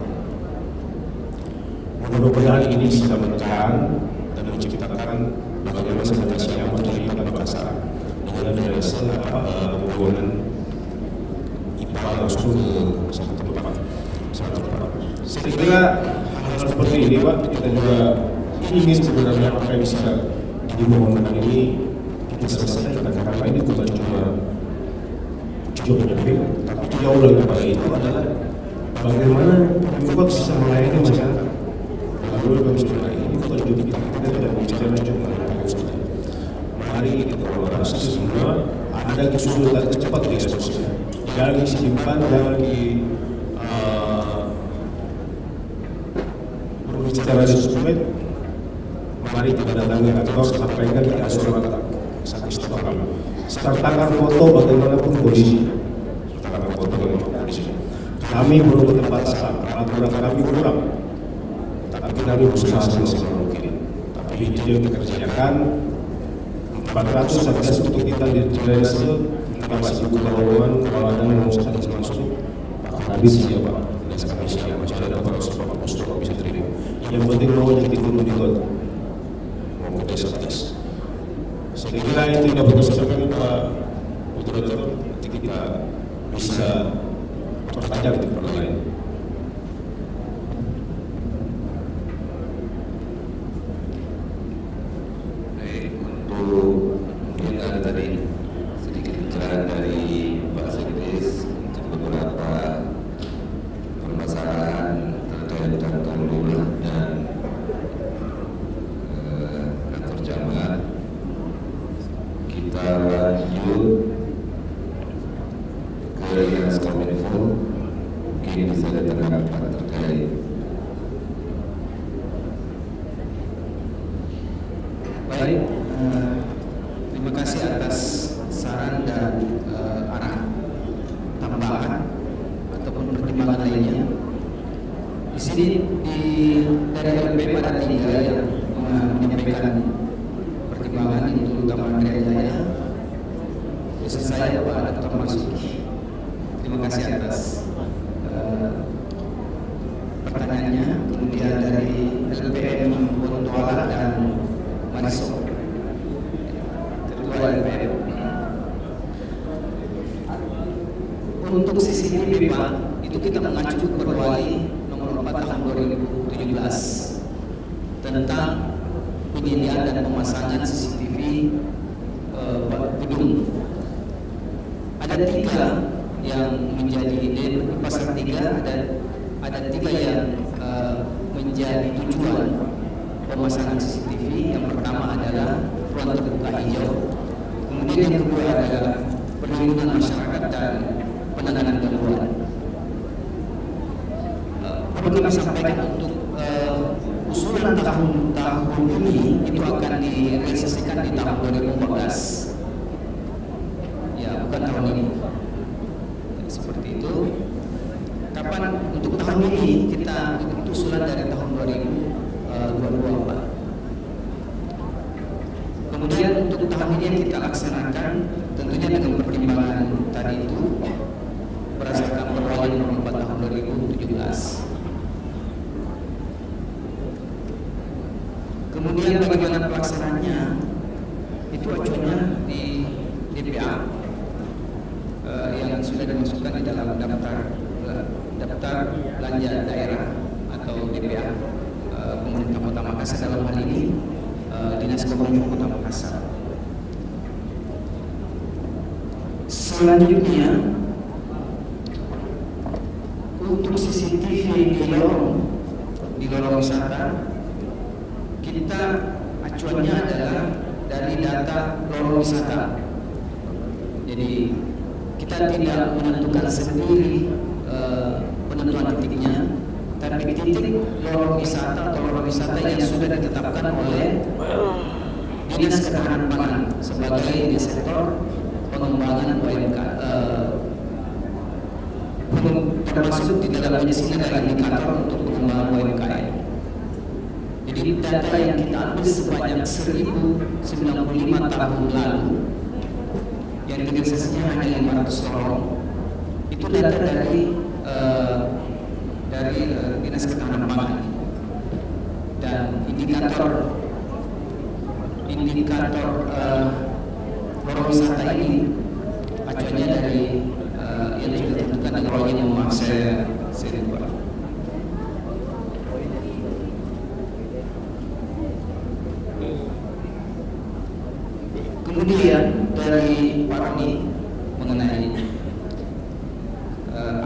Mudah-mudahan ini bisa menekan dan menciptakan bagaimana sanitasi aman dari Makassar dengan drainase pembangunan IPA langsung ke satu tempat. Saya kira hal seperti ini Pak, kita juga ingin sebenarnya apa yang bisa dimohonkan ini kita selesaikan, karena ini bukan cuma tujuannya, tapi jauh lebih baik itu adalah bagaimana Pemkot bisa melayani masyarakat. Lalu bagaimana ini bukan juga kita tidak bicara cuma PU saja. Mari kita kolaborasi semua, ada kesulitan cepat di eksekusinya. Jangan disimpan, jangan berbicara di sosmed. Mari kita datangi kantor, sampaikan kita surat satu setengah. Sertakan foto bagaimanapun kondisi. Sertakan foto bagaimanapun kondisi. Kami belum bertempat salah, aturan kami kurang. Tapi kami berusaha semaksimal mungkin. Tapi itu yang dikerjakan 400 satgas untuk kita di drainase, masih buka lowongan, kalau ada yang mau masuk habis ya Pak, tidak kami siap, masih ada beberapa Bapak Postol bisa terima. Yang penting lowongan yang turun di kota mau ke desa-desa. Saya kira itu yang dapat disampaikan Pak Moderator, nanti kita bisa pertajam di tempat lain. Untuk mungkin ada tadi sedikit pencerahan dari Pak Sekdes untuk beberapa permasalahan terkait kantor lurah dan kantor camat. Kita lanjut ke Dinas Kominfo, mungkin bisa ada tanggapan terkait. Baik, terima kasih atas saran dan arah tambahan ataupun pertimbangan lainnya. Di sini dari LPM ada 3 yang menyampaikan pertimbangan itu Taman Raya Jaya. Khusus saya Pak Dr. Masuki. Terima kasih atas pertanyaannya. Kemudian dari LPM Bontoala dan Mariso, Ketua LPM. Untuk CCTV Pak, itu kita mengacu ke Perwali nomor 4 tahun 2017 tentang penyediaan dan pemasangan CCTV gedung. Ada 3 yang menjadi ide, pasal 3 ada 3 yang menjadi tujuan pemasangan CCTV. Yang pertama adalah ruang terbuka hijau, kemudian yang kedua adalah perlindungan masyarakat dan penanganan gangguan. Perlu kami sampaikan untuk usulan tahun ini itu akan direalisasikan di tahun 2014. Ya, bukan tahun ini. Seperti itu. Kapan untuk tahun ini kita itu usulan dari tahun 2022 Pak. Kemudian untuk tahun ini yang kita laksanakan tentunya dengan pertimbangan tadi itu berdasarkan Perwali nomor 4 tahun 2017. Kemudian bagaimana pelaksanaannya itu acuannya di DPA yang sudah dimasukkan di dalam daftar belanja daerah atau DPA pemerintah Kota Makassar, dalam hal ini Dinas Kominfo Kota Makassar. Selanjutnya untuk CCTV di lorong wisata, kita acuannya adalah dari data lorong wisata. Jadi kita tidak menentukan sendiri penentuan titiknya, tapi titik lorong wisata atau lorong wisata yang sudah ditetapkan oleh Dinas Ketahanan Pangan sebagai di sektor pengembangan termasuk di dalamnya sini adalah indikator untuk pengembangan UMKM. Jadi data yang kita ambil sebanyak 1095 tahun lalu yang realisasinya hanya 500 lorong, itu data dari Dinas Ketahanan Pangan, dan indikator lorong wisata ini acuannya dari yang sudah ditentukan dengan lorong yang mau saya lupa. Kemudian dari Pak Roni mengenai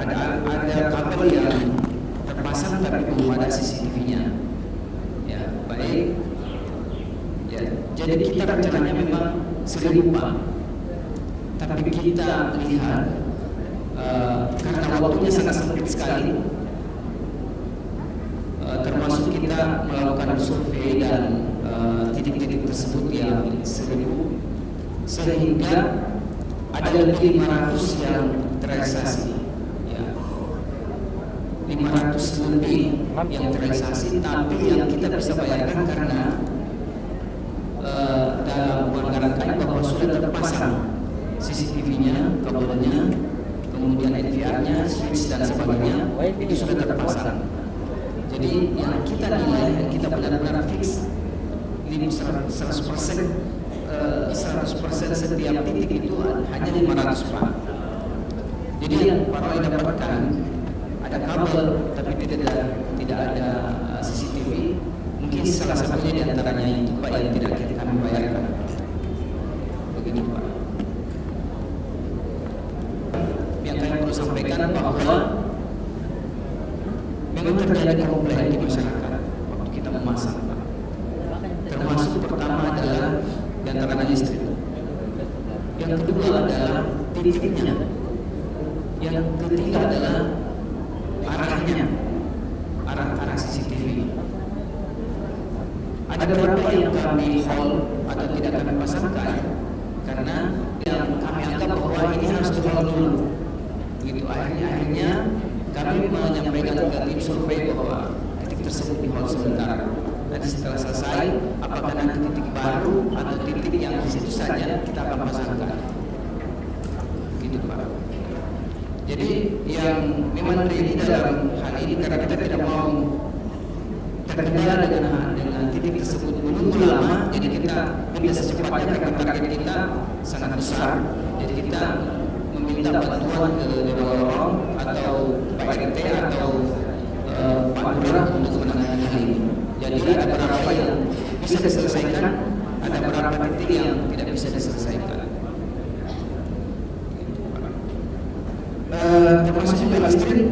ada kabel yang terpasang tapi belum ada CCTV-nya. Ya, baik. Ya, jadi kita rencananya memang 1000 Pak. Tapi kita lihat karena waktunya sangat sempit sekali, termasuk kita melakukan survei dan titik-titik tersebut yang 1000, sehingga ada lebih 500 yang terrealisasi, ya, 500 lebih yang terrealisasi, tapi yang kita bisa bayarkan karena dalam anggaran kami bahwa sudah terpasang CCTV-nya itu sudah terpasang. Jadi yang kita nilai, yang kita benar-benar fix 100% setiap titik itu hanya 500 Pak. Jadi yang Pak Roy dapatkan ada kabel tapi tidak ada CCTV. Mungkin salah satunya di antaranya itu Pak yang tidak kami bayarkan. Begitu Pak. Yang kami perlu sampaikan bahwa memang terjadi komplain di masyarakat waktu kita memasang Pak. Termasuk pertama adalah di antaranya listrik. Yang kedua adalah titiknya. Yang ketiga adalah arahnya, arah CCTV. Ada beberapa yang kami hold atau tidak kami pasangkan karena yang kami anggap bahwa ini harus di-hold dulu. Begitu akhirnya kami menyampaikan ke tim survei bahwa titik tersebut di-hold sebentar. Nanti setelah selesai, apakah nanti titik baru atau titik yang di situ saja kita akan pasangkan. Gitu Pak. Jadi yang memang terjadi dalam hal ini karena kita tidak mau terkendala dengan titik tersebut menunggu lama, jadi kita minta secepatnya karena target kita sangat besar. Jadi kita meminta bantuan ke Dewa Lorong atau Pak RT atau Pak Lurah untuk menangani hal ini. Jadi ada beberapa yang bisa diselesaikan, ada beberapa titik yang tidak bisa diselesaikan. Termasuk juga listrik,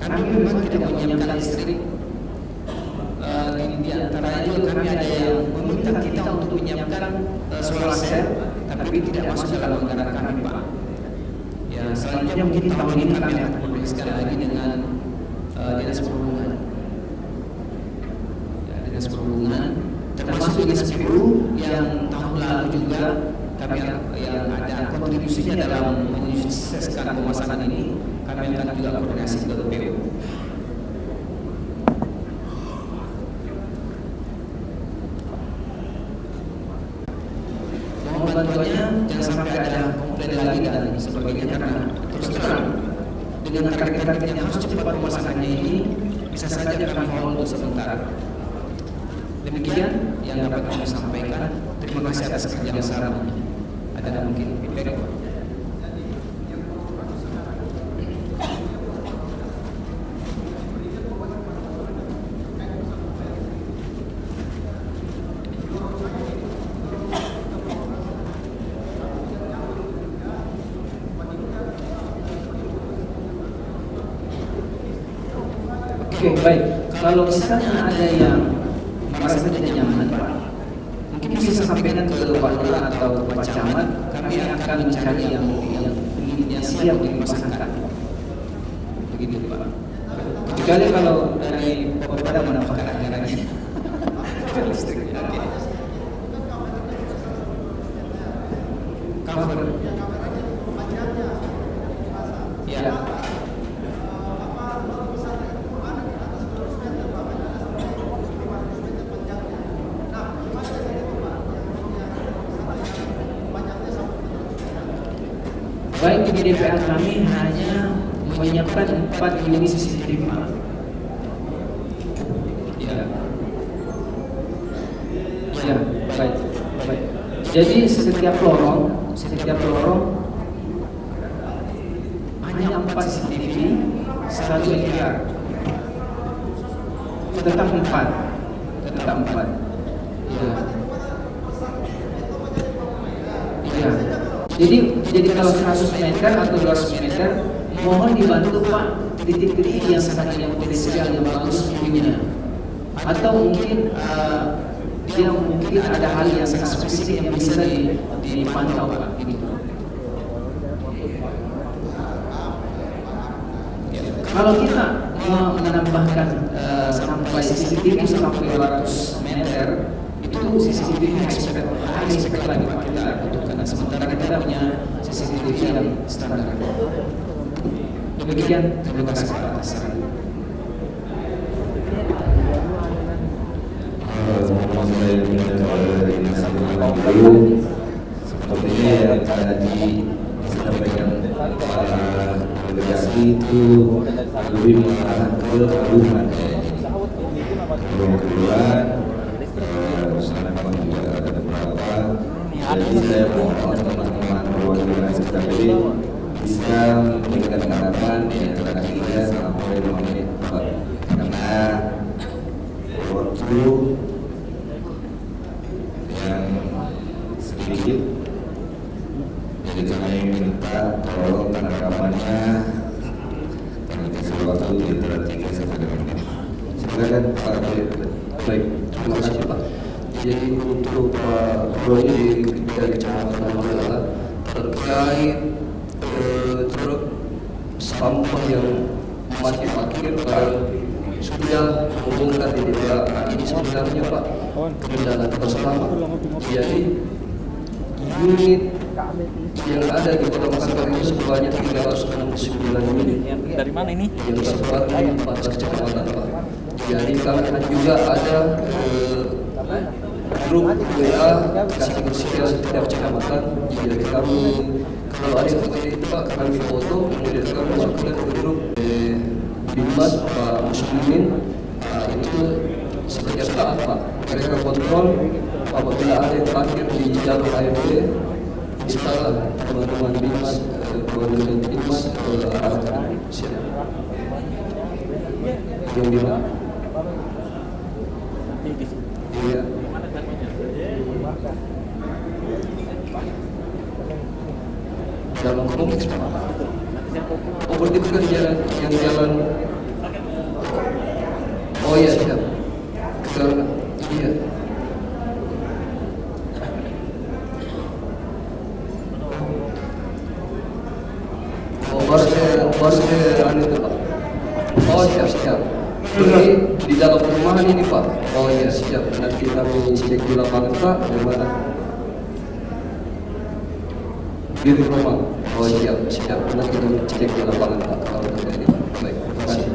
kami memang tidak menyiapkan listrik. Di antaranya juga kami ada yang meminta kita untuk menyiapkan solar cell, tapi tidak masuk dalam anggaran kami Pak. Ya, selanjutnya mungkin tahun ini kami akan koordinasikan lagi dengan Dinas Perhubungan. Ya, Dinas Perhubungan, termasuk Dinas PU yang tahun lalu juga kami yang ada kontribusinya dalam menyukseskan pemasangan ini, kami akan juga koordinasi ke PU. Mohon bantuannya jangan sampai ada komplain lagi dan sebagainya karena terus terang dengan target-target yang harus cepat pemasangannya ini bisa saja kami hold untuk sementara. Demikian yang dapat kami sampaikan. Terima kasih atas kerja sama. Ada mungkin feedback. Oke, baik. Kalau misalnya ada yang merasa tidak nyaman, Pak, mungkin bisa sampaikan ke Pak Lurah atau Pak Camat. Kami akan mencari yang siap untuk dipasangkan. Begitu Pak. Kecuali kalau dari Pemerintah menambahkan anggarannya. Listrik. Cover. Ya. Baik, di DPR kami hanya menyiapkan 4 unit CCTV. Ya, baik. Jadi setiap lorong hanya 4 CCTV, 1 LVR. Tetap 4. Ya. Jadi kalau 100 meter atau 200 meter, mohon dibantu Pak titik-titik yang sangat potensial yang bagus viewnya. Atau mungkin mungkin ada hal yang sangat spesifik yang bisa dipantau Pak. Gitu. Kalau kita menambahkan sampai CCTV sampai 200 meter, itu CCTV high spec lagi Pak kita butuhkan. Sementara kita punya CCTV yang standar. Demikian, terima kasih Pak atas saran. Sepertinya yang tadi disampaikan para delegasi itu keluhan. Keluhan memang juga ada beberapa. Jadi saya mohon teman-teman perwakilan SKPD bisa memberikan harapan di antara 3 sampai 5 menit, Pak. Karena waktu yang sedikit, jadi kami minta tolong penangkapannya kami kasih waktu di antara 3 sampai 5 menit. Silakan Pak. Baik, terima kasih Pak. Jadi untuk Pak Broni dari Kecamatan Mandala terkait truk sampah yang masih parkir sudah membongkar di DPA. Ini sebenarnya Pak kendala bersama. Jadi unit yang ada di Kota Makassar itu sebanyak 369 unit. Dari mana ini? Yang tersebar di 14 kecamatan Pak. Jadi kami juga ada grup WA kasih bersih setiap kecamatan. Jadi kami kalau ada yang seperti itu Pak, kami foto kemudian kami masukkan ke grup Bimas Pak Muslimin. Itu seperti apa Pak? Mereka kontrol apabila ada yang parkir di jalur AMD, bisa teman-teman Bimas, teman-teman Bimas arahkan. Yang di mana? Iya. Dalam kompleks Pak. Oh berarti bukan jalan yang jalan. Oh iya siap. Karena iya. Oh baru saya anu itu Pak. Oh siap. Jadi di dalam perumahan ini Pak. Oh iya siap. Nanti kami cek di lapangan Pak. Bagaimana? Di rumah. Oh siap. Nanti kami cek di lapangan Pak. Kalau terjadi Pak. Baik. Terima kasih.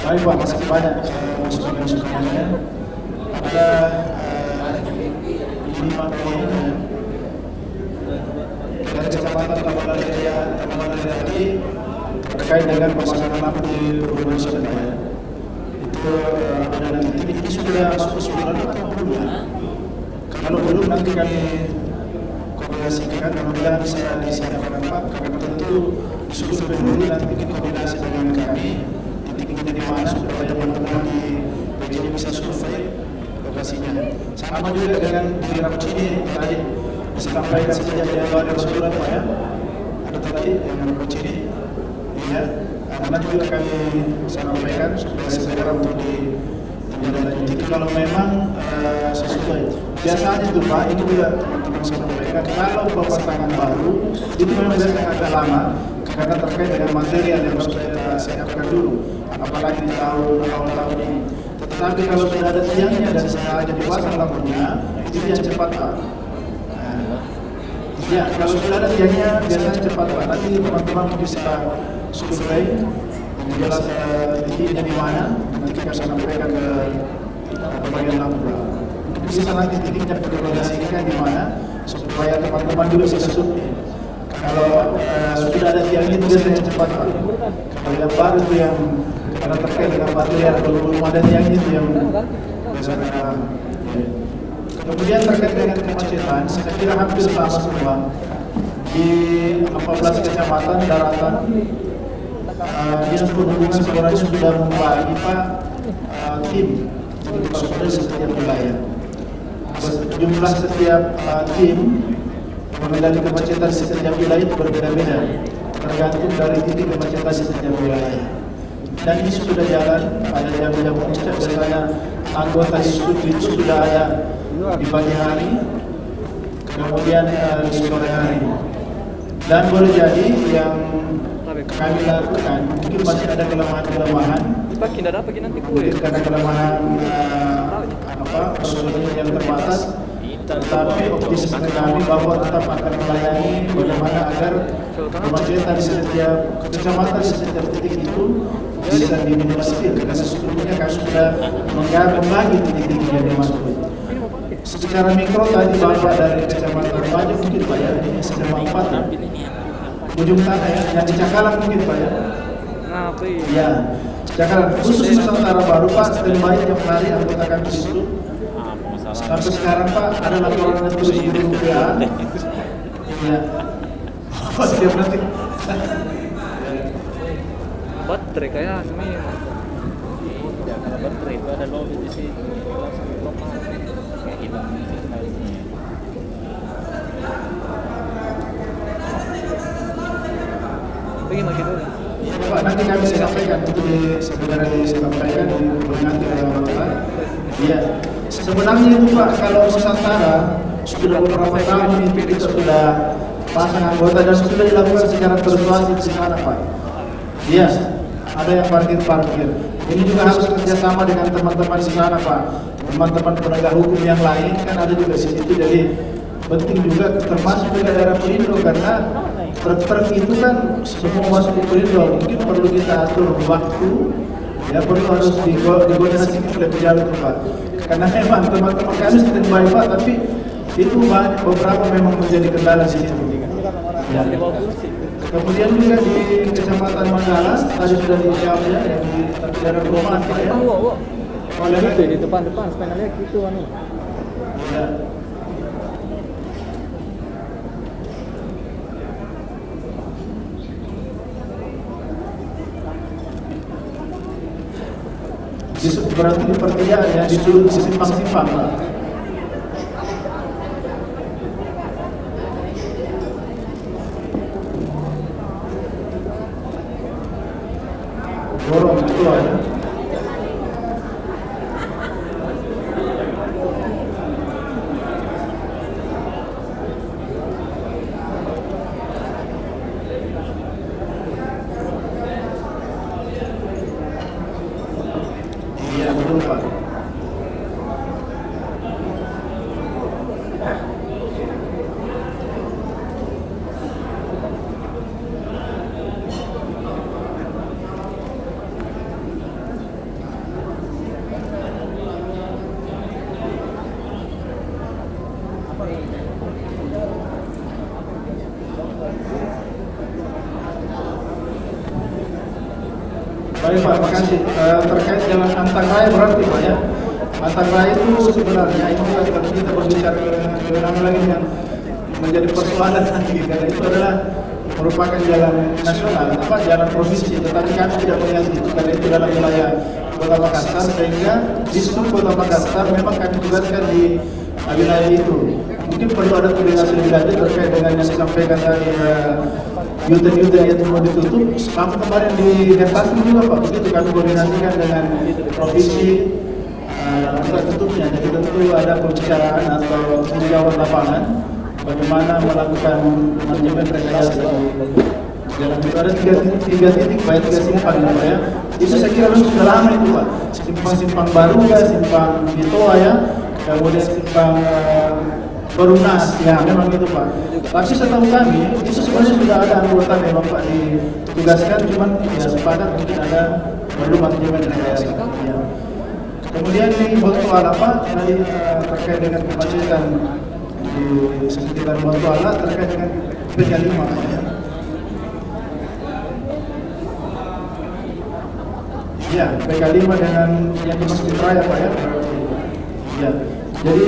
Baik Pak, masih banyak masukan-masukannya. Ada 5 poin dari Kecamatan Tabanan Jaya tadi terkait dengan pemasangan lampu di perumahan Surabaya. Itu ada nanti ini sudah masuk sebulan atau belum ya? Kalau belum nanti kami koordinasikan, apabila bisa disiapkan Pak, karena tentu survei dulu nanti bikin koordinasi dengan kami. Di mana supaya teman-teman di PJ bisa survei lokasinya. Sama juga dengan di Rakucini tadi disampaikan sejak Januari surat Pak ya. Ada tadi yang Rakucini, ya. Nanti juga kami sampaikan supaya segera untuk ditindaklanjuti kalau memang sesuai. Biasanya itu Pak, itu juga teman-teman sampaikan kalau pemasangan baru itu memang biasanya agak lama karena terkait dengan material yang harus kita siapkan dulu. Apalagi di tahun ini. Tetapi kalau sudah ada tiangnya dan sengaja dipasang lampunya, itu yang cepat Pak. Ya, kalau sudah ada tiangnya biasanya cepat Pak. Nanti teman-teman bisa survei jelas titiknya di mana. Nanti kita sampaikan ke bagian lampu. Bisa nanti titiknya koordinasikan di mana supaya teman-teman juga bisa survei. Kalau sudah ada tiangnya itu biasanya cepat Pak. Kalau yang baru itu yang karena terkait dengan material kalau belum ada tiang itu yang biasanya. Kemudian terkait dengan kemacetan, saya kira hampir sama semua di 14 kecamatan daratan. Dinas Perhubungan sebenarnya sudah membagi Pak tim di setiap wilayah. Jumlah setiap tim mengendali kemacetan di setiap wilayah itu berbeda-beda, tergantung dari titik kemacetan di setiap wilayah. Dan ini sudah jalan, ada jam-jam puncak, biasanya anggota itu sudah ada di pagi hari, kemudian di sore hari. Dan boleh jadi yang kami lakukan, mungkin masih ada kelemahan-kelemahan, mungkin ada kelemahan personil yang terbatas, Tetapi optimisme kami bahwa tetap akan melayani bagaimana agar kemacetan di setiap kecamatan, di setiap titik itu bisa diminimalisir, karena sesungguhnya kami sudah membagi titik-titik yang dimaksud. Secara mikro tadi Bapak dari kecamatan Banyak mungkin Pak ya, ini SMA 4 ya, ujung tanah ya, yang di Cakalang mungkin Pak ya. Ya, Cakalang khusus Nusantara Baru Pak, standby yang hari anggota kami di situ. Sampai sekarang Pak ada laporan yang terus di PA. Ya, oh siap nanti. Baterai kayak ini. Ya, karena baterai itu ada lobby di sini. Kayak hilang. Bagaimana gitu? Pak, nanti kami sampaikan itu sebenarnya disampaikan nanti oleh Bapak. Iya, sebenarnya itu Pak, kalau Nusantara sudah beberapa tahun itu kita sudah pasang anggota dan sudah dilakukan secara persuasif di sana Pak. Iya, ada yang parkir. Ini juga harus kerjasama dengan teman-teman di sana Pak. Teman-teman penegak hukum yang lain kan ada juga di situ, jadi penting juga termasuk juga daerah Perindo karena truk itu kan semua masuk ke Perindo, mungkin perlu kita atur waktu, ya perlu harus dikoordinasikan lebih jauh Pak. Karena memang teman-teman kami standby Pak, tapi itu banyak beberapa memang menjadi kendala di situ. Ya. Kemudian juga di Kecamatan Manggala tadi sudah dijawab ya, yang di daerah perumahan Pak ya. Oleh itu di depan supaya lihat gitu anu. Ya. Berarti di pertigaan ya, di simpang-simpang Pak. Borong itu ya. Iya betul Pak. Baik Pak, makasih. Terkait jalan Antang Raya berarti Pak ya. Antang Raya itu sebenarnya itu kalau kita berbicara kewenangan lagi yang menjadi persoalan lagi karena itu adalah merupakan jalan nasional, jalan provinsi, tetapi kami tidak melihat itu karena itu dalam wilayah Kota Makassar, sehingga di seluruh Kota Makassar memang kami tugaskan di wilayah itu. Mungkin perlu ada koordinasi lebih lanjut terkait dengan yang disampaikan dari Yuten yang semua ditutup. Kami kemarin di Denpasar juga Pak, begitu kami koordinasikan dengan provinsi untuk tutupnya. Jadi tentu ada pembicaraan atau tinjauan lapangan bagaimana melakukan manajemen rekayasa jalan itu. Ada tiga titik, baik 3 simpang ya. Itu saya kira sudah lama itu Pak. Simpang baru ya, simpang Bitoa ya, kemudian simpang Perunas, ya memang itu Pak. Tapi setahu kami itu sebenarnya sudah ada anggota memang Pak ditugaskan, cuman ya sepakat mungkin ada perlu manajemen rekayasa. Ya. Kemudian di Bontoala Pak, tadi terkait dengan kemacetan di sekitar Bontoala terkait dengan PK5 Pak ya. Ya, PK5 dengan yang di Masjid Raya Pak ya. Ya, jadi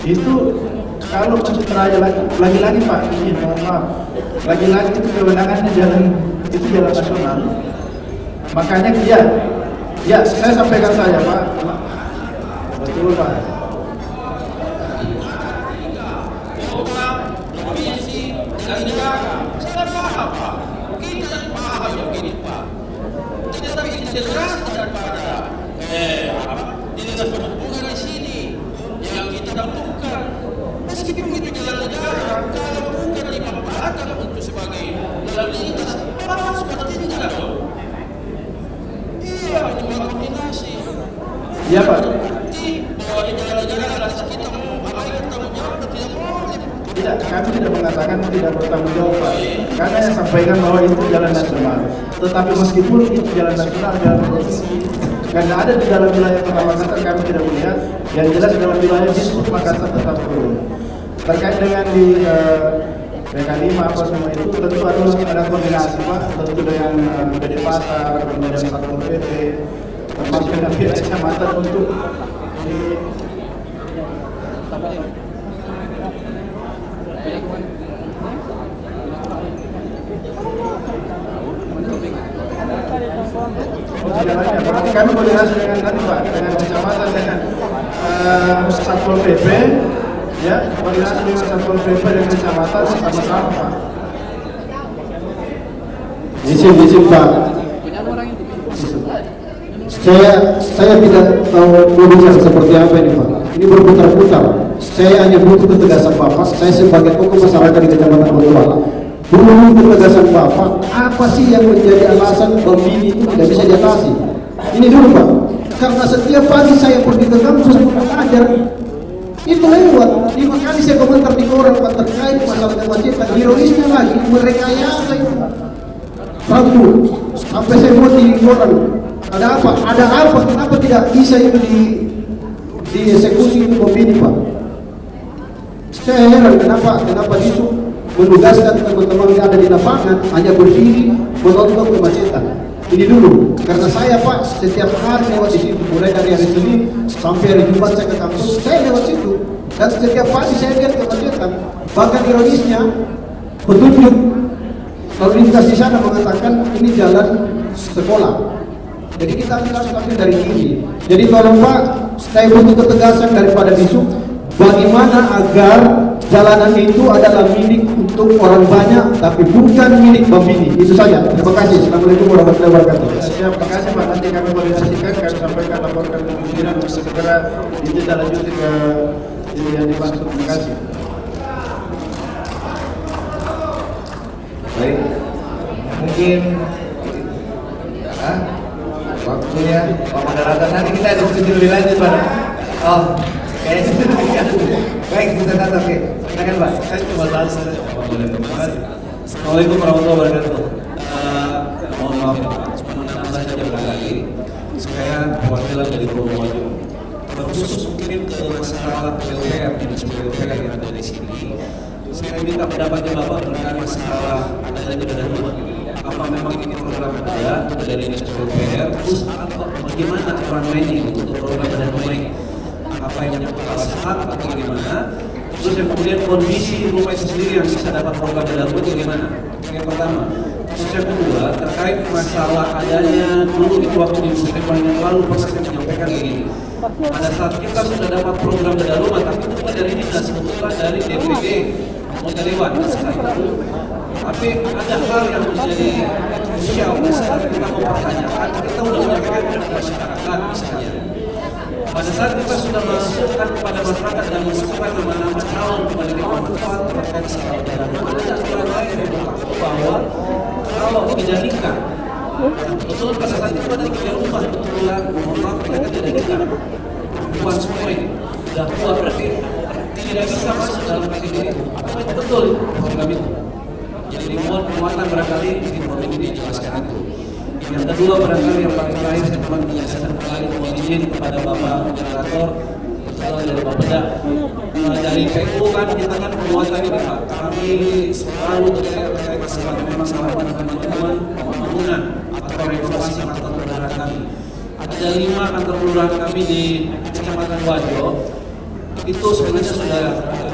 itu kalau Masjid Raya lagi-lagi Pak, ini mohon maaf, lagi-lagi itu kewenangannya jalan nasional. Makanya ya saya sampaikan saja Pak, betul Pak. Dan negara, saya paham Pak, kita paham begini Pak. Tetapi integras daripada dinas perhubungan di sini yang kita butuhkan. Meskipun itu jalan negara, kalau bukan dimanfaatkan untuk sebagai lalu lintas, apa seperti tidak dong? Iya, Iya, cuma koordinasi. Iya Pak. Bahwa di jalan-jalan rasa kita mau abaikan tanggung jawab tidak boleh. Tidak, kami tidak mengatakan tidak bertanggung jawab Pak. Karena yang sampaikan bahwa itu jalan nasional. Tetapi meskipun itu jalan nasional, jalan provinsi, karena ada di dalam wilayah Kota Makassar kami tidak melihat. Yang jelas dalam wilayah Distrik Makassar tetap turun. Terkait dengan di PK5 apa semua itu tentu ada koordinasi Pak, tentu dengan PD Pasar, kemudian Satpol PP, termasuk dengan pihak kecamatan untuk berarti kami koordinasi dengan tadi Pak, dengan kecamatan, dengan Satpol PP, ya, koordinasi dengan Satpol PP dan kecamatan sama-sama Pak. Izin Pak. Saya tidak tahu berbicara seperti apa ini Pak. Ini berputar-putar. Saya hanya butuh ketegasan Bapak. Saya sebagai tokoh masyarakat di Kecamatan Botuala. Butuh ketegasan Bapak. Apa sih yang menjadi alasan Bambini itu tidak bisa diatasi? Ini dulu Pak. Karena setiap pagi saya pergi ke kampus untuk mengajar, itu lewat. 5 kali saya komentar di koran Pak terkait masalah kemacetan. Ironisnya lagi merekayasa itu. Rabu sampai saya buat di koran. Ada apa? Ada apa? Kenapa tidak bisa itu dieksekusi itu Bambini Pak? Saya heran kenapa itu menugaskan teman-teman yang ada di lapangan hanya berdiri menonton kemacetan. Ini dulu, karena saya Pak setiap hari lewat di situ, mulai dari hari Senin sampai hari Jumat saya ke kampus, saya lewat situ dan setiap pagi saya lihat kemacetan. Bahkan ironisnya petunjuk lalu lintas di sana mengatakan ini jalan sekolah. Jadi kita ambil dari kiri. Jadi tolong Pak, saya butuh ketegasan daripada besok. Bagaimana agar jalanan itu adalah milik untuk orang banyak, tapi bukan milik Bambini. Itu saja. Terima kasih. Assalamualaikum warahmatullahi wabarakatuh. Terima kasih Pak. Nanti kami koordinasikan, kami sampaikan laporkan ke pimpinan untuk segera ditindaklanjuti ke yang dimaksud. Terima kasih. Baik, mungkin waktunya Pak Moderator, nanti kita diskusi lebih lanjut Pak. Oh, kayaknya baik, kita kata oke. Silakan Pak. Saya cuma tahu saja Pak boleh. Terima kasih. Assalamualaikum warahmatullahi wabarakatuh. Mohon maaf Pak, cuma nama saja barangkali. Saya perwakilan dari Pulau Maju. Terkhusus mungkin ke masalah PUPR, dinas PUPR yang ada di sini. Saya minta pendapatnya Bapak terkait masalah adanya dana. Apa memang ini program ada dari dinas PUPR? Terus bagaimana peran mainnya untuk program dana baik? Apa yang alasan atau bagaimana? Terus yang kemudian kondisi rumah itu sendiri yang bisa dapat program darurat bagaimana? Yang pertama. Terus yang kedua terkait masalah adanya dulu itu waktu di musim yang lalu pernah saya menyampaikan begini. Pada saat kita sudah dapat program darurat tapi bukan dari dinas, bukan dari DPD, bukan dewan. Tapi ada hal yang menjadi krusial saat kita mempertanyakan, kita sudah menyampaikan kepada masyarakat misalnya. Pada saat kita sudah masukkan kepada masyarakat dan memasukkan nama-nama calon kepada manfaat terkait skala darurat, ada aturan lain yang berlaku bahwa kalau tidak nikah, betul pada saat itu ada 3 rumah kebetulan, mohon maaf mereka tidak nikah, perempuan semua ini sudah tua berarti tidak bisa masuk dalam kategori itu. Apa itu betul program itu? Jadi muatan barangkali ini dijelaskan itu. Yang kedua barangkali yang paling terakhir saya cuma menyaksikan kembali mohon izin kepada Bapak Moderator dari Bapeda dari PU kan kita kan penguatan ini Pak, kami selalu terkait masalah masalah teman-teman pembangunan atau renovasi kantor kelurahan kami. Ada 5 kantor kelurahan kami di Kecamatan Wajo itu sebenarnya sudah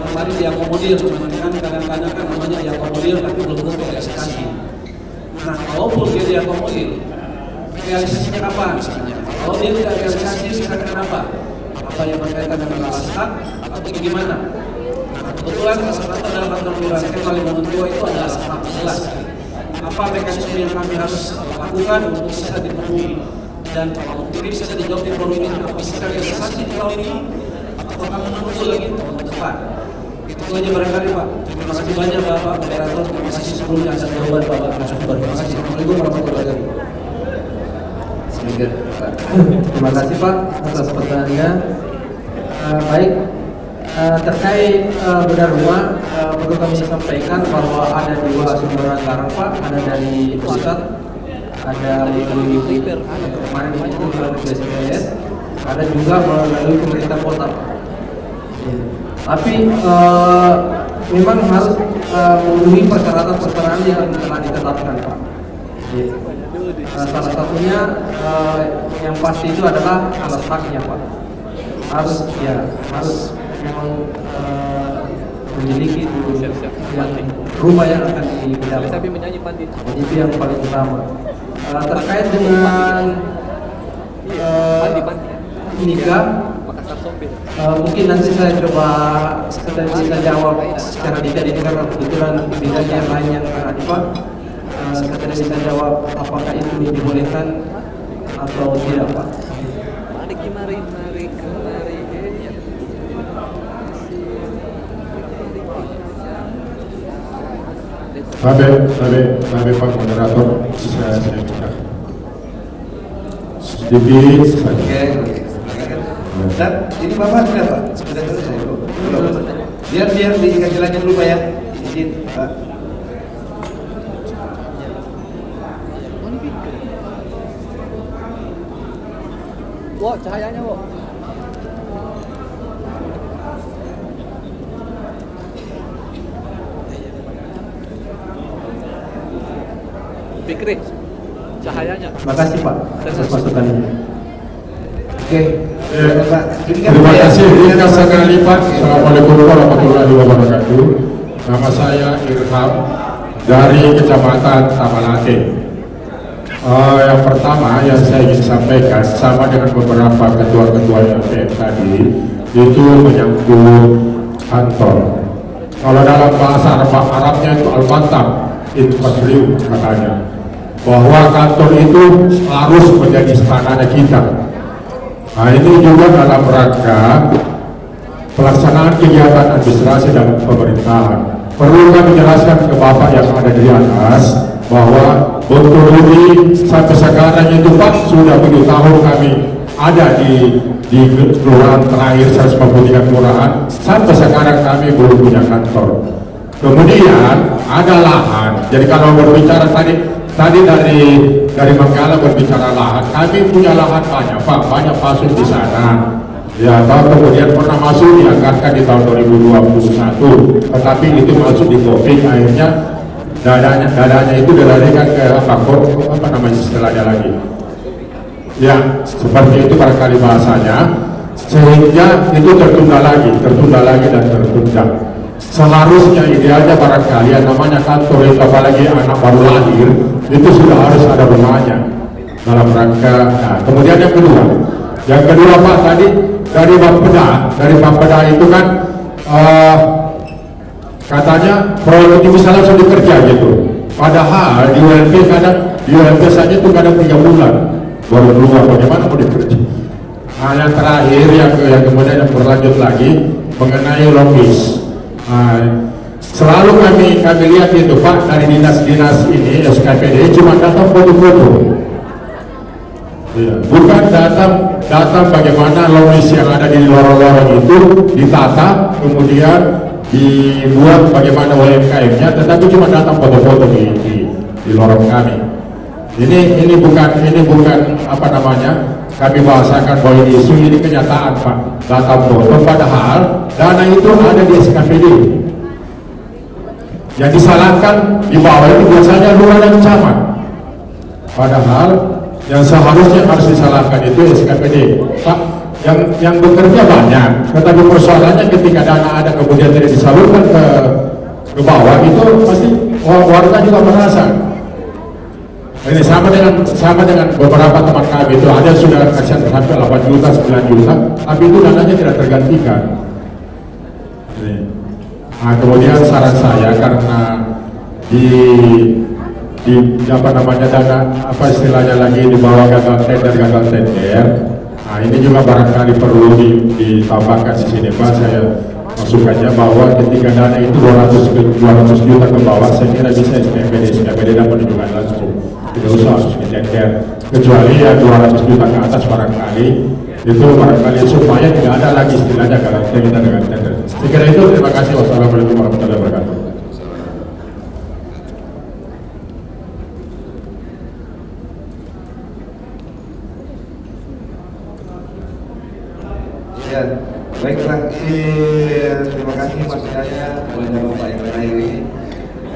kemarin diakomodir, cuman kan kadang-kadang kan namanya diakomodir tapi belum tentu realisasi. Nah, kalaupun dia diakomodir, realisasinya kapan misalnya? Kalau dia tidak realisasi, misalkan kenapa? Apa yang berkaitan dengan alasan atau bagaimana? Nah, kebetulan salah satu dalam kantor kelurahan saya paling menentukan itu adalah sangat jelas. Apa mekanisme yang kami harus lakukan untuk bisa dipenuhi? Dan kalau mungkin bisa dijawab di forum ini, bisa realisasi di tahun ini atau kami menunggu lagi tahun depan? Itu aja barangkali Pak. Terima kasih banyak Bapak Moderator. Terima kasih sebelumnya atas jawaban Bapak. Terima kasih. Assalamualaikum warahmatullahi wabarakatuh. Terima kasih Pak atas pertanyaannya. Baik, terkait benar rumah, perlu kami sampaikan bahwa ada dua sumber anggaran Pak, ada dari pusat, ada melalui kemarin itu melalui BSPS, ada juga melalui pemerintah kota. Tapi memang harus memenuhi persyaratan-persyaratan yang telah ditetapkan Pak. Salah satunya yang pasti itu adalah alas haknya Pak. Harus memang memiliki rumah yang akan dipindah. Itu yang paling utama. Terkait dengan nikah, mungkin nanti saya coba bisa jawab secara detail ini karena kebetulan bidangnya lain yang ada Pak. Saya tidak bisa jawab apakah itu dibolehkan atau tidak Pak. Mari. Sampai Pak Moderator, saya minta sedikit saja. Dan ini Bapak sudah Pak, sudah selesai belum? Biar dikasih lagi dulu Pak ya. Izin Pak. Wah, cahayanya Wah. Fikri, cahayanya. Makasih Pak atas masukannya. Oke. Terima kasih. Ringkas sekali Pak. Assalamualaikum warahmatullahi wabarakatuh. Nama saya Irham dari Kecamatan Tamalate. Yang pertama yang saya ingin sampaikan sama dengan beberapa ketua-ketua LPM tadi itu menyangkut kantor. Kalau dalam bahasa Arabnya itu al-matab, itu pasriu katanya. Bahwa kantor itu harus menjadi istananya kita. Nah ini juga dalam rangka pelaksanaan kegiatan administrasi dan pemerintahan. Perlu kami jelaskan ke Bapak yang ada di atas bahwa betul ini sampai sekarang itu Pak sudah 7 tahun kami ada di kelurahan terakhir 143 kelurahan, sampai sekarang kami belum punya kantor. Kemudian ada lahan. Jadi kalau berbicara tadi dari Manggala berbicara lahan, kami punya lahan banyak Pak, banyak pasut di sana. Ya, kemudian pernah masuk dianggarkan di tahun 2021, tetapi itu masuk di COVID, akhirnya dadanya itu dilarikan ke apa namanya istilahnya lagi. Ya, seperti itu barangkali bahasanya, sehingga itu tertunda lagi dan tertunda. Seharusnya idealnya barangkali yang namanya kantor itu, apalagi anak baru lahir, itu sudah harus ada rumahnya dalam rangka. Nah, kemudian yang kedua Pak, tadi dari Bapeda itu kan katanya proyek itu bisa langsung dikerja gitu. Padahal di ULP saja itu kadang 3 bulan baru keluar, bagaimana mau dikerja. Nah, yang terakhir yang kemudian yang berlanjut lagi mengenai logis. Selalu kami lihat itu Pak, dari dinas-dinas ini SKPD cuma datang foto-foto, ya, bukan datang bagaimana logis yang ada di lorong-lorong itu ditata, kemudian dibuat bagaimana UMKM-nya, tetapi cuma datang foto-foto di lorong kami. Ini bukan apa namanya, kami bahasakan bahwa ini isu, ini kenyataan Pak, datang foto, padahal dana itu ada di SKPD. Yang disalahkan di bawah itu biasanya lurah dan camat, padahal yang seharusnya harus disalahkan itu SKPD Pak. Yang bekerja banyak, tetapi persoalannya ketika dana ada kemudian tidak disalurkan ke bawah, itu pasti warga juga merasa. Ini sama dengan beberapa teman kami itu, ada sudah kasih sampai 8 juta, 9 juta, tapi itu dananya tidak tergantikan. Nah, kemudian saran saya, karena di apa namanya dana, apa istilahnya lagi, di bawah gagal tender, nah ini juga barangkali perlu ditambahkan di sini Pak, saya masukannya bahwa ketika dana itu 200 juta ke bawah, saya kira bisa SKPD dapat menunjukkan langsung, tidak usah harus di tender. kecuali ya 200 juta ke atas barangkali itu barangkali supaya tidak ada lagi istilahnya karantina kita dengan tender. Saya kira itu. Terima kasih. Wassalamualaikum warahmatullahi wabarakatuh. Ya, baiklah. Terima kasih Mas Jaya kepada Bapak yang terakhir ini.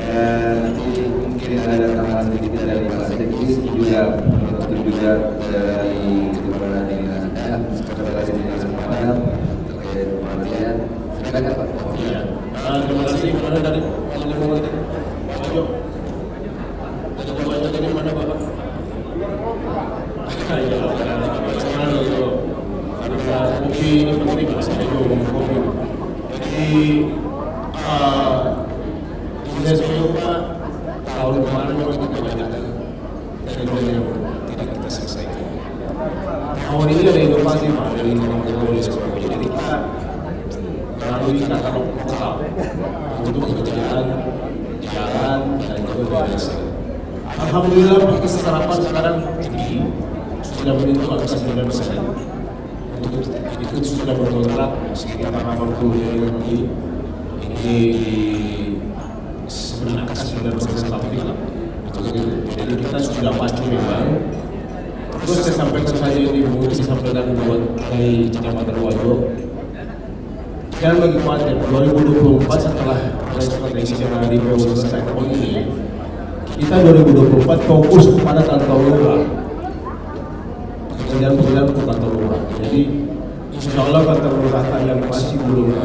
Nanti mungkin ada tambahan sedikit dari Pak Sekis juga dari Kepala Dinas Pemadam terkait pengertian. Silakan Pak. Terima kasih kepada dari dari mana Bapak? Kopi ini penting saya juga kopi. Jadi saya semoga tahun kemarin memang kita kebanyakan tender yang tidak kita selesaikan. Tahun ini ada inovasi Pak dari teman-teman dan sebagainya. Jadi kita melalui katalog lokal untuk pekerjaan jalan dan juga desa. Alhamdulillah keserapan sekarang tinggi, sudah menyentuh angka 9%. Untuk itu sudah berkontrak sekitar 80 miliar lebih. Ini sebenarnya angka 9% lebih. Jadi kita sudah maju memang. Terus saya sampaikan saja ini, mungkin saya sampaikan buat dari Kecamatan Wajo. Jangan bagi khawatir, 2024 setelah strategi yang di selesai tahun ini, kita 2024 fokus kepada kantor lurah. Kemudian ke kantor lurah. Jadi insya Allah kantor lurah yang masih belum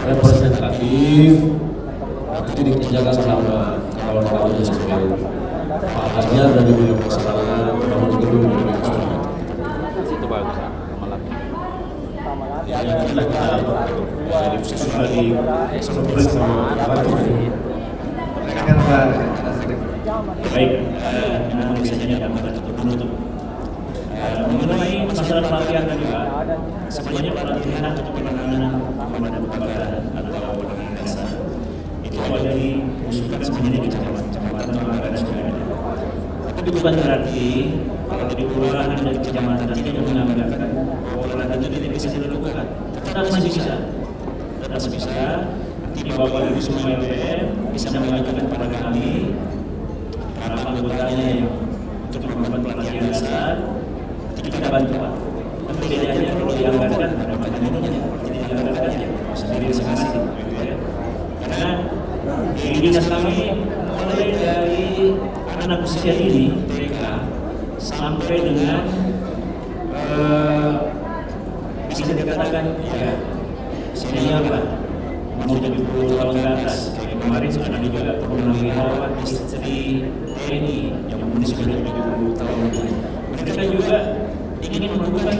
representatif itu dikerjakan sama kawan-kawan yang sebelum Pak Hajar dari beliau persatuan bangun gedung itu bagus ya kita sudah di sebelum sama baik memang biasanya akan menutup mengenai masalah pelatihan tadi Pak, sebenarnya pelatihan untuk penanganan pemadam kebakaran atau penanganan dasar itu ada diusulkan sebenarnya di kecamatan Bangka dan sebagainya. Tapi bukan berarti kalau di kelurahan dan kecamatan tidak menganggarkan bahwa pelatihan itu tidak bisa dilakukan. Tetap masih bisa. Tetap masih bisa. Nanti di Bapak Ibu semua LPM bisa mengajukan kepada kami para anggotanya yang untuk melakukan pelatihan dasar. Kita bantu Pak. Tapi bedanya kalau dianggarkan ada bantuannya, jadi dianggarkan ya sendiri masing-masing. Karena di dinas kami mulai dari anak usia ini TK sampai dengan bisa dikatakan ya senior lah, umur 70 tahun ke atas. Kemarin ada juga purnawirawan istri TNI yang umurnya sudah 70 tahun. Mereka juga ingin melakukan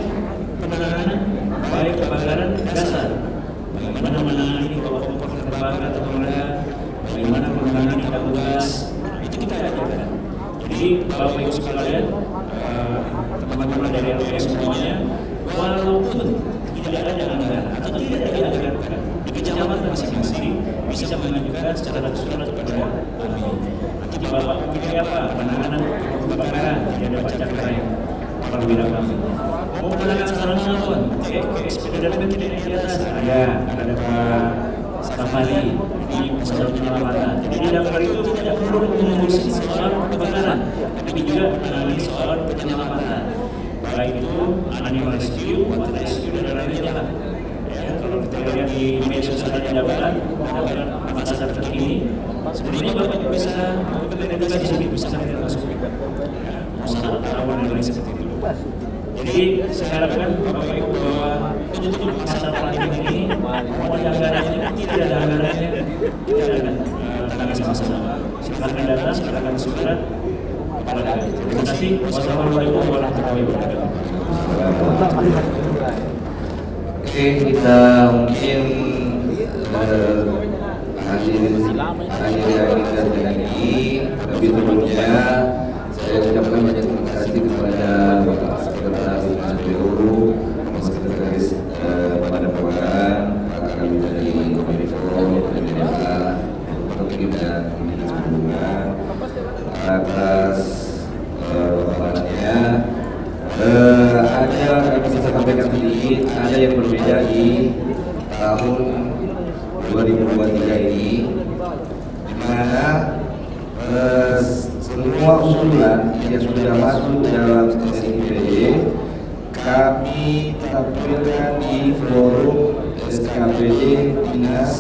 penanganan baik kebakaran dasar, bagaimana menangani kalau terbakar atau mereka, bagaimana menangani tabung gas, itu kita ajarkan. Jadi Bapak Ibu sekalian, teman-teman dari LPS semuanya, walaupun tidak ada anggaran atau tidak ada anggaran di kecamatan masing-masing bisa mengajukan secara surat kepada kami. Nanti Bapak pilih apa penanganan kebakaran, tidak ada pajak lain. Perwira kami. Mau menangan sekarang nonton, SPD dan tidak di atas ada Pak Safari di masalah penyelamatan. Jadi di daftar itu tidak perlu mengurusi soal kebakaran, tapi juga menangani soal penyelamatan. Baik itu animal rescue, water rescue dan lain-lainnya lah. Ya, kalau kita lihat di media sosial dapatkan masa terkini, sebenarnya Bapak bisa menggunakan di sini bisa kita masuk. Masalah terawan dan lain seperti itu. Jadi saya harapkan Bapak Ibu bahwa untuk masalah pelatihan ini mau ada anggarannya, tidak ada anggarannya, kita akan tangani sama-sama. Silakan datang, silakan surat kepada kami. Terima kasih. Wassalamualaikum warahmatullahi wabarakatuh. Oke, kita mungkin akhirnya kita lagi, tapi sebelumnya saya ucapkan banyak terima kasih kepada Bapak Sekretaris KPU, Bapak Sekretaris Pemadam Kebakaran, Pak kami dari Kominfo, PDDA, untuk tim dan dinas perhubungan atas keluarga ini, di mana semua usulan yang sudah masuk dalam SIPD kami tampilkan di forum SKPD Dinas.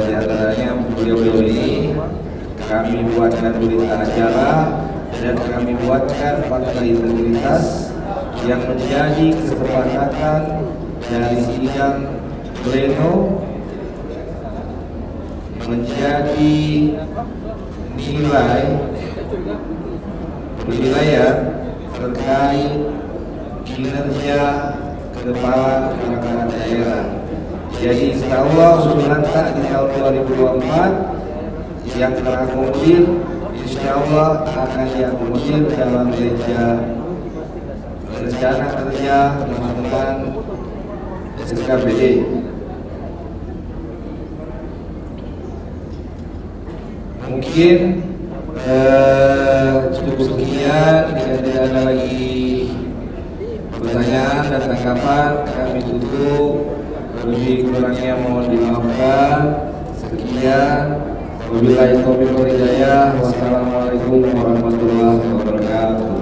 Di antaranya beliau-beliau ini kami buatkan berita acara dan kami buatkan fakta integritas yang menjadi kesepakatan dari sidang pleno, menjadi nilai penilaian terkait kinerja kepala perangkat daerah. Jadi insya Allah usulan tak di tahun 2024 yang terakomodir, insya Allah akan diakomodir dalam rencana kerja teman-teman SKPD. Mungkin cukup sekian, jika tidak ada lagi pertanyaan dan tanggapan kami tutup. Lebih kurangnya mohon dimaafkan. Sekian, wabillahi taufiq wal hidayah. Wassalamualaikum warahmatullahi wabarakatuh.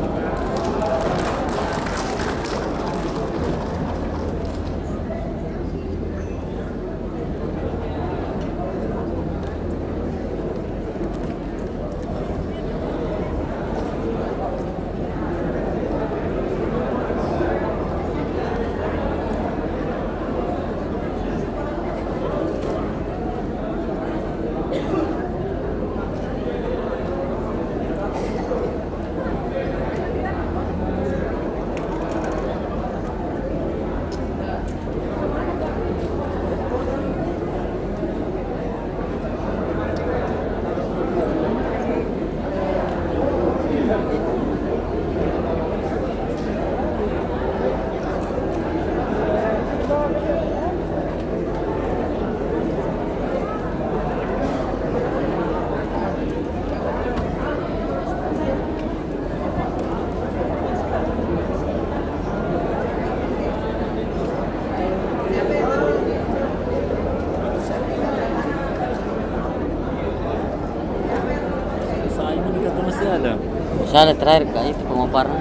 Saya terakhir kayak itu pemaparan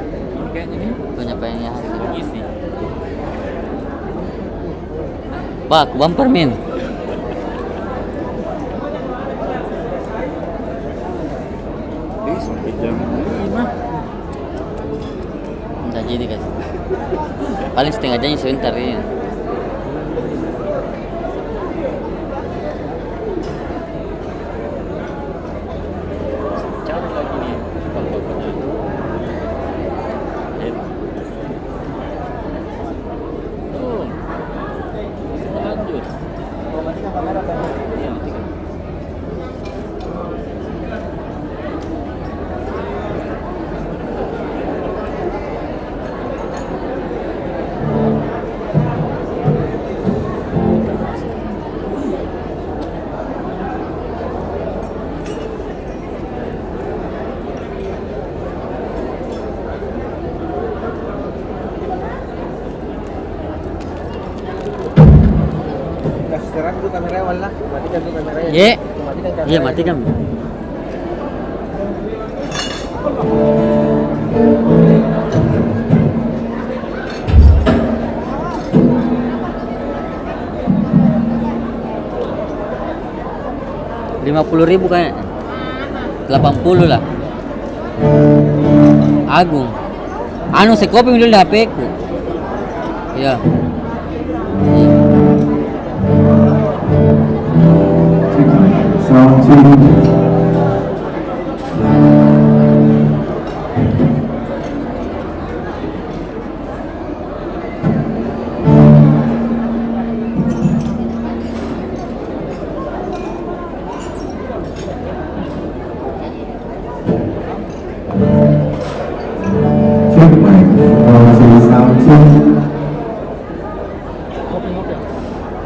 penyampaiannya hasil isi. Pak, bumper min. Sampai jam 5. Enggak jadi kan. Paling setengah jam sebentar ya. Sekarang dulu kamera wala, matikan dulu kamera ya. Ye. Matikan kamera. Iya, matikan. Rp50.000 kayak 80 lah. Agung. Anu sekopi dulu HP ku. Ya.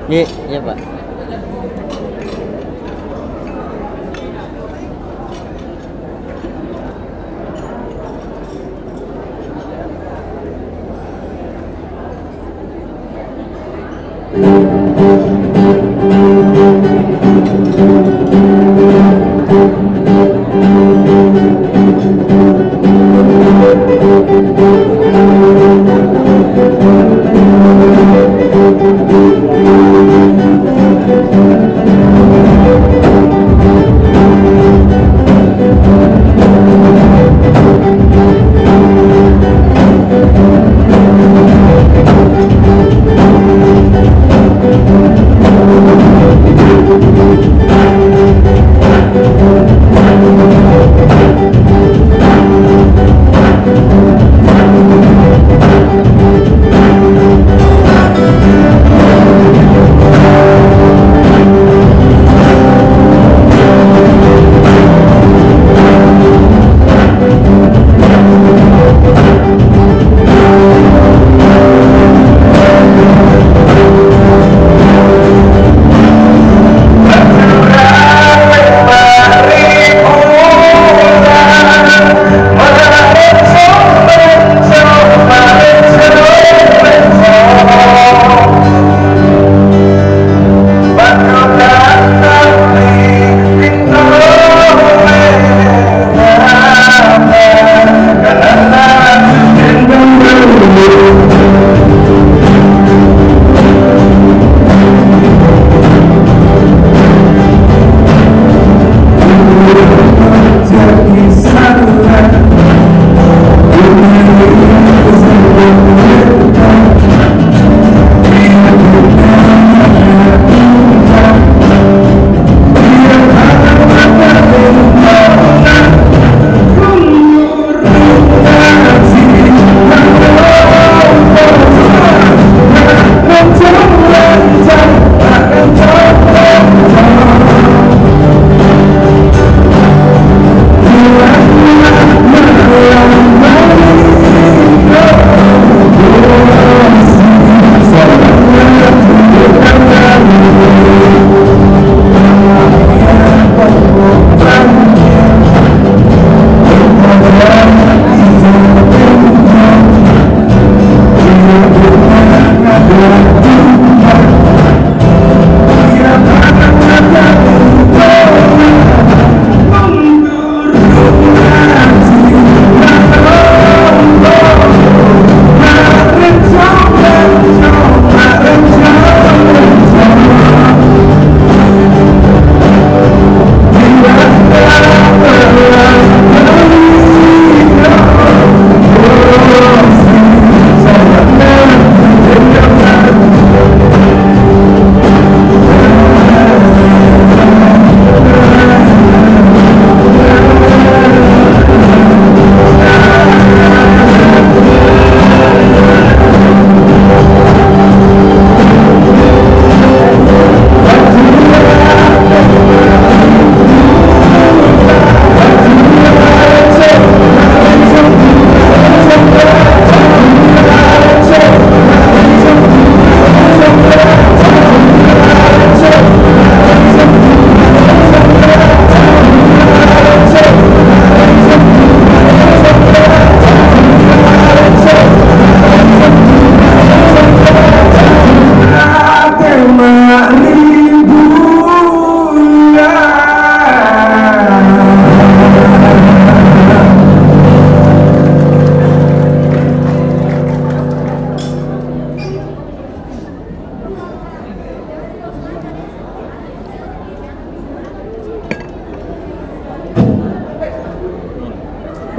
Iya, iya Pak.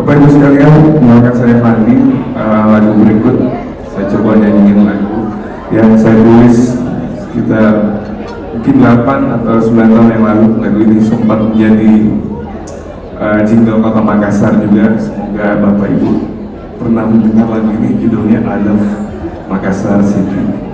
Bapak Ibu sekalian, mengenalkan saya Fandi. Lagu berikut saya coba nyanyiin lagu yang saya tulis sekitar mungkin 8 atau 9 tahun yang lalu. Lagu ini sempat menjadi jingle Kota Makassar juga. Semoga Bapak Ibu pernah mendengar lagu ini. Judulnya I Love Makassar City.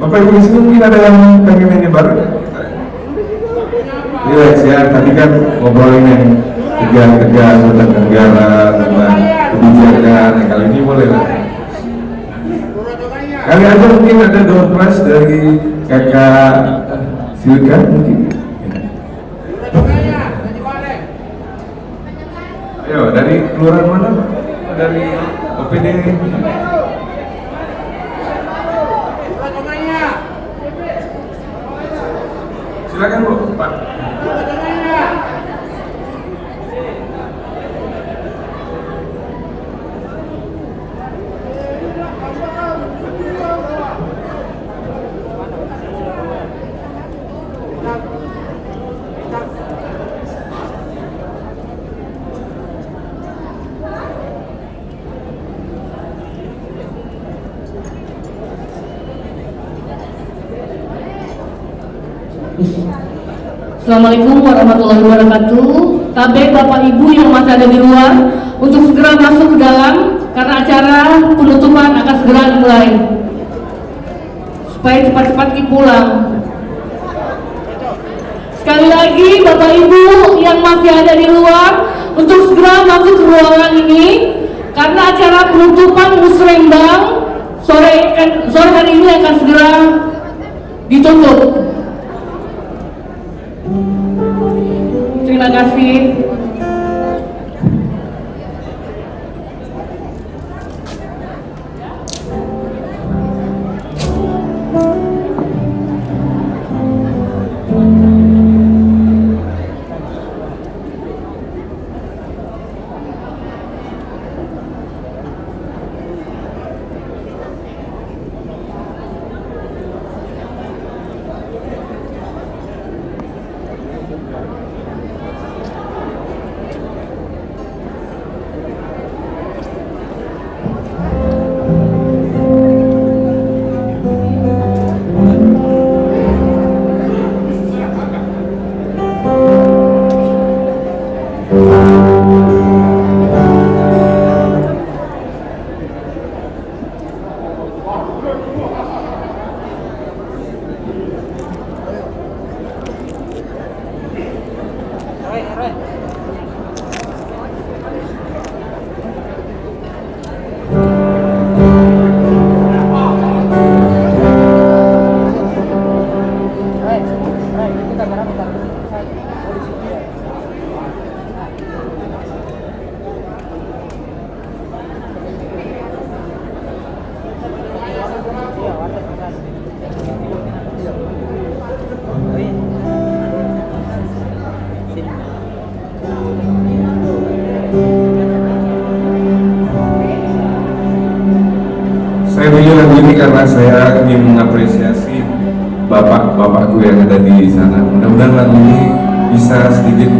Bapak Ibu di sini mungkin ada yang pengen ini baru? Relax ya, tadi kan ngobrolin yang tegang-tegang tentang anggaran, tentang kebijakan, kali ini boleh lah. Kali aja mungkin ada door prize dari kakak Silka mungkin. Ayo, dari kelurahan mana Pak? Dari OPD. Silakan Bu, Pak. Assalamualaikum warahmatullahi wabarakatuh. KB Bapak Ibu yang masih ada di luar untuk segera masuk ke dalam karena acara penutupan akan segera dimulai. Supaya cepat-cepat pulang. Sekali lagi Bapak Ibu yang masih ada di luar untuk segera masuk ke ruangan ini karena acara penutupan musrembang sore hari ini akan segera ditutup. Terima kasih. Saya pilih lagu ini karena saya ingin mengapresiasi bapak-bapakku yang ada di sana. Mudah-mudahan lagu ini bisa sedikit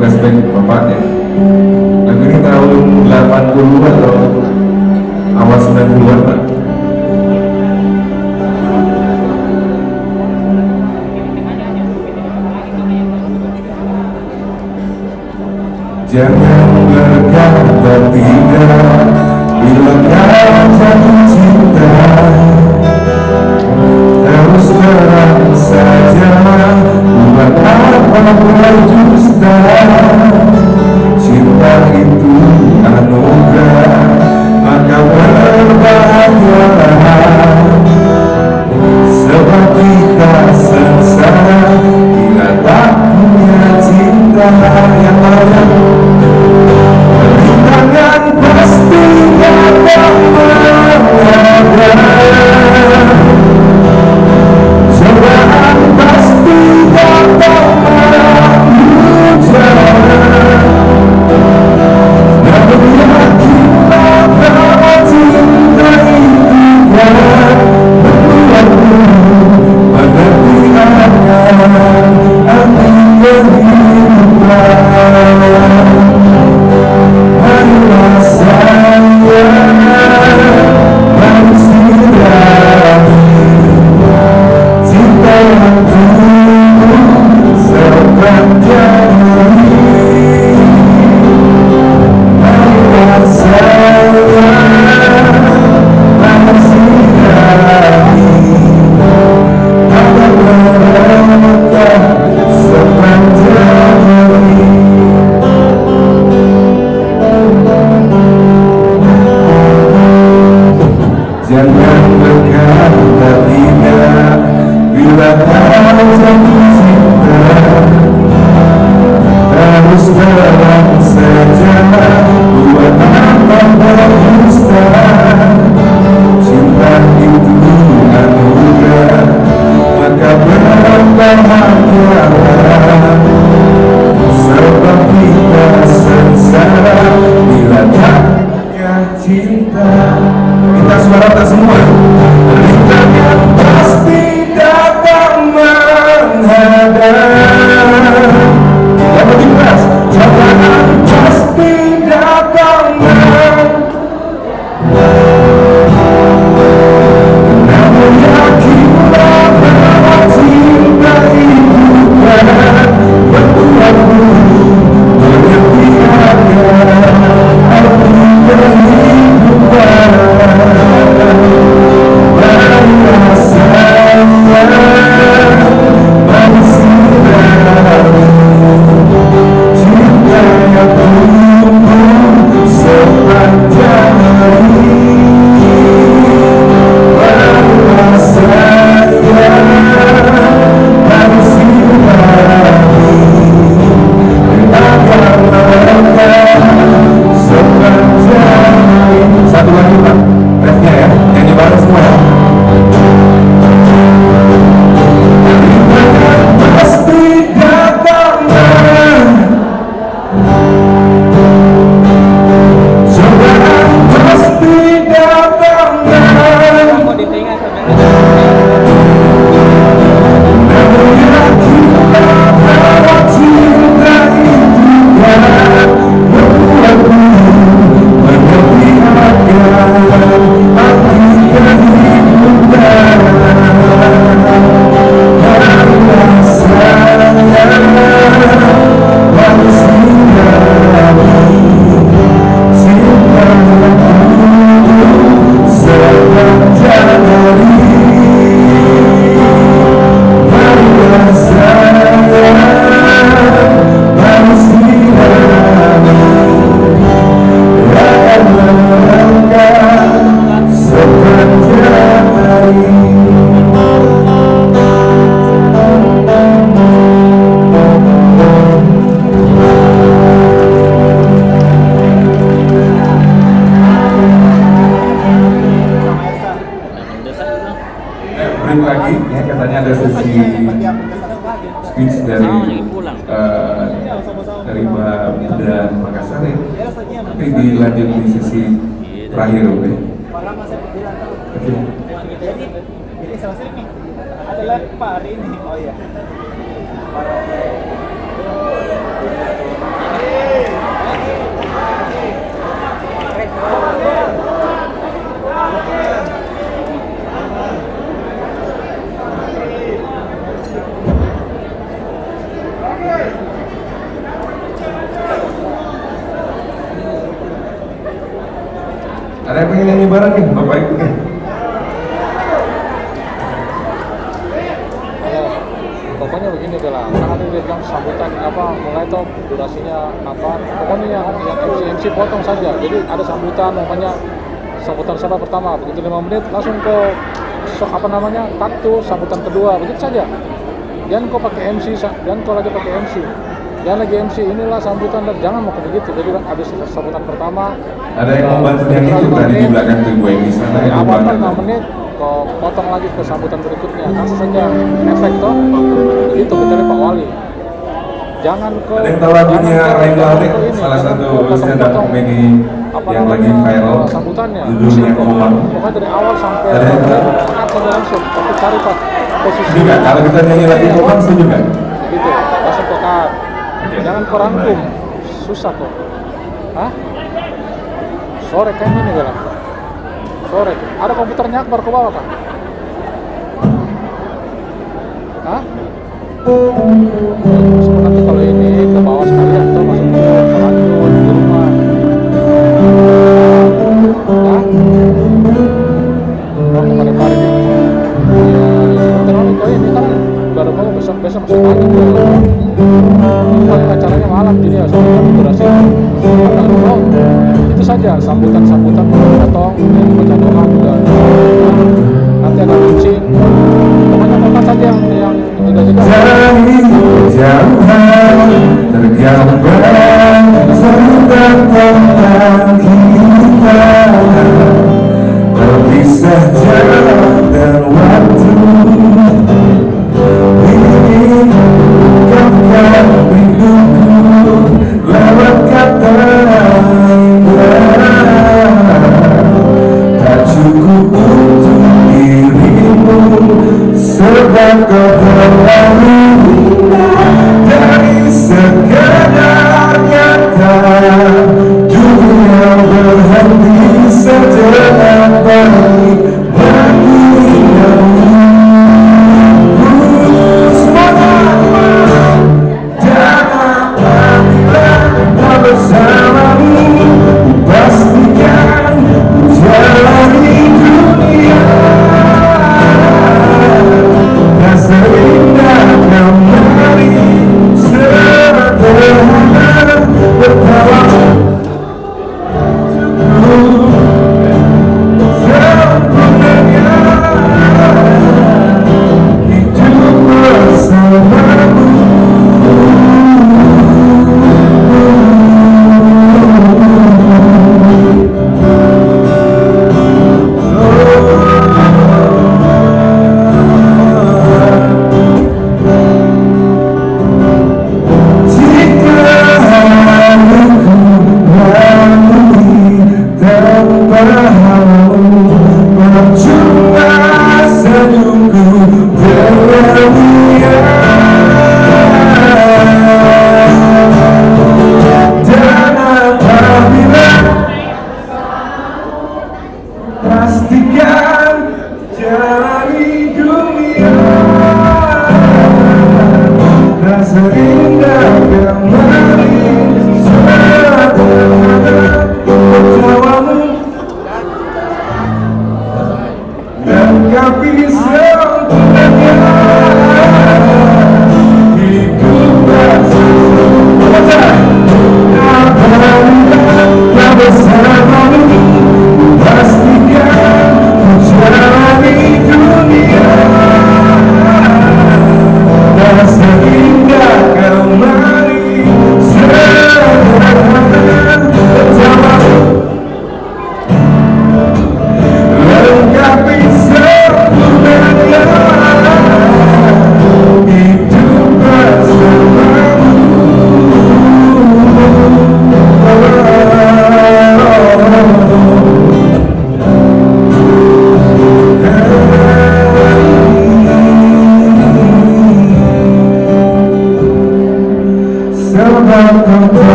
flashback bapak ya. Lagu ini tahun 80 atau awal 90-an Pak. Jangan berkata tidak bila kau jatuh cinta, terus terang saja buat apa berdusta. Cinta itu katanya ada sesi speech dari Mbak dan Makassar ya, tapi dilanjut di sesi terakhir, oke? Oke. Jadi selesai nih. Ada live Pak hari ini. Oh iya. Ada yang pengen nyanyi bareng nih, Bapak Ibu nih? Pokoknya begini Bella, kan dia bilang sambutan apa mulai toh durasinya apa, pokoknya yang MC potong saja. Jadi ada sambutan, pokoknya sambutan siapa pertama begitu 5 menit langsung ke apa namanya taktu sambutan kedua begitu saja. Jangan kau pakai MC, jangan kau lagi pakai MC. Jangan lagi MC inilah sambutan dan jangan mau begitu. Jadi habis sambutan pertama. Ada yang mau bantu yang itu tadi di belakang tuh gue di sana. Dari awal kan 6 menit, kau potong lagi ke sambutan berikutnya. Kasih saja efek toh. Itu dari Pak Wali. Jangan ke. Ada yang tahu lagunya Rainbow Alec, salah satu stand up comedy yang lagi viral. Sambutannya. Judulnya Komang. Pokoknya dari awal sampai ada yang tahu? saja langsung. Tapi cari Pak posisi. Juga kalau kita nyanyi lagi Komang setuju kan? Gitu, langsung ke cut. Jangan kau rangkum, susah kok. Hah? Sore kayaknya nih Bella. Sore. Ada komputernya Akbar ke bawah kan? Hah? Nanti kalau ini ke bawah sekalian atau masuk ke lanjut di rumah. Hah? Oh, kemarin-kemarin ini. Ya, terlalu kau ini kan baru mau besok masuk pagi tuh. Paling acaranya malam jadi ya sambutan durasi. Itu saja sambutan potong yang baca doa juga. Nanti ada kucing. Pokoknya apa saja yang juga. Jauhan tergambar sebentar tentang kita terpisah jarak dan waktu. Ingin ungkapkan rinduku lewat kata indah. Tak cukup untuk dirimu sebab kau terlalu indah. Dari sekedar nyata dunia berhenti sejenak bagi mengingatmu.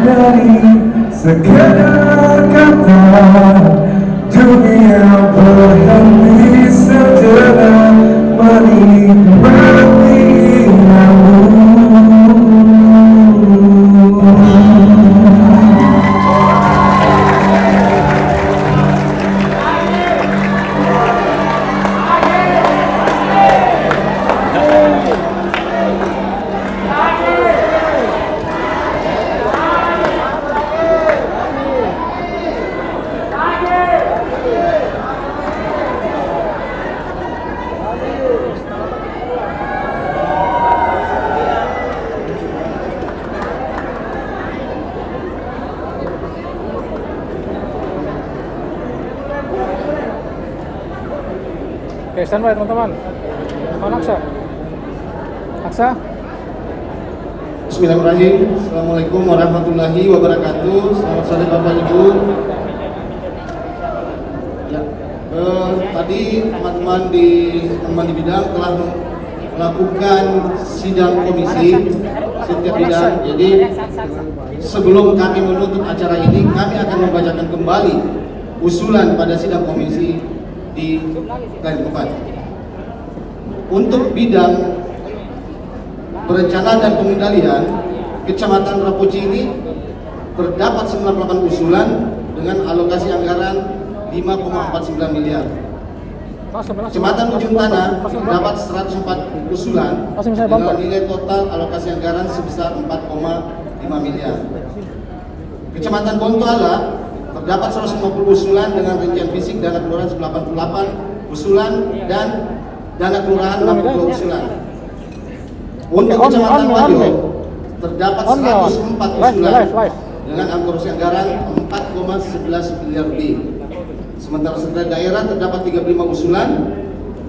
dari segala kata. Dunia berhenti sejenak menikmati Oke, standby teman-teman. Mana Aksa? Aksa? Bismillahirrahmanirrahim. Assalamualaikum warahmatullahi wabarakatuh. Selamat sore Bapak Ibu. Ya, tadi teman-teman di bidang telah melakukan sidang komisi setiap bidang. Jadi sebelum kami menutup acara ini, kami akan membacakan kembali usulan pada sidang komisi di lain tempat. Untuk bidang perencanaan dan pengendalian, Kecamatan Rapoci ini terdapat 98 usulan dengan alokasi anggaran 5,49 miliar. Kecamatan Ujung Tanah terdapat 104 usulan dengan nilai total alokasi anggaran sebesar 4,5 miliar. Kecamatan Bontoala terdapat 150 usulan dengan rincian fisik dana kelurahan 88 usulan dan dana kelurahan 62 usulan. Untuk Kecamatan Wajo terdapat 104 usulan dengan alokasi anggaran 4,11 miliar lebih. Sementara sekretariat daerah terdapat 35 usulan.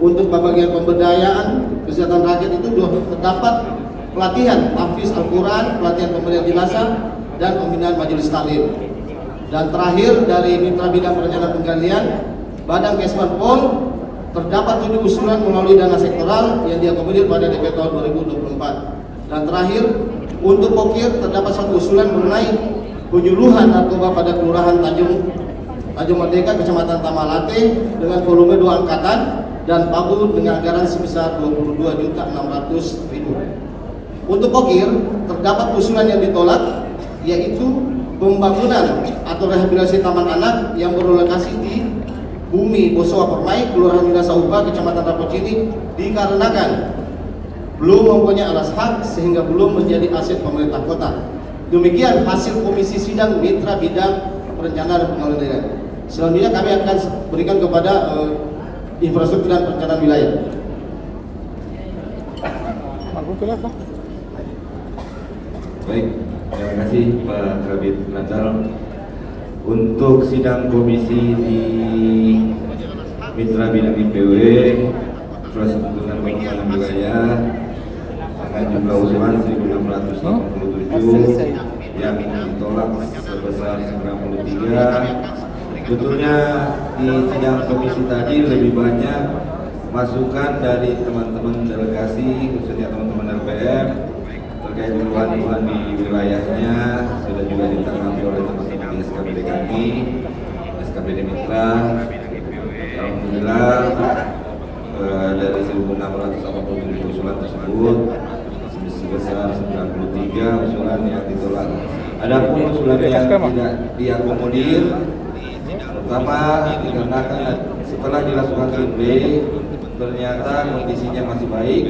Untuk bagian pemberdayaan kesehatan rakyat itu terdapat pelatihan tahfiz Al-Quran, pelatihan pemberian jenazah, dan pembinaan majelis taklim. Dan terakhir dari Mitra Bidang Perencanaan Penggalian, Badan Kesman Pol terdapat 7 usulan melalui dana sektoral yang diakomodir pada DP tahun 2024. Dan terakhir, untuk Pokir terdapat 1 usulan mengenai penyuluhan narkoba pada Kelurahan Tanjung Merdeka, Kecamatan Tamalate dengan volume 2 angkatan dan Pabu dengan anggaran sebesar 22.600.000. Untuk Pokir terdapat usulan yang ditolak, yaitu pembangunan atau rehabilitasi taman anak yang berlokasi di Bumi Bosowa Permai, Kelurahan Minasauba, Kecamatan Rapoci ini dikarenakan belum mempunyai alas hak sehingga belum menjadi aset pemerintah kota. Demikian hasil komisi sidang Mitra Bidang Perencanaan dan Pengendalian. Selanjutnya kami akan berikan kepada infrastruktur dan perencanaan wilayah. Baik, terima kasih Pak Kabid Natal. Untuk sidang komisi di Mitra Bidang IPW Infrastruktur dan Pengembangan Wilayah dengan jumlah usulan 1.687 yang ditolak sebesar 93. Sebetulnya di sidang komisi tadi lebih banyak masukan dari teman-teman delegasi, khususnya teman-teman LPM terkait keluhan-keluhan di wilayahnya sudah juga ditanggapi oleh teman-teman di SKPD kami, SKPD Mitra. Alhamdulillah dari 1.687 usulan tersebut sebesar 93 usulan yang ditolak. Adapun usulan yang tidak diakomodir, pertama dikarenakan setelah dilakukan survei ternyata kondisinya masih baik.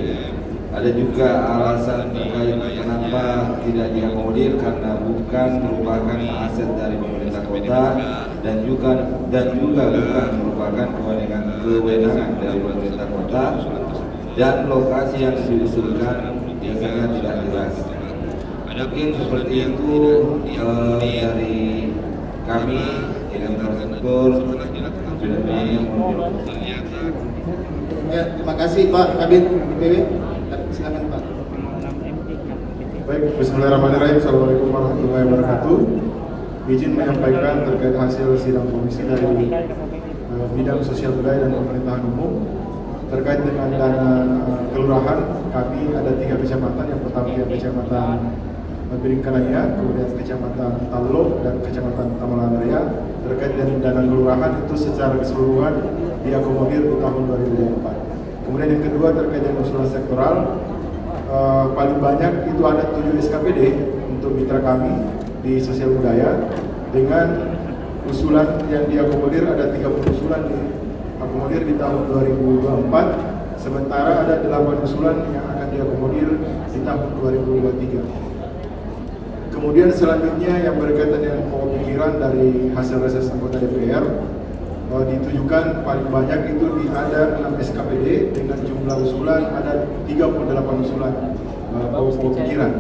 Ada juga alasan terkait kenapa tidak diakomodir karena bukan merupakan aset dari pemerintah kota dan juga bukan merupakan kewenangan dari pemerintah kota, dan lokasi yang diusulkan biasanya tidak jelas. Mungkin seperti itu dari kami infrastruktur. Ya, terima kasih Pak Kabid IPW. Silakan Pak. Baik, bismillahirrahmanirrahim. Assalamualaikum warahmatullahi wabarakatuh. Izin menyampaikan terkait hasil sidang komisi dari bidang sosial budaya dan pemerintahan umum terkait dengan dana kelurahan. Kami ada 3 kecamatan. Yang pertama Kecamatan Biringkanaya, kemudian Kecamatan Tallo dan Kecamatan Tamalan Raya terkait dengan dana kelurahan itu secara keseluruhan diakomodir di tahun 2024. Kemudian yang kedua terkait dengan usulan sektoral, paling banyak itu ada 7 SKPD untuk mitra kami di sosial budaya, dengan usulan yang diakomodir ada 30 usulan diakomodir di tahun 2024. Sementara ada 8 usulan yang akan diakomodir di tahun 2023. Kemudian selanjutnya yang berkaitan dengan pemikiran dari hasil reses anggota DPR, ditujukan paling banyak itu ada 6 SKPD dengan jumlah usulan ada 38 usulan pemikiran.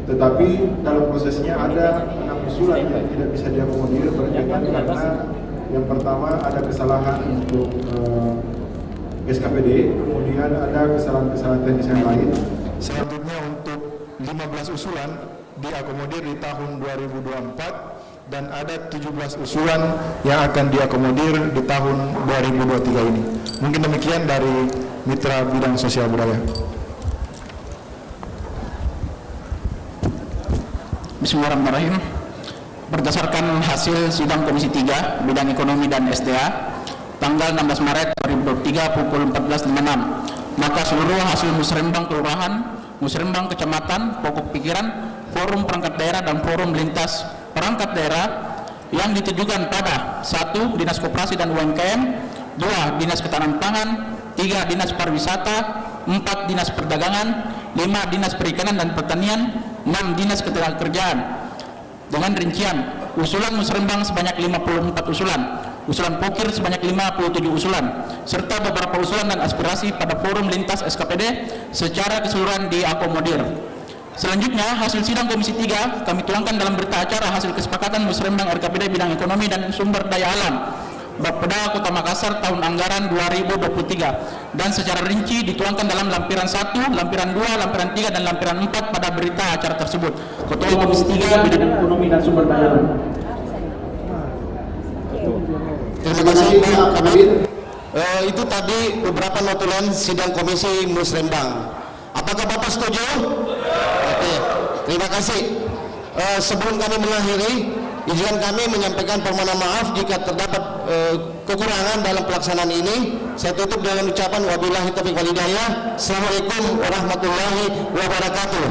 Tetapi dalam prosesnya ada 6 usulan yang tidak bisa diakomodir berkaitan karena yang pertama ada kesalahan untuk SKPD, kemudian ada kesalahan-kesalahan teknis yang lain. Selanjutnya untuk 15 usulan diakomodir di tahun 2024 dan ada 17 usulan yang akan diakomodir di tahun 2023 ini. Mungkin demikian dari Mitra Bidang Sosial Budaya. Bismillahirrahmanirrahim. Berdasarkan hasil sidang Komisi 3 Bidang Ekonomi dan SDA tanggal 16 Maret 2023 pukul 14.56, maka seluruh hasil musrembang kelurahan, musrembang kecamatan, pokok pikiran, forum perangkat daerah dan forum lintas perangkat daerah yang ditujukan pada 1. Dinas Koperasi dan UMKM, 2. Dinas Ketahanan Pangan, 3. Dinas Pariwisata, 4. Dinas Perdagangan, 5. Dinas Perikanan dan Pertanian, 6. Dinas Ketenagakerjaan. Dengan rincian usulan musrembang sebanyak 54 usulan, usulan pokir sebanyak 57 usulan, serta beberapa usulan dan aspirasi pada forum lintas SKPD secara keseluruhan diakomodir. Selanjutnya, hasil sidang Komisi 3 kami tuangkan dalam berita acara hasil kesepakatan musrembang RKPD Bidang Ekonomi dan Sumber Daya Alam Bapeda Kota Makassar tahun anggaran 2023 dan secara rinci dituangkan dalam lampiran 1, lampiran 2, lampiran 3 dan lampiran 4 pada berita acara tersebut. Ketua Komisi 3 Bidang Ekonomi dan Sumber Daya Alam. Terima kasih Pak Kabin. Itu tadi beberapa notulen sidang Komisi Musrembang. Apakah Bapak setuju? Oke, terima kasih. Sebelum kami mengakhiri, izinkan kami menyampaikan permohonan maaf jika terdapat kekurangan dalam pelaksanaan ini. Saya tutup dengan ucapan wabillahi taufiq wal hidayah. Assalamualaikum warahmatullahi wabarakatuh.